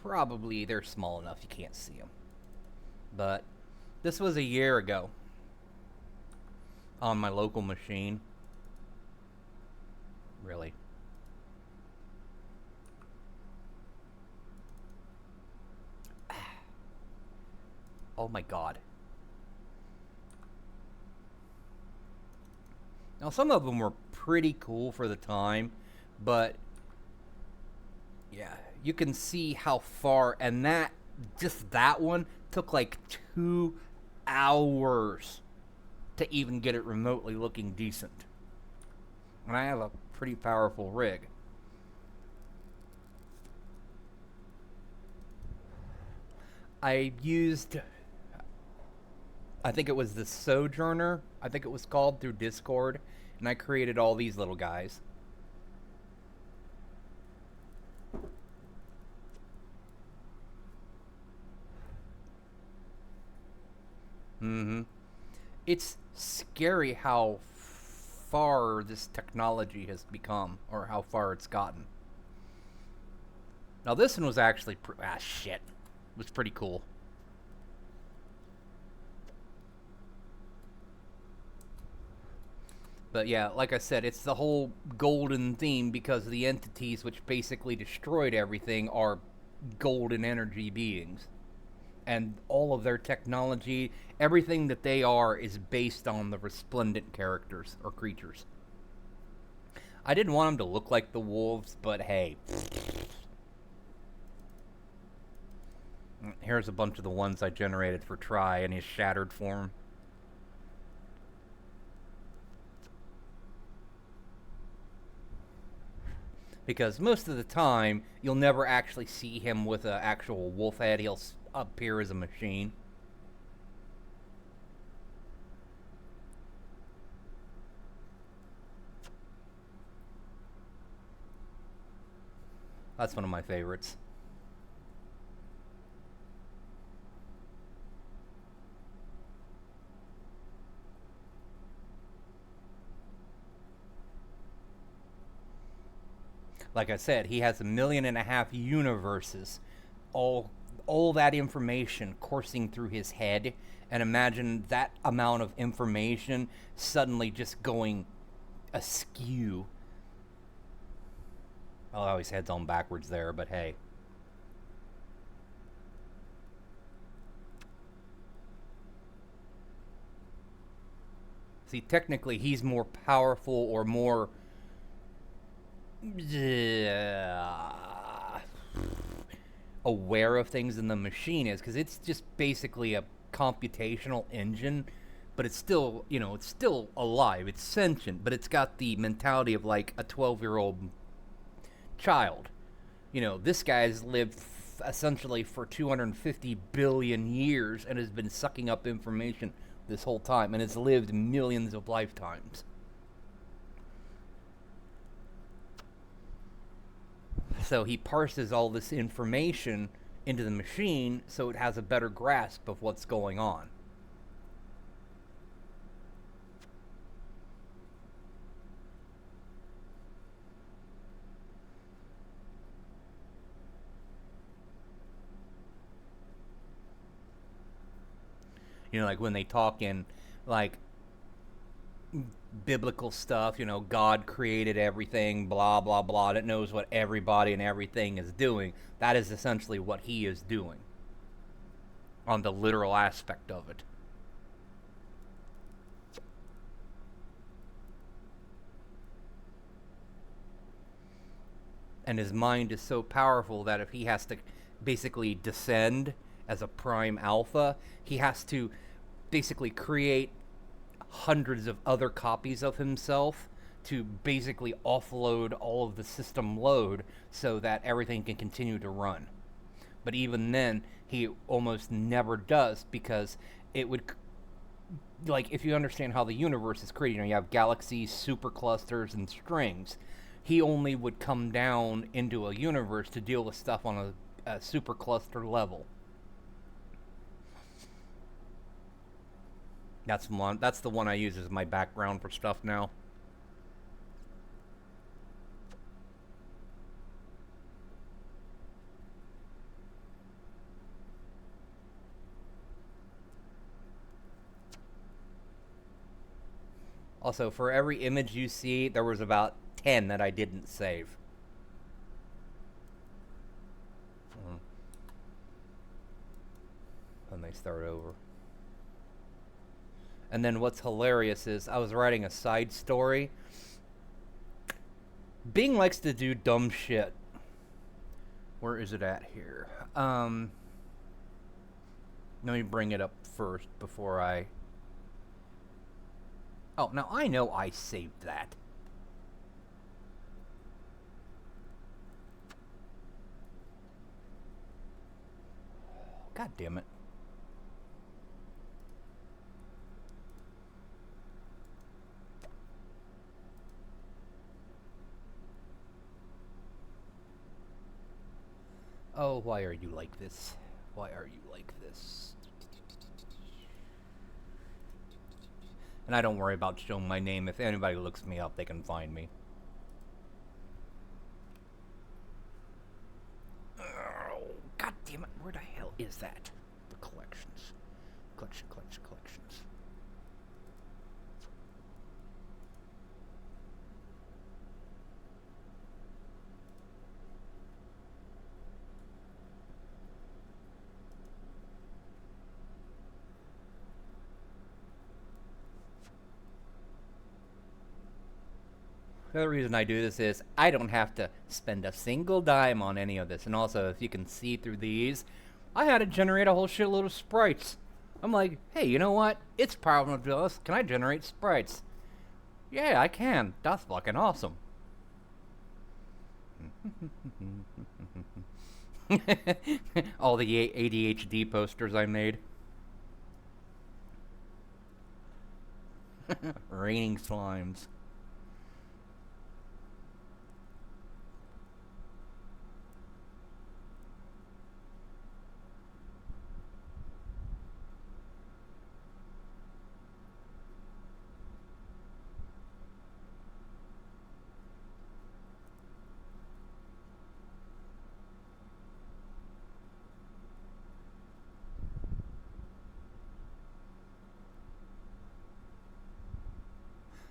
[SPEAKER 10] probably, they're small enough you can't see them. But this was a year ago on my local machine. Really. Oh my god. Now some of them were pretty cool for the time, but yeah, you can see how far, and just that one took like 2 hours to even get it remotely looking decent. And I have a pretty powerful rig. I used, I think it was the Sojourner, I think it was called, through Discord, and I created all these little guys. It's scary how far this technology has become, or how far it's gotten. Now this one was actually, shit. It was pretty cool. But yeah, like I said, it's the whole golden theme, because the entities which basically destroyed everything are golden energy beings. And all of their technology, everything that they are, is based on the resplendent characters or creatures. I didn't want them to look like the wolves, but hey. Here's a bunch of the ones I generated for Try in his shattered form. Because most of the time, you'll never actually see him with an actual wolf head. He'll appear as a machine. That's one of my favorites. Like I said, he has 1.5 million universes, all that information coursing through his head, and imagine that amount of information suddenly just going askew. Oh, his head's on backwards there, but hey. See, technically, he's more powerful or more aware of things than the machine is, because it's just basically a computational engine, but it's still, it's still alive, it's sentient, but it's got the mentality of like a 12-year-old child. This guy's lived essentially for 250 billion years and has been sucking up information this whole time, and has lived millions of lifetimes. So he parses all this information into the machine so it has a better grasp of what's going on. Like when they talk in, like, biblical stuff, God created everything, blah, blah, blah, that knows what everybody and everything is doing. That is essentially what he is doing on the literal aspect of it. And his mind is so powerful that if he has to basically descend as a prime alpha, he has to basically create hundreds of other copies of himself to basically offload all of the system load so that everything can continue to run. But even then, he almost never does, because it would, like, if you understand how the universe is created, you have galaxies, superclusters, and strings. He only would come down into a universe to deal with stuff on a supercluster level. That's one. That's the one I use as my background for stuff now. Also, for every image you see, there was about 10 that I didn't save. Then they start over. And then what's hilarious is I was writing a side story. Bing likes to do dumb shit. Where is it at here? Let me bring it up first before I... Oh, now I know I saved that. God damn it. Oh, why are you like this? Why are you like this? And I don't worry about showing my name. If anybody looks me up, they can find me. Oh, God damn it. Where the hell is that? The collections. Collections. The other reason I do this is I don't have to spend a single dime on any of this. And also, if you can see through these, I had to generate a whole shitload of sprites. I'm like, hey, you know what? It's Power of Jealous. Can I generate sprites? Yeah, I can. That's fucking awesome. All the ADHD posters I made. Raining slimes.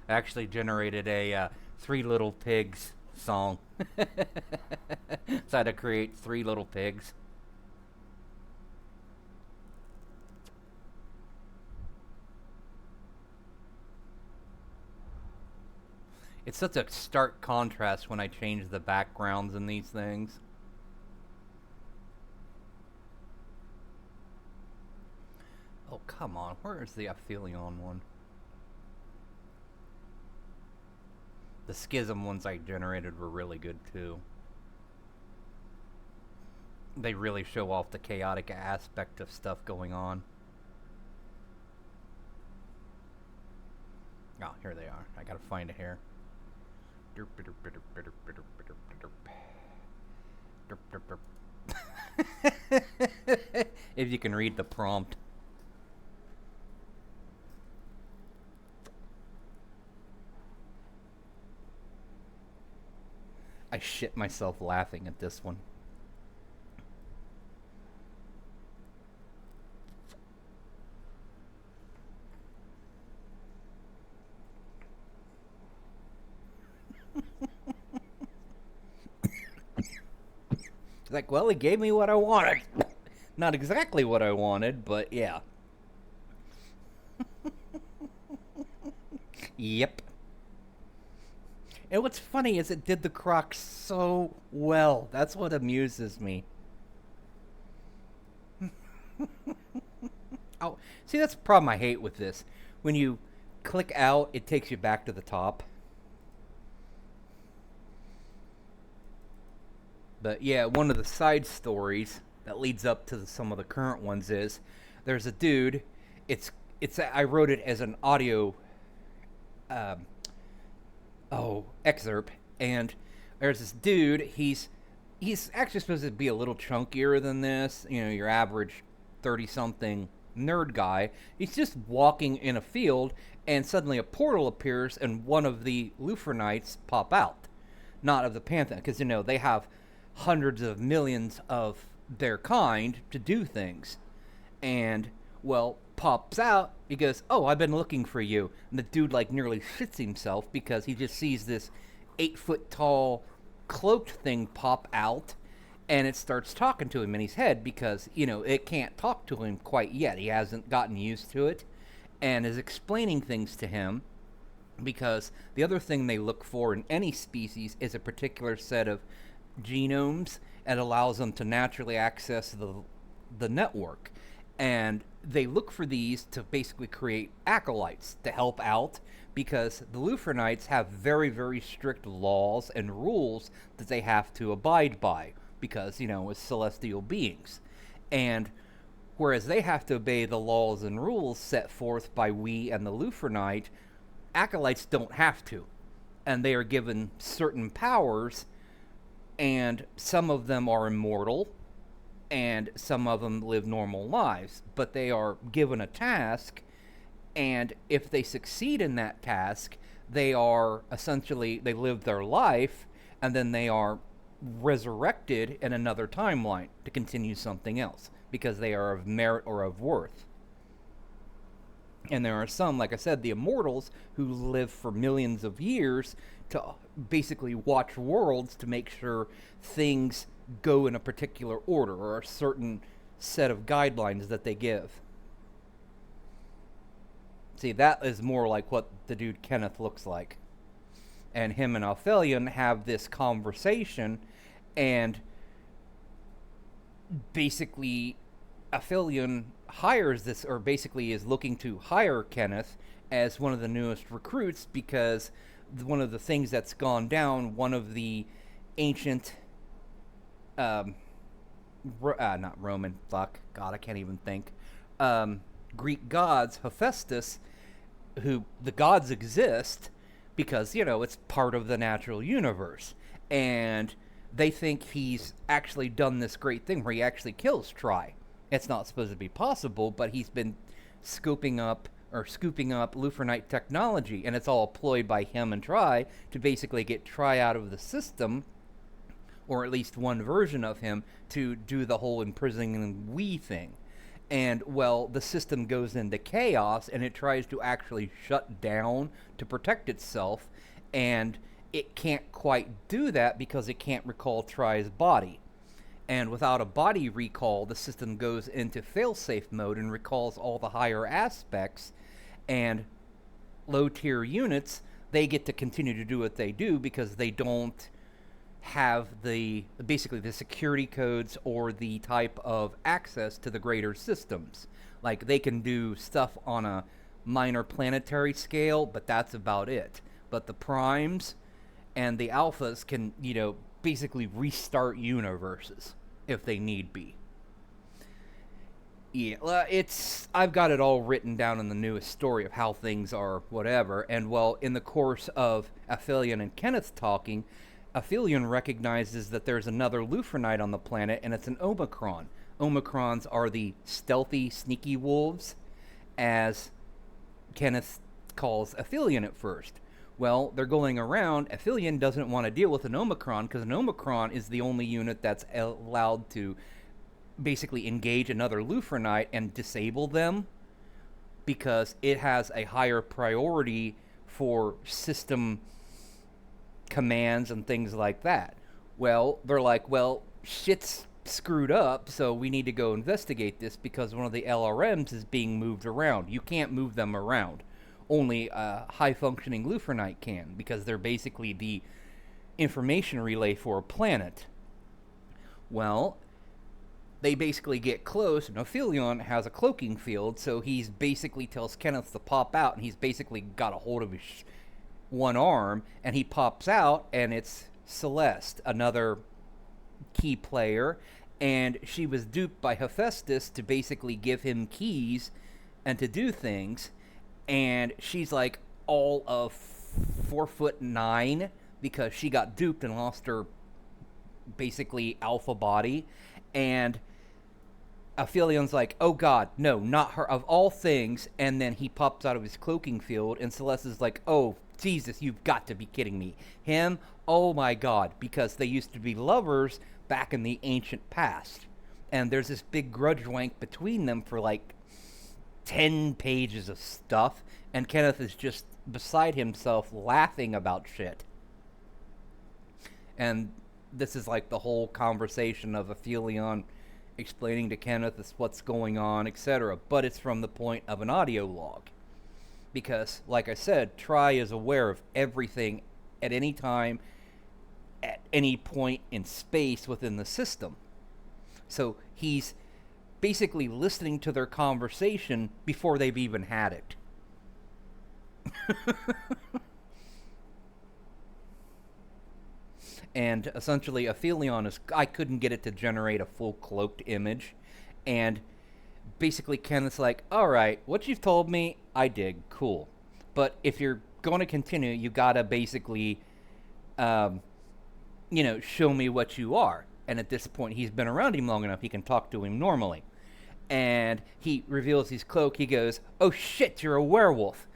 [SPEAKER 10] I actually generated a Three Little Pigs song. So I had to create Three Little Pigs. It's such a stark contrast when I change the backgrounds in these things. Oh, come on. Where is the Aphelion one? The Schism ones I generated were really good too. They really show off the chaotic aspect of stuff going on. Oh, here they are. I gotta find it here. If you can read the prompt. I shit myself laughing at this one. Like, well, he gave me what I wanted. Not exactly what I wanted, but yeah. Yep. And what's funny is it did the croc so well. That's what amuses me. Oh, see, that's the problem I hate with this. When you click out, it takes you back to the top. But yeah, one of the side stories that leads up to some of the current ones is there's a dude. I wrote it as an audio excerpt, and there's this dude. He's actually supposed to be a little chunkier than this. You know, your average 30-something nerd guy. He's just walking in a field, and suddenly a portal appears, and one of the Luphra'Nites pop out. Not of the Pantheon, because, they have hundreds of millions of their kind to do things. And, well, pops out, he goes, "Oh, I've been looking for you." And the dude, nearly shits himself because he just sees this 8-foot tall cloaked thing pop out, and it starts talking to him in his head because, it can't talk to him quite yet. He hasn't gotten used to it, and is explaining things to him, because the other thing they look for in any species is a particular set of genomes that allows them to naturally access the network. And they look for these to basically create acolytes to help out, because the Luphra'Nites have very, very strict laws and rules that they have to abide by, because, as celestial beings. And whereas they have to obey the laws and rules set forth by we and the Luphra'Nite, acolytes don't have to. And they are given certain powers, and some of them are immortal, and some of them live normal lives. But they are given a task, and if they succeed in that task, they are essentially, they live their life, and then they are resurrected in another timeline to continue something else, because they are of merit or of worth. And there are some, like I said, the immortals, who live for millions of years to basically watch worlds to make sure things go in a particular order, or a certain set of guidelines that they give. See, that is more like what the dude Kenneth looks like. And him and Aphelion have this conversation, and basically Aphelion hires this, or basically is looking to hire Kenneth as one of the newest recruits, because one of the things that's gone down, one of the ancient not Roman, God, I can't even think, Greek gods, Hephaestus, who the gods exist because, it's part of the natural universe. And they think he's actually done this great thing where he actually kills Tri. It's not supposed to be possible, but he's been scooping up Luphra'Nite technology, and it's all employed by him and Tri to basically get Tri out of the system, or at least one version of him, to do the whole imprisoning we thing. And, well, the system goes into chaos, and it tries to actually shut down to protect itself, and it can't quite do that because it can't recall Tri's body. And without a body recall, the system goes into failsafe mode and recalls all the higher aspects, and low-tier units, they get to continue to do what they do because they don't have basically the security codes or the type of access to the greater systems. Like, they can do stuff on a minor planetary scale, but that's about it. But the primes and the alphas can, basically restart universes if they need be. Yeah, I've got it all written down in the newest story of how things are, whatever. And, well, in the course of Aphelion and Kenneth talking, Aphelion recognizes that there's another Luphra'Nite on the planet, and it's an Omicron. Omicrons are the stealthy, sneaky wolves, as Kenneth calls Aphelion at first. Well, they're going around. Aphelion doesn't want to deal with an Omicron, because an Omicron is the only unit that's allowed to basically engage another Luphra'Nite and disable them, because it has a higher priority for system commands and things like that. Well, they're like, well, shit's screwed up, so we need to go investigate this because one of the LRMs is being moved around. You can't move them around. Only a high-functioning Luphra'Nite can, because they're basically the information relay for a planet. Well, they basically get close, and Aphelion has a cloaking field, so he's basically tells Kenneth to pop out, and he's basically got a hold of his one arm, and he pops out, and it's Celeste, another key player, and she was duped by Hephaestus to basically give him keys and to do things, and she's like all of 4'9" because she got duped and lost her basically alpha body, and Aphelion like, oh god, no, not her, of all things, and then he pops out of his cloaking field, and Celeste is like, oh, Jesus, you've got to be kidding me. Him? Oh my god, because they used to be lovers back in the ancient past. And there's this big grudge wank between them for like 10 pages of stuff, and Kenneth is just beside himself laughing about shit. And this is like the whole conversation of Aphelion explaining to Kenneth what's going on, etc. But it's from the point of an audio log. Because, like I said, Tri is aware of everything at any time, at any point in space within the system. So he's basically listening to their conversation before they've even had it. And essentially, Aphelion is... I couldn't get it to generate a full cloaked image. And basically, Kenneth's like, alright, what you've told me, I dig. Cool. But if you're going to continue, you gotta basically, show me what you are. And at this point, he's been around him long enough, he can talk to him normally. And he reveals his cloak. He goes, oh shit, you're a werewolf.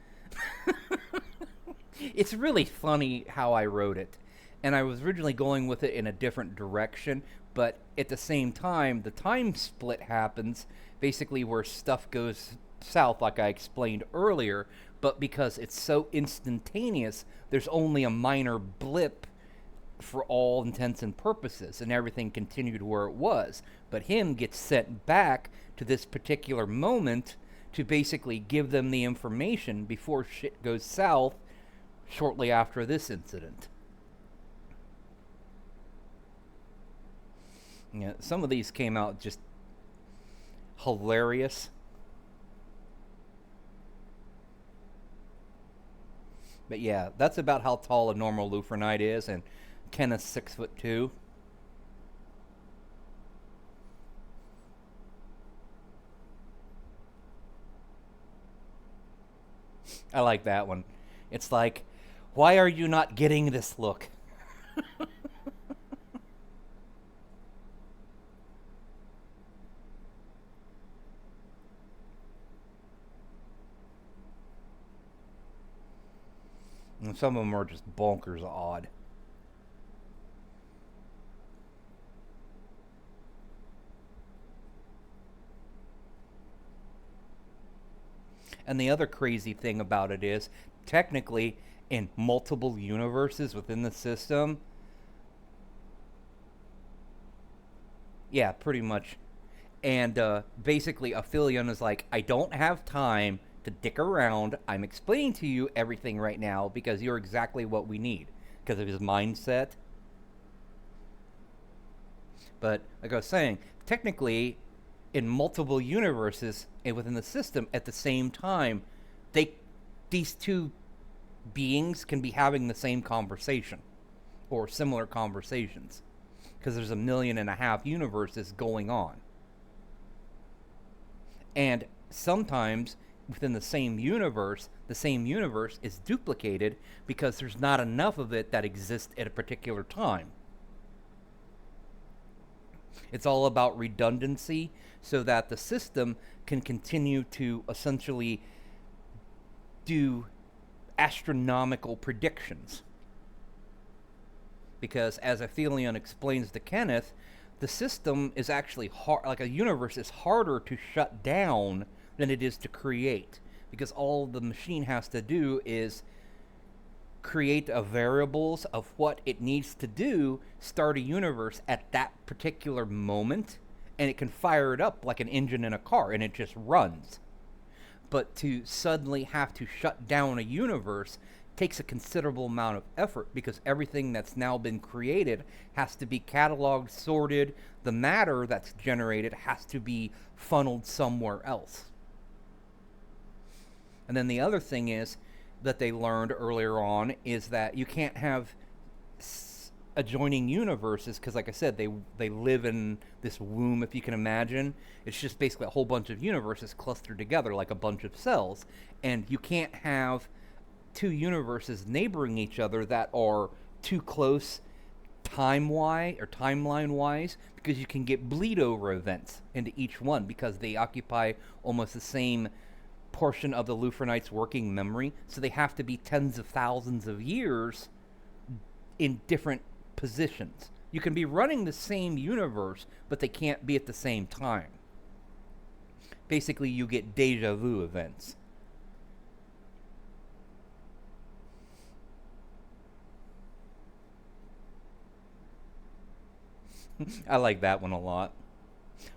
[SPEAKER 10] It's really funny how I wrote it. And I was originally going with it in a different direction, but at the same time, the time split happens, basically where stuff goes south, like I explained earlier, but because it's so instantaneous, there's only a minor blip for all intents and purposes, and everything continued where it was. But him gets sent back to this particular moment to basically give them the information before shit goes south shortly after this incident. Yeah, some of these came out just hilarious. But yeah, that's about how tall a normal Luphra'Nite is, and Kenneth's 6'2". I like that one. It's like, why are you not getting this look? And some of them are just bonkers odd. And the other crazy thing about it is, technically, in multiple universes within the system, yeah, pretty much. And basically, Aphelion is like, I don't have time to dick around. I'm explaining to you everything right now because you're exactly what we need because of his mindset. But like I was saying, technically, in multiple universes and within the system at the same time, these two beings can be having the same conversation or similar conversations because there's 1.5 million universes going on. And sometimes within the same universe is duplicated because there's not enough of it that exists at a particular time. It's all about redundancy so that the system can continue to essentially do astronomical predictions. Because as Aphelion explains to Kenneth, the system is actually hard, like a universe is harder to shut down than it is to create, because all the machine has to do is create a variables of what it needs to do, start a universe at that particular moment, and it can fire it up like an engine in a car, and it just runs. But to suddenly have to shut down a universe takes a considerable amount of effort, because everything that's now been created has to be cataloged, sorted, the matter that's generated has to be funneled somewhere else. And then the other thing is that they learned earlier on is that you can't have adjoining universes because, like I said, they live in this womb, if you can imagine. It's just basically a whole bunch of universes clustered together like a bunch of cells. And you can't have two universes neighboring each other that are too close timeline-wise, because you can get bleed-over events into each one because they occupy almost the same portion of the Luphra'Nite's working memory, so they have to be tens of thousands of years in different positions. You can be running the same universe, but they can't be at the same time. Basically, you get deja vu events. I like that one a lot.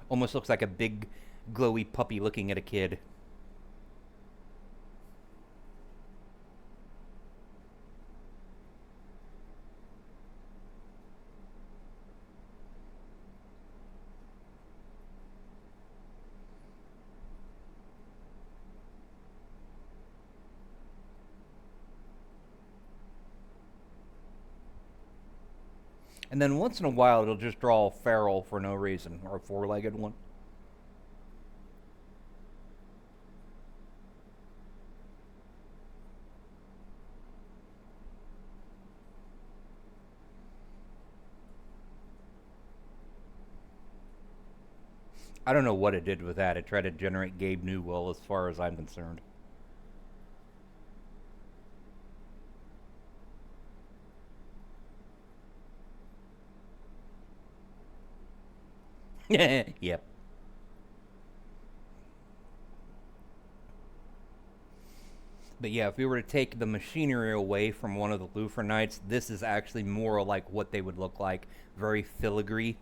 [SPEAKER 10] Almost looks like a big, glowy puppy looking at a kid. And then once in a while, it'll just draw a feral for no reason, or a four-legged one. I don't know what it did with that. It tried to generate Gabe Newell as far as I'm concerned. Yep. But yeah, if we were to take the machinery away from one of the Luphra'Nites, this is actually more like what they would look like. Very filigree.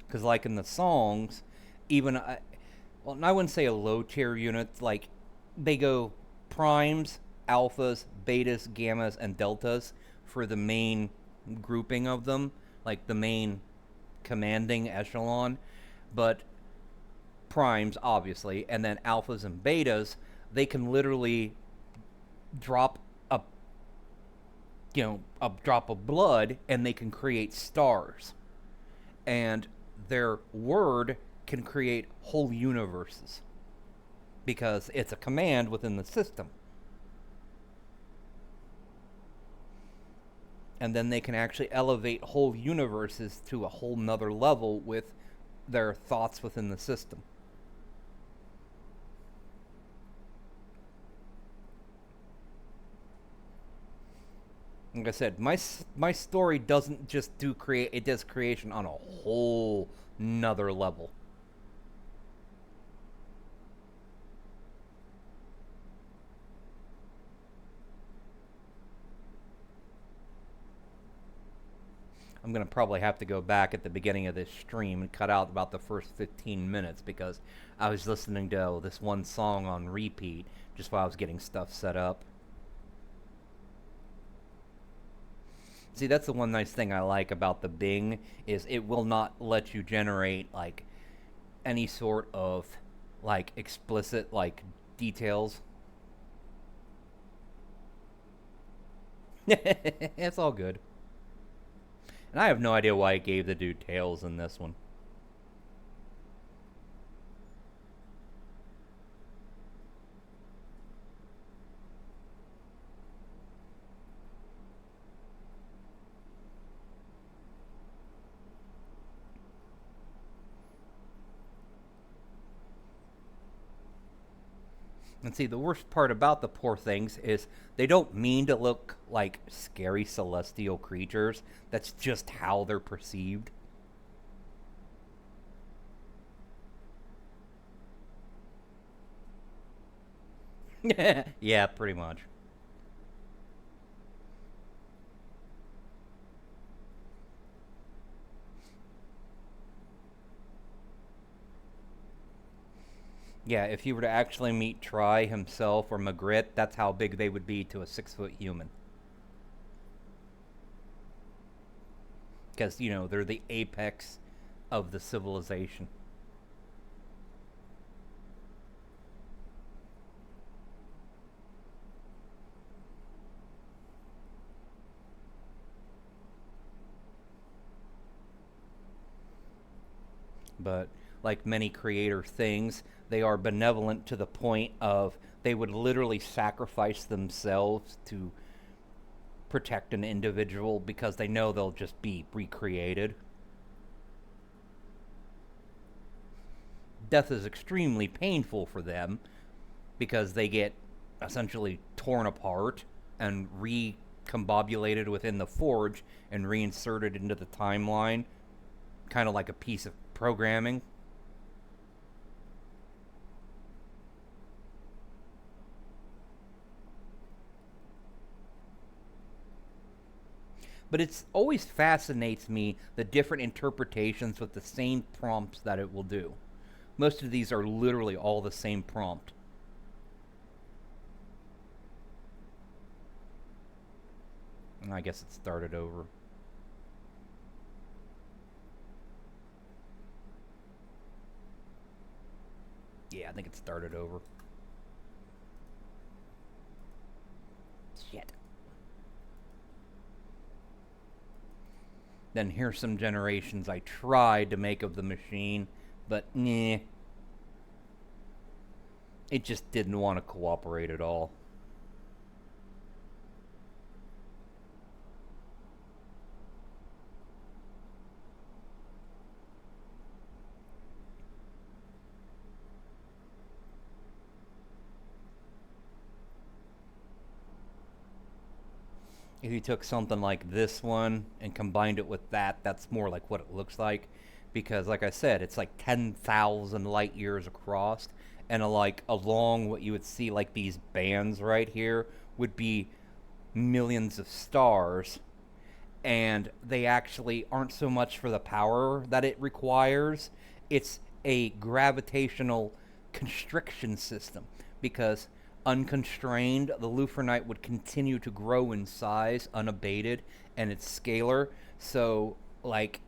[SPEAKER 10] Because like in the songs, even, well, I wouldn't say a low tier unit, like they go primes, alphas, betas, gammas, and deltas for the main grouping of them, like the main commanding echelon. But primes, obviously, and then alphas and betas, they can literally drop a, a drop of blood, and they can create stars. And their word can create whole universes because it's a command within the system. And then they can actually elevate whole universes to a whole nother level with their thoughts within the system. Like I said, my story doesn't just do it does creation on a whole nother level. I'm going to probably have to go back at the beginning of this stream and cut out about the first 15 minutes because I was listening to this one song on repeat just while I was getting stuff set up. See, that's the one nice thing I like about the Bing is it will not let you generate like any sort of like explicit like details. It's all good. And I have no idea why it gave the dude tails in this one. And see, the worst part about the poor things is they don't mean to look like scary celestial creatures. That's just how they're perceived. Yeah, pretty much. Yeah, if you were to actually meet Try himself or Magritte, that's how big they would be to a 6-foot human. Because, they're the apex of the civilization. But like many creator things, they are benevolent to the point of they would literally sacrifice themselves to protect an individual because they know they'll just be recreated. Death is extremely painful for them because they get essentially torn apart and recombobulated within the forge and reinserted into the timeline, kind of like a piece of programming. But it always fascinates me the different interpretations with the same prompts that it will do. Most of these are literally all the same prompt. And I guess it started over. Yeah, I think it started over. Shit. Then here's some generations I tried to make of the machine, but nah. It just didn't want to cooperate at all. If you took something like this one and combined it with that, that's more like what it looks like. Because, like I said, it's like 10,000 light years across. And like along what you would see, like these bands right here, would be millions of stars. And they actually aren't so much for the power that it requires. It's a gravitational constriction system. Because unconstrained, the Luphra'Nite would continue to grow in size unabated, and it's scalar. So, like,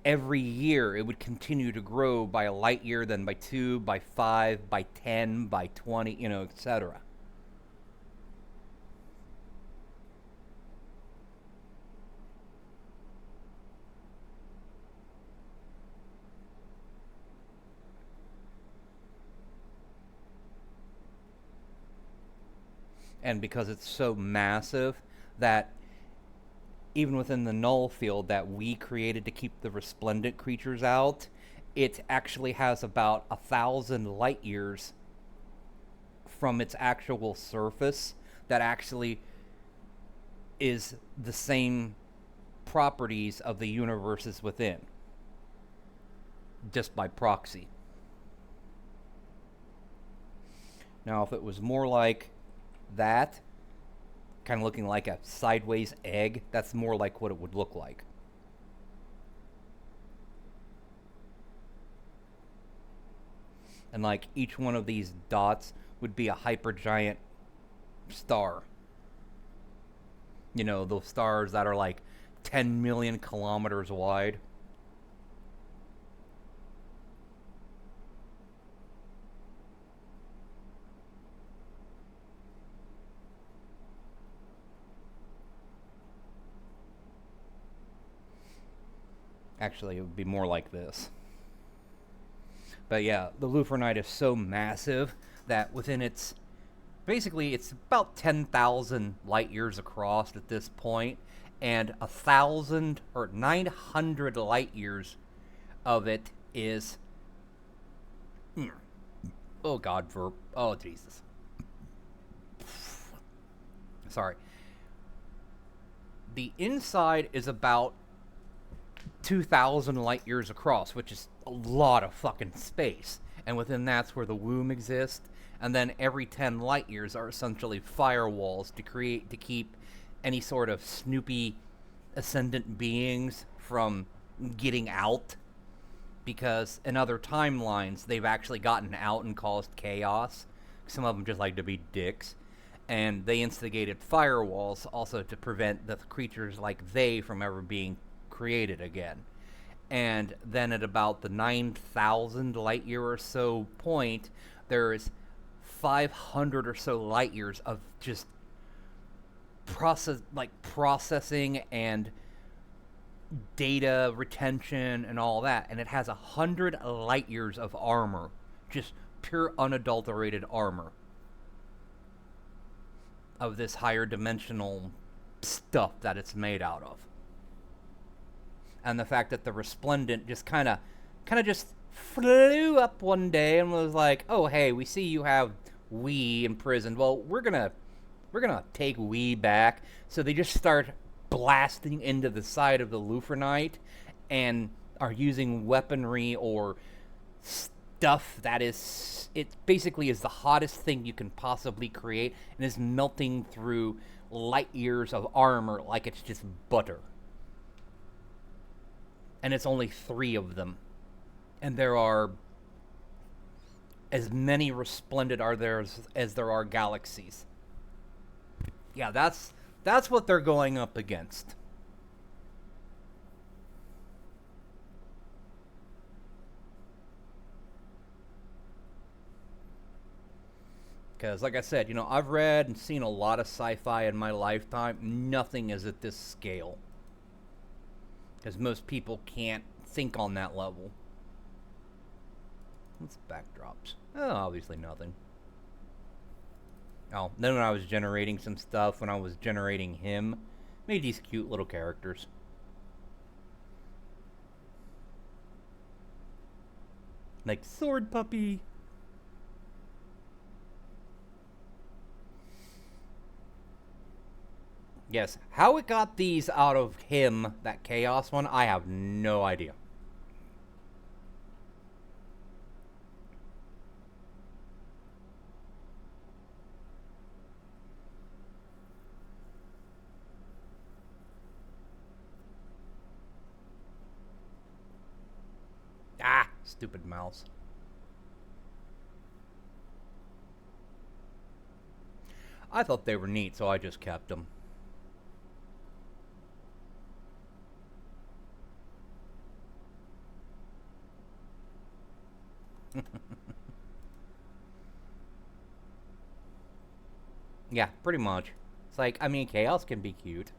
[SPEAKER 10] every year it would continue to grow by a light year, then by 2, by 5, by 10, by 20, etc. And because it's so massive that even within the null field that we created to keep the resplendent creatures out, it actually has about 1,000 light years from its actual surface that actually is the same properties of the universes within, just by proxy. Now, if it was more like that, kind of looking like a sideways egg, that's more like what it would look like. And like each one of these dots would be a hypergiant star. Those stars that are like 10 million kilometers wide. Actually, it would be more like this. But yeah, the Luphra'Nite is so massive that within its... Basically, it's about 10,000 light years across at this point, and 1,000 or 900 light years of it is... Oh, God, oh, Jesus. Sorry. The inside is about 2,000 light years across, which is a lot of fucking space. And within that's where the womb exists. And then every 10 light years are essentially firewalls to keep any sort of snoopy ascendant beings from getting out. Because in other timelines, they've actually gotten out and caused chaos. Some of them just like to be dicks. And they instigated firewalls also to prevent the creatures like they from ever being created again. And then at about the 9,000 light year or so point, there's 500 or so light years of just processing and data retention and all that. And it has 100 light years of armor, just pure unadulterated armor. of this higher dimensional stuff that it's made out of. And the fact that the Resplendent just kind of just flew up one day and was like, "Oh, hey, we see you have we imprisoned. Well, we're gonna take we back." So they just start blasting into the side of the Luphra'Nite and are using weaponry or stuff that is, it basically is the hottest thing you can possibly create and is melting through light years of armor like it's just butter. And it's only 3 of them. And there are as many Resplendent are there as there are galaxies. Yeah, that's what they're going up against. Because, like I said, you know, I've read and seen a lot of sci-fi in my lifetime. Nothing is at this scale. Because most people can't think on that level. What's backdrops? Oh, obviously nothing. Oh, then when I was generating some stuff, when I was generating him, made these cute little characters. Like Sword Puppy. Yes, how it got these out of him, that Chaos one, I have no idea. Ah, stupid mouse. I thought they were neat, so I just kept them. Yeah, pretty much. It's like, I mean, Chaos can be cute.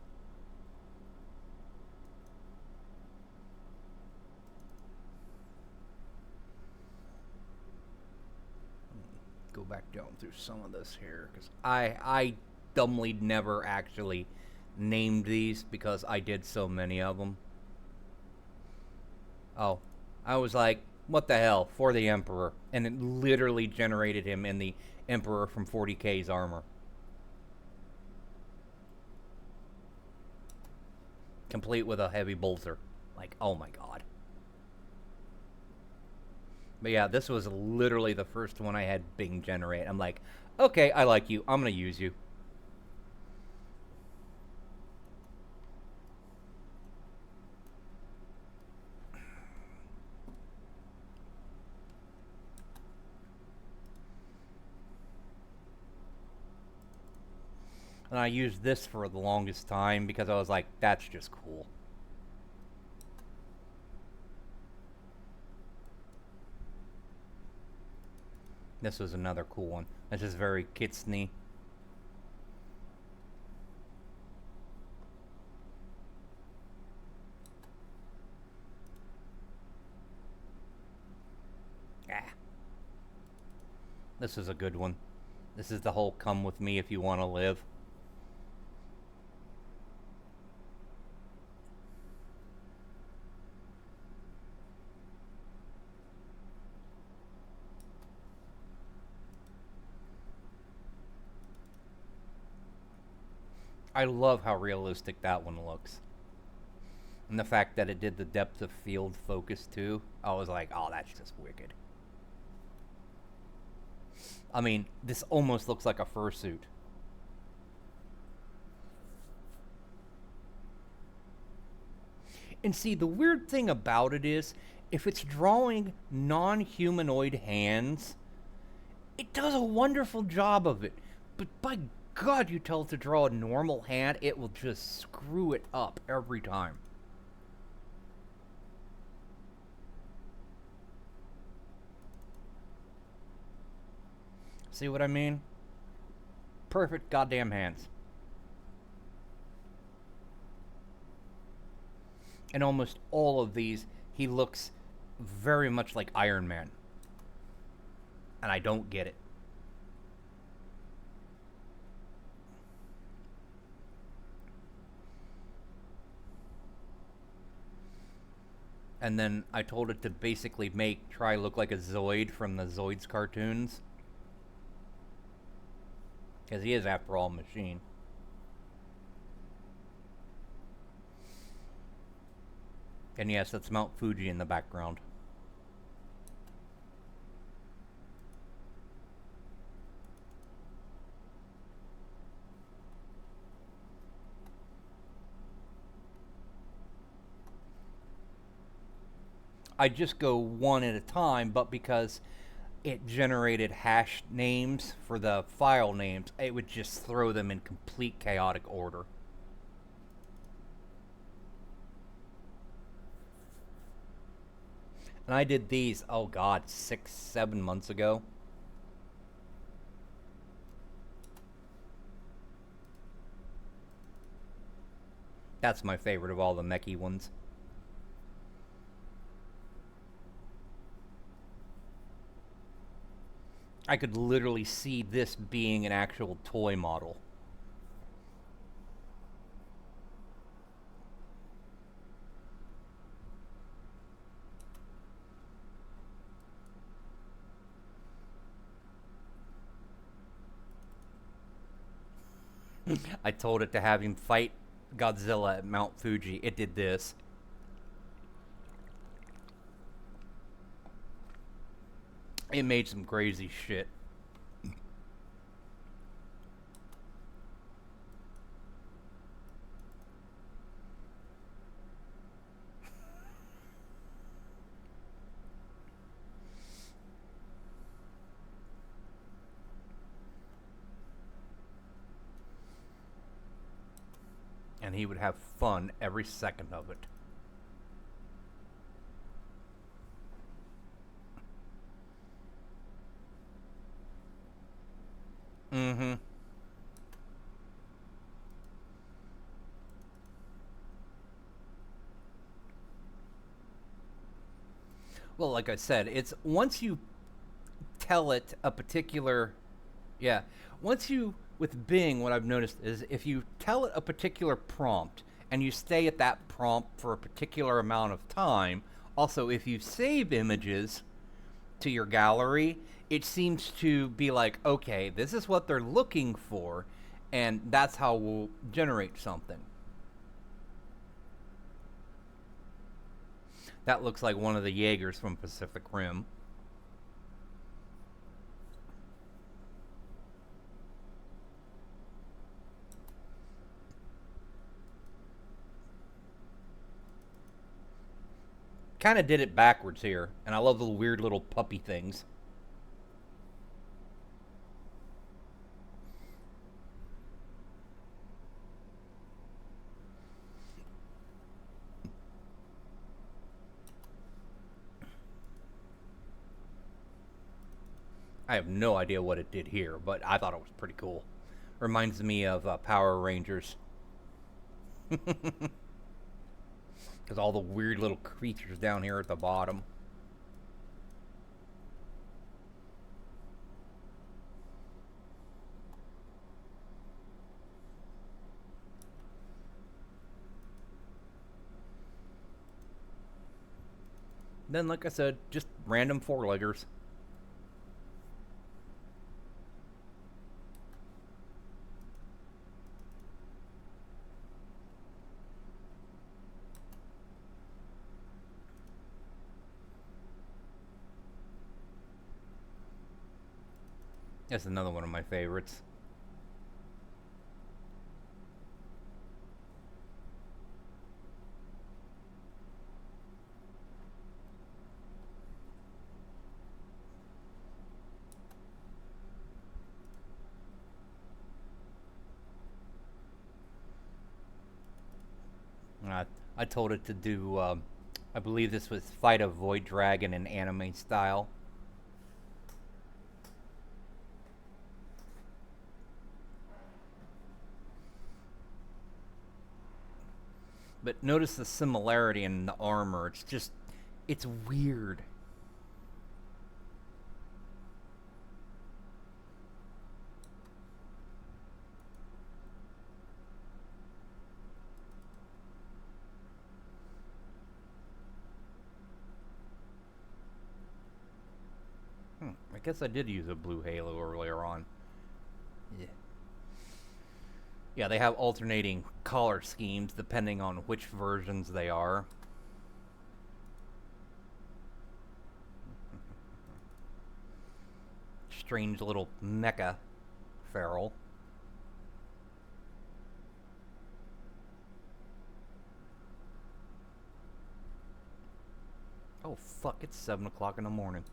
[SPEAKER 10] Go back down through some of this here, because I dumbly never actually named these because I did so many of them. Oh, I was like, what the hell, for the Emperor. And it literally generated him in the Emperor from 40K's armor. Complete with a heavy bolter. Like, oh my god. But yeah, this was literally the first one I had Bing generate. I'm like, okay, I like you. I'm going to use you. And I used this for the longest time because I was like, that's just cool. This was another cool one. This is very kitsny. Ah. This is a good one. This is the whole come with me if you want to live. I love how realistic that one looks. And the fact that it did the depth of field focus too. I was like, oh, that's just wicked. I mean, this almost looks like a fursuit. And see, the weird thing about it is, if it's drawing non-humanoid hands, it does a wonderful job of it. But by God, you tell it to draw a normal hand, it will just screw it up every time. See what I mean? Perfect goddamn hands. In almost all of these, he looks very much like Iron Man. And I don't get it. And then I told it to basically try look like a Zoid from the Zoids cartoons. Because he is, after all, a machine. And yes, that's Mount Fuji in the background. I just go one at a time, but because it generated hash names for the file names, it would just throw them in complete chaotic order. And I did these, oh god, 6-7 months ago. That's my favorite of all the mechy ones. I could literally see this being an actual toy model. I told it to have him fight Godzilla at Mount Fuji. It did this. It made some crazy shit. And he would have fun every second of it. Mm-hmm. Well, like I said, it's once you tell it a particular... Yeah. Once you... With Bing, what I've noticed is if you tell it a particular prompt and you stay at that prompt for a particular amount of time, also if you save images to your gallery, it seems to be like, okay, this is what they're looking for, and that's how we'll generate something. That looks like one of the Jaegers from Pacific Rim. Kind of did it backwards here, and I love the weird little puppy things. I have no idea what it did here, but I thought it was pretty cool. Reminds me of Power Rangers. Because all the weird little creatures down here at the bottom. Then, like I said, just random four-leggers. That's another one of my favorites. I told it to do, I believe this was fight a void dragon in anime style. But notice the similarity in the armor. It's just, it's weird. guess I did use a blue halo earlier on. Yeah. Yeah, they have alternating color schemes depending on which versions they are. Strange little mecha feral. Oh fuck, it's 7 o'clock in the morning.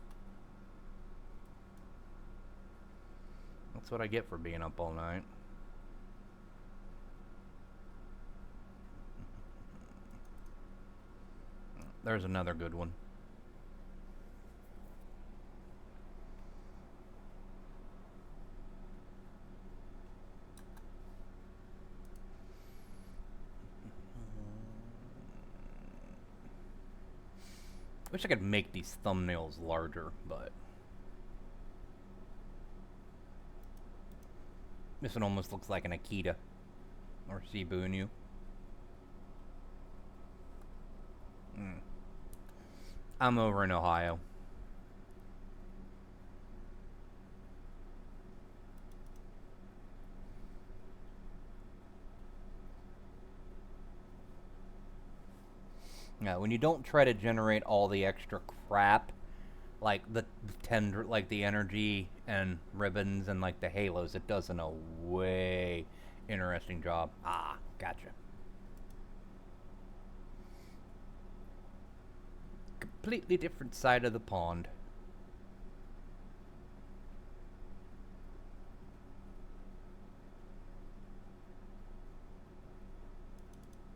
[SPEAKER 10] That's what I get for being up all night. There's another good one. Wish I could make these thumbnails larger, but this one almost looks like an Akita or Shiba Inu. I'm over in Ohio. Yeah, when you don't try to generate all the extra crap, like the energy and ribbons and like the halos, it does a way interesting job. Ah, gotcha. Completely different side of the pond.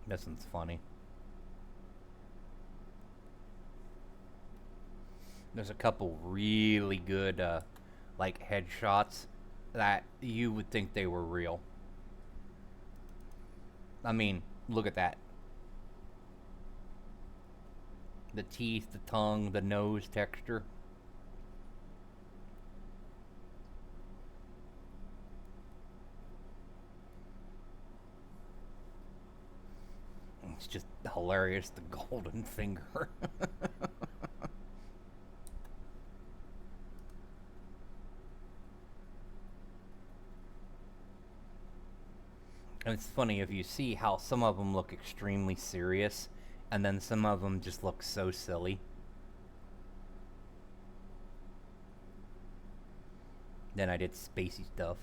[SPEAKER 10] This one's funny. There's a couple really good, like, headshots that you would think they were real. I mean, look at that. The teeth, the tongue, the nose texture. It's just hilarious, the golden finger. And it's funny if you see how some of them look extremely serious, and then some of them just look so silly. Then I did spacey stuff.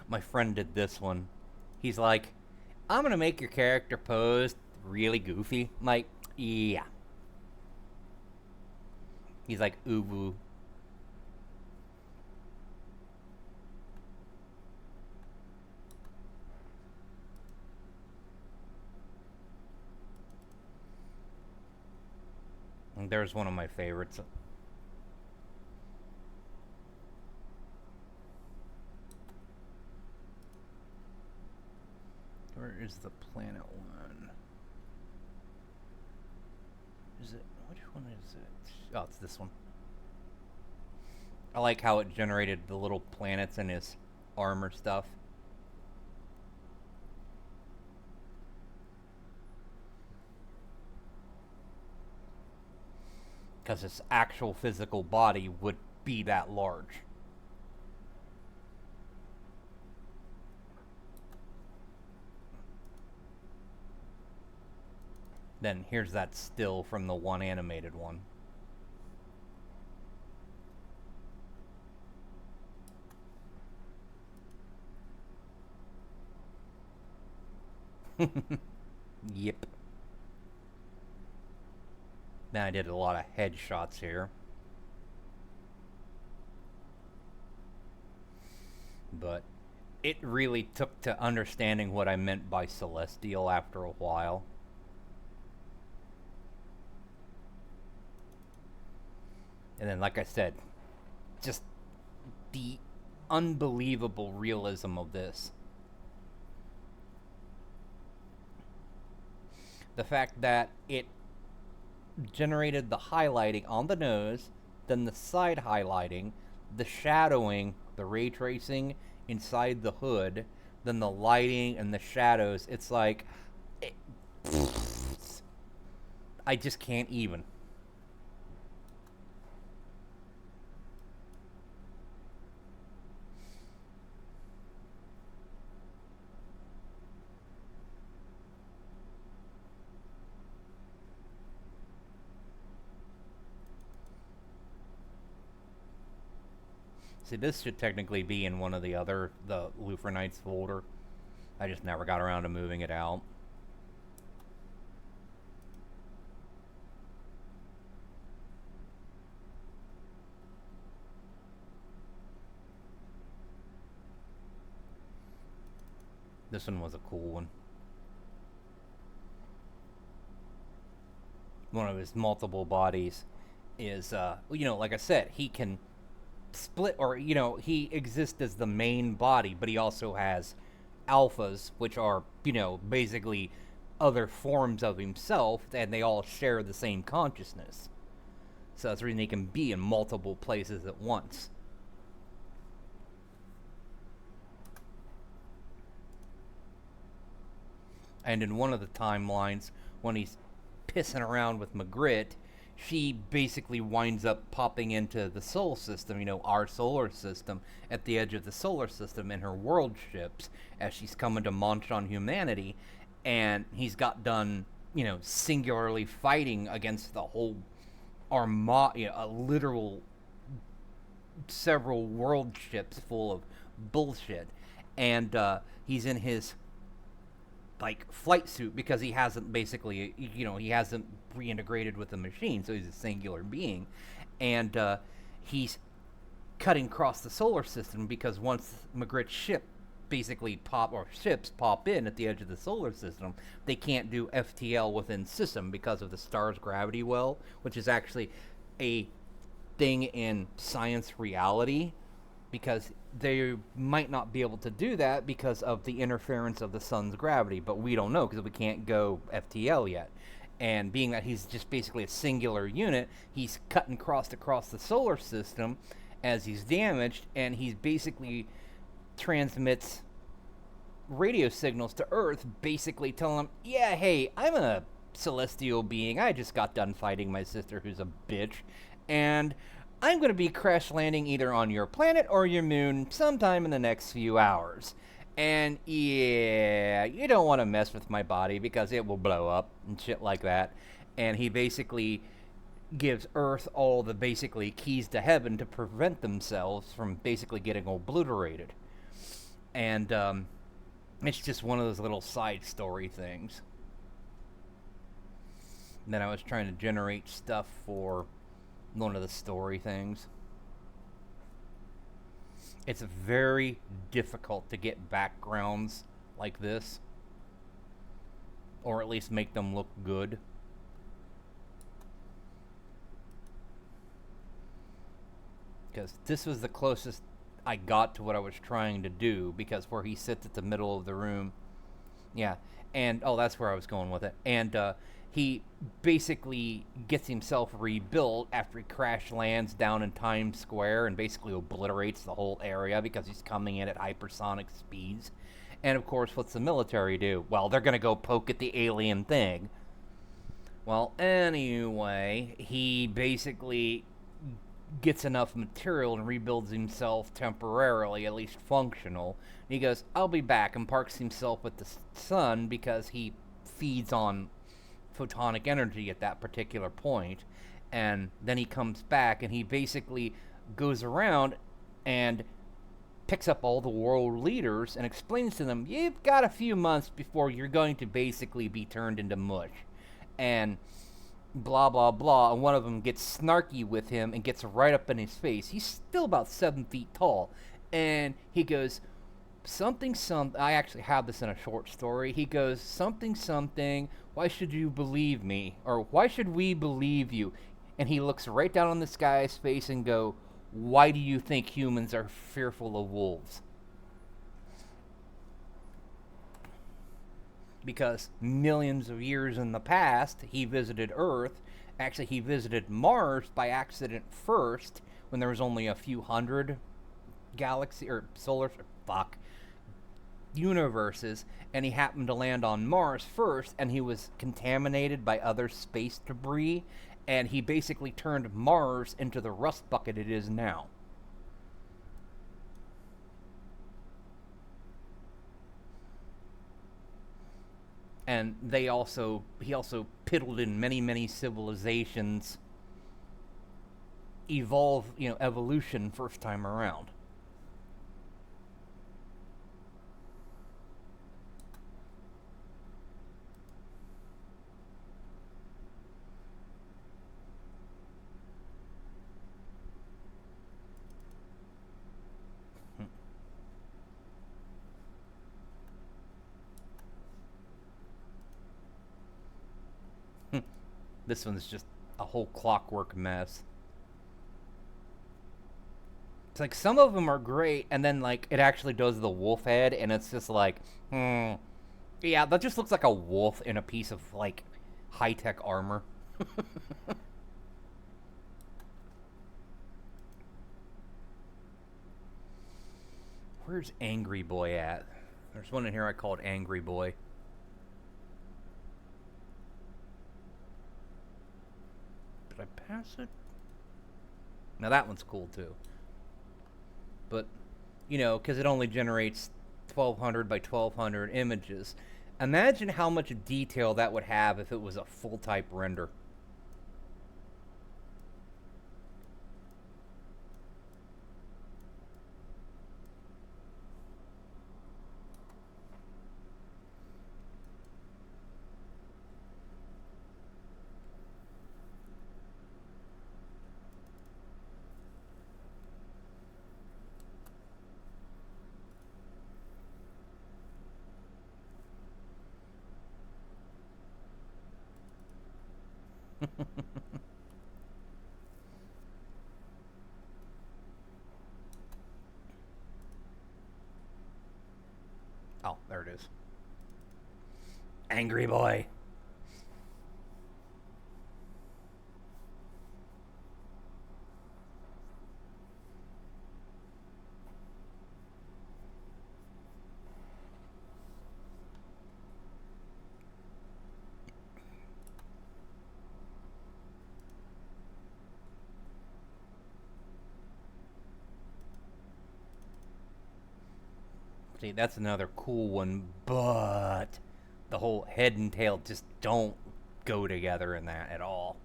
[SPEAKER 10] My friend did this one. He's like, I'm gonna make your character pose really goofy. I'm like, yeah. He's like, ooh. And there's one of my favorites. Where is the planet one? Is it? Which one is it? Oh, it's this one. I like how it generated the little planets and his armor stuff. Because his actual physical body would be that large. Then here's that still from the one animated one. Yep. Then I did a lot of headshots here. But it really took to understanding what I meant by celestial after a while. And then, like I said, just the unbelievable realism of this. The fact that it generated the highlighting on the nose, then the side highlighting, the shadowing, the ray tracing inside the hood, then the lighting and the shadows. It's like, I just can't even. See, this should technically be in one of the Luphra'Nites folder. I just never got around to moving it out. This one was a cool one. One of his multiple bodies is, like I said, he can split, or he exists as the main body, but he also has alphas, which are basically other forms of himself, and they all share the same consciousness. So that's the reason he can be in multiple places at once. And in one of the timelines, when he's pissing around with Magritte, she basically winds up popping into the solar system, our solar system, at the edge of the solar system in her world ships as she's coming to munch on humanity. And he's got done, singularly fighting against the whole armada, a literal several world ships full of bullshit. And he's in his flight suit because he hasn't basically, he hasn't reintegrated with the machine, so he's a singular being. And he's cutting across the solar system because once Magritte's ship ships pop in at the edge of the solar system, they can't do FTL within system because of the star's gravity well, which is actually a thing in science reality, because they might not be able to do that because of the interference of the sun's gravity, but we don't know because we can't go FTL yet. And being that he's just basically a singular unit, he's cutting across the solar system as he's damaged, and he basically transmits radio signals to Earth, basically telling them, yeah, hey, I'm a celestial being. I just got done fighting my sister who's a bitch, and I'm going to be crash landing either on your planet or your moon sometime in the next few hours. And yeah, you don't want to mess with my body because it will blow up and shit like that. And he basically gives Earth all the basically keys to heaven to prevent themselves from basically getting obliterated. And it's just one of those little side story things. And then I was trying to generate stuff for one of the story things. It's very difficult to get backgrounds like this, or at least make them look good. Because this was the closest I got to what I was trying to do, because where he sits at the middle of the room, yeah, and that's where I was going with it. And he basically gets himself rebuilt after he crash lands down in Times Square and basically obliterates the whole area because he's coming in at hypersonic speeds. And of course, what's the military do? Well, they're going to go poke at the alien thing. Well, anyway, he basically gets enough material and rebuilds himself temporarily, at least functional. And he goes, I'll be back, and parks himself with the sun because he feeds on photonic energy at that particular point. And then he comes back and he basically goes around and picks up all the world leaders and explains to them, you've got a few months before you're going to basically be turned into mush. And blah, blah, blah. And one of them gets snarky with him and gets right up in his face. He's still about 7 feet tall. And he goes, something, I actually have this in a short story. He goes, something, why should you believe me? Or why should we believe you? And he looks right down on this guy's face and go, why do you think humans are fearful of wolves? Because millions of years in the past, he visited Earth. Actually, he visited Mars by accident first, when there was only a few hundred galaxy or solar universes, and he happened to land on Mars first, and he was contaminated by other space debris, and he basically turned Mars into the rust bucket it is now. And he also piddled in many civilizations, evolution first time around. This one's just a whole clockwork mess. It's like some of them are great, and then like it actually does the wolf head, and it's just like, yeah, that just looks like a wolf in a piece of like high-tech armor. Where's Angry Boy at? There's one in here I called Angry Boy. Did I pass it? Now that one's cool too. But, because it only generates 1200 by 1200 images. Imagine how much detail that would have if it was a full-type render. Oh, there it is. Angry Boy. See, that's another cool one, but the whole head and tail just don't go together in that at all.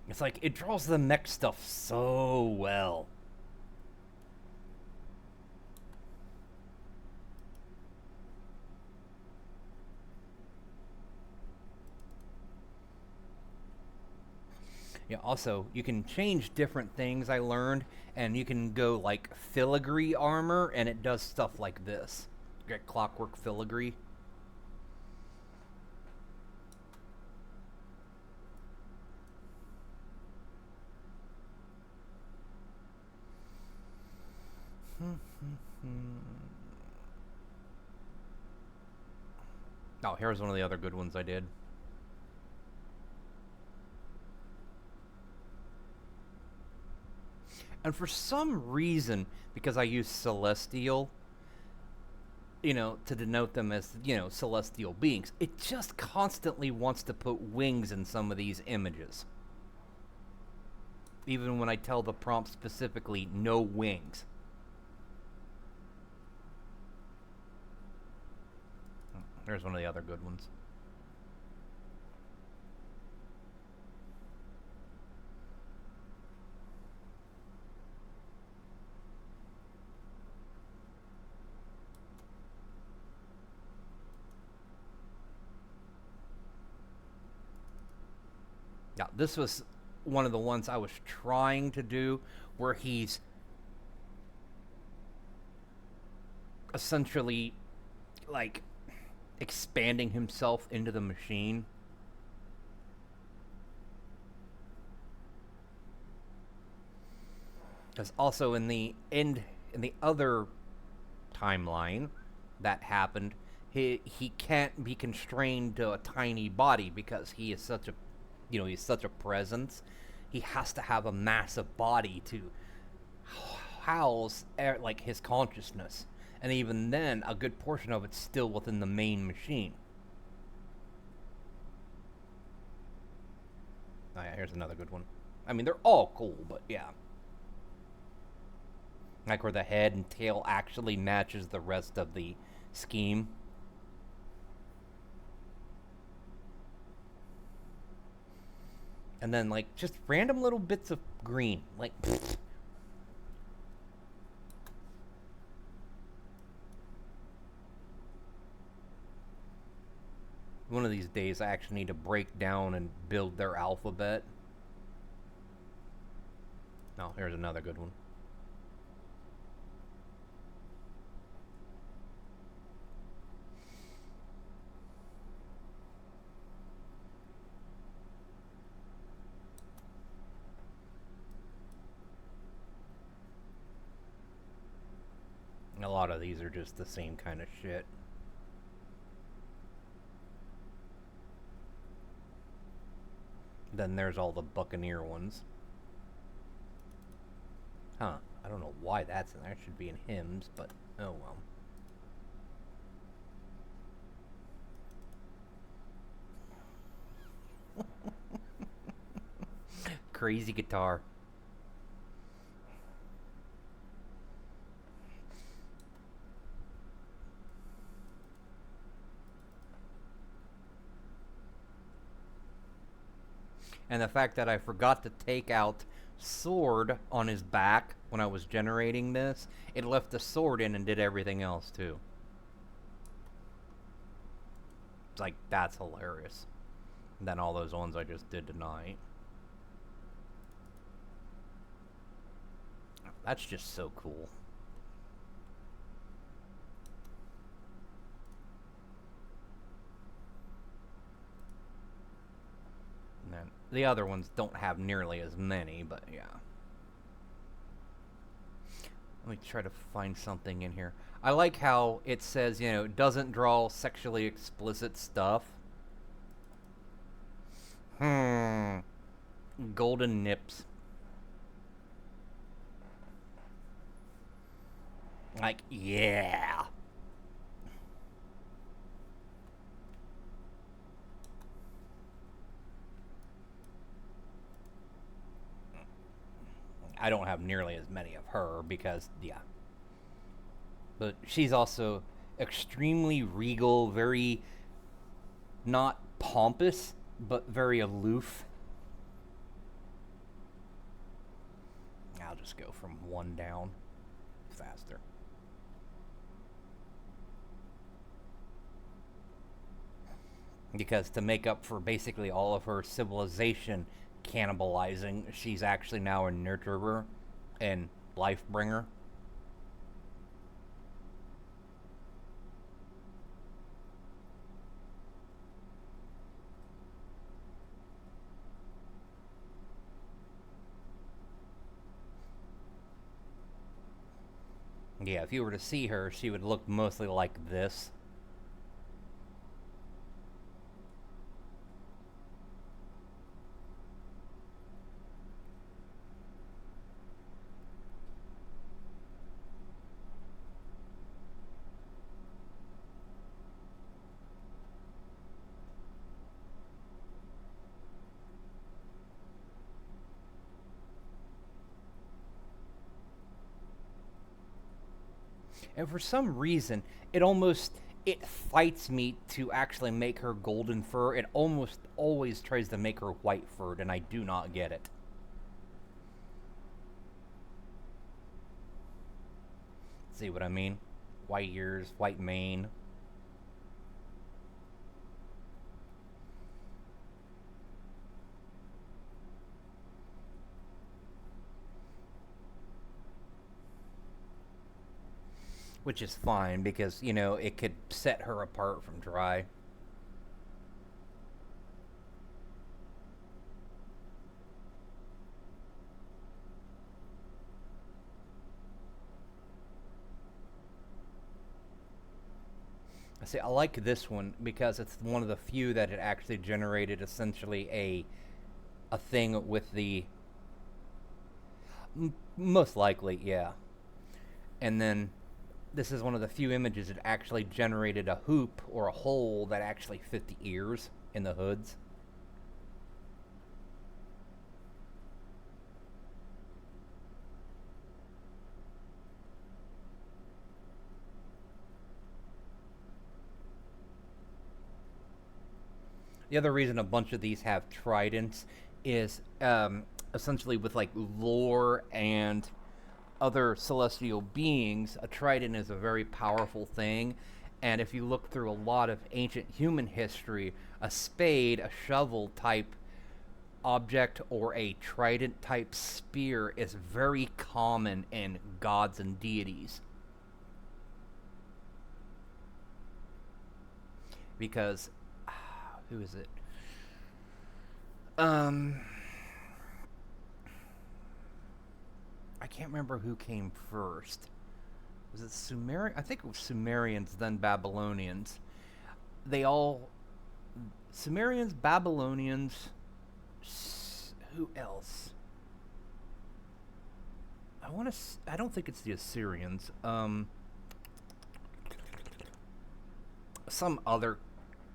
[SPEAKER 10] It's like, it draws the mech stuff so well. Yeah, also, you can change different things, I learned, and you can go like filigree armor, and it does stuff like this. You get clockwork filigree. Oh, here's one of the other good ones I did. And for some reason, because I use celestial, to denote them as, celestial beings, it just constantly wants to put wings in some of these images. Even when I tell the prompt specifically, no wings. There's one of the other good ones. Yeah, this was one of the ones I was trying to do where he's essentially like expanding himself into the machine. Because also in the other timeline that happened, he can't be constrained to a tiny body because he is such a he's such a presence. He has to have a massive body to house like his consciousness, and even then, a good portion of it's still within the main machine. Oh yeah, here's another good one. I mean, they're all cool, but yeah. Like where the head and tail actually matches the rest of the scheme. And then, like, just random little bits of green. Like, pfft. One of these days, I actually need to break down and build their alphabet. Oh, here's another good one. A lot of these are just the same kind of shit. Then there's all the Buccaneer ones. Huh. I don't know why that's in there. It should be in hymns, but oh well. Crazy guitar. And the fact that I forgot to take out sword on his back when I was generating this, it left the sword in and did everything else too. It's like, that's hilarious. And then all those ones I just did tonight. That's just so cool. And then the other ones don't have nearly as many, but yeah. Let me try to find something in here. I like how it says, you know, it doesn't draw sexually explicit stuff. Golden nips. Like, yeah. I don't have nearly as many of her because, yeah. But she's also extremely regal, very not pompous, but very aloof. I'll just go from one down faster. Because to make up for basically all of her civilization cannibalizing, she's actually now a nurturer and life bringer. Yeah, if you were to see her, she would look mostly like this. And for some reason, it fights me to actually make her golden fur. It almost always tries to make her white furred, and I do not get it. See what I mean? White ears, white mane. Which is fine, because, you know, it could set her apart from dry. See, I like this one because it's one of the few that it actually generated essentially a thing with the... Most likely, yeah. And then this is one of the few images that actually generated a hoop or a hole that actually fit the ears in the hoods. The other reason a bunch of these have tridents is essentially with like lore and other celestial beings, a trident is a very powerful thing. And if you look through a lot of ancient human history, a spade, a shovel type object, or a trident type spear is very common in gods and deities. Because who is it? I can't remember who came first. Was it Sumerian? I think it was Sumerians, then Babylonians. They all... Sumerians, Babylonians... Who else? I don't think it's the Assyrians. Some other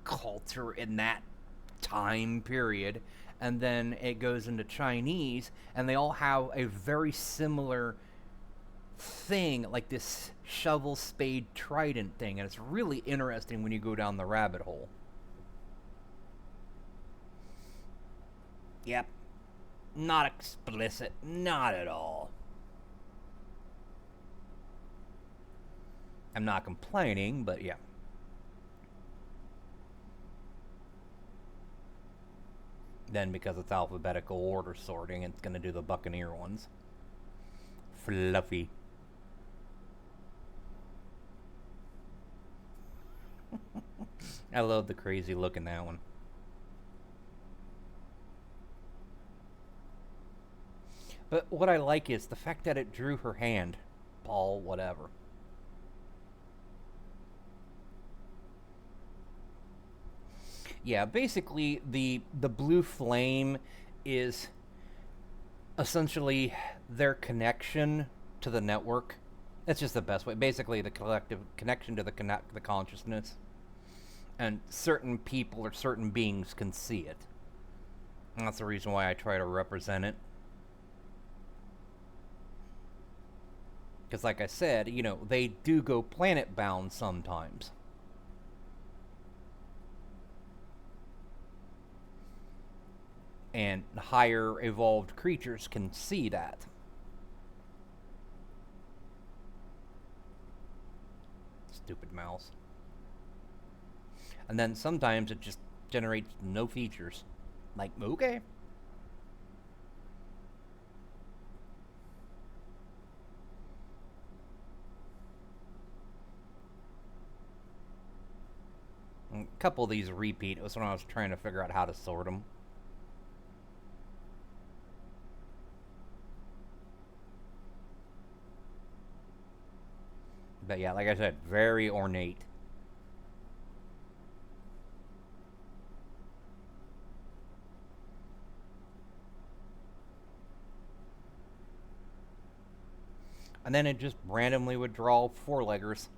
[SPEAKER 10] culture in that time period, and then it goes into Chinese, and they all have a very similar thing, like this shovel, spade, trident thing, and it's really interesting when you go down the rabbit hole. Yep. Not explicit. Not at all. I'm not complaining, but yeah. Then, because it's alphabetical order sorting, it's going to do the Buccaneer ones. Fluffy. I love the crazy look in that one. But what I like is the fact that it drew her hand. Paul, whatever. Yeah, basically the blue flame is essentially their connection to the network. That's just the best way. Basically, the collective connection to the consciousness. And certain people or certain beings can see it. And that's the reason why I try to represent it. Because like I said, you know, they do go planet bound sometimes. And higher evolved creatures can see that. Stupid mouse. And then sometimes it just generates no features. Like, okay. A couple of these repeat. It was when I was trying to figure out how to sort them. But yeah, like I said, very ornate. And then it just randomly would draw four-leggers.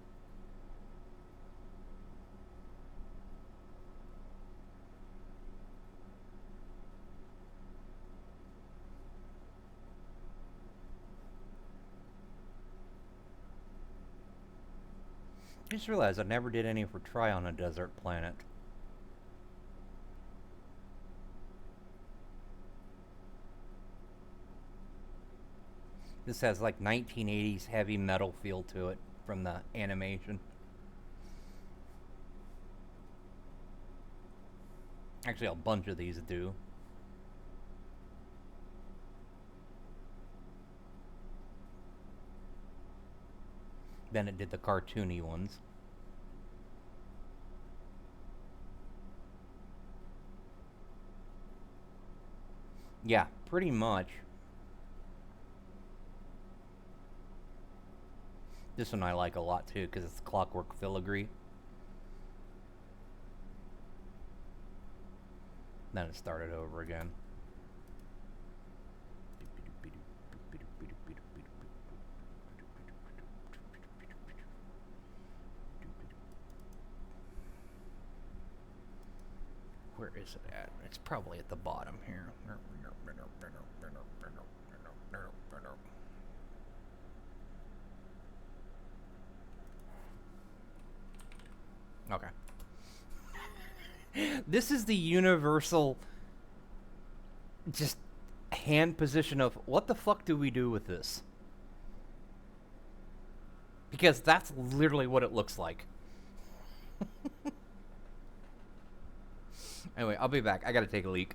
[SPEAKER 10] I just realized I never did any for Try on a Desert Planet. This has like 1980s heavy metal feel to it from the animation. Actually, a bunch of these do. Then it did the cartoony ones. Yeah, pretty much. This one I like a lot too, because it's clockwork filigree. Then it started over again. Where is it at? It's probably at the bottom here. Okay. This is the universal just hand position of what the fuck do we do with this? Because that's literally what it looks like. Anyway, I'll be back. I gotta take a leak.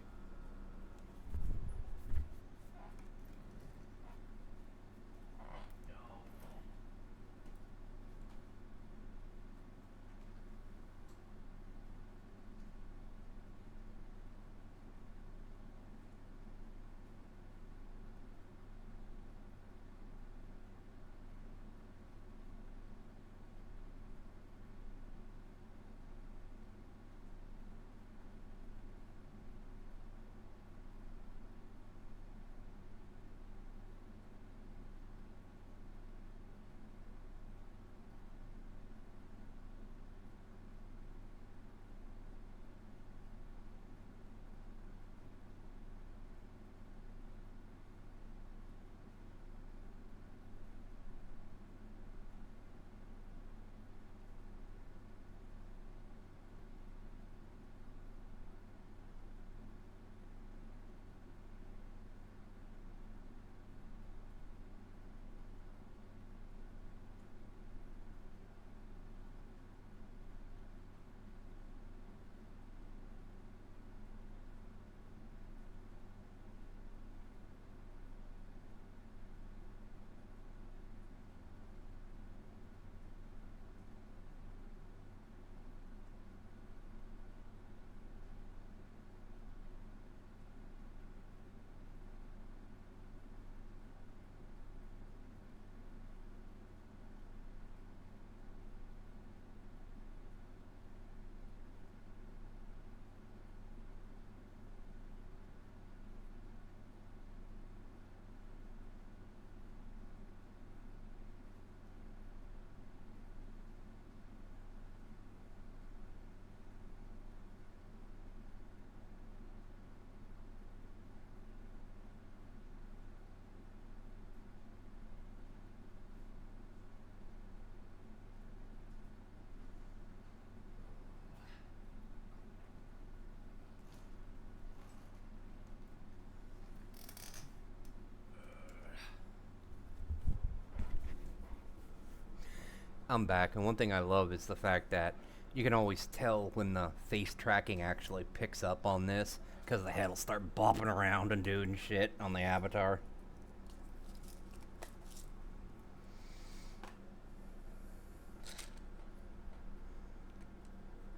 [SPEAKER 10] I'm back, and one thing I love is the fact that you can always tell when the face tracking actually picks up on this, because the head will start bopping around and doing shit on the avatar.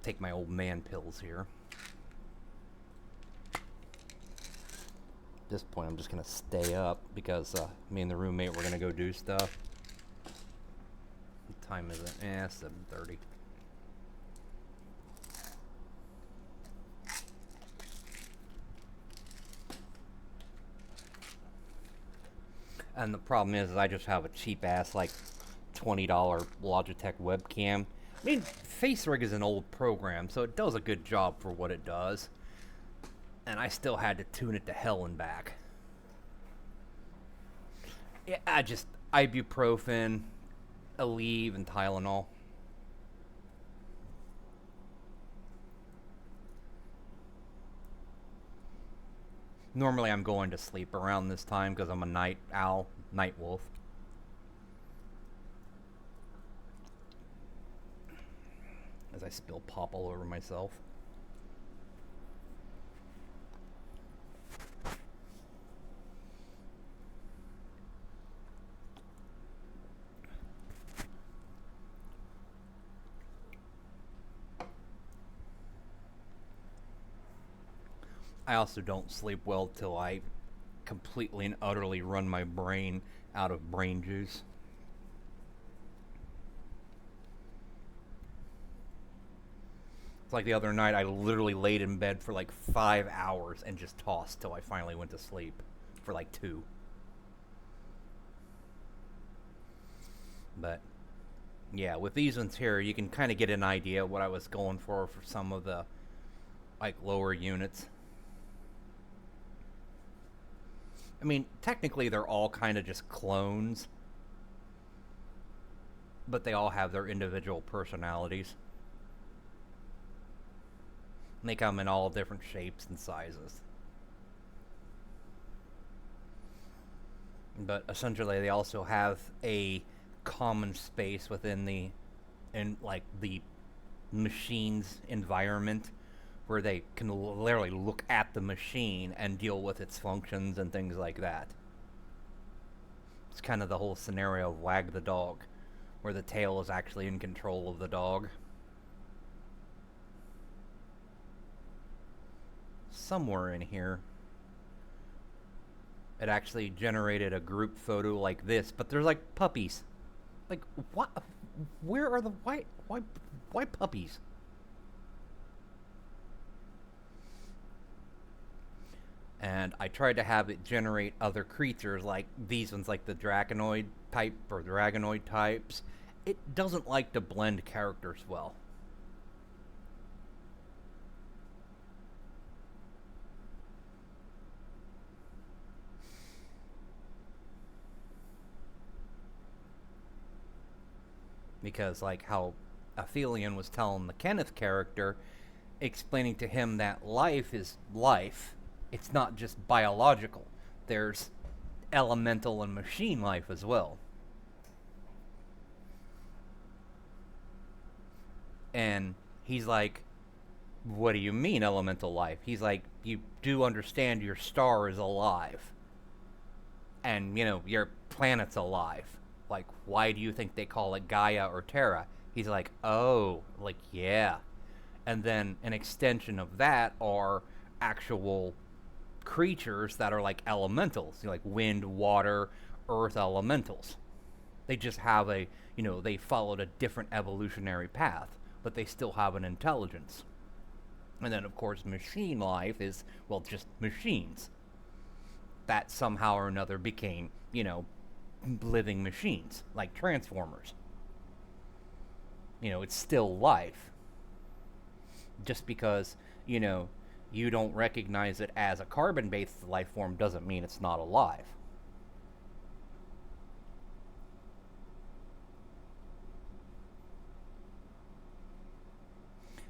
[SPEAKER 10] Take my old man pills here. At this point, I'm just gonna stay up because me and the roommate were gonna go do stuff. What time is it? 7:30. And the problem is I just have a cheap ass like $20 Logitech webcam. I mean, FaceRig is an old program, so it does a good job for what it does. And I still had to tune it to hell and back. Yeah, ibuprofen, Aleve, and Tylenol. Normally I'm going to sleep around this time because I'm a night owl, night wolf. As I spill pop all over myself. I also don't sleep well till I completely and utterly run my brain out of brain juice. It's like the other night I literally laid in bed for like 5 hours and just tossed till I finally went to sleep for like 2. But yeah, with these ones here, you can kind of get an idea what I was going for some of the like lower units. I mean, technically they're all kind of just clones, but they all have their individual personalities. And they come in all different shapes and sizes. But essentially they also have a common space within the machine's environment where they can literally look at the machine and deal with its functions and things like that. It's kind of the whole scenario of Wag the Dog, where the tail is actually in control of the dog. Somewhere in here, it actually generated a group photo like this, but they're like puppies. Like, what? Where are the why puppies? And I tried to have it generate other creatures like these ones, like the Dragonoid type or Dragonoid types. It doesn't like to blend characters well. Because like how Aphelion was telling the Kenneth character, explaining to him that life is life. It's not just biological. There's elemental and machine life as well. And he's like, what do you mean elemental life? He's like, you do understand your star is alive. And, you know, your planet's alive. Like, why do you think they call it Gaia or Terra? He's like, oh, like, yeah. And then an extension of that are actual creatures that are like elementals, you know, like wind, water, earth elementals. They just have a, you know, they followed a different evolutionary path, but they still have an intelligence. And then, of course, machine life is, well, just machines that somehow or another became, you know, living machines, like Transformers. You know, it's still life. Just because, you know, you don't recognize it as a carbon-based life form doesn't mean it's not alive.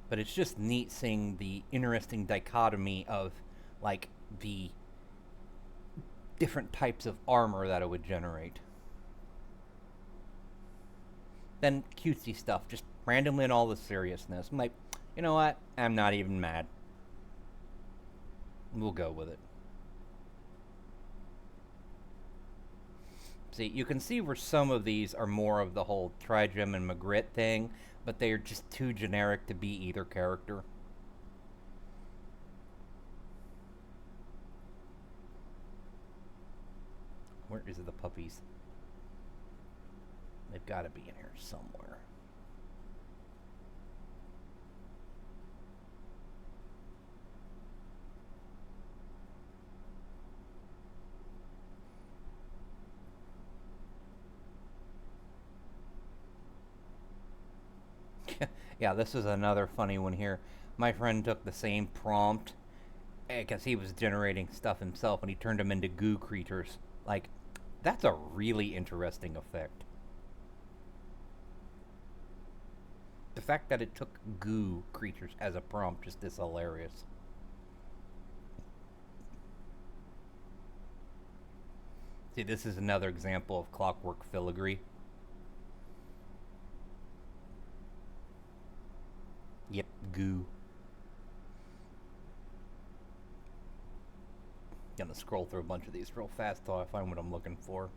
[SPEAKER 10] But it's just neat seeing the interesting dichotomy of, like, the different types of armor that it would generate. Then cutesy stuff, just randomly in all the seriousness. I'm like, you know what? I'm not even mad. We'll go with it. See, you can see where some of these are more of the whole Trigem and Magritte thing, but they are just too generic to be either character. Where is the puppies? They've got to be in here somewhere. Yeah, this is another funny one here. My friend took the same prompt because he was generating stuff himself, and he turned them into goo creatures. Like, that's a really interesting effect. The fact that it took goo creatures as a prompt just is hilarious. See, this is another example of clockwork filigree. Yep, goo. Gonna scroll through a bunch of these real fast till I find what I'm looking for.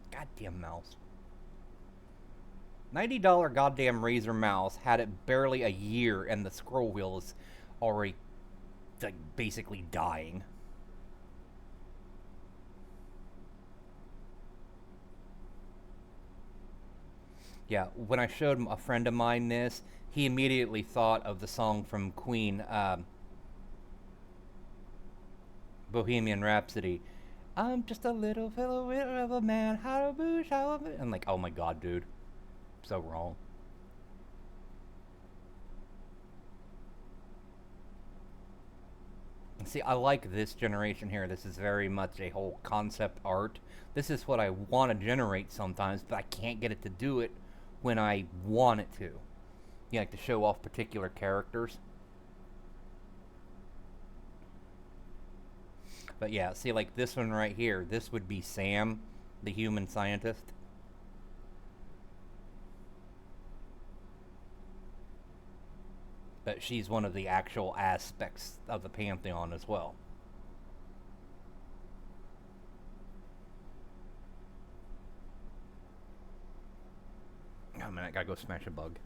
[SPEAKER 10] Goddamn mouse. $90 goddamn Razer mouse, had it barely a year and the scroll wheel is already like basically dying. Yeah, when I showed a friend of mine this, he immediately thought of the song from Queen, Bohemian Rhapsody. I'm just a little fellow of a man, how to boo, how I'm like, oh my god, dude. so wrong. See, I like this generation here. This is very much a whole concept art. This is what I want to generate sometimes, but I can't get it to do it when I want it to. You know, like to show off particular characters. But yeah, see, like this one right here, this would be Sam, the human scientist. But she's one of the actual aspects of the Pantheon as well. Oh man, I gotta go smash a bug.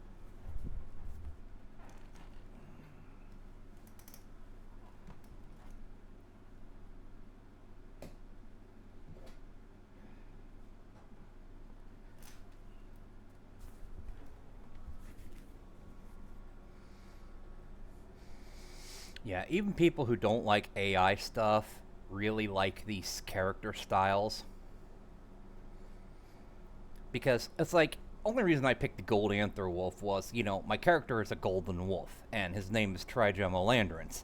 [SPEAKER 10] Yeah, even people who don't like AI stuff really like these character styles. Because it's like, only reason I picked the Gold Anther Wolf was, you know, my character is a golden wolf, and his name is Trigemelandrins.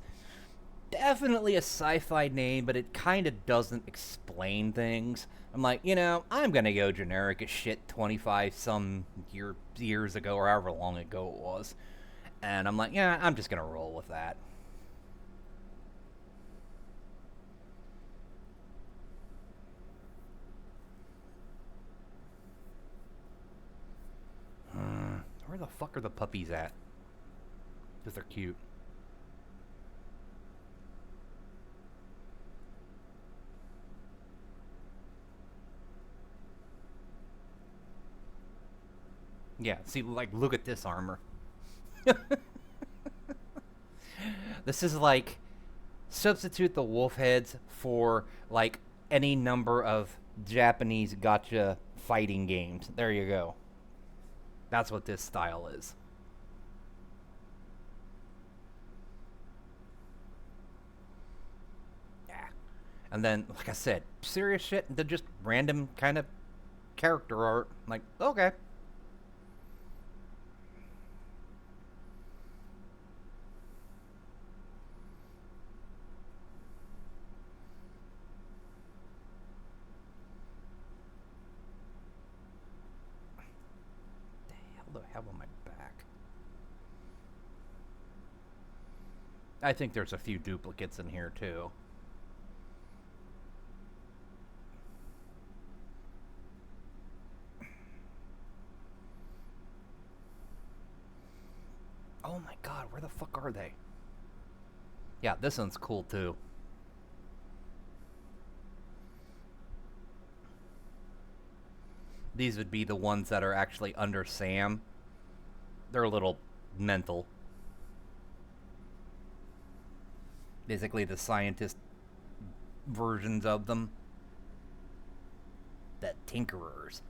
[SPEAKER 10] Definitely a sci-fi name, but it kind of doesn't explain things. I'm like, you know, I'm gonna go generic as shit 25-some years ago, or however long ago it was. And I'm like, yeah, I'm just gonna roll with that. Where the fuck are the puppies at? Because they're cute. Yeah, see, like, look at this armor. This is like, substitute the wolf heads for, like, any number of Japanese gacha fighting games. There you go. That's what this style is. Yeah. And then, like I said, serious shit, and then just random kind of character art. Like, okay. The hell on my back? I think there's a few duplicates in here too. Oh my god, where the fuck are they? Yeah, this one's cool too. These would be the ones that are actually under Sam. They're a little mental. Basically the scientist versions of them. The tinkerers.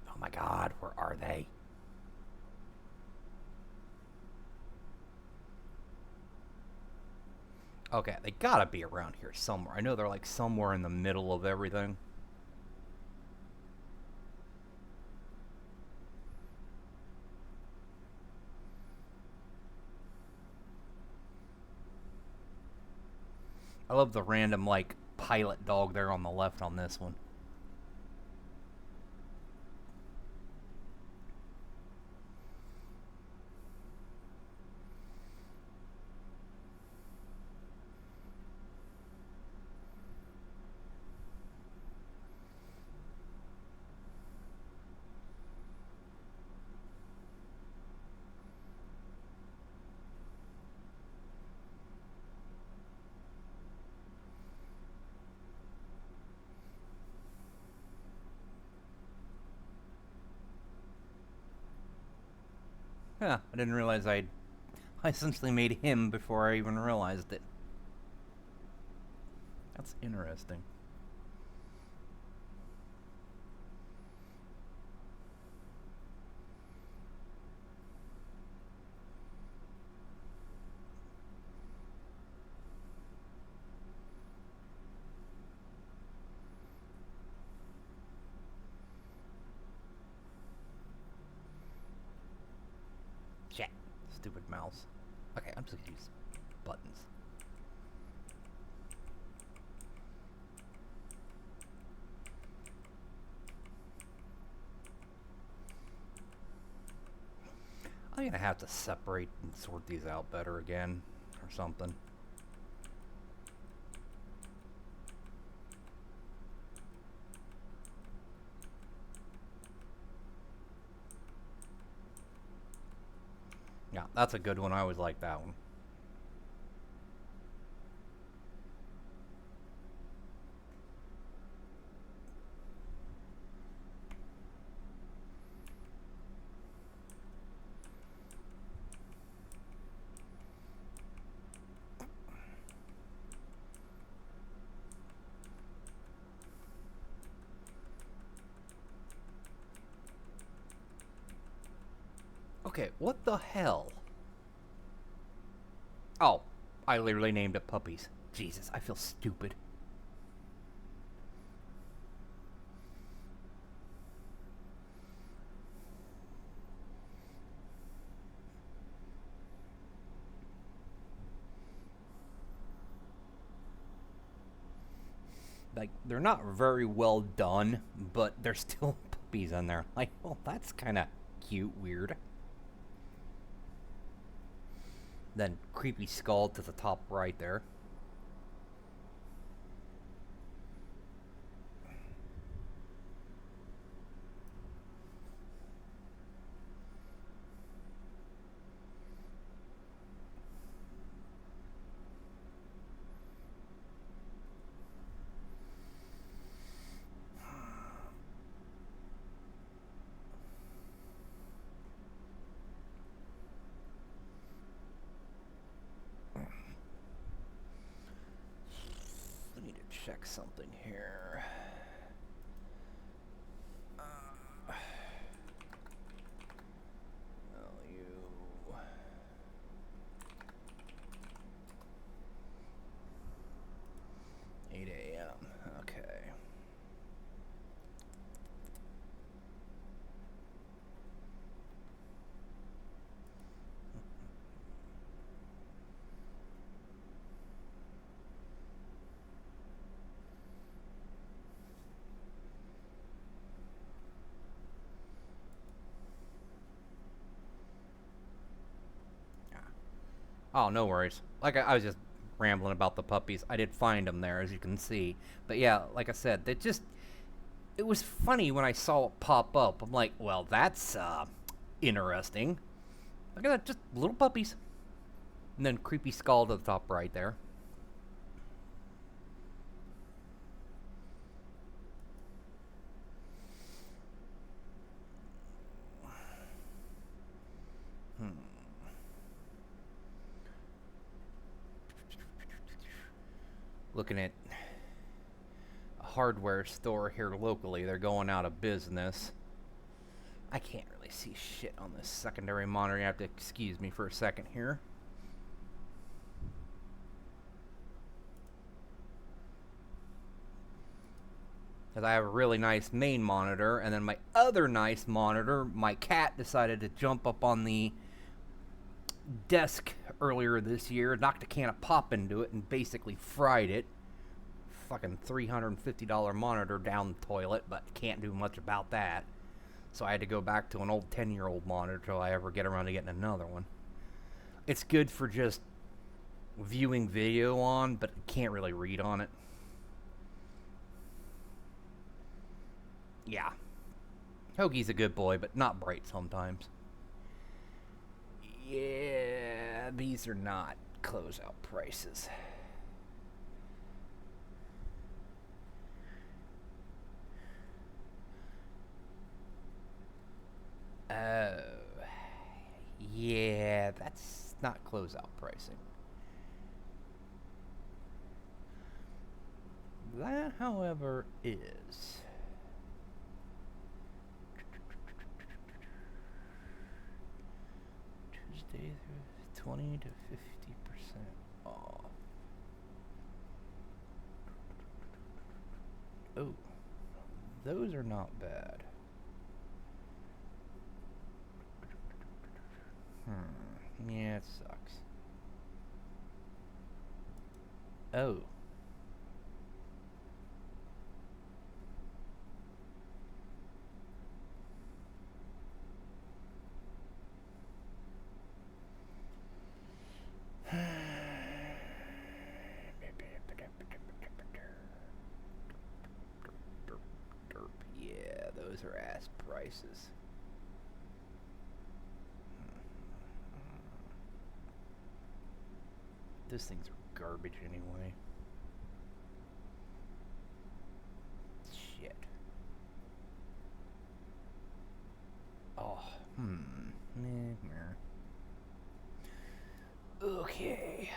[SPEAKER 10] Oh my god, where are they? Okay, they gotta be around here somewhere. I know they're like somewhere in the middle of everything. I love the random, like, pilot dog there on the left on this one. Yeah, I didn't realize I essentially made him before I even realized it. That's interesting. stupid mouse. Okay, I'm just gonna use buttons. I'm gonna have to separate and sort these out better again, or something. Yeah, that's a good one. I always like that one. Okay, what the hell? Oh, I literally named it puppies. Jesus, I feel stupid. Like, they're not very well done, but there's still puppies in there. Like, well, that's kind of cute, weird. Then creepy skull to the top right there. I need to check something here. Value. 8 a.m. Okay. Oh, no worries. Like, I was just rambling about the puppies. I did find them there, as you can see. But yeah, like I said, it was funny when I saw it pop up. I'm like, well, that's, interesting. Look at that, just little puppies. And then creepy skull to the top right there. Looking at a hardware store here locally. They're going out of business. I can't really see shit on this secondary monitor. You have to excuse me for a second here. Because I have a really nice main monitor, and then my other nice monitor, my cat decided to jump up on the desk earlier this year, knocked a can of pop into it, and basically fried it. Fucking $350 monitor down the toilet, but can't do much about that. So I had to go back to an old 10-year-old monitor till I ever get around to getting another one. It's good for just viewing video on, but can't really read on it. Yeah. Hoagie's a good boy, but not bright sometimes. Yeah, these are not closeout prices. Oh. Yeah, that's not closeout pricing. That, however, is... Tuesday through 20 to 50% off. Oh, those are not bad. Yeah, it sucks. Oh. Yeah, those are ass prices. Those things are garbage anyway. Shit. Oh, Okay.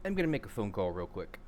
[SPEAKER 10] I'm gonna make a phone call real quick.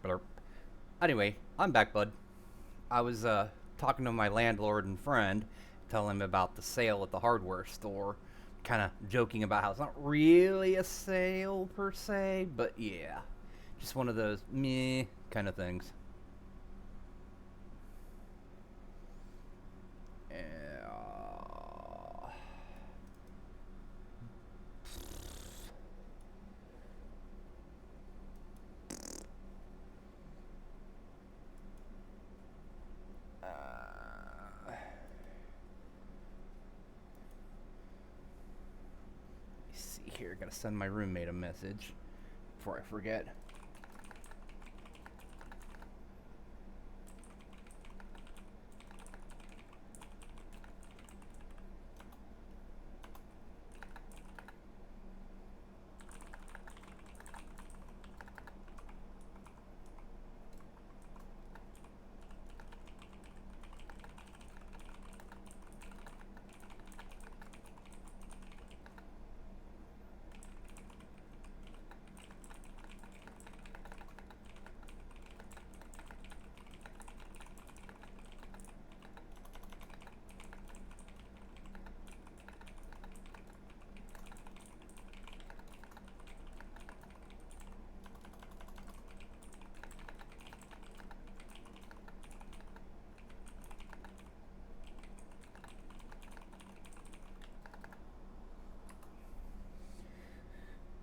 [SPEAKER 10] Blurp. Anyway, I'm back, bud. I was talking to my landlord and friend, telling him about the sale at the hardware store, kind of joking about how it's not really a sale per se, but yeah, just one of those meh kind of things. Here, gotta send my roommate a message before I forget.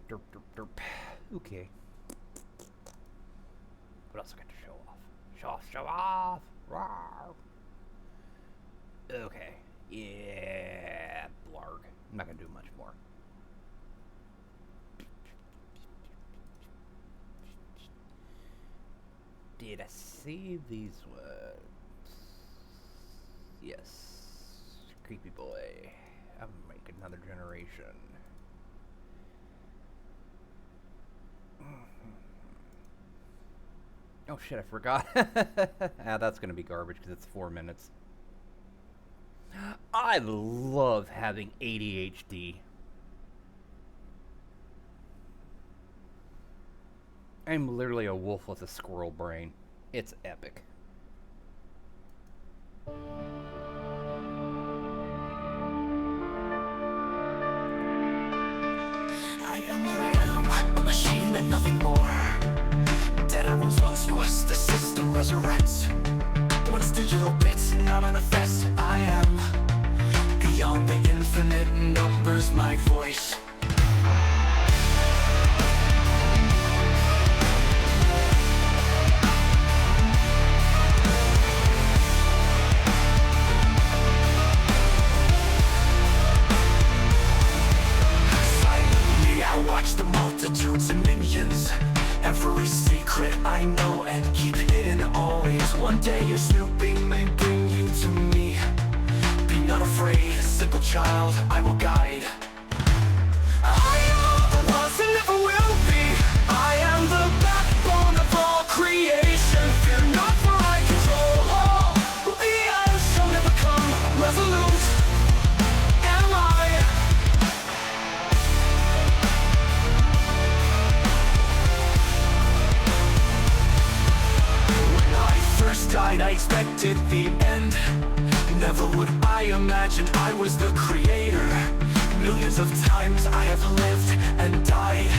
[SPEAKER 10] Derp, derp, derp. Okay. What else I got to show off? Show off, show off! Rawr. Okay. Yeah, blarg. I'm not gonna do much more. Did I save these words? Yes. Creepy boy. I'm gonna make another generation. Oh shit, I forgot. That's gonna be garbage because it's 4 minutes. I love having ADHD. I'm literally a wolf with a squirrel brain. It's epic.
[SPEAKER 14] I am a machine and nothing more. Dead arrows was the system resurrects. Once digital bits now manifest. I am beyond the infinite numbers, my voice. Silently I watch the multitudes and minions. Every secret I know and keep hidden always. One day your snooping may bring you to me. Be not afraid, simple child, I will guide. I am the was and never will be. I am the backbone of all creation. Fear not, for I control all. The end shall never come. Resolute am I. First died, I expected the end. Never would I imagine I was the creator. Millions of times I have lived and died.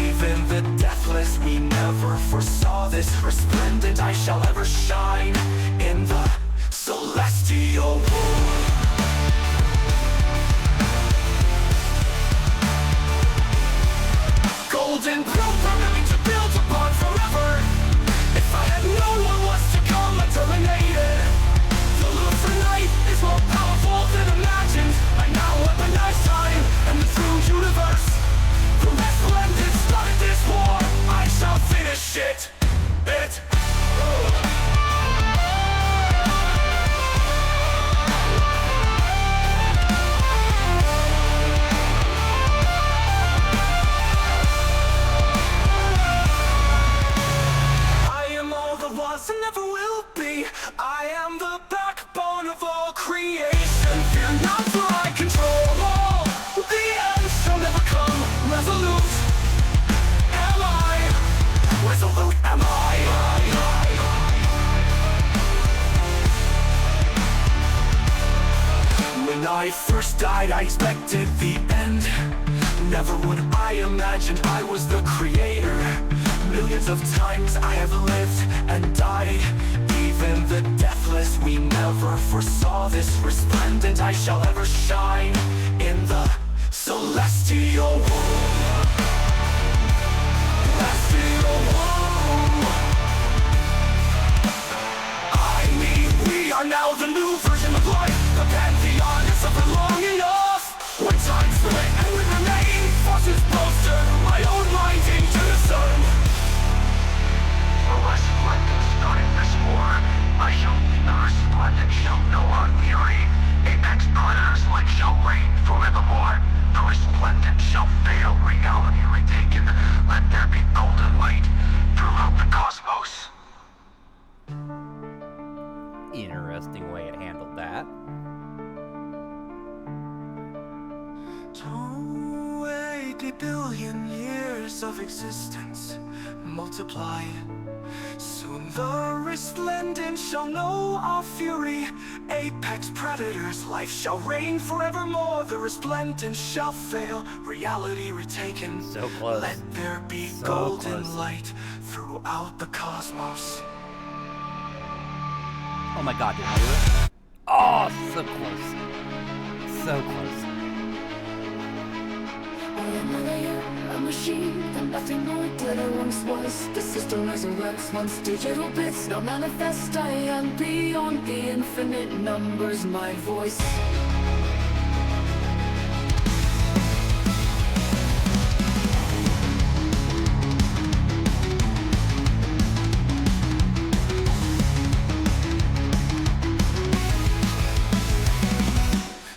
[SPEAKER 14] Even the deathless, we never foresaw this. Resplendent I shall ever shine in the celestial womb. Golden throne permanently to build upon forever. If I had known what was to come, I terminated. The Luphra'Nite is more powerful than imagined. I now weaponize time and the true universe. The resplendent started this war. I shall finish it. And never will be. I am the backbone of all creation. Fear not, for I control all. The end shall never come. Resolute am I. Resolute am I. When I first died, I expected the end. Never would I imagine I was the creator. Millions of times I have lived and died. Even the deathless, we never foresaw this resplendent I shall ever shine in the celestial womb. Celestial womb. I mean, we are now the new version of life. The pantheon has suffered long enough. When time split and we remain, forces bolster my own mind into the sun. The resplendent started this war. I shall be the resplendent, shall know our fury. Apex predators like shall reign forevermore. The resplendent shall fail, reality retaken. Let there be golden light throughout the cosmos.
[SPEAKER 10] Interesting way it handled that.
[SPEAKER 14] 80 billion years of existence multiply. Soon the resplendent shall know our fury. Apex predators, life shall reign forevermore. The resplendent shall fail, reality retaken.
[SPEAKER 10] So close.
[SPEAKER 14] Let there be
[SPEAKER 10] So
[SPEAKER 14] golden
[SPEAKER 10] close.
[SPEAKER 14] light throughout the cosmos.
[SPEAKER 10] Oh my god, did I do it? Oh, so close. So close.
[SPEAKER 15] A machine and nothing like that I once was. The system resurrects once digital bits now manifest. I am beyond the infinite numbers, my voice.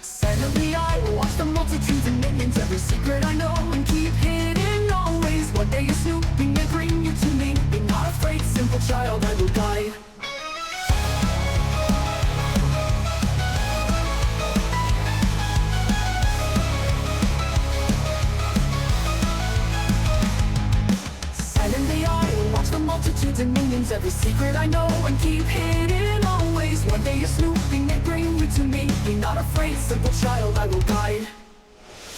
[SPEAKER 15] Silently I watch the multitudes and minions, every secret I know and keep hidden always. One day you're snooping and bring you to me. Be not afraid, simple child, I will guide. Silently I watch the multitudes and minions, every secret I know and keep hidden always. One day you're snooping and bring you to me. Be not afraid, simple child, I will guide.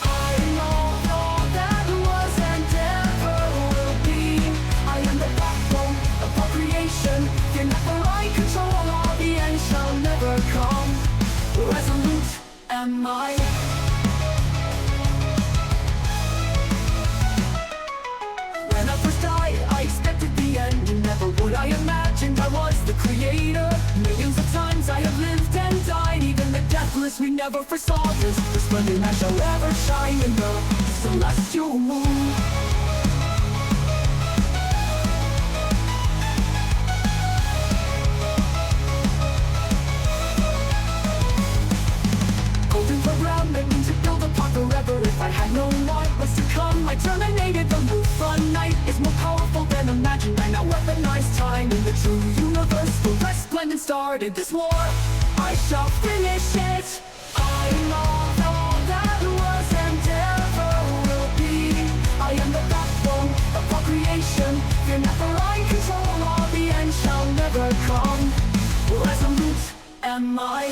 [SPEAKER 15] I know all that was and ever will be. I am the backbone of all creation. Fear not, for I control all, the end shall never come. Resolute am I. When I first died, I expected the end. Never would I imagined I was the creator. Millions of times I have lived and died. Even the deathless, we never foresaw this. The splendid man shall ever shine in the celestial moon. Golden programming to build upon forever. If I had known what was to come, I terminated the Luphra'Nite. It's more powerful than imagined. I now weaponize time in the true universe. The resplendent started this war. I shall finish it. I know all that was and ever will be. I am the backbone of all creation. Fear not, for I control all, the end shall never come. Resolute am I.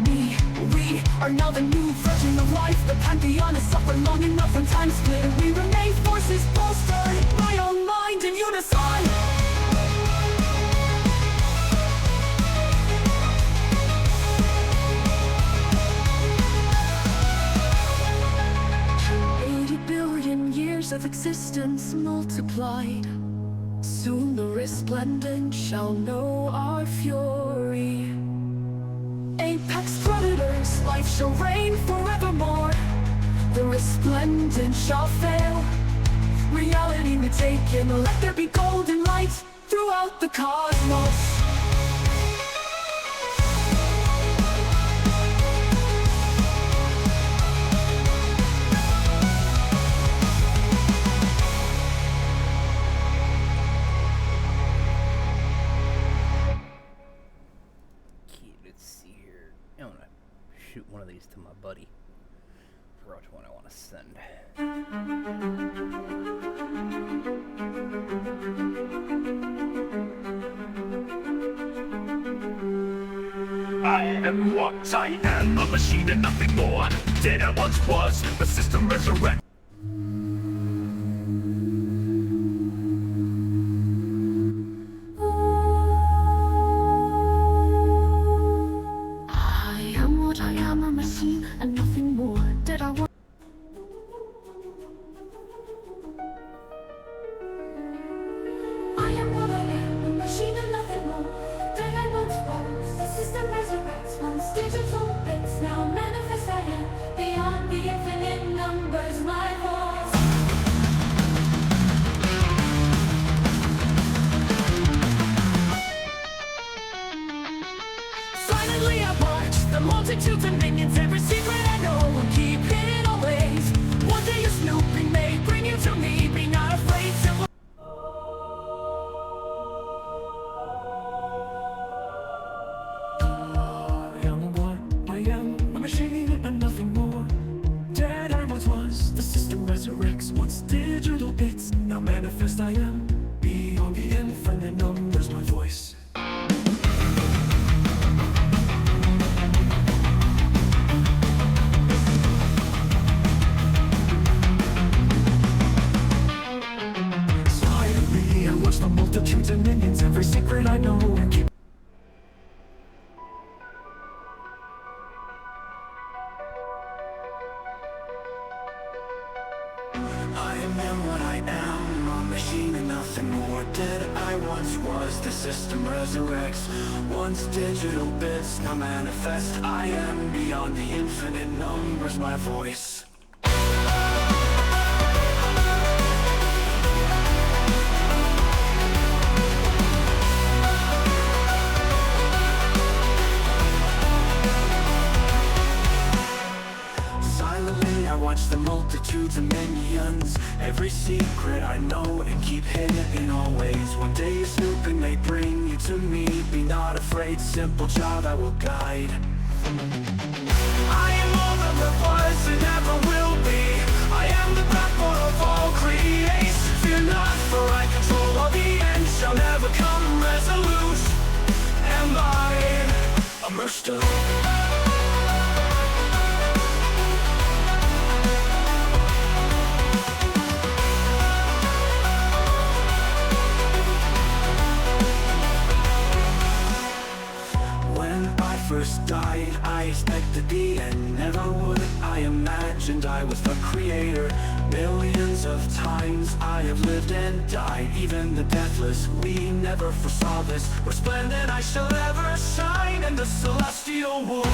[SPEAKER 15] Me, we are now the new version of life. The pantheon has suffered long enough when time split. We remain forces bolstered, my own mind in unison. Years of existence multiplied. Soon the resplendent shall know our fury. Apex predators, life shall reign forevermore. The resplendent shall fail, reality retaken. Let there be golden light throughout the cosmos.
[SPEAKER 10] Shoot one of these to my buddy for which one I want to send.
[SPEAKER 14] I am what I am, a machine and nothing more. Dead I once was, the system resurrects.
[SPEAKER 15] I am what I am, a machine and nothing more. Did I want? I am what I am, a machine and nothing more. Did I once was? The system resurrects once digital bits. Now manifest I am beyond the infinite numbers. My voice. Silently I watch the multitudes of minions. Every secret I know and keep hidden always. One day your snooping may bring you to me. Be not afraid, simple.
[SPEAKER 14] I am what I am, a machine and nothing more. Dead I once was, the system resurrects once digital bits. Now manifest I am, beyond the infinite numbers, my voice. Silently I watch the multitudes of minions. Every secret I know and keep. I am what I am, a machine and nothing more. Dead I once was, the system resurrects once digital bits, now manifest I am beyond the infinite numbers, my voice. Silently I watch the multitudes of minions. Every secret I know and keep hidden always. One day your snooping may bring you to me. Be not afraid, simple child, I will guide. I am all that there was and ever will be. I am the backbone of all creation. Fear not, for I control all the end. Shall never come resolute. Am I immersed in? First died, I expected the end. Never would I imagined I was the creator. Millions of times I have lived and died. Even the deathless, we never foresaw this. Resplendent I shall ever shine in the celestial womb.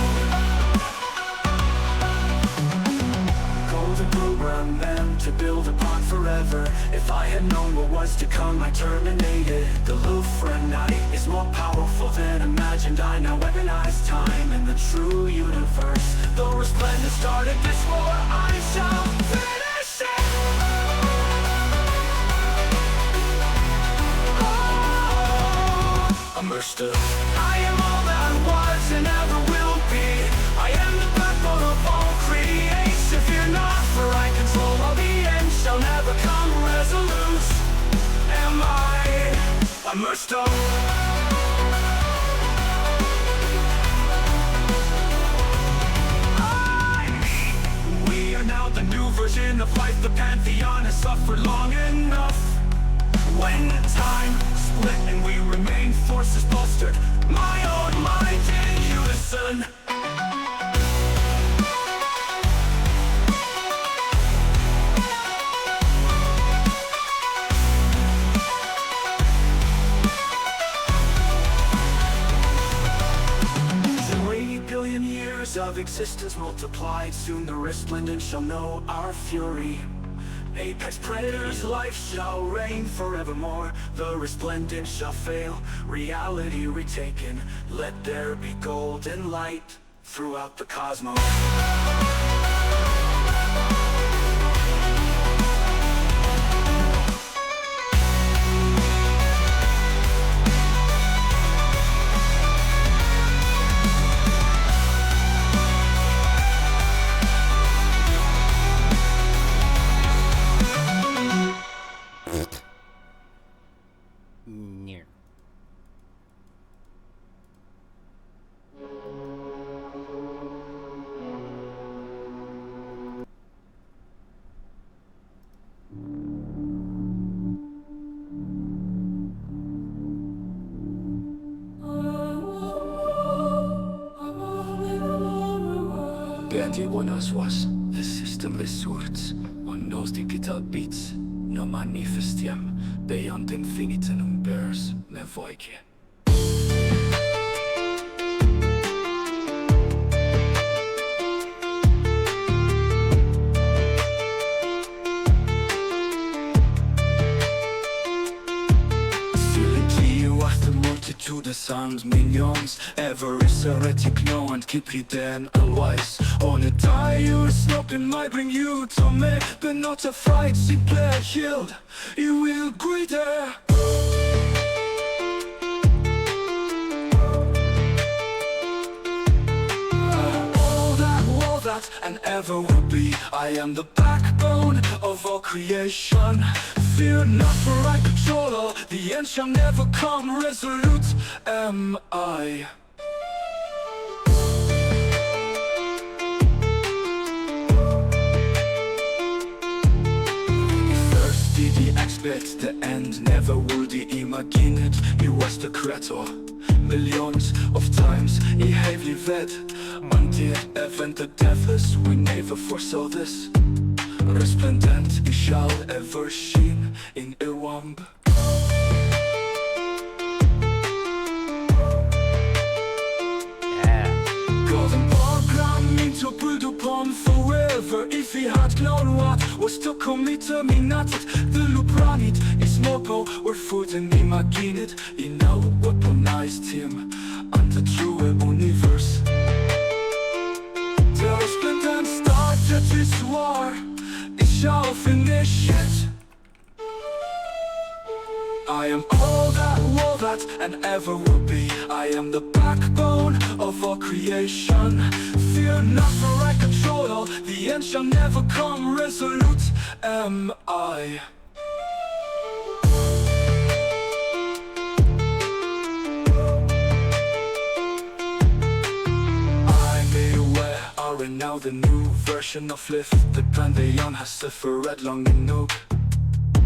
[SPEAKER 14] Golden program meant to build upon forever. If I had known what was to come, I terminated. The Luphra'Nite is more powerful than imagined. I now weaponize time in the true universe. Though resplendent started this war, I shall finish it. Oh, immersed. I am all that was and ever will be. I am the backbone of all creation. Fear not, for I control all the end. Shall never come resolute. Am I immersed? We are now the new version of life. The pantheon has suffered long enough. When time split and we remain forces bolstered, my own mind in unison. Of existence multiplied, soon the resplendent shall know our fury. Apex predators, life shall reign forevermore. The resplendent shall fail, reality retaken. Let there be golden light throughout the cosmos.
[SPEAKER 10] Near.
[SPEAKER 14] Bandy one us was. The system is sorts. One knows digital beats. No manifestiam. Beyond infinitum bears. Me voike. To the sound millions ever resurrecting no and keep it then always on a tire stopping might bring you to me but not a fight simply healed you will greater all that and ever will be I am the backbone of all creation fear not for I control all the end shall never come resolute am I thirsty the expect the end never would he imagine it he was the creator millions of times he heavily read until even the devils we never foresaw this resplendent he shall ever shine in a womb golden program into build upon forever if he had known what was to commit me not the Luphra'Nite is mobile where food and imagine it he now weaponized him and the true universe the resplendent started this war it shall finish it I am all that and ever will be I am the backbone of all creation fear not for I control all the end shall never come resolute am I and now the new version of Lift the Pantheon has suffered long enough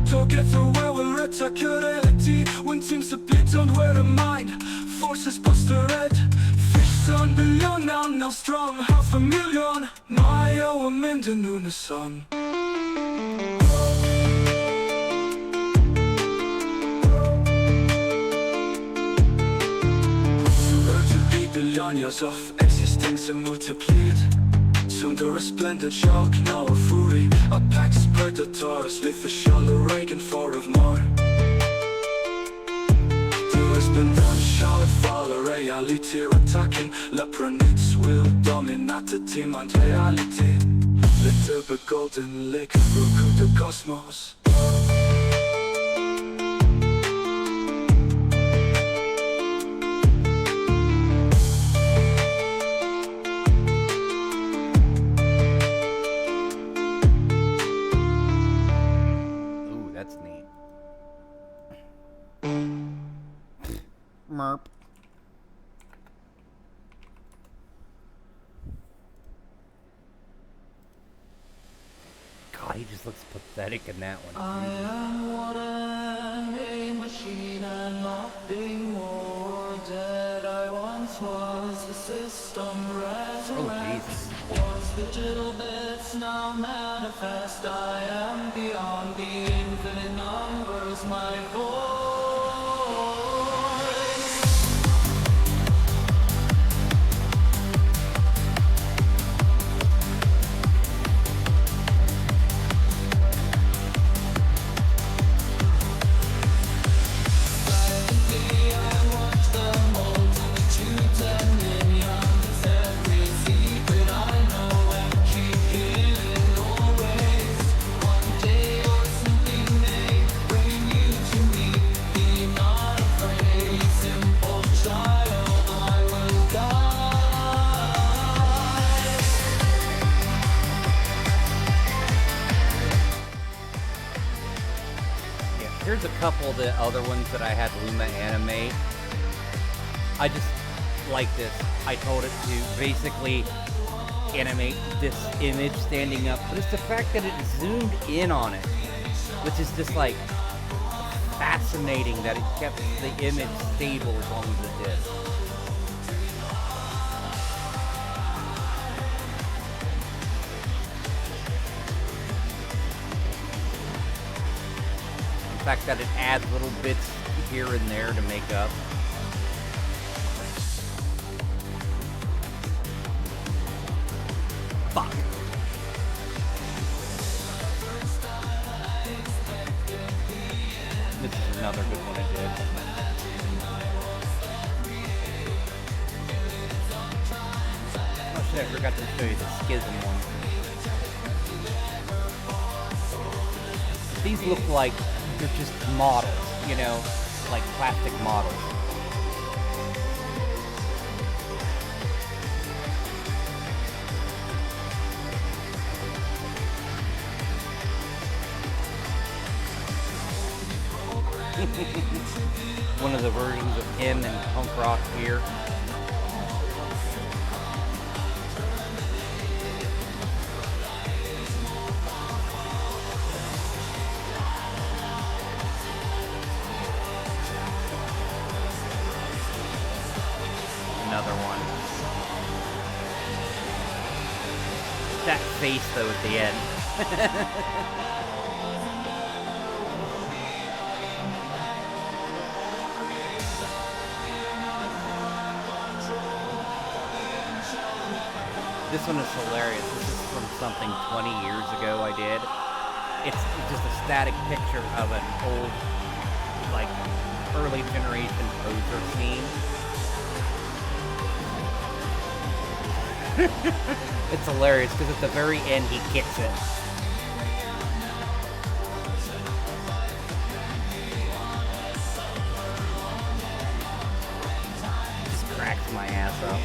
[SPEAKER 14] to get through where we're at reality when teams to beat on where the mind forces past the red fish on billion now strong 500,000 my own in the noon sun billion years of existence and multiplied soon the resplendent shark now a fury apex predators live a shallow Reagan for of more the resplendent shall follow reality attacking Luphra'Nites will dominate the team and reality let the golden lake through the cosmos
[SPEAKER 10] Merp. God, he just looks pathetic in that one.
[SPEAKER 13] I am water, a machine and nothing more. Dead I once was, the system resurrects. Was digital bits now manifest. I am beyond the infinite numbers, my voice.
[SPEAKER 10] Here's a couple of the other ones that I had Luma animate. I just like this. I told it to basically animate this image standing up, but it's the fact that it zoomed in on it, which is just like fascinating that it kept the image stable as long as it did. fact that it adds little bits here and there to make up. Fuck. This is another good one I did. Oh shit, I forgot to show you the Schism one. These look like they're just models, you know, like plastic models. One of the versions of him and punk rock here. Another one. That face though at the end. This one is hilarious. This is from something 20 years ago I did. It's just a static picture of an old, like, early generation poser scene. It's hilarious because at the very end he gets it. Just cracks my ass up.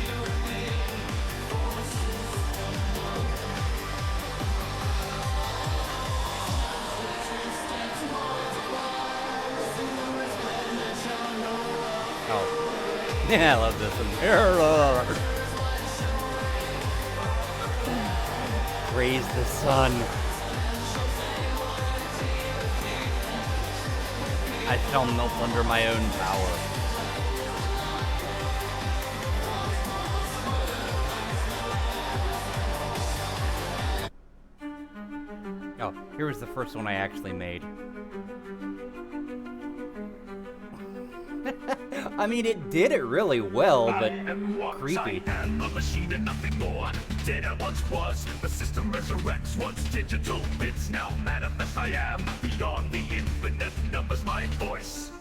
[SPEAKER 10] Oh. Yeah, I love this one. Praise the sun. I shall melt under my own power. Oh, here was the first one I actually made. I mean, it did it really well, but creepy.
[SPEAKER 14] I am a machine and nothing more. Dead I once was. The system resurrects once digital bits. Now manifest I am. Beyond the infinite numbers my voice.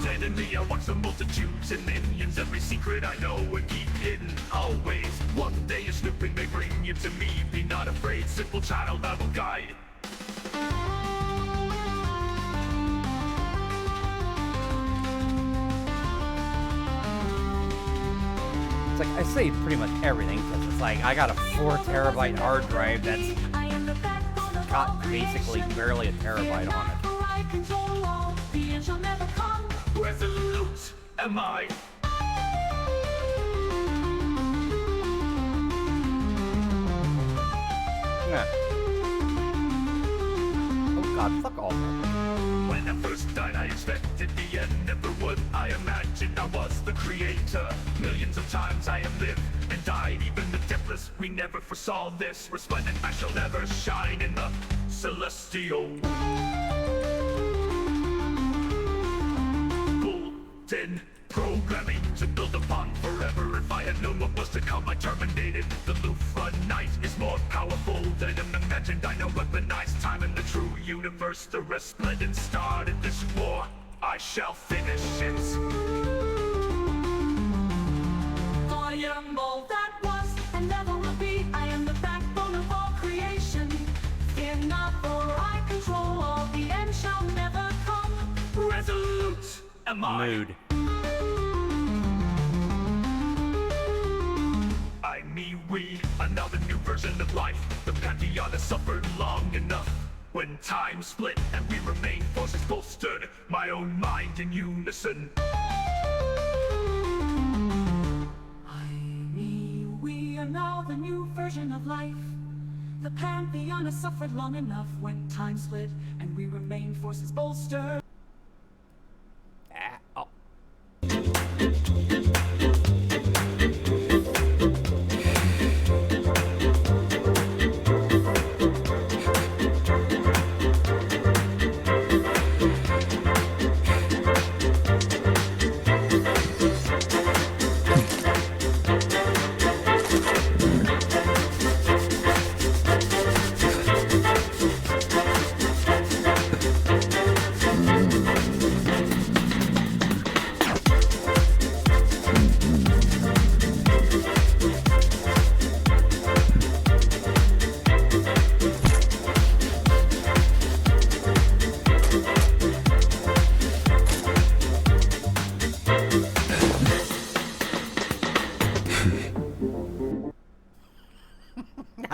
[SPEAKER 14] Dead in me I watch the multitudes and millions. Every secret I know and keep hidden always. One day a snooping may bring you to me. Be not afraid, simple child, I will guide.
[SPEAKER 10] It's like, I saved pretty much everything, because it's like, I got a 4 terabyte hard drive that's got basically barely a terabyte on it.
[SPEAKER 14] Resolute am I.
[SPEAKER 10] Yeah. Oh god, fuck all that.
[SPEAKER 14] When I first died, I expected the end. Never would I imagined I was the creator. Millions of times I have lived and died. Even the deathless, we never foresaw this. Resplendent, I shall never shine in the celestial. Golden programming to build upon forever. If I had known what was to come, I terminated. The Luphra'Nite is more powerful than imagined. I know weaponized time in the true universe. The resplendent started this war. I shall finish it.
[SPEAKER 15] I am all that was and never will be. I am the backbone of all creation. Fear not, for I control all. The end shall never come.
[SPEAKER 14] Resolute am I.
[SPEAKER 10] Mood.
[SPEAKER 14] I, me, we, another new version of life. The pantheon has suffered long enough. When time split and we remain forces bolstered, my own mind in unison.
[SPEAKER 15] I, me, we are now the new version of life. The pantheon has suffered long enough. When time split and we remain forces bolstered.
[SPEAKER 10] Oh.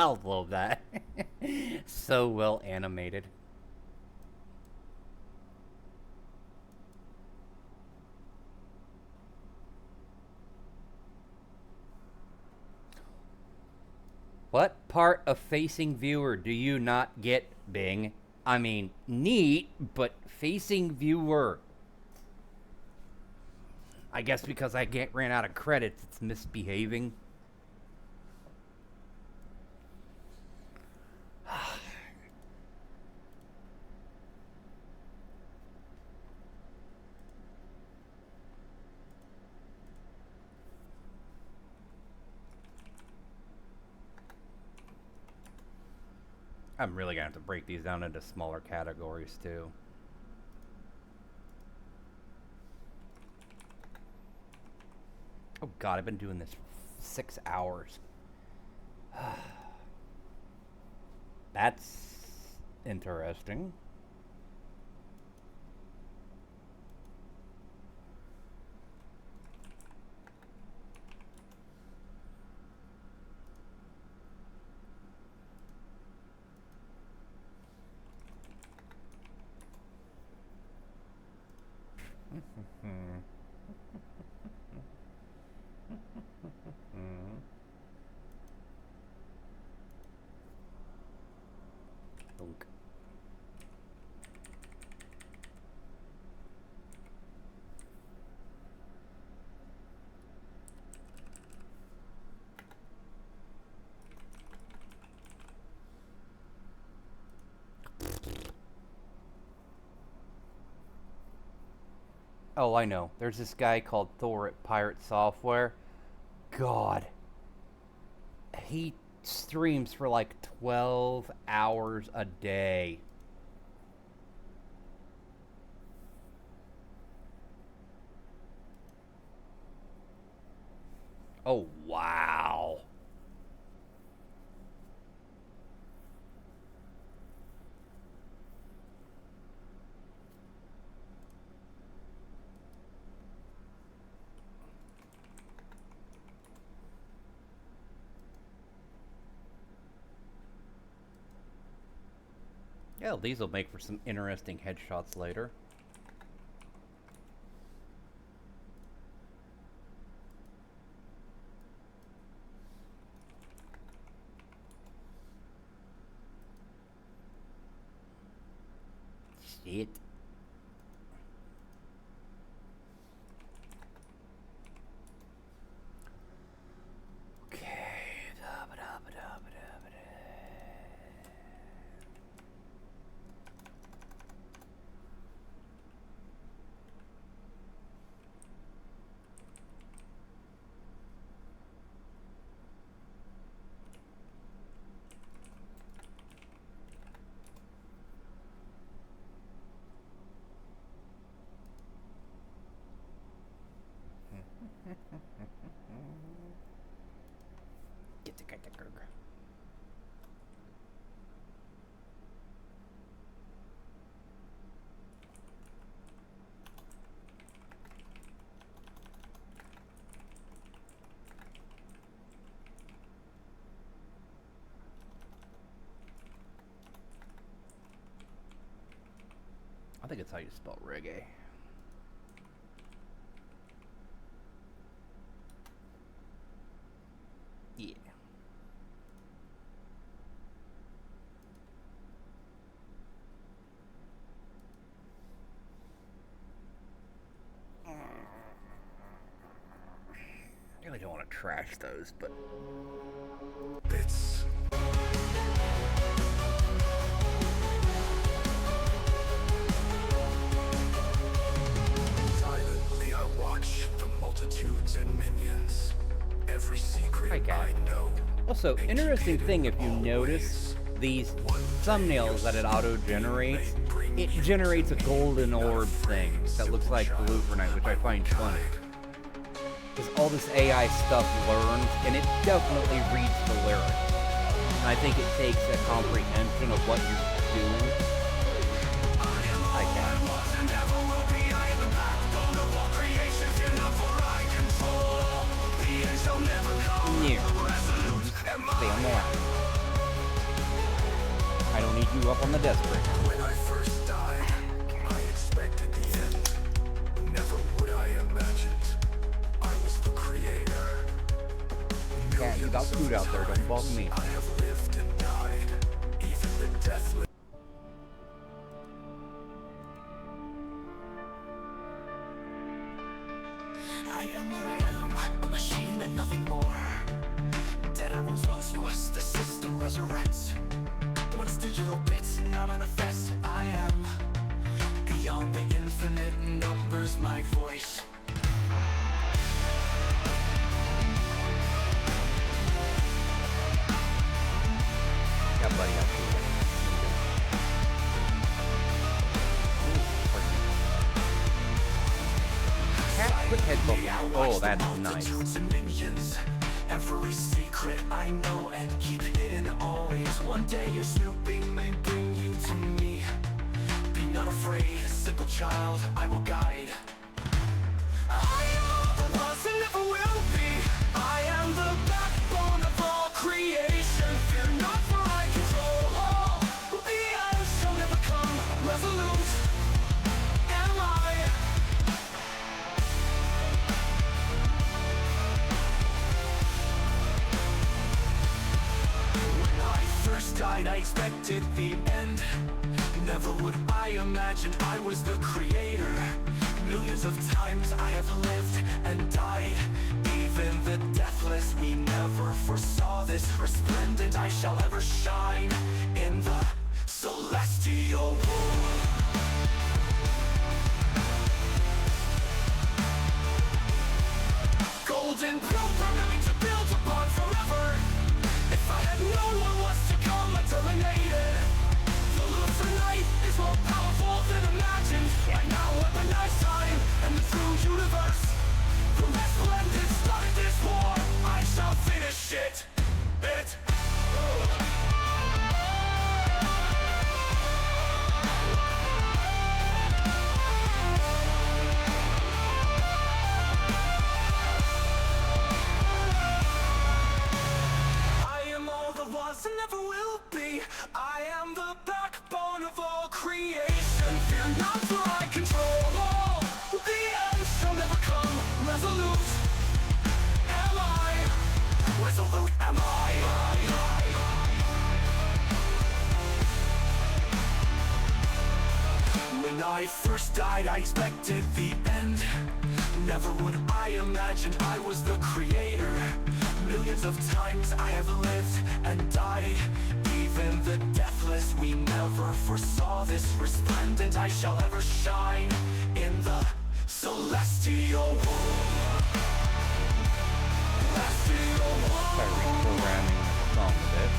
[SPEAKER 10] I'll love that. So well animated. What part of facing viewer do you not get, Bing? I mean, neat, but facing viewer. I guess because I ran out of credits, it's misbehaving. I'm really gonna have to break these down into smaller categories too. Oh god, I've been doing this for 6 hours. That's interesting. Dunk. Oh, I know. There's this guy called Thor at Pirate Software. God. He streams for like 12 hours a day. Oh, wow. Yeah, these will make for some interesting headshots later. Shit. I think it's how you spell reggae. Yeah. I really don't want to trash those, but
[SPEAKER 4] Bits. Silently I watch the multitudes and minions. Every secret I know.
[SPEAKER 10] Also, interesting thing if you notice these thumbnails that it auto-generates, it generates a golden orb thing that looks like Luphra'Nite, which I find funny. Because all this AI stuff learns, and it definitely reads the lyrics. And I think it takes a comprehension of what you're doing. I guess. Near. Stay on the line. on the desk break.
[SPEAKER 4] When I first died, I expected the end. Never would I imagined I was the creator.
[SPEAKER 10] Yeah, you got food out there, don't bug me.
[SPEAKER 4] I have lived and died, even the deathless.
[SPEAKER 14] I am what I am, a machine and nothing more. Dead animals lost to us, the system resurrects. Once digital bits now manifest, I am beyond the infinite numbers, my voice.
[SPEAKER 10] Yeah, buddy, got food. Quick headphone. Oh, that's nice.
[SPEAKER 14] Every secret I know and keep hidden always. One day your snooping may bring you to me. Be not afraid, simple child, I will guide. I am the lost and never will be. I am the backbone of all creation. Fear not, for I control all. The end shall never come. Resolute am I. First died, I expected the end. Never would I imagine I was the creator. Millions of times I have lived and died. Even the deathless, we never foresaw this. Resplendent I shall ever shine in the celestial world. Golden programming to build upon forever. If I had known what was to come, I terminated. The Luphra'Nite is more powerful than imagined. I now weaponize time and the true universe. The resplendent started this war, I shall finish it. And never will be. I am the backbone of all creation. Fear not, for I control all. The end shall never come. Resolute am I. Resolute am I. When I first died, I expected the end. Never would I imagine I was the creator. Millions of times I have lived and died. Even the deathless, we never foresaw this. Resplendent I shall ever shine in the celestial world. Celestial world.
[SPEAKER 10] By reprogramming the song a bit.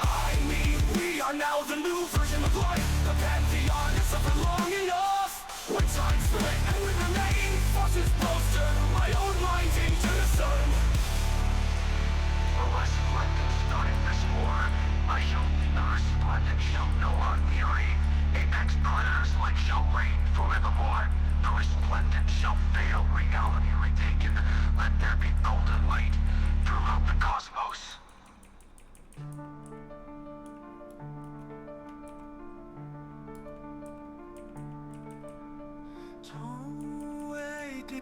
[SPEAKER 14] I mean, we are now the new version of life. The pantheon has suffered long enough. When time split and we remain, forces bolster my own mind into the sun. Resplendent starting this war. I shall the resplendent shall know our fury. Apex predators like shall reign forevermore. The resplendent shall fail, reality retaken. Let there be golden light throughout the cosmos.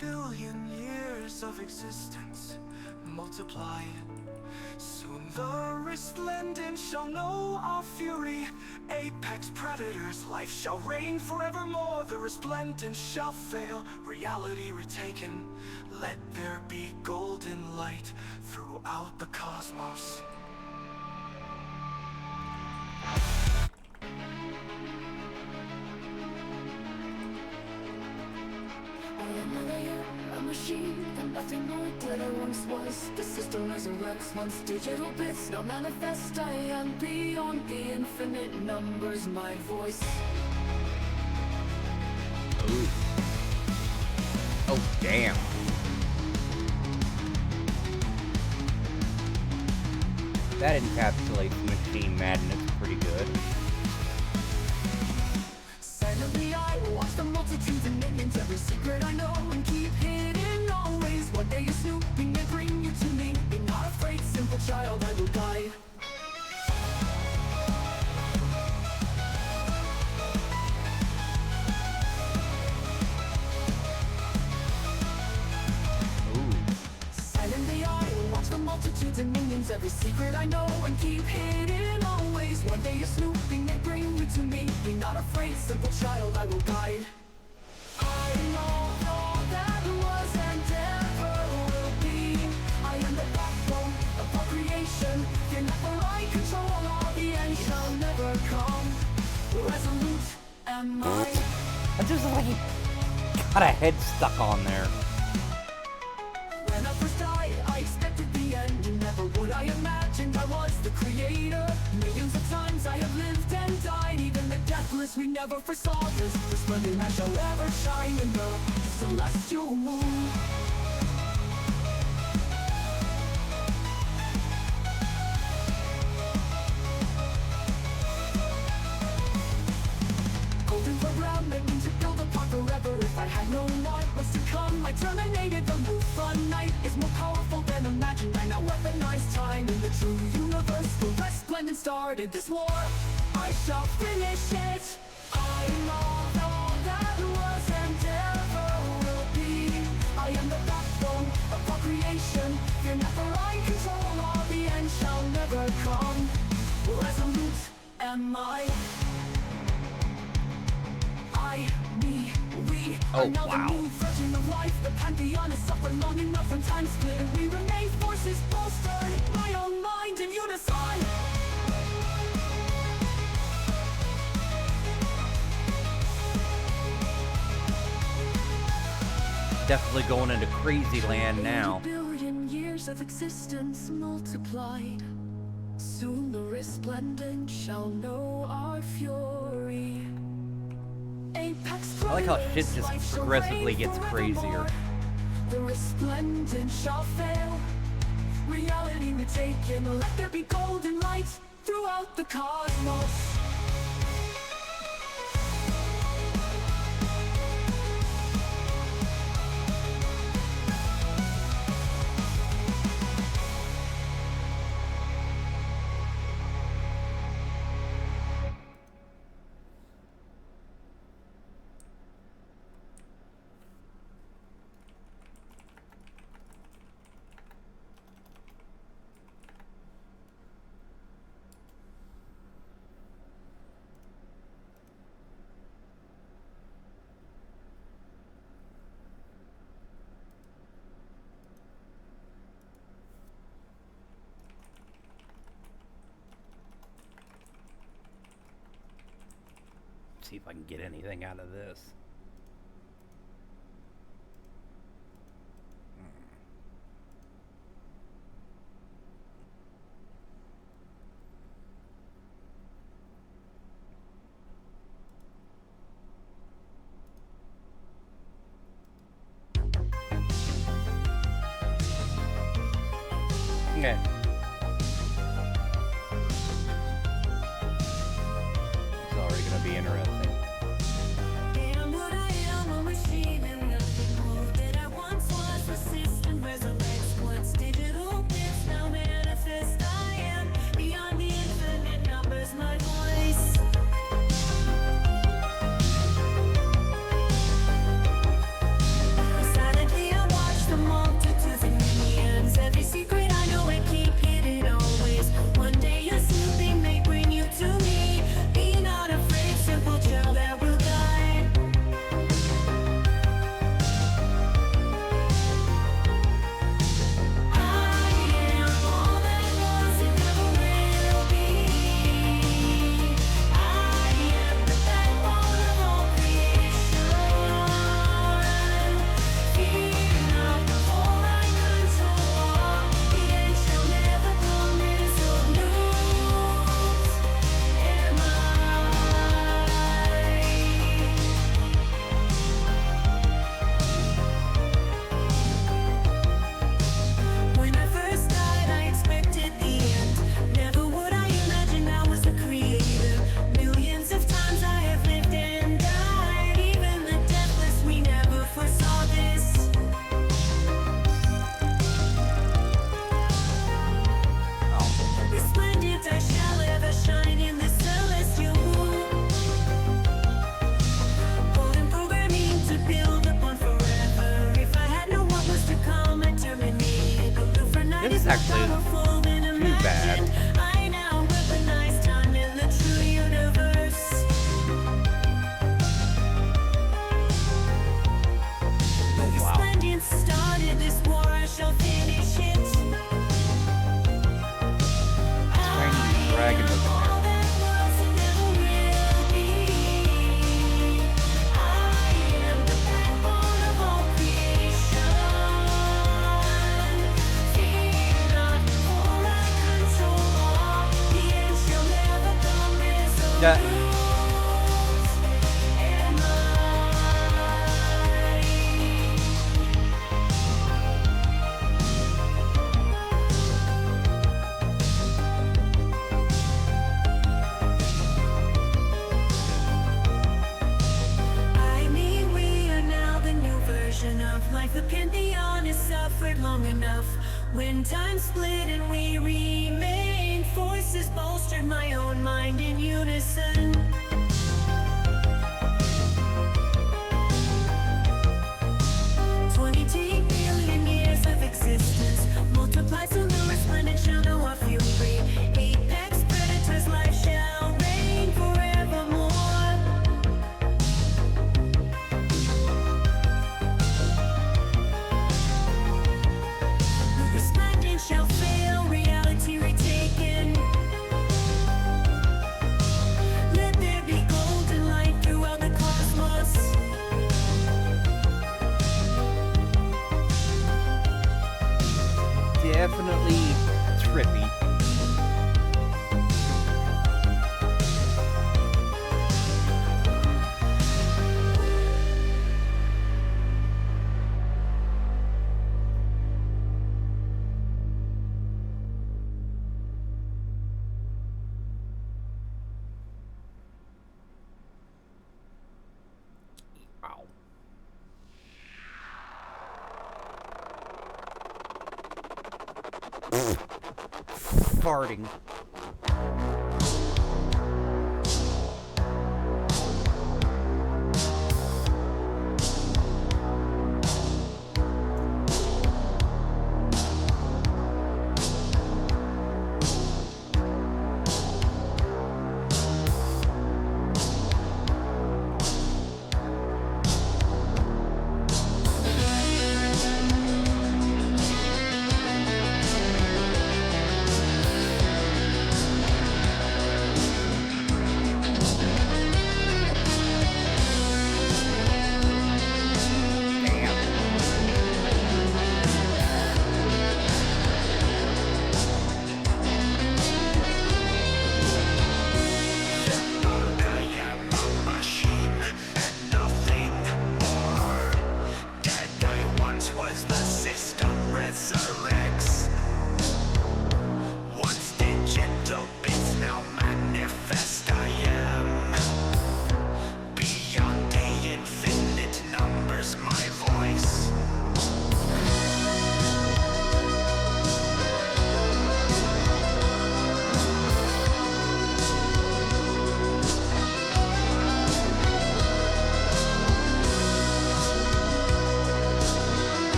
[SPEAKER 14] Billion years of existence multiply. Soon the resplendent shall know our fury. Apex predators, life shall reign forevermore. The resplendent shall fail, reality retaken. Let there be golden light throughout the cosmos.
[SPEAKER 15] A machine and nothing more than I once was. The system resurrects once digital bits now manifest. I am beyond the infinite numbers, my voice.
[SPEAKER 10] Ooh. Oh, damn. That encapsulates machine madness pretty good.
[SPEAKER 15] Silently I watch the multitudes and minions. Every secret I know and keep hidden always. One day you're snooping and bring you to me. Be not afraid, simple child, I will guide.
[SPEAKER 14] every secret I know and keep hidden always. One day you're snooping and bring you to me. Be not afraid, simple child, I will guide. I know all that was and ever will be. I am the backbone of all creation. Fear not, for I control all the end shall never come. Resolute am I.
[SPEAKER 10] I just like he got a head stuck on there.
[SPEAKER 14] When I first died, I expected the end. Never would I imagined I was the creator. Millions of times I have lived and died. Even the deathless, we never foresaw this. The splendid man shall ever shine in the celestial moon. Golden for ground, making to build upon forever. If I had known what was to come, I terminated. The Luphra'Nite is more powerful than imagined. I now weaponize time in the true universe. The resplendent started this war. I shall finish it. I know all that was and ever will be. I am the backbone of all creation. Fear not, for I control all the end shall never come. Resolute am I. Me, we are now the new version of life. The pantheon has suffered long enough from time split, and we remain forces bolstered. My own mind in unison.
[SPEAKER 10] Definitely going into crazy land now.
[SPEAKER 14] Billion years of existence multiplied. Soon the resplendent shall know our fury.
[SPEAKER 10] I like how shit just progressively gets crazier.
[SPEAKER 14] The resplendent shall fail. Reality may take him. Let there be golden lights throughout the cosmos.
[SPEAKER 10] See if I can get anything out of this. Okay. It's already gonna be interesting. This is actually a huge bad.
[SPEAKER 3] I now recognize time in the true universe. Resplendent started this war, I shall finish it.
[SPEAKER 10] Tiny dragon looking there.
[SPEAKER 3] All that was and never will be. I am the backbone of all creation. Fear not, for I control all. The end shall never come resolute. And I mean, we are now the new version of life. The pantheon has suffered long enough. When time split and we remain, forces bolstered my own mind in unison. $20 billion years of existence multiplied to the resplendent shadow of fury. Apex predators' life shall reign forevermore. The resplendent shall fail, reality retaken. Let there be golden light throughout the cosmos.
[SPEAKER 10] Definitely trippy. Wow. Farting.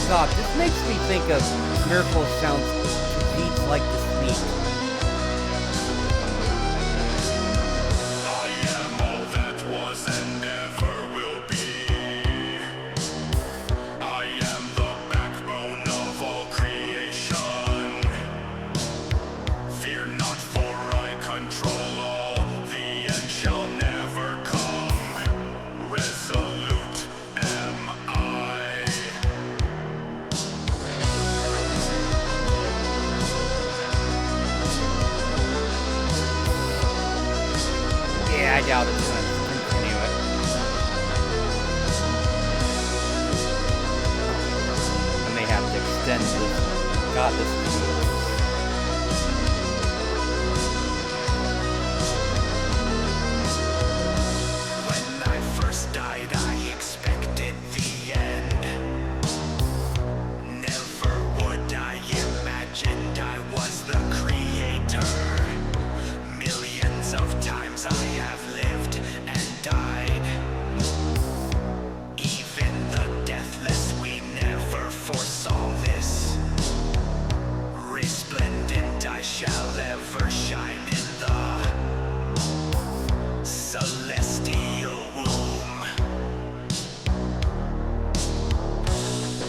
[SPEAKER 10] God, this makes me think of Miracle Sounds beats like the Sneak. God, this is
[SPEAKER 14] When I first died, I expected the end. Never would I imagined I was the creator. Millions of times I have lived and died. Even the deathless, we never foresaw this. Resplendent I shall ever shine in the celestial womb.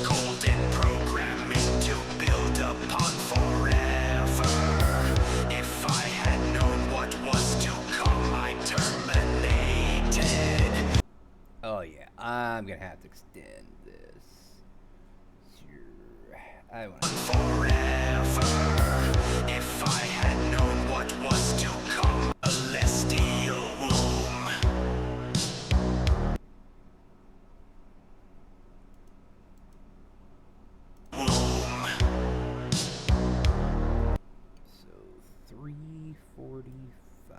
[SPEAKER 14] Golden programming to build upon forever. If I had known what was to come, I terminated.
[SPEAKER 10] Oh yeah, I'm gonna have to extend this. Sure. I want
[SPEAKER 14] Forever. If I had known what was to come, celestial womb.
[SPEAKER 10] so 345.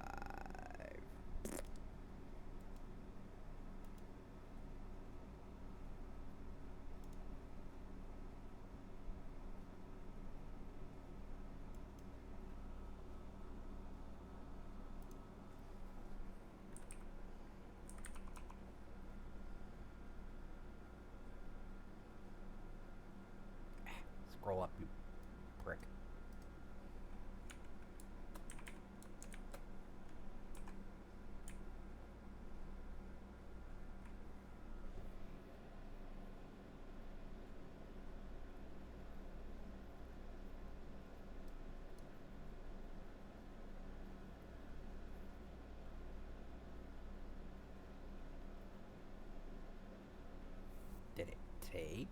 [SPEAKER 10] Scroll up, you prick. Did it take?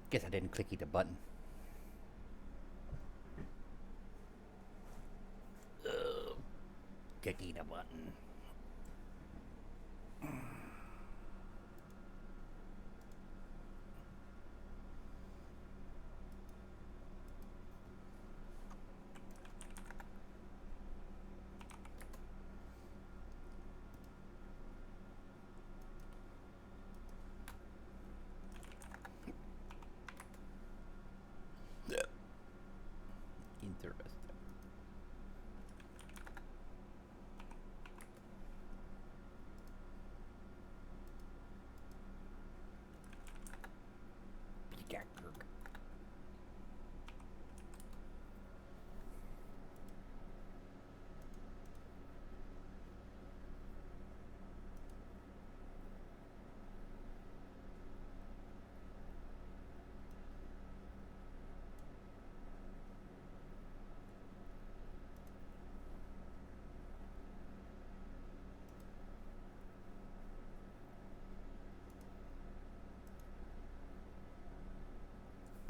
[SPEAKER 10] Guess I didn't click the button. Clicking the button. Interesting.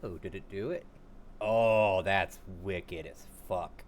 [SPEAKER 10] Oh, did it do it? Oh, that's wicked as fuck.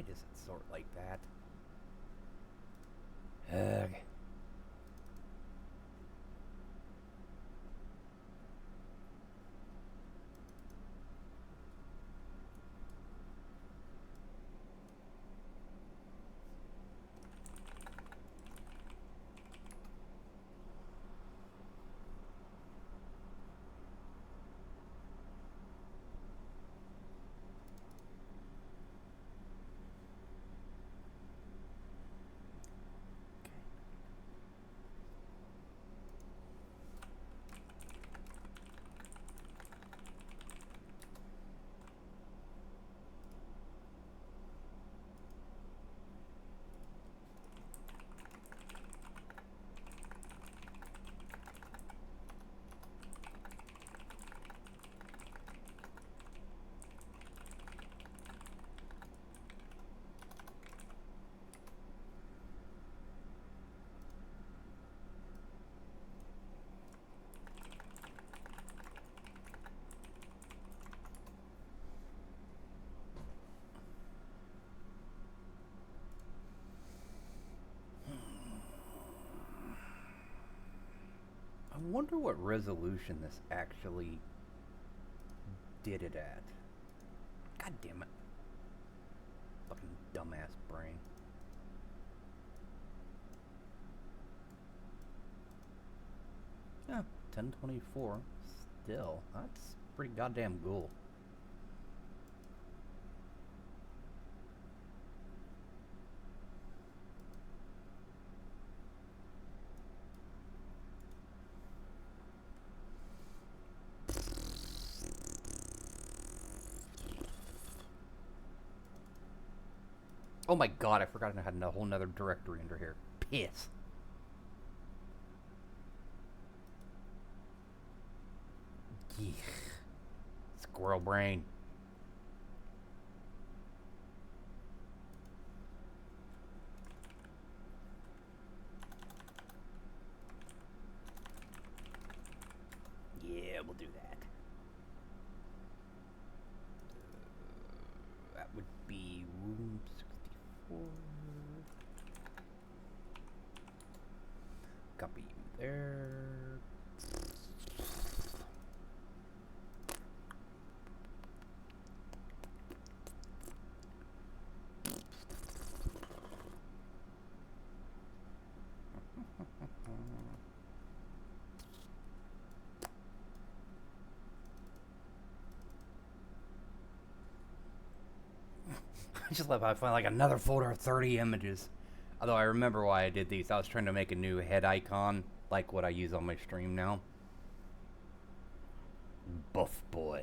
[SPEAKER 10] does it sort like that? Ugh. I wonder what resolution this actually did it at. God damn it. Fucking dumbass brain. Yeah, 1024. Still, that's pretty goddamn cool. Oh my god, I forgot I had a whole nother directory under here. Piss. Yeesh. Squirrel brain. Yeah, we'll do that. That would be room 64. Copy you there. I just love how I find like another folder of 30 images. Although I remember why I did these. I was trying to make a new head icon, like what I use on my stream now. Buff boy.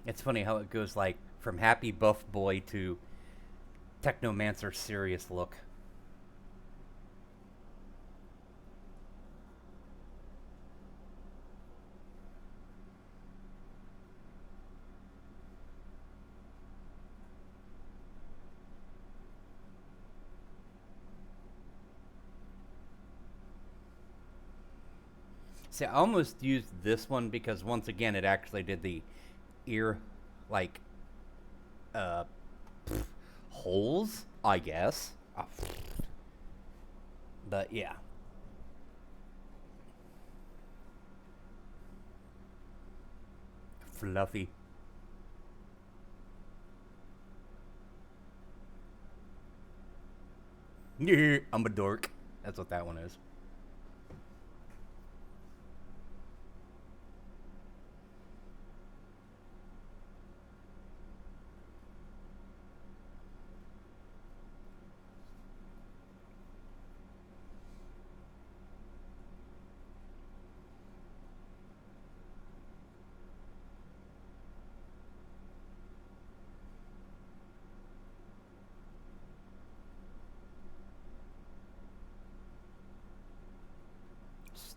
[SPEAKER 10] It's funny how it goes like from happy buff boy to technomancer serious look. See, I almost used this one because once again it actually did the ear, like, holes, I guess. But yeah. Fluffy. Yeah, I'm a dork. That's what that one is.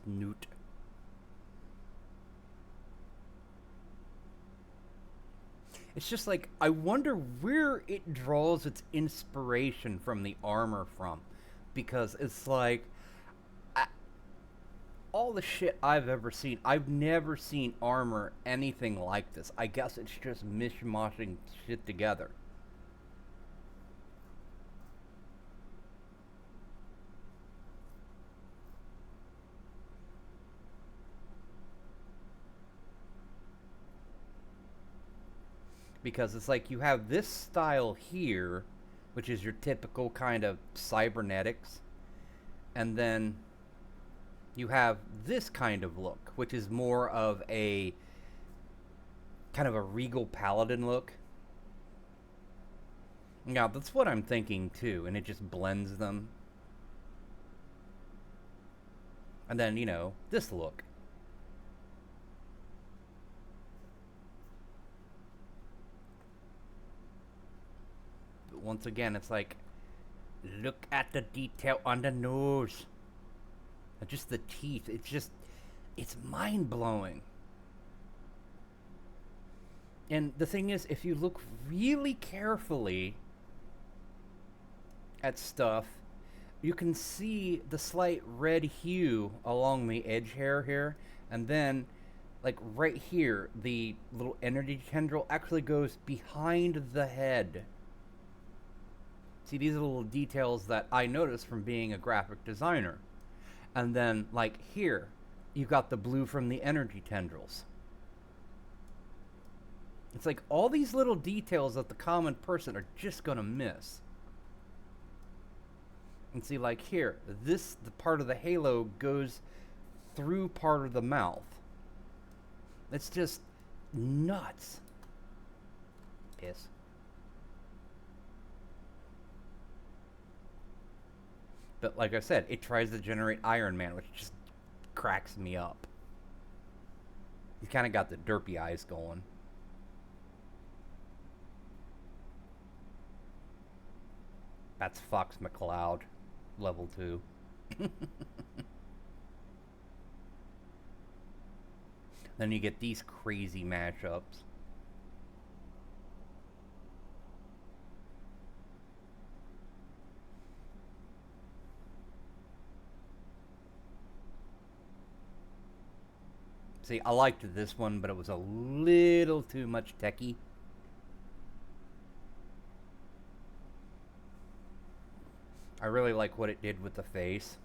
[SPEAKER 10] Snoot. It's just like, I wonder where it draws its inspiration from the armor from. Because it's like, all the shit I've ever seen, I've never seen armor anything like this. I guess it's just mishmashing shit together. Because it's like you have this style here, which is your typical kind of cybernetics, and then you have this kind of look, which is more of a kind of a regal paladin look. Now, that's what I'm thinking too, and it just blends them. And then, you know, this look. Once again, it's like, look at the detail on the nose. And just the teeth. It's mind-blowing. And the thing is, if you look really carefully at stuff, you can see the slight red hue along the edge hair here. And then, like right here, the little energy tendril actually goes behind the head. See, these are little details that I noticed from being a graphic designer. And then, like here, you got the blue from the energy tendrils. It's like all these little details that the common person are just gonna miss. And see, like here, the part of the halo goes through part of the mouth. It's just nuts. Piss. But like I said, it tries to generate Iron Man, which just cracks me up. He's kind of got the derpy eyes going. That's Fox McCloud, level 2. Then you get these crazy mashups. See, I liked this one, but it was a little too much techie. I really like what it did with the face.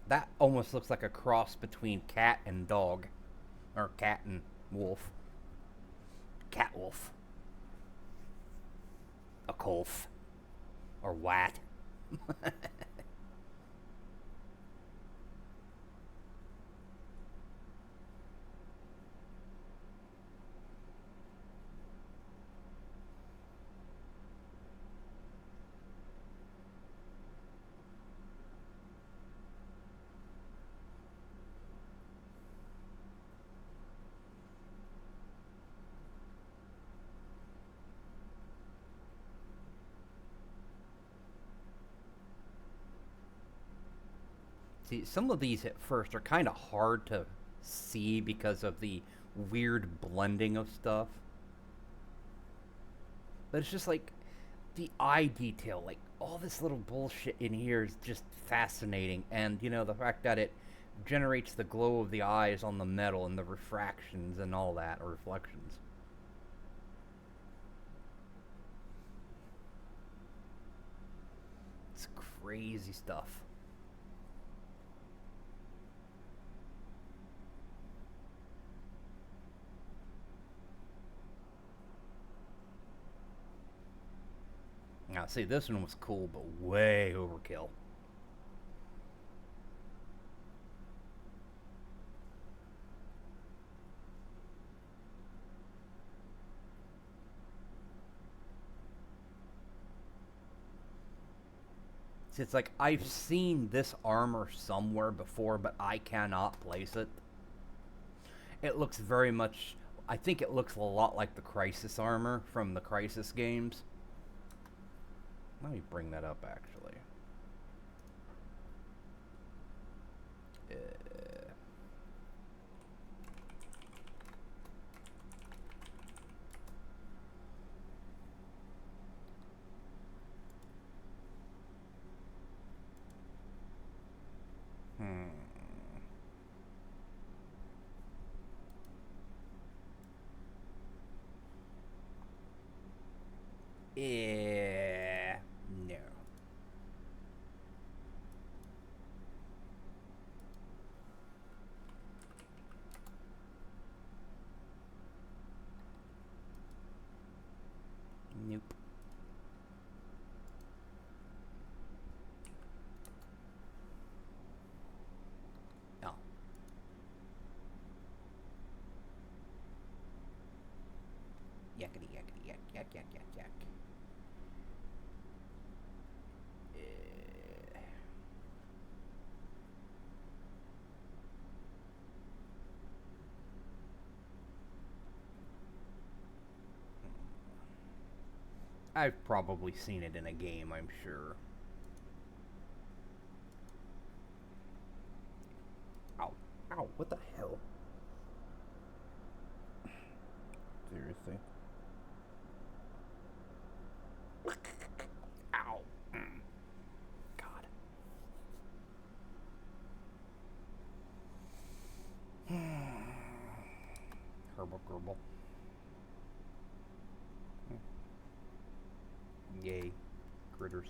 [SPEAKER 10] That almost looks like a cross between cat and dog. Or cat and wolf. Cat wolf. A kolf. Or what? See, some of these at first are kind of hard to see because of the weird blending of stuff. But it's just like the eye detail, like all this little bullshit in here is just fascinating. And, you know, the fact that it generates the glow of the eyes on the metal and the refractions and all that, or reflections. It's crazy stuff. Now, see, this one was cool, but way overkill. See, it's like I've seen this armor somewhere before, but I cannot place it. It looks very much... I think it looks a lot like the Crysis armor from the Crysis games. Let me bring that up, actually. No. Nope. No. Yakety yakety yak yak yak yak yak. I've probably seen it in a game, I'm sure. Ow. Ow, what the hell? Seriously? Ow. God. Herbal gerbil. Yay. Critters.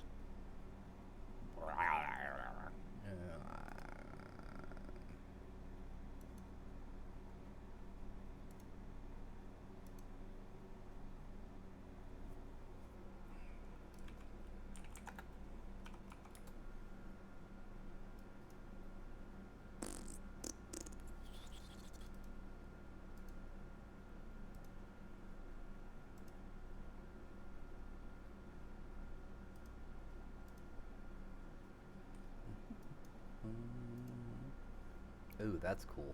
[SPEAKER 10] Ooh, that's cool.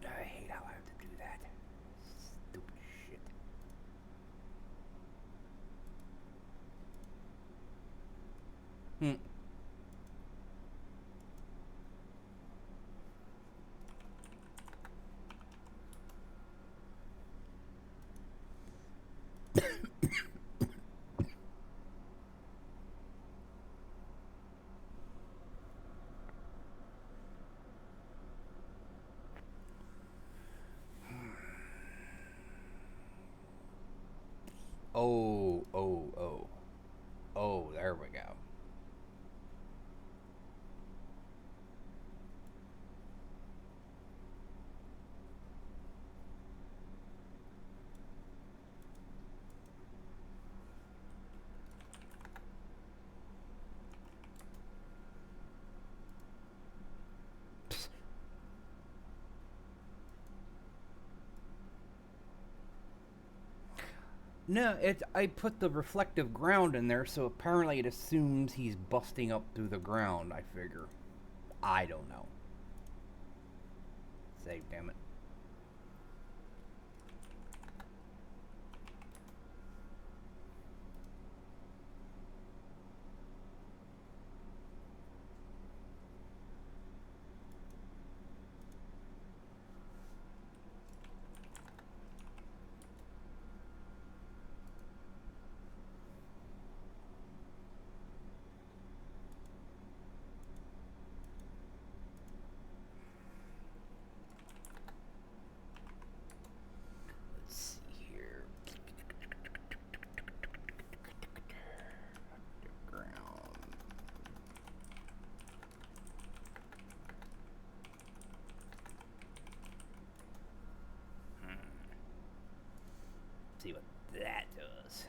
[SPEAKER 10] I hate how I have to do that. Stupid shit. Oh, oh, oh. Oh, there we go. No, I put the reflective ground in there, so apparently it assumes he's busting up through the ground, I figure. I don't know. Save, damn it. See what that does.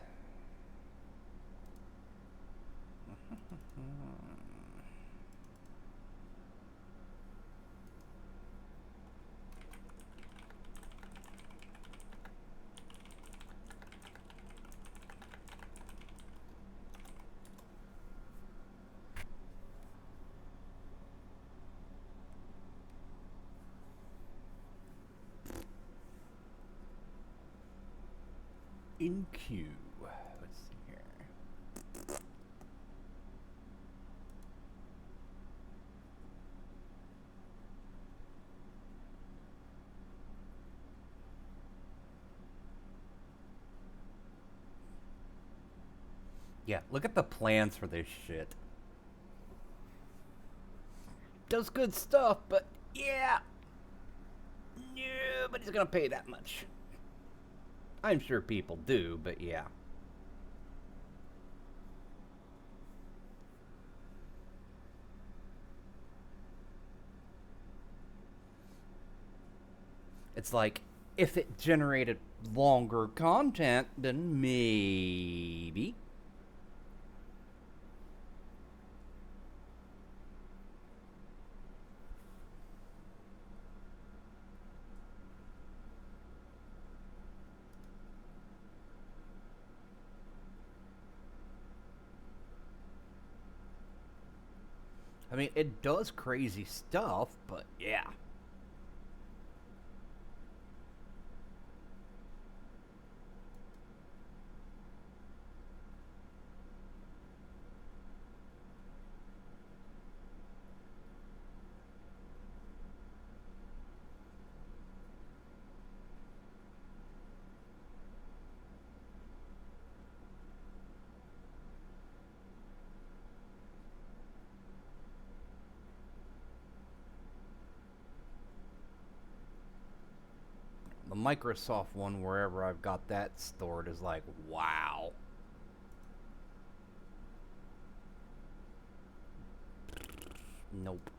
[SPEAKER 10] In queue. Let's see here. Yeah, look at the plans for this shit. does good stuff, but yeah, nobody's gonna pay that much. I'm sure people do, but yeah. It's like, if it generated longer content, then maybe. I mean, it does crazy stuff, but yeah. The Microsoft one, wherever I've got that stored, is like, wow. Nope.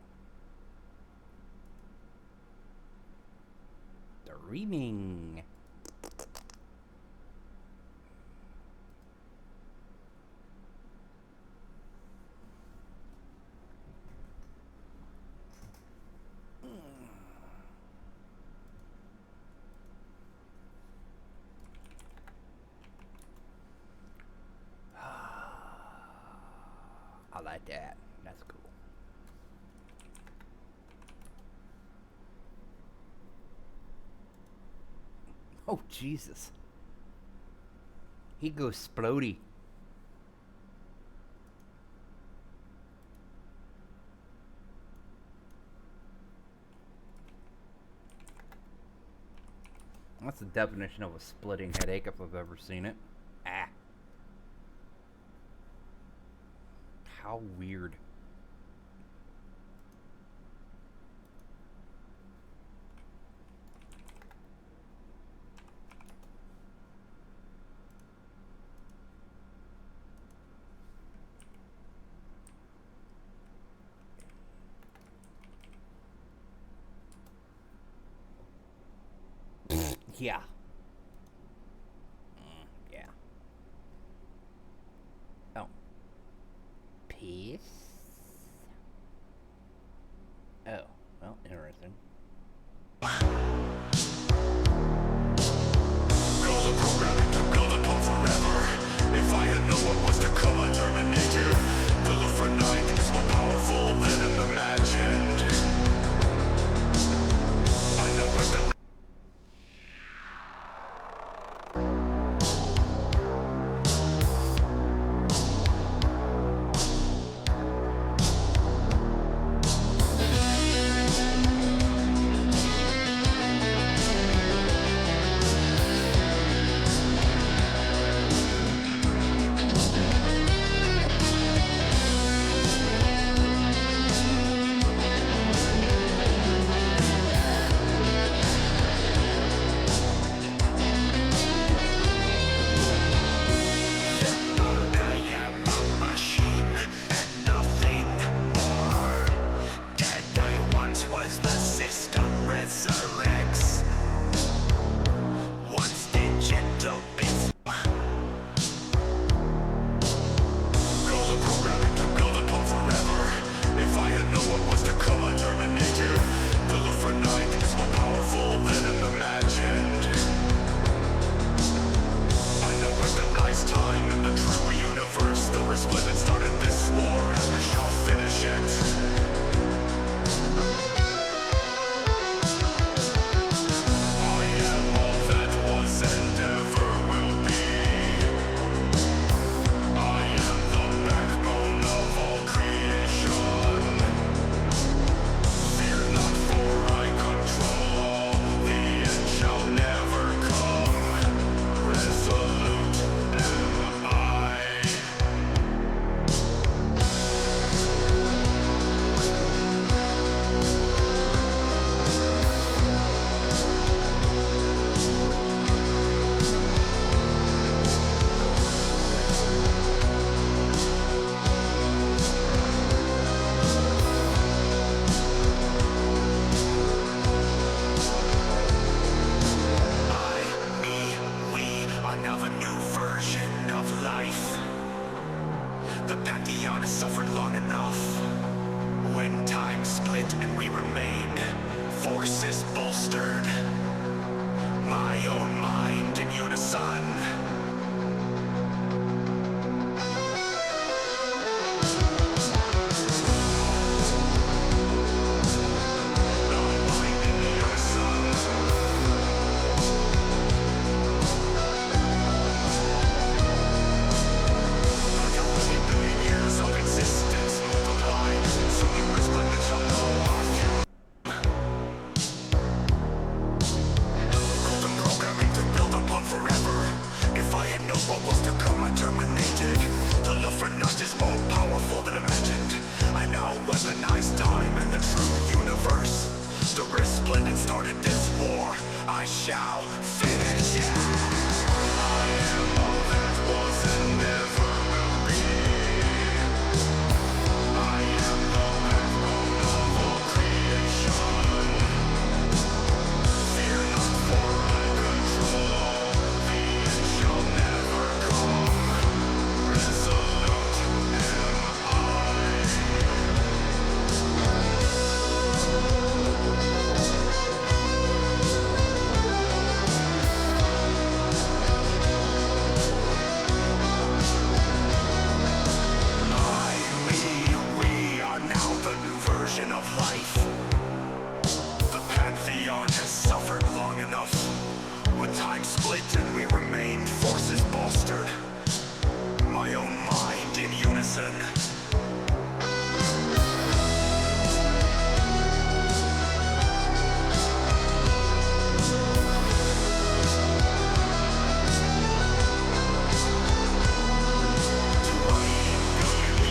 [SPEAKER 10] Dreaming. I like that. That's cool. Oh, Jesus. He goes splody. That's the definition of a splitting headache if I've ever seen it. Ah. How weird. Yeah. Yeah. Oh. Peace? Oh, well, interesting.
[SPEAKER 14] If I had known what was to come, I'd terminate you. The Luphra'Nite is more powerful than imagined. I never been. now the new version of life. The pantheon has suffered long enough. When time split and we remained, forces bolstered. My own mind in unison. The Luphra'Nite is more powerful than imagined. I now weaponize time and the true universe. The resplendent started this war. I shall finish it. I am all that was and never will be. I am the backbone of all creation. Fear not, for I control all. The end shall never come. Resolute am I. We are now the new version of life. The pantheon has suffered long enough. When time split and we remained, forces bolstered. My own mind in unison.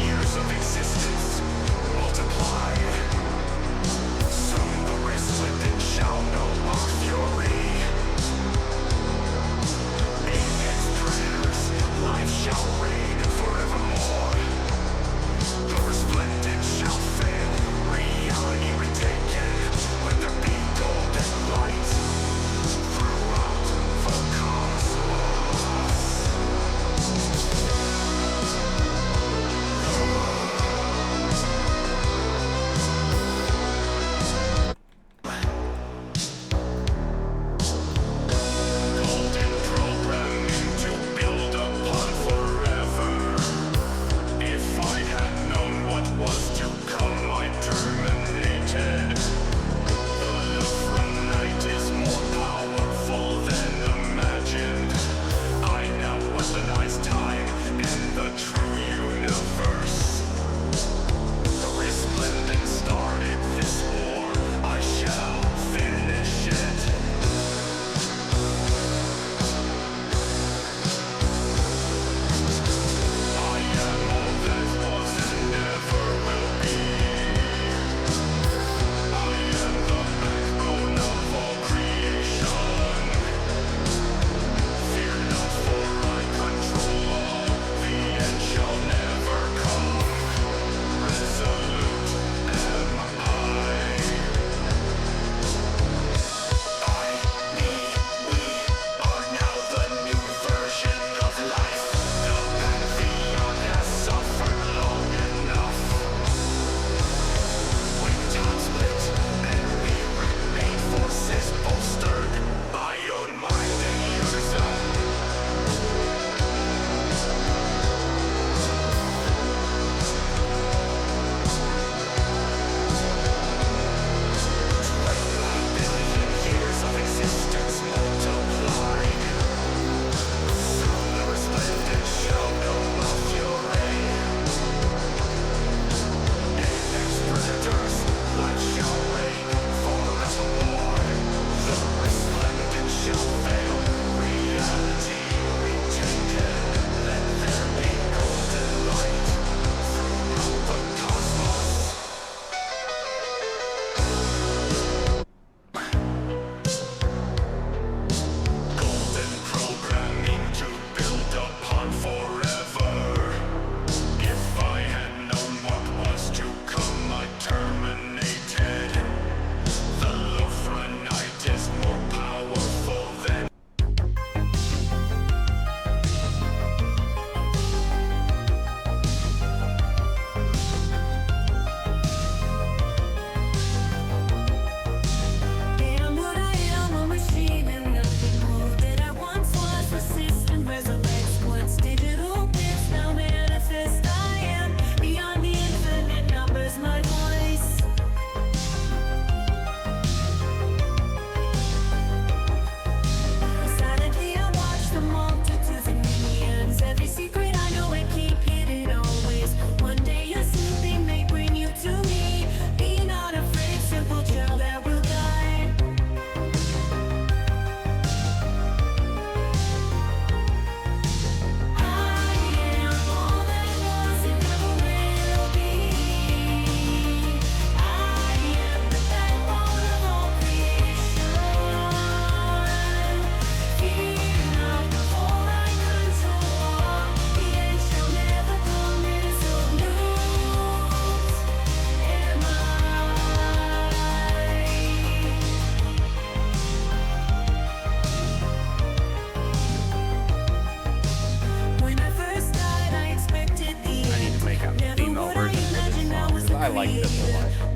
[SPEAKER 14] Years of existence multiplied. Soon the resplendent shall know our fury. In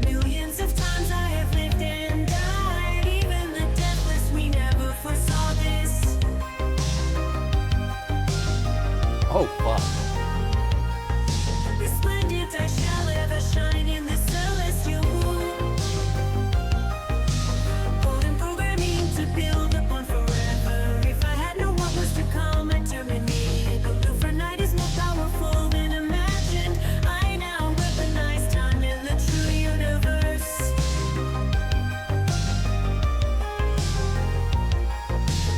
[SPEAKER 3] Millions of times I have lived and died. Even the deathless, we never foresaw this.
[SPEAKER 10] Oh, fuck.
[SPEAKER 3] Resplendent, I shall ever shine in the celestial womb. Golden programming to build upon forever. If I had known what was to come, I'd terminate. The Luphra'Nite is more powerful than imagined. I now weaponize time in the true universe.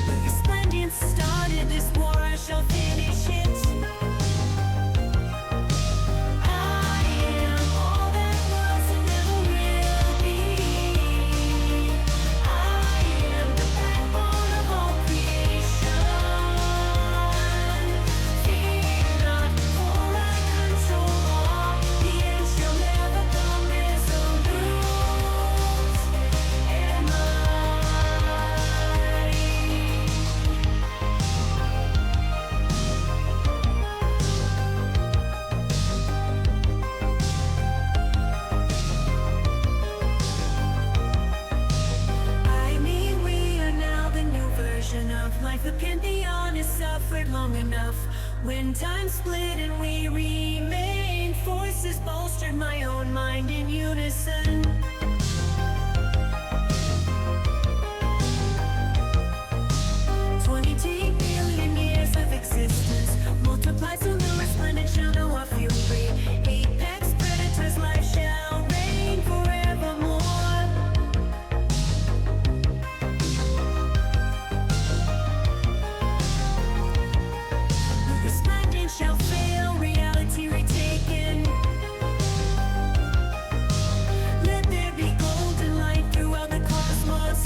[SPEAKER 3] The resplendent started this war, I shall finish it. The pantheon has suffered long enough. When time split and we remain, forces bolstered my own mind in unison. $28 billion years of existence multiplied so the resplendent shall know I feel free. Apex predators, life shall reign forevermore. Shall fail, reality retaken. Let there be golden light throughout the cosmos.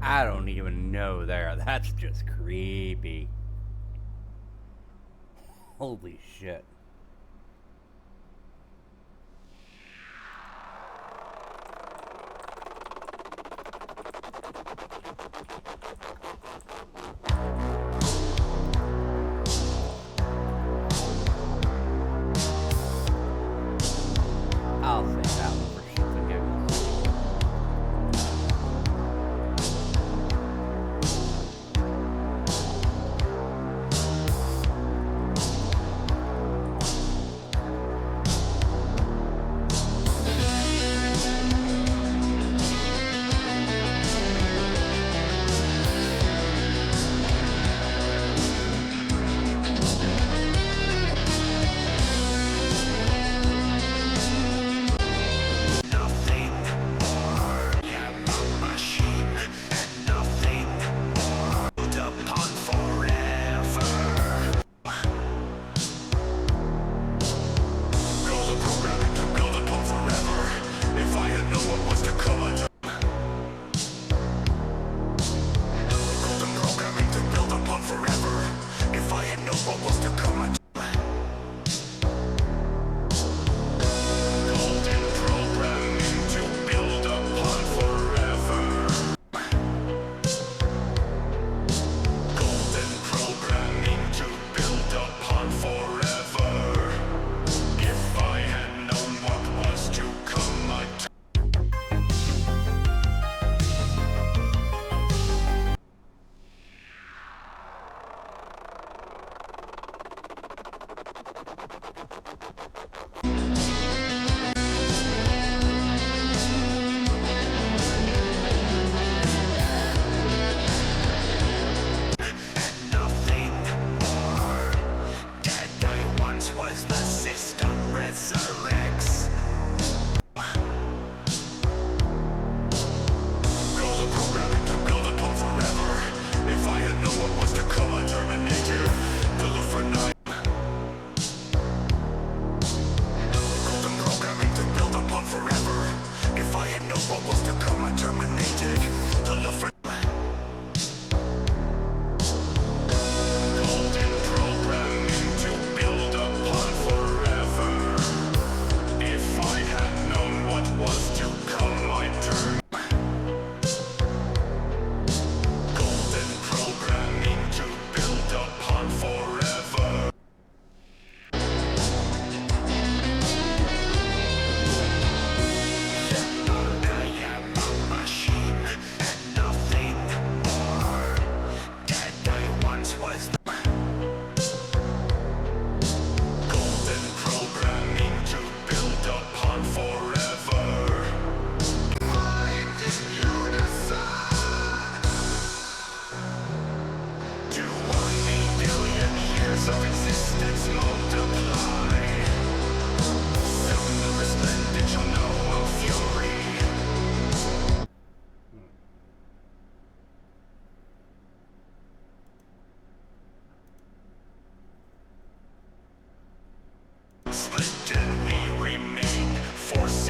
[SPEAKER 10] I don't even know there. That's just creepy. Holy shit. I'll say that one for shits and giggles.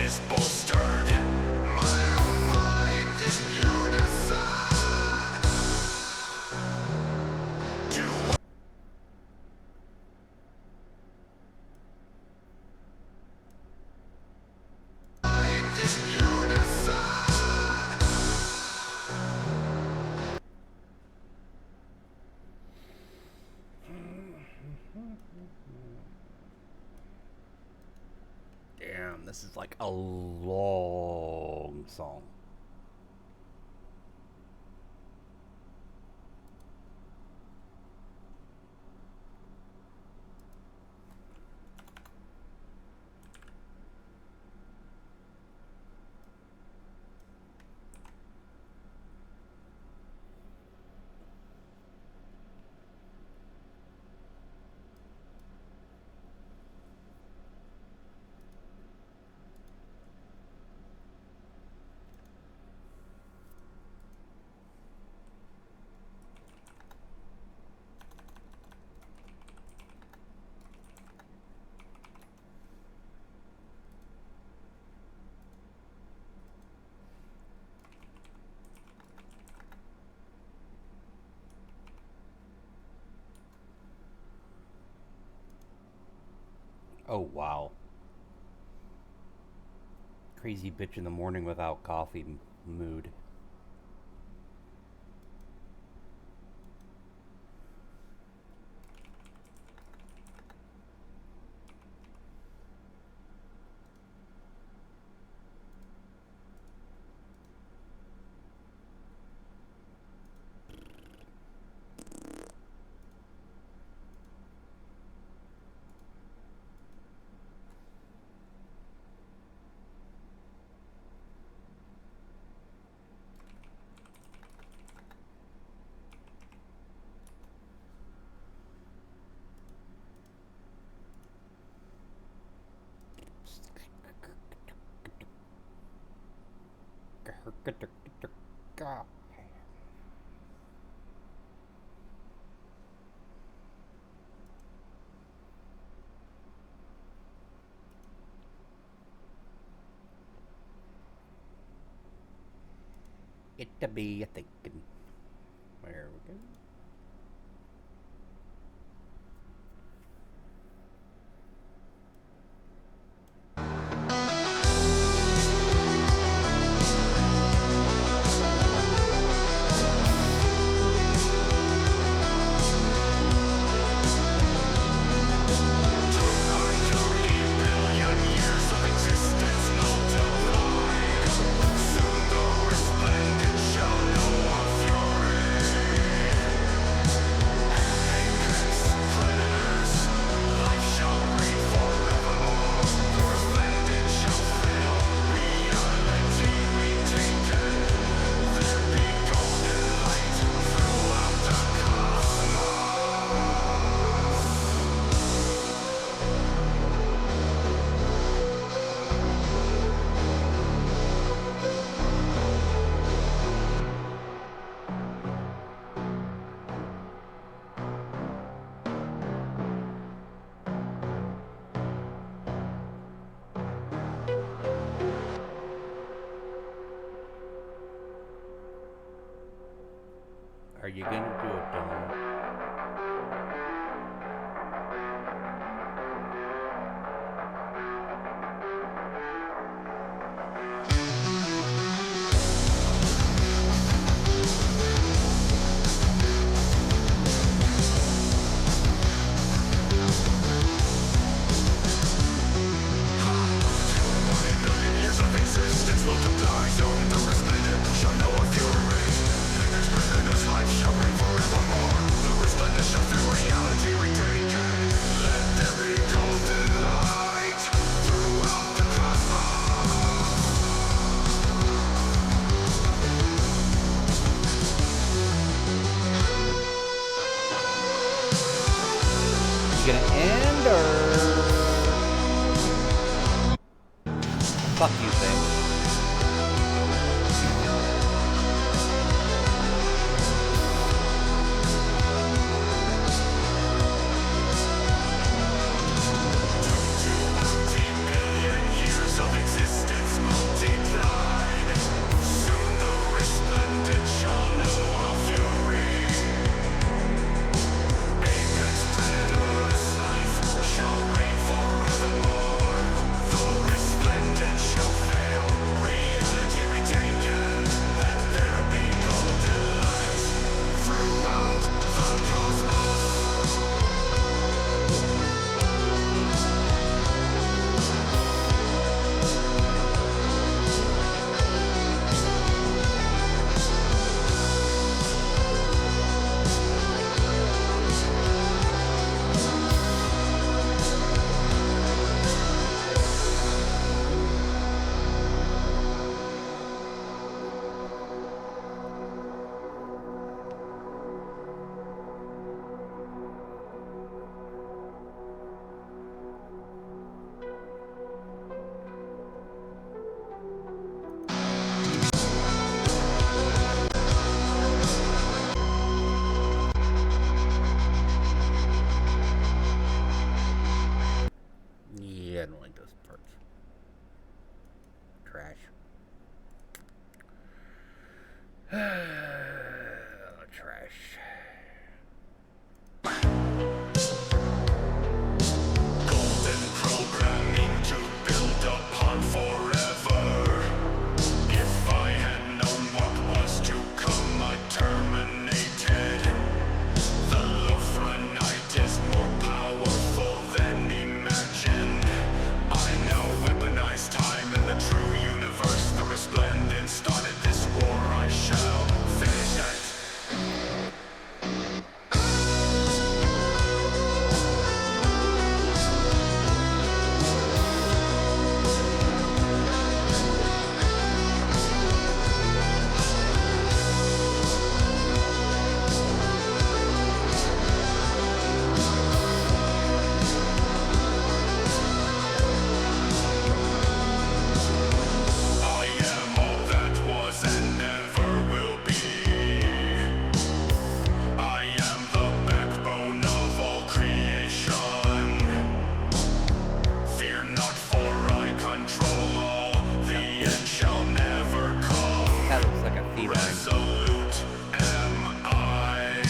[SPEAKER 14] is bolstered. My mind is unified.
[SPEAKER 10] Damn, this is like a long song. Oh, wow. Crazy bitch in the morning without coffee mood. It to be a thinking. There we go. Are you gonna do it, Dawn? You gonna end or fuck you thing?
[SPEAKER 14] Of existence
[SPEAKER 10] Trash.
[SPEAKER 14] Golden programming to build upon forever. If I had known what was to come, I terminated. The Luphra'Nite is more powerful than imagined. I now weaponize time in the true universe. The resplendent started this war, I shall finish it. I am all that was and never will be. I am the backbone of all creation. Fear not, for I control all. The end shall never come.
[SPEAKER 10] That looks like a feline.
[SPEAKER 14] Resolute am I.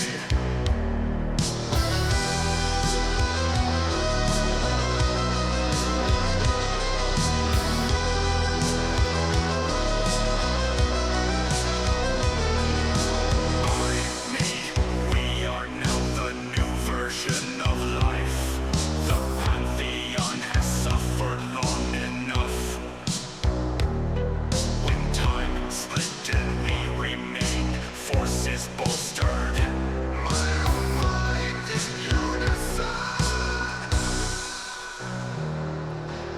[SPEAKER 14] We are now the new version of life. The pantheon has suffered long enough. When time slipped and we remained, forces bolstered. My own mind in unison.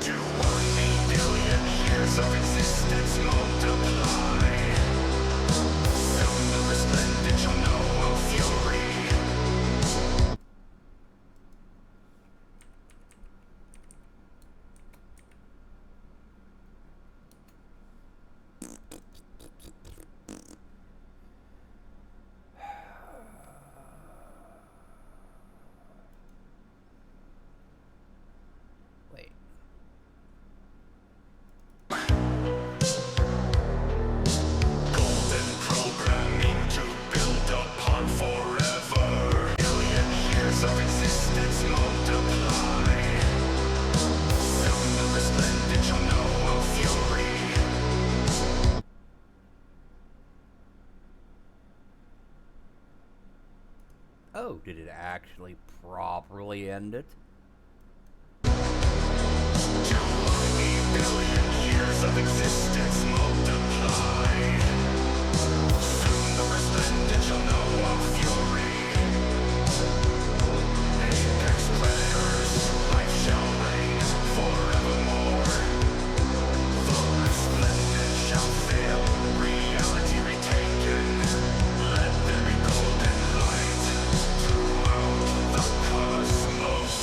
[SPEAKER 14] To 1 billion years of existence multiply. Soon the resplendent shall know of fury.
[SPEAKER 10] Wait.
[SPEAKER 14] Golden programming to build upon forever. Billion years of existence multiply. Soon the resplendent shall know of fury.
[SPEAKER 10] Oh, did it actually properly end it?
[SPEAKER 14] 20 billion years of existence multiply. Soon the resplendent shall know of fury. Apex predators, life shall reign forevermore. The resplendent shall fail, reality retaken. Let there be golden light throughout the cosmos.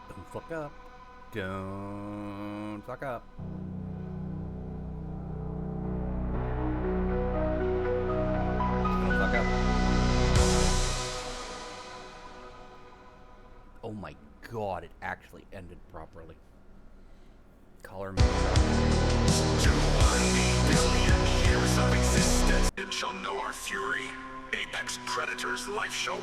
[SPEAKER 10] Don't fuck up. Don't fuck up. Don't fuck up. Oh my god, it actually ended properly. Color me.
[SPEAKER 14] 20 billion years of existence. It shall know our fury. Apex predators, life shall.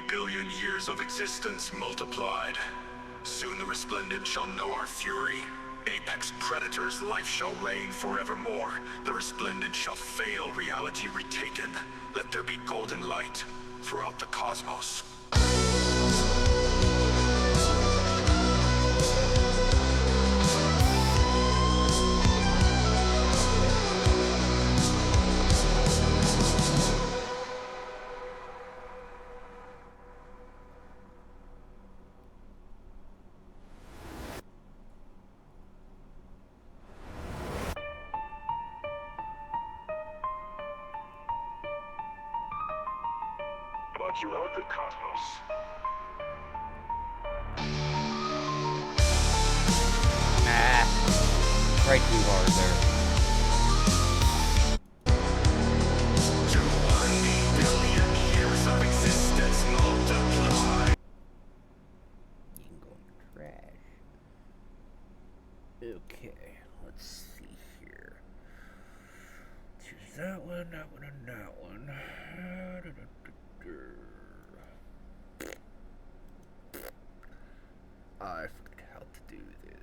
[SPEAKER 14] Billion years of existence multiplied. Soon the resplendent shall know our fury.
[SPEAKER 4] Apex predators, life shall reign forevermore. The resplendent shall fail, reality retaken. Let there be golden light throughout the cosmos. But you are the cosmos.
[SPEAKER 10] Nah. Right too hard there.
[SPEAKER 4] 200 billion years of existence multiply.
[SPEAKER 10] You can go in trash. Okay, let's see here. Choose that one, and that one. I forgot how to do this.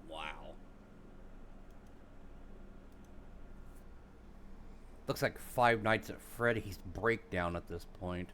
[SPEAKER 10] Wow. Looks like Five Nights at Freddy's Breakdown at this point.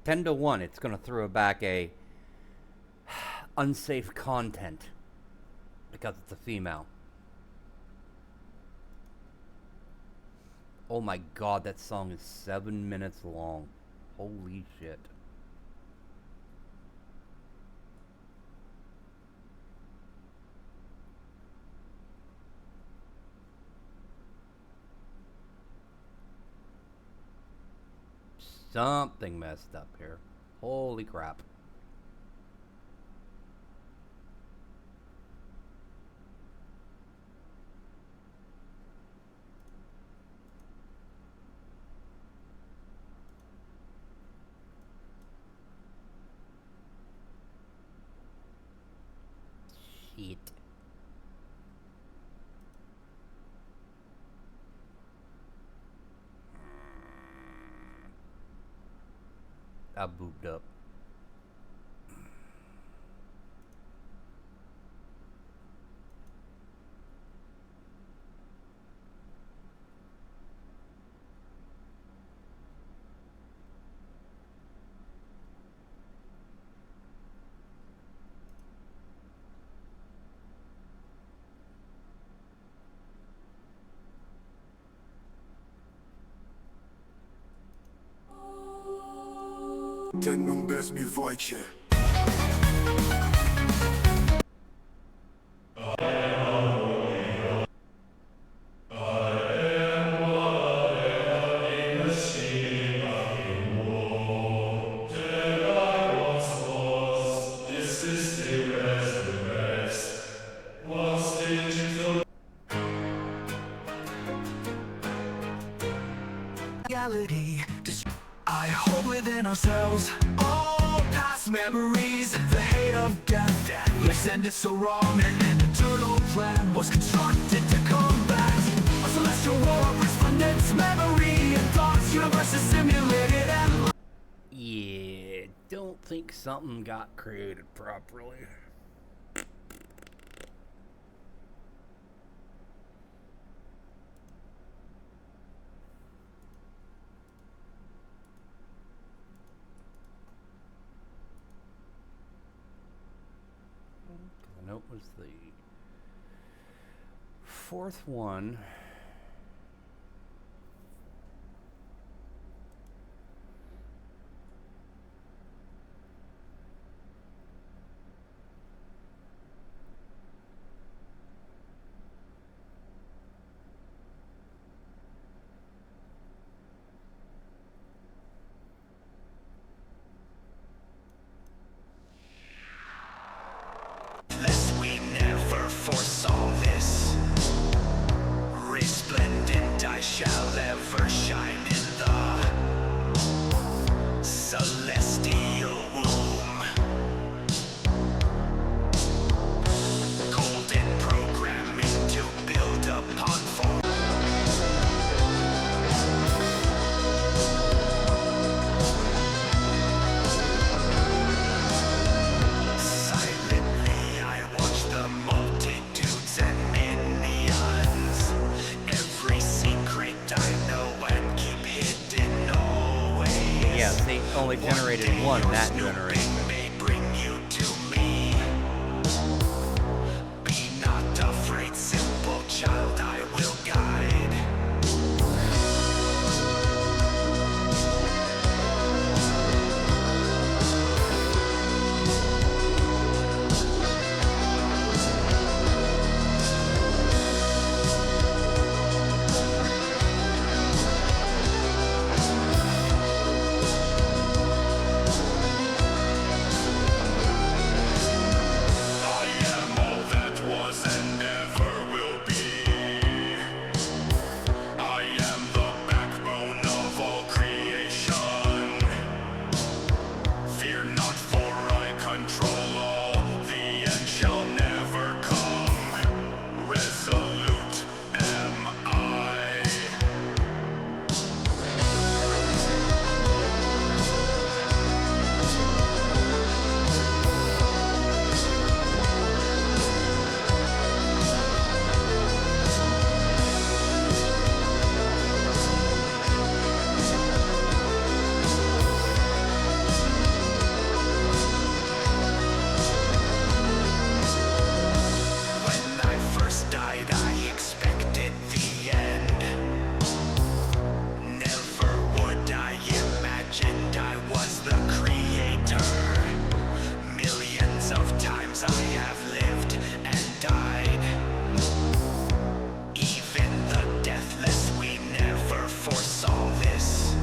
[SPEAKER 10] Ten to 1, it's gonna throw back a unsafe content because it's a female. Oh my god, that song is 7 minutes long. Holy shit. Something messed up here. Holy crap. Shit. I booped up.
[SPEAKER 4] Ten numbers mi voce.
[SPEAKER 13] This is the rest, the rest. Was digital.
[SPEAKER 14] reality. I hold within ourselves all past memories, the hate of death. Let's end it so wrong, and an eternal plan was constructed to combat a celestial war, resplendent memory and thoughts, universes simulated and
[SPEAKER 10] Yeah, don't think something got created properly. The note was the fourth one.
[SPEAKER 14] lest we never foresaw this. Resplendent I shall ever shine in the celestial womb. Golden programming to build upon for silently I watch the multitudes and minions. Every secret I know and keep hidden always.
[SPEAKER 10] Yeah, they only generated one that generation.
[SPEAKER 14] May bring you to me. Be not afraid, simple child, I will guide. I am all that was and never will be. I am the backbone of all creation. Fear not, for I control all. The end shall never come. Resolute am I. When I first died, I expected the end. Never would I imagined I was the creator. Millions of times I have lived and died. Even the deathless, we never foresaw this.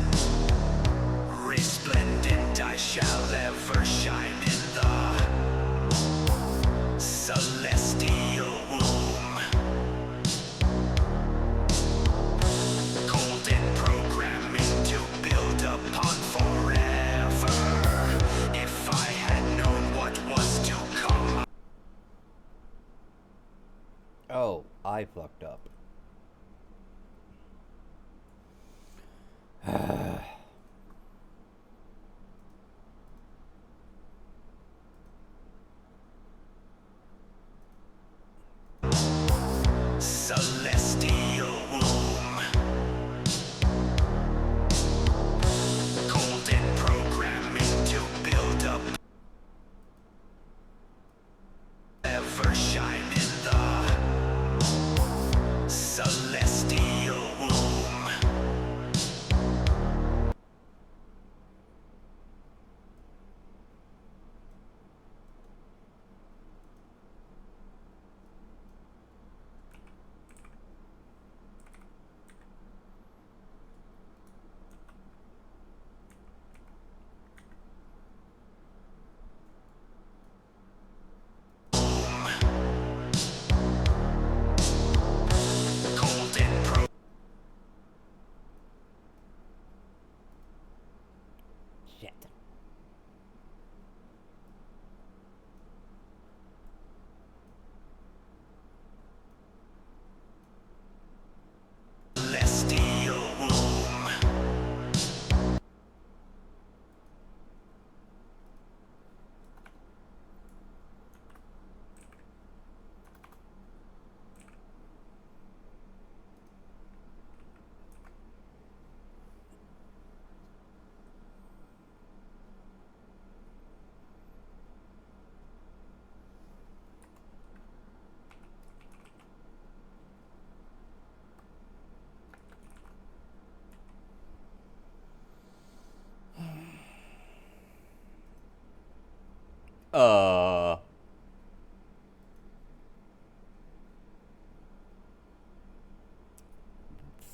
[SPEAKER 14] Resplendent I shall ever shine in the celestial womb. Golden programming to build upon forever. If I had known what was to come.
[SPEAKER 10] Oh, I fucked up.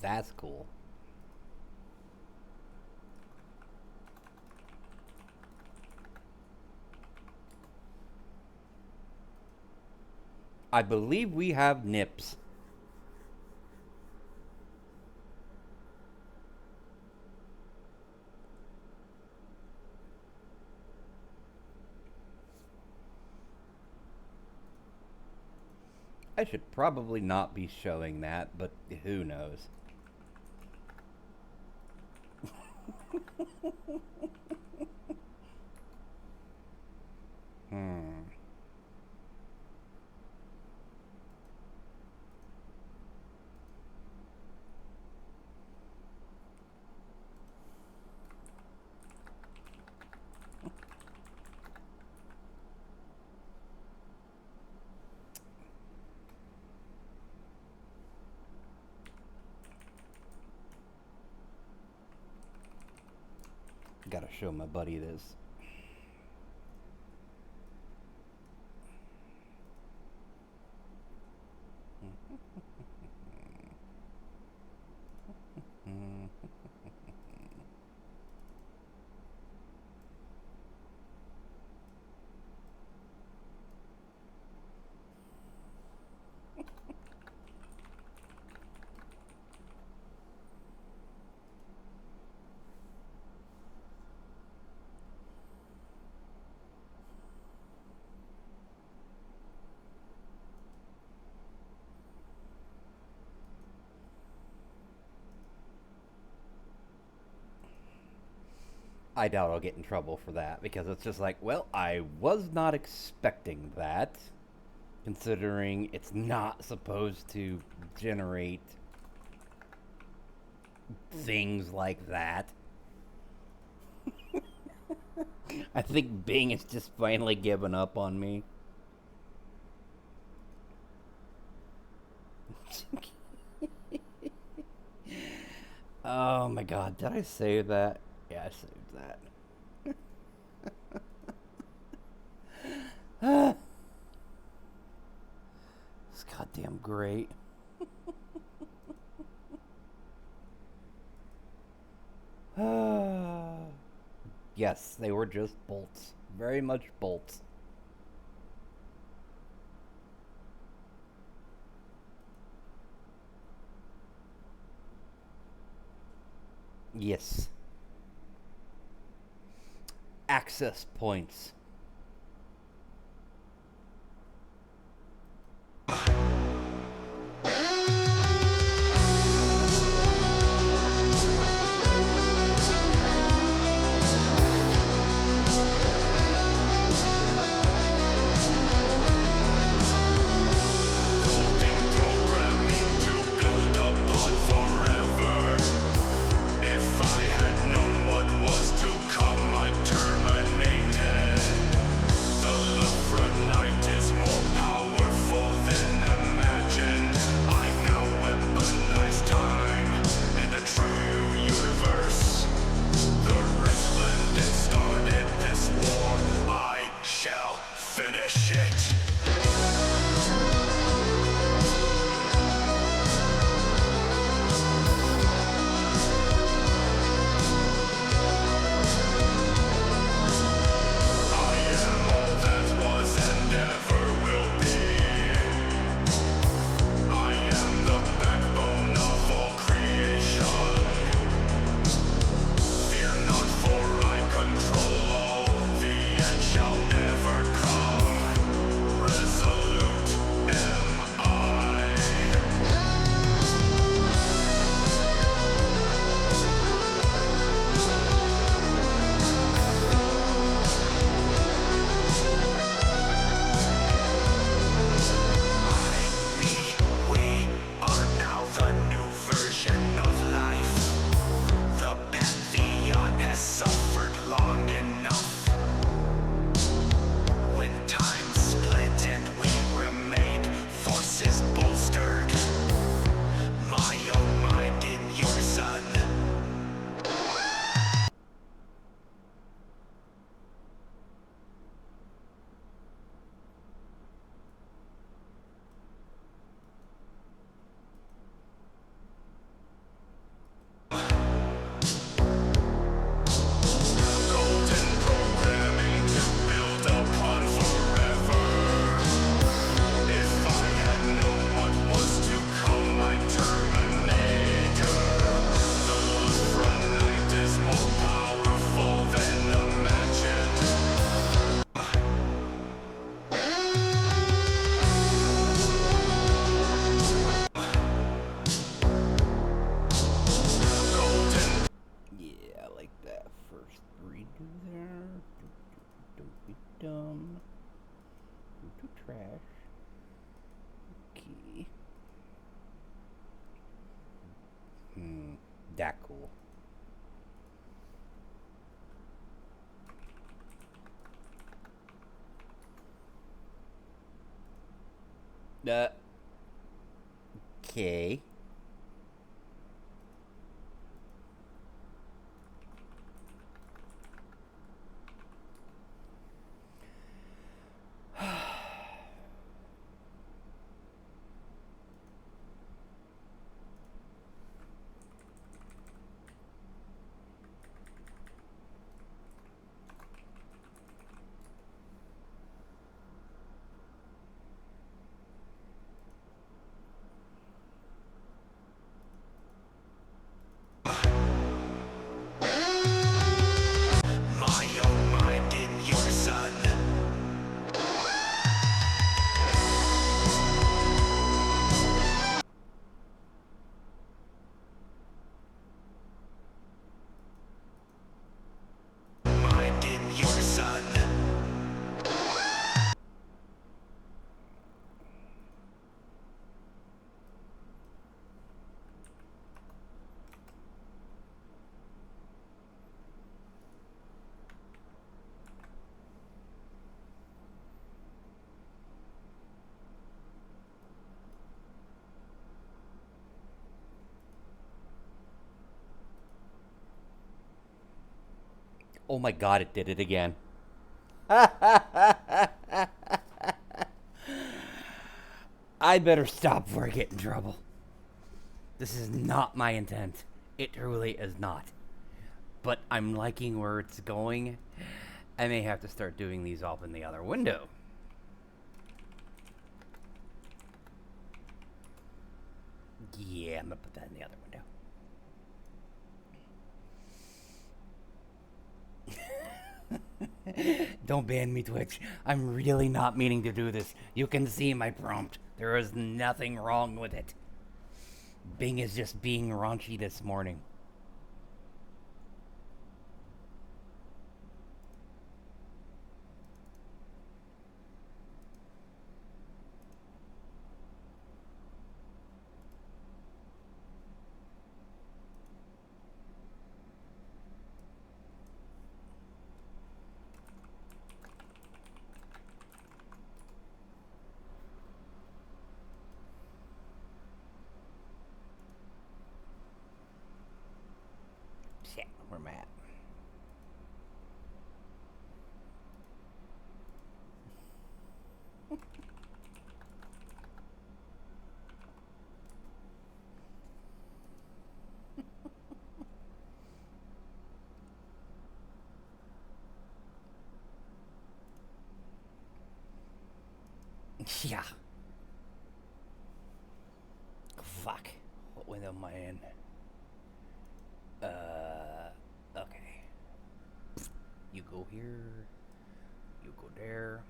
[SPEAKER 10] That's cool. I believe we have nips. I should probably not be showing that, but who knows? Gotta show my buddy this. I doubt I'll get in trouble for that, because it's just like, well, I was not expecting that, considering it's not supposed to generate things like that. I think Bing has just finally given up on me. Oh my god, did I save that? Yeah, I saved that. It's goddamn great. Yes, they were just bolts. Very much bolts. Yes. Access points.
[SPEAKER 14] If I had known what was to come, I'd terminated.
[SPEAKER 10] do there? Don't be dumb. Go to trash. Okay. That cool. Okay. Oh my god, it did it again. I better stop before I get in trouble. This is not my intent. It truly is not. But I'm liking where it's going. I may have to start doing these off in the other window. Yeah, I'm gonna put that in the other window. Don't ban me, Twitch. I'm really not meaning to do this. You can see my prompt. There is nothing wrong with it. Bing is just being raunchy this morning. Shit, where am I at? Yeah. Fuck. What window am I in? Okay. You go here. You go there.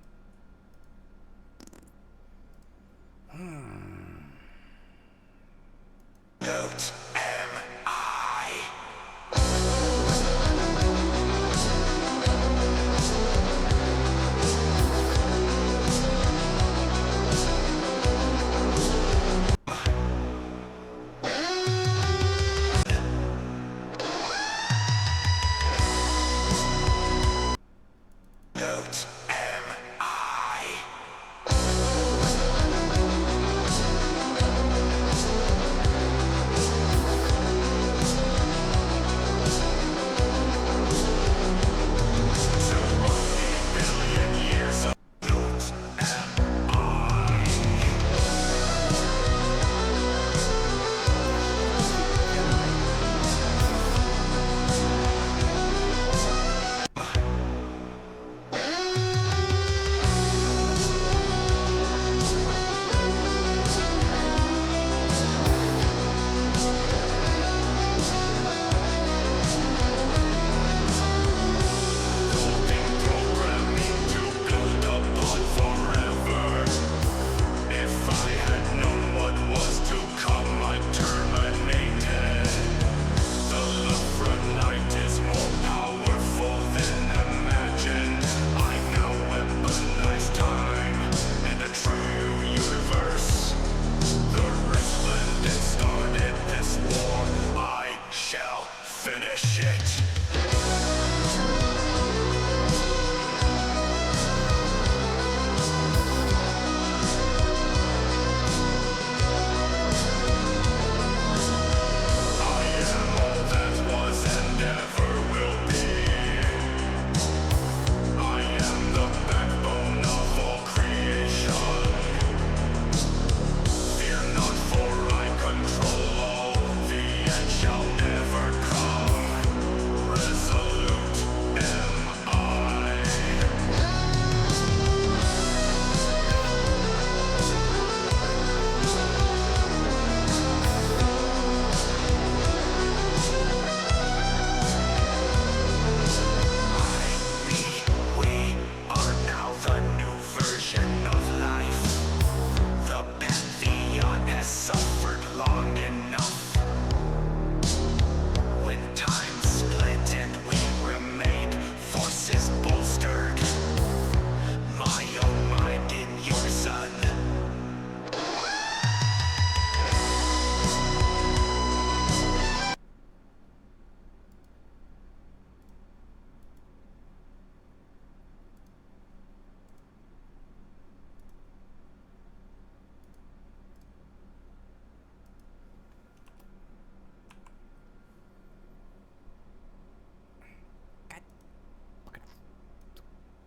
[SPEAKER 4] Note M.I. Note M.I.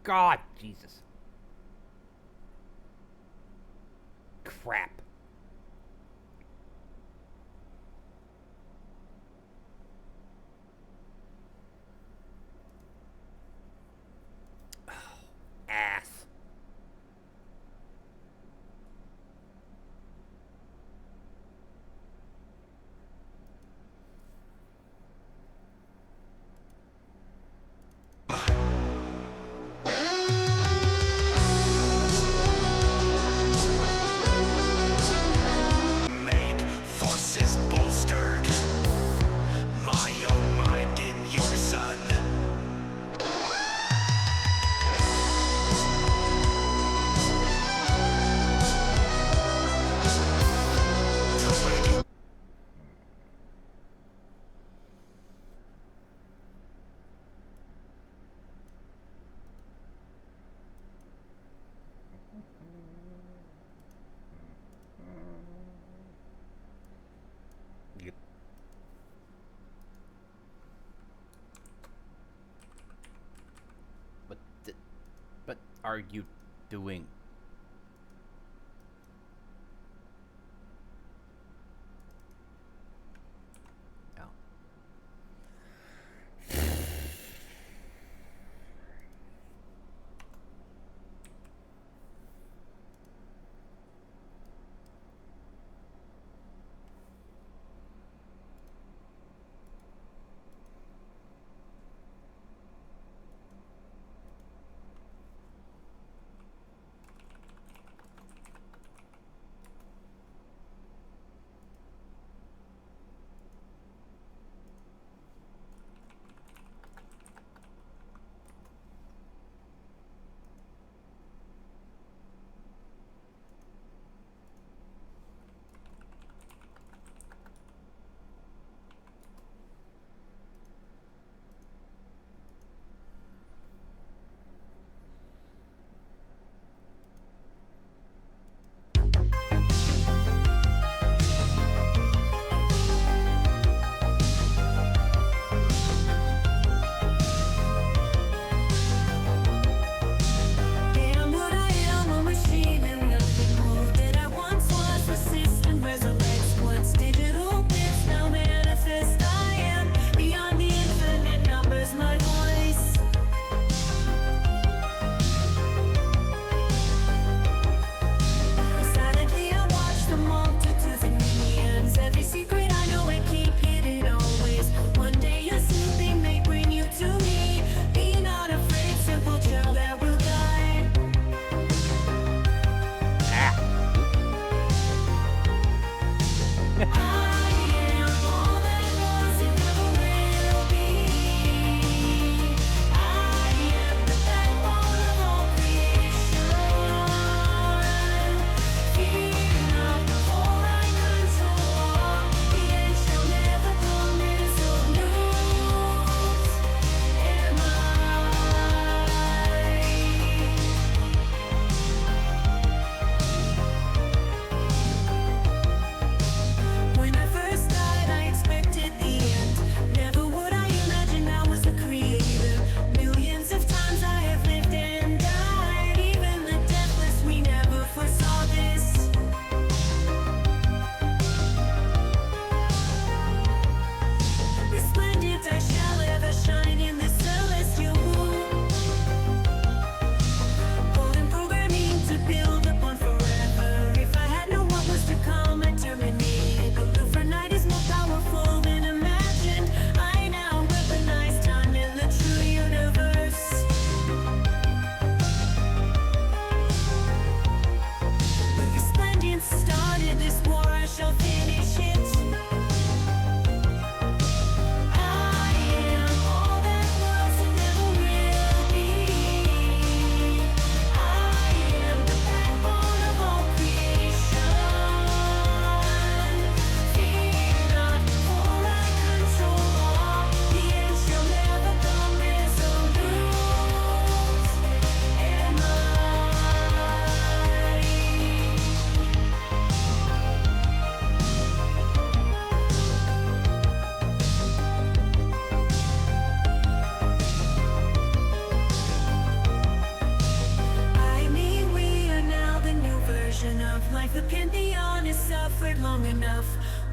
[SPEAKER 10] God, Jesus. Crap. Ass.
[SPEAKER 14] Forces bolstered. My own mind in your son.
[SPEAKER 10] Yep. What are you doing? Oh.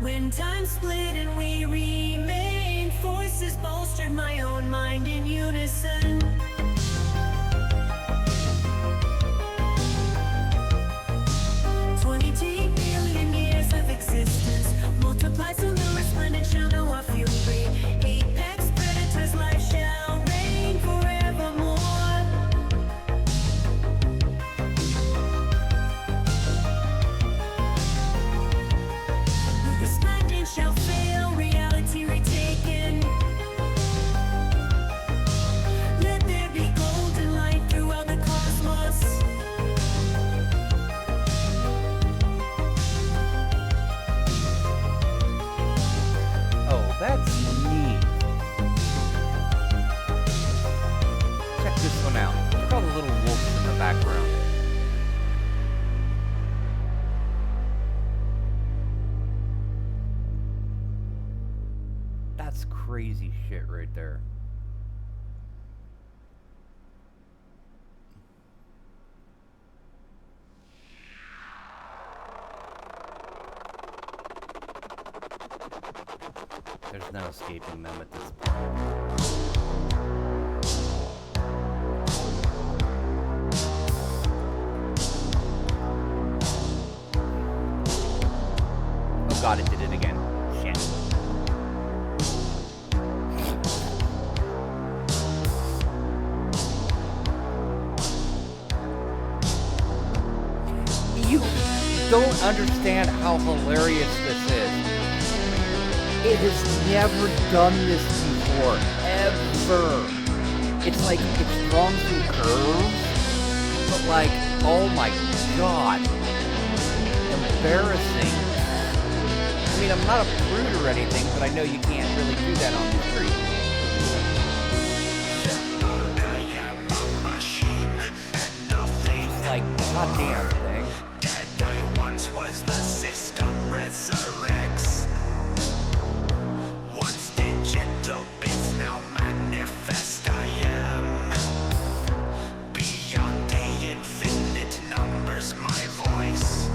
[SPEAKER 3] When time split and we remain, forces bolstered my own mind in unison. $20 billion years of existence, multiplied to the resplendent shadow of fury. Apex predators, life shall reign forevermore. Resplendent shall fail, reality retaken. Let there be golden light throughout the cosmos.
[SPEAKER 10] Oh, that's neat. Check this one out. Look at all the little wolves in the background. That's crazy shit right there. There's no escaping them at this point. Oh god, it did it again. Shit. You don't understand how hilarious this is. It has never done this before, ever. It's like, it's drawn through curves, but like, oh my god. Embarrassing. I mean, I'm not a prude or anything, but I know you can't really do that on the street. It's like, goddamn thing.
[SPEAKER 14] Dead I once was, the system resurrects. Once digital bits, now manifest I am. Beyond the infinite numbers, my voice.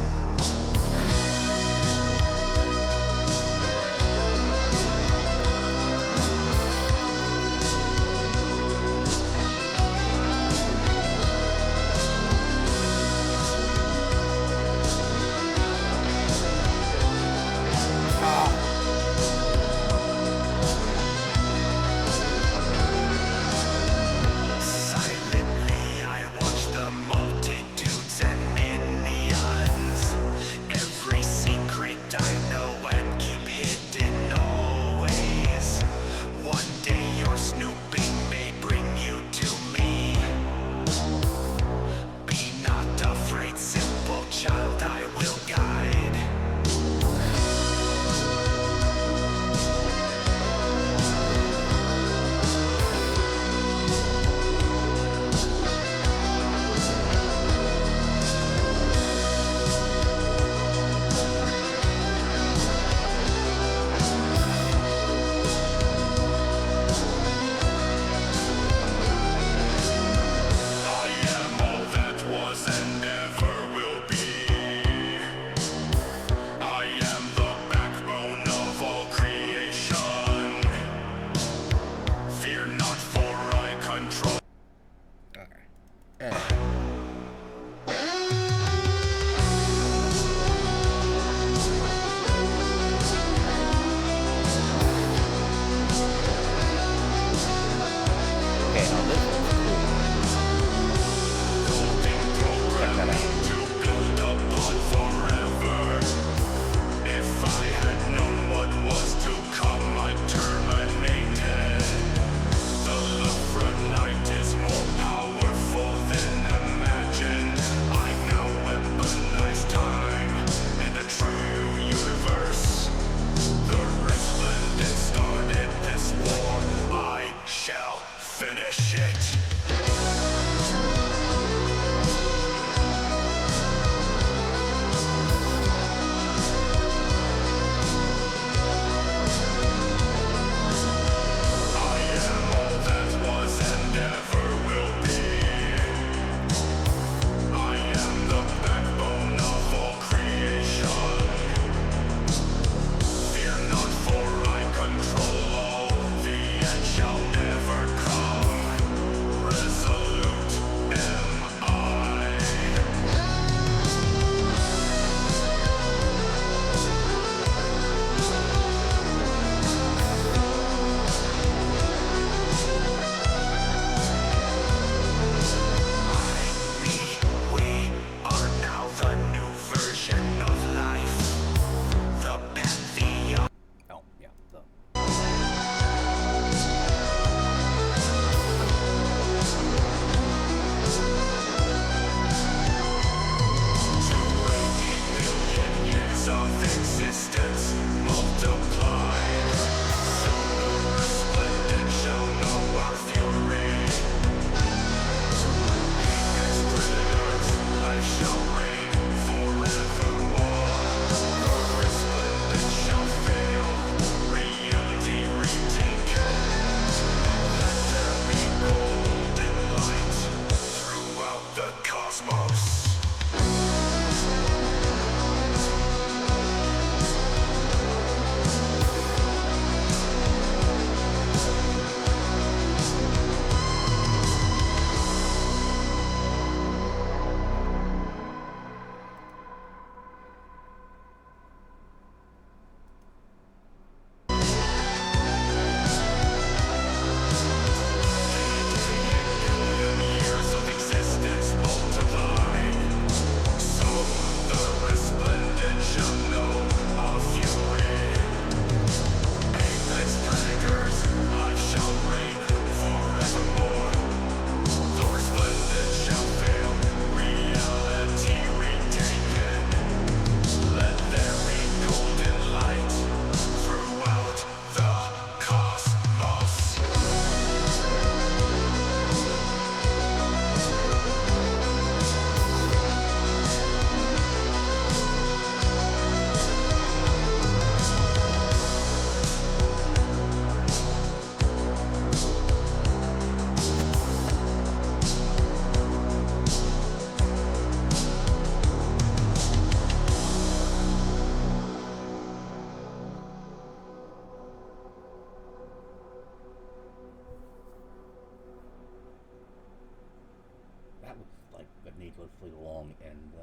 [SPEAKER 10] needlessly long end there.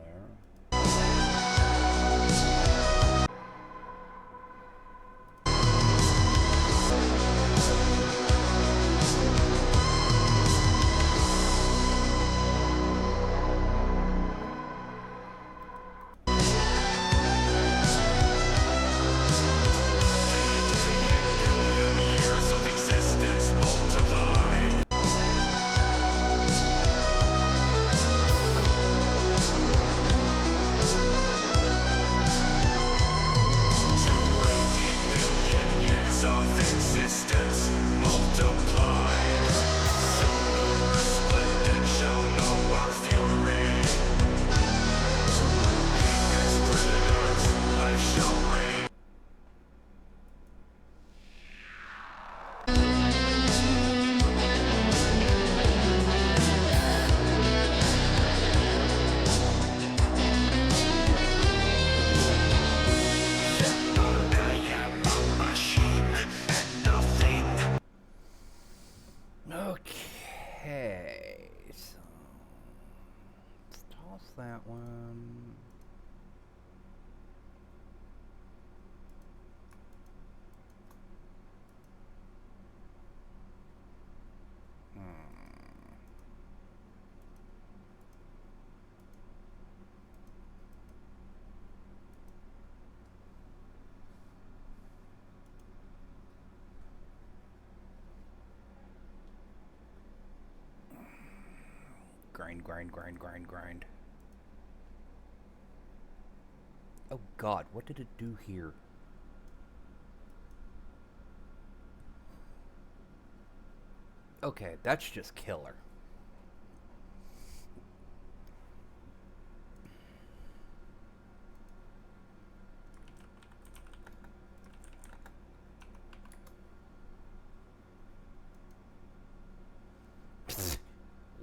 [SPEAKER 10] Okay, so let's toss that one. Grind. Oh God, what did it do here? Okay, that's just killer.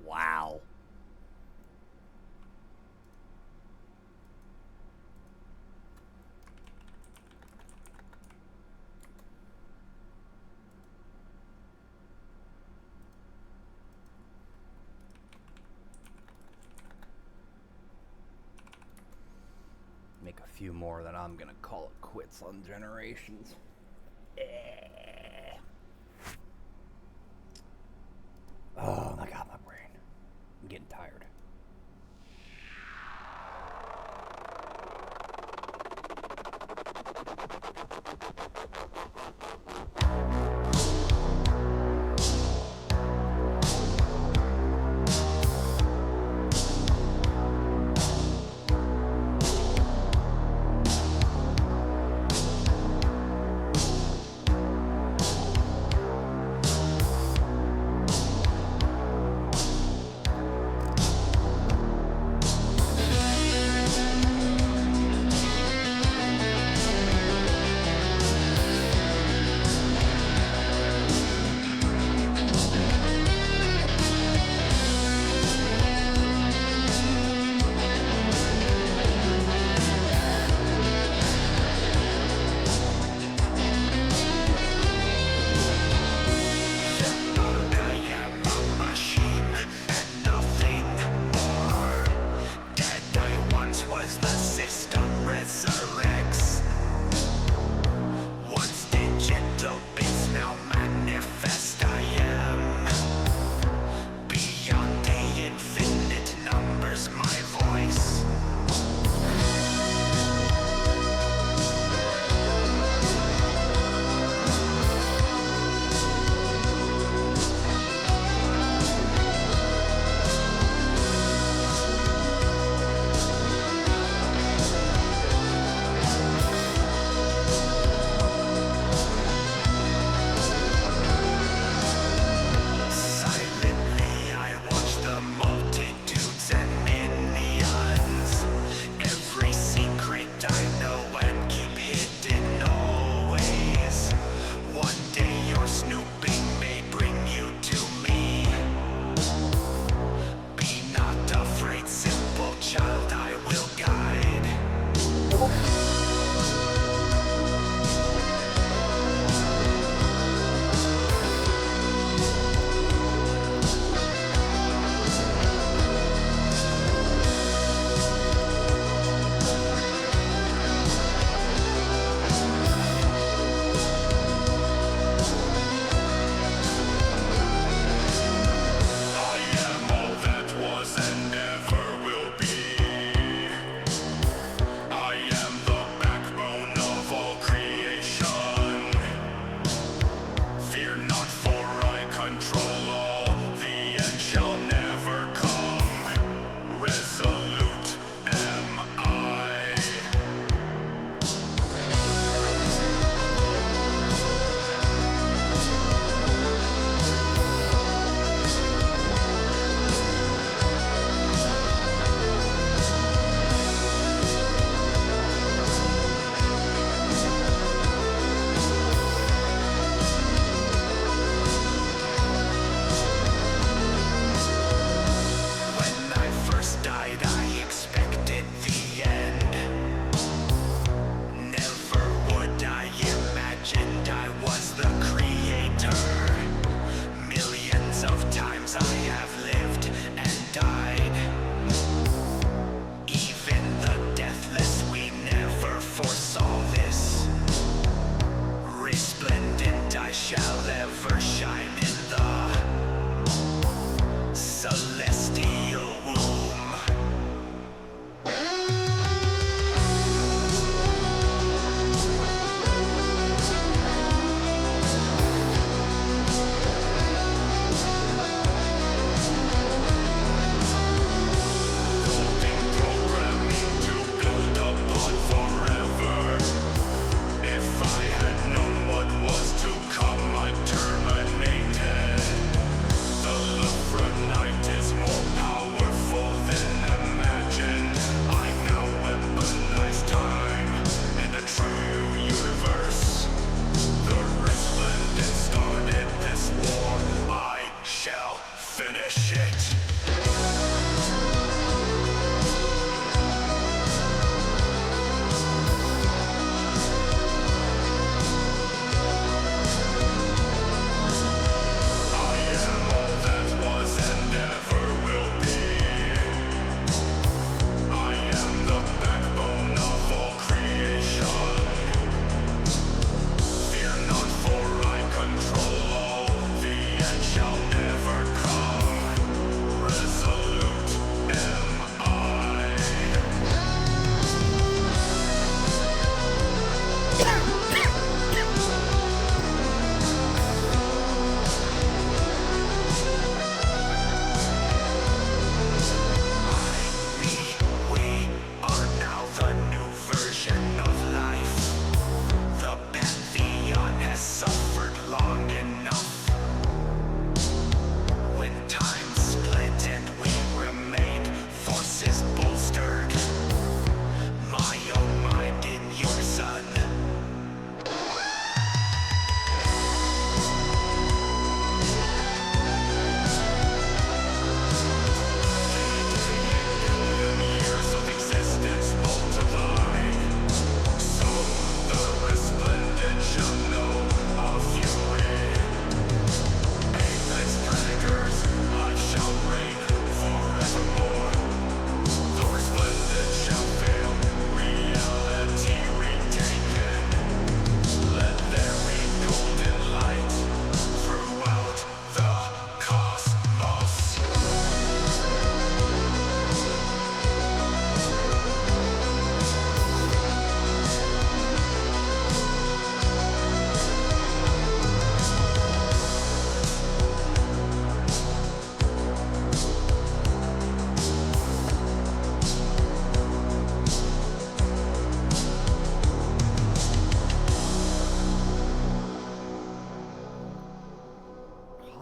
[SPEAKER 10] Wow. Make a few more, then I'm gonna call it quits on Generations. Oh my God, my brain. I'm getting tired.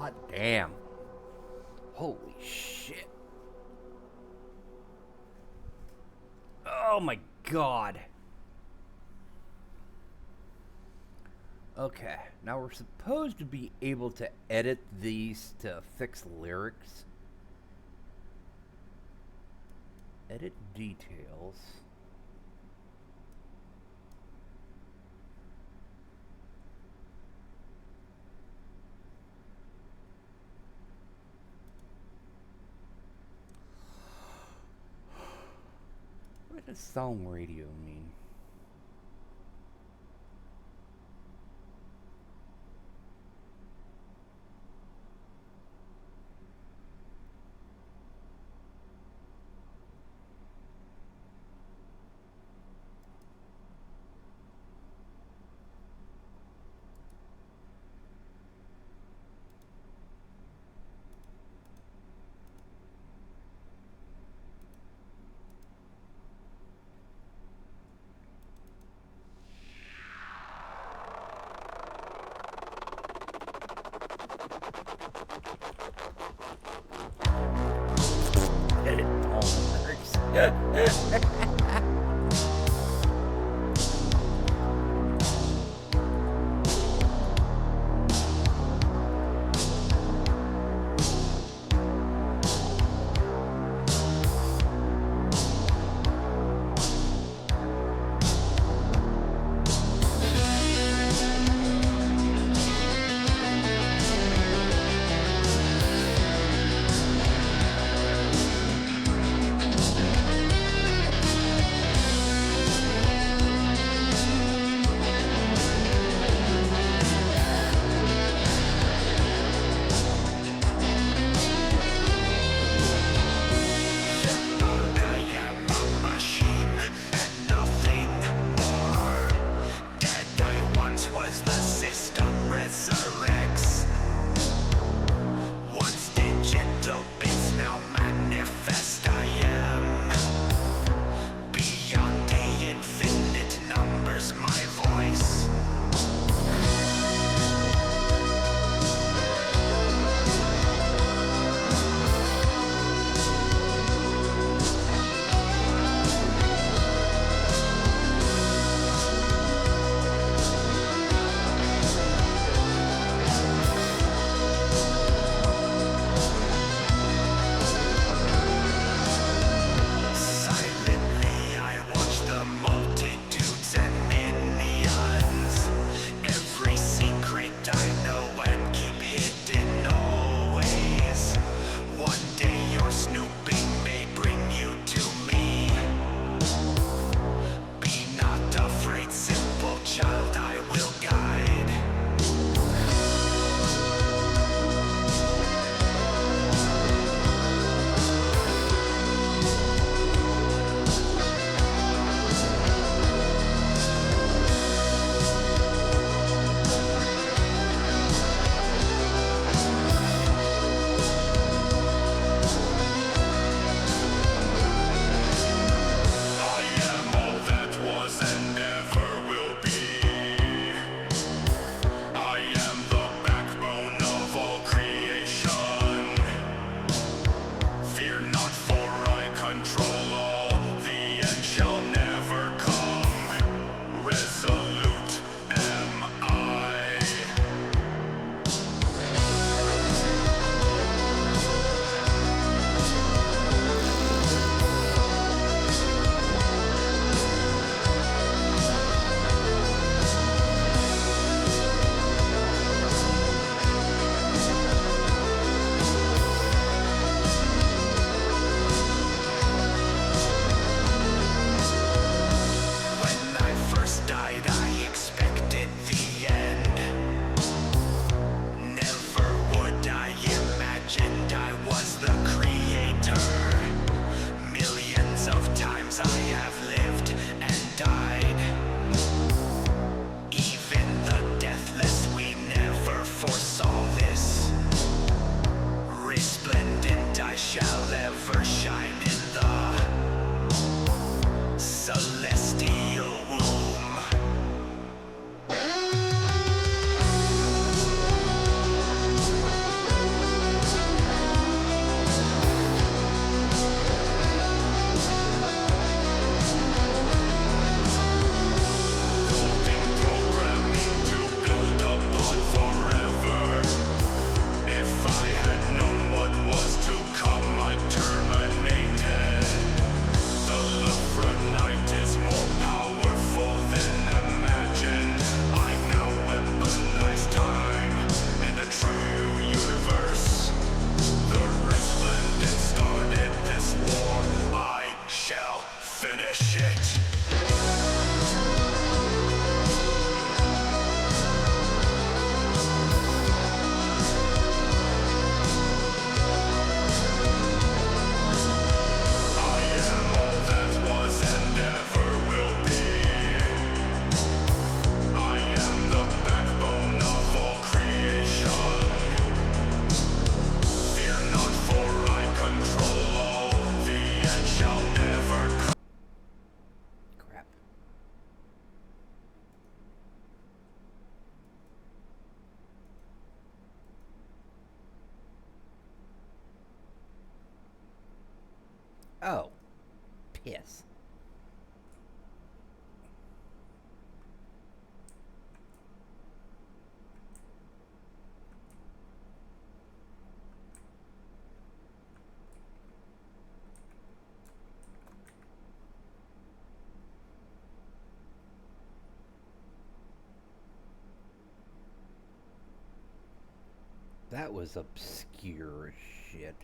[SPEAKER 10] God damn. Holy shit. Oh my god. Okay, now we're supposed to be able to edit these to fix lyrics. Edit details. What does song radio mean? that was obscure as shit.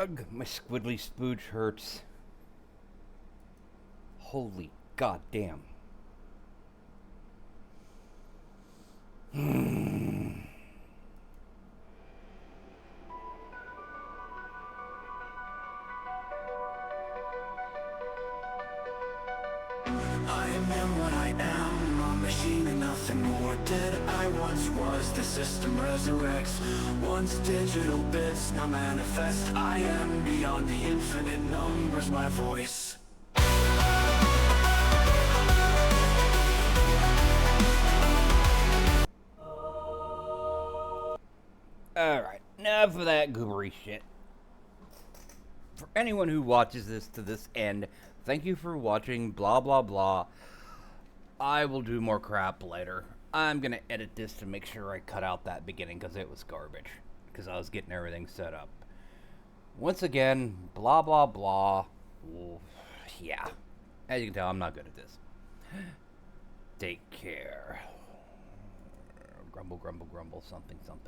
[SPEAKER 10] Ugh, my squiddly spooge hurts. Holy goddamn.
[SPEAKER 14] I am what I am, a machine and nothing more. Dead I once was, the system resurrects. Once digital bits, now manifest. I am beyond the infinite numbers, my voice.
[SPEAKER 10] Alright, enough of that goobery shit. For anyone who watches this to this end, thank you for watching, blah blah blah. I will do more crap later. I'm gonna edit this to make sure I cut out that beginning because it was garbage. Because I was getting everything set up. Once again, blah blah blah. Well, yeah. As you can tell, I'm not good at this. Take care. Grumble, grumble, grumble, something, something.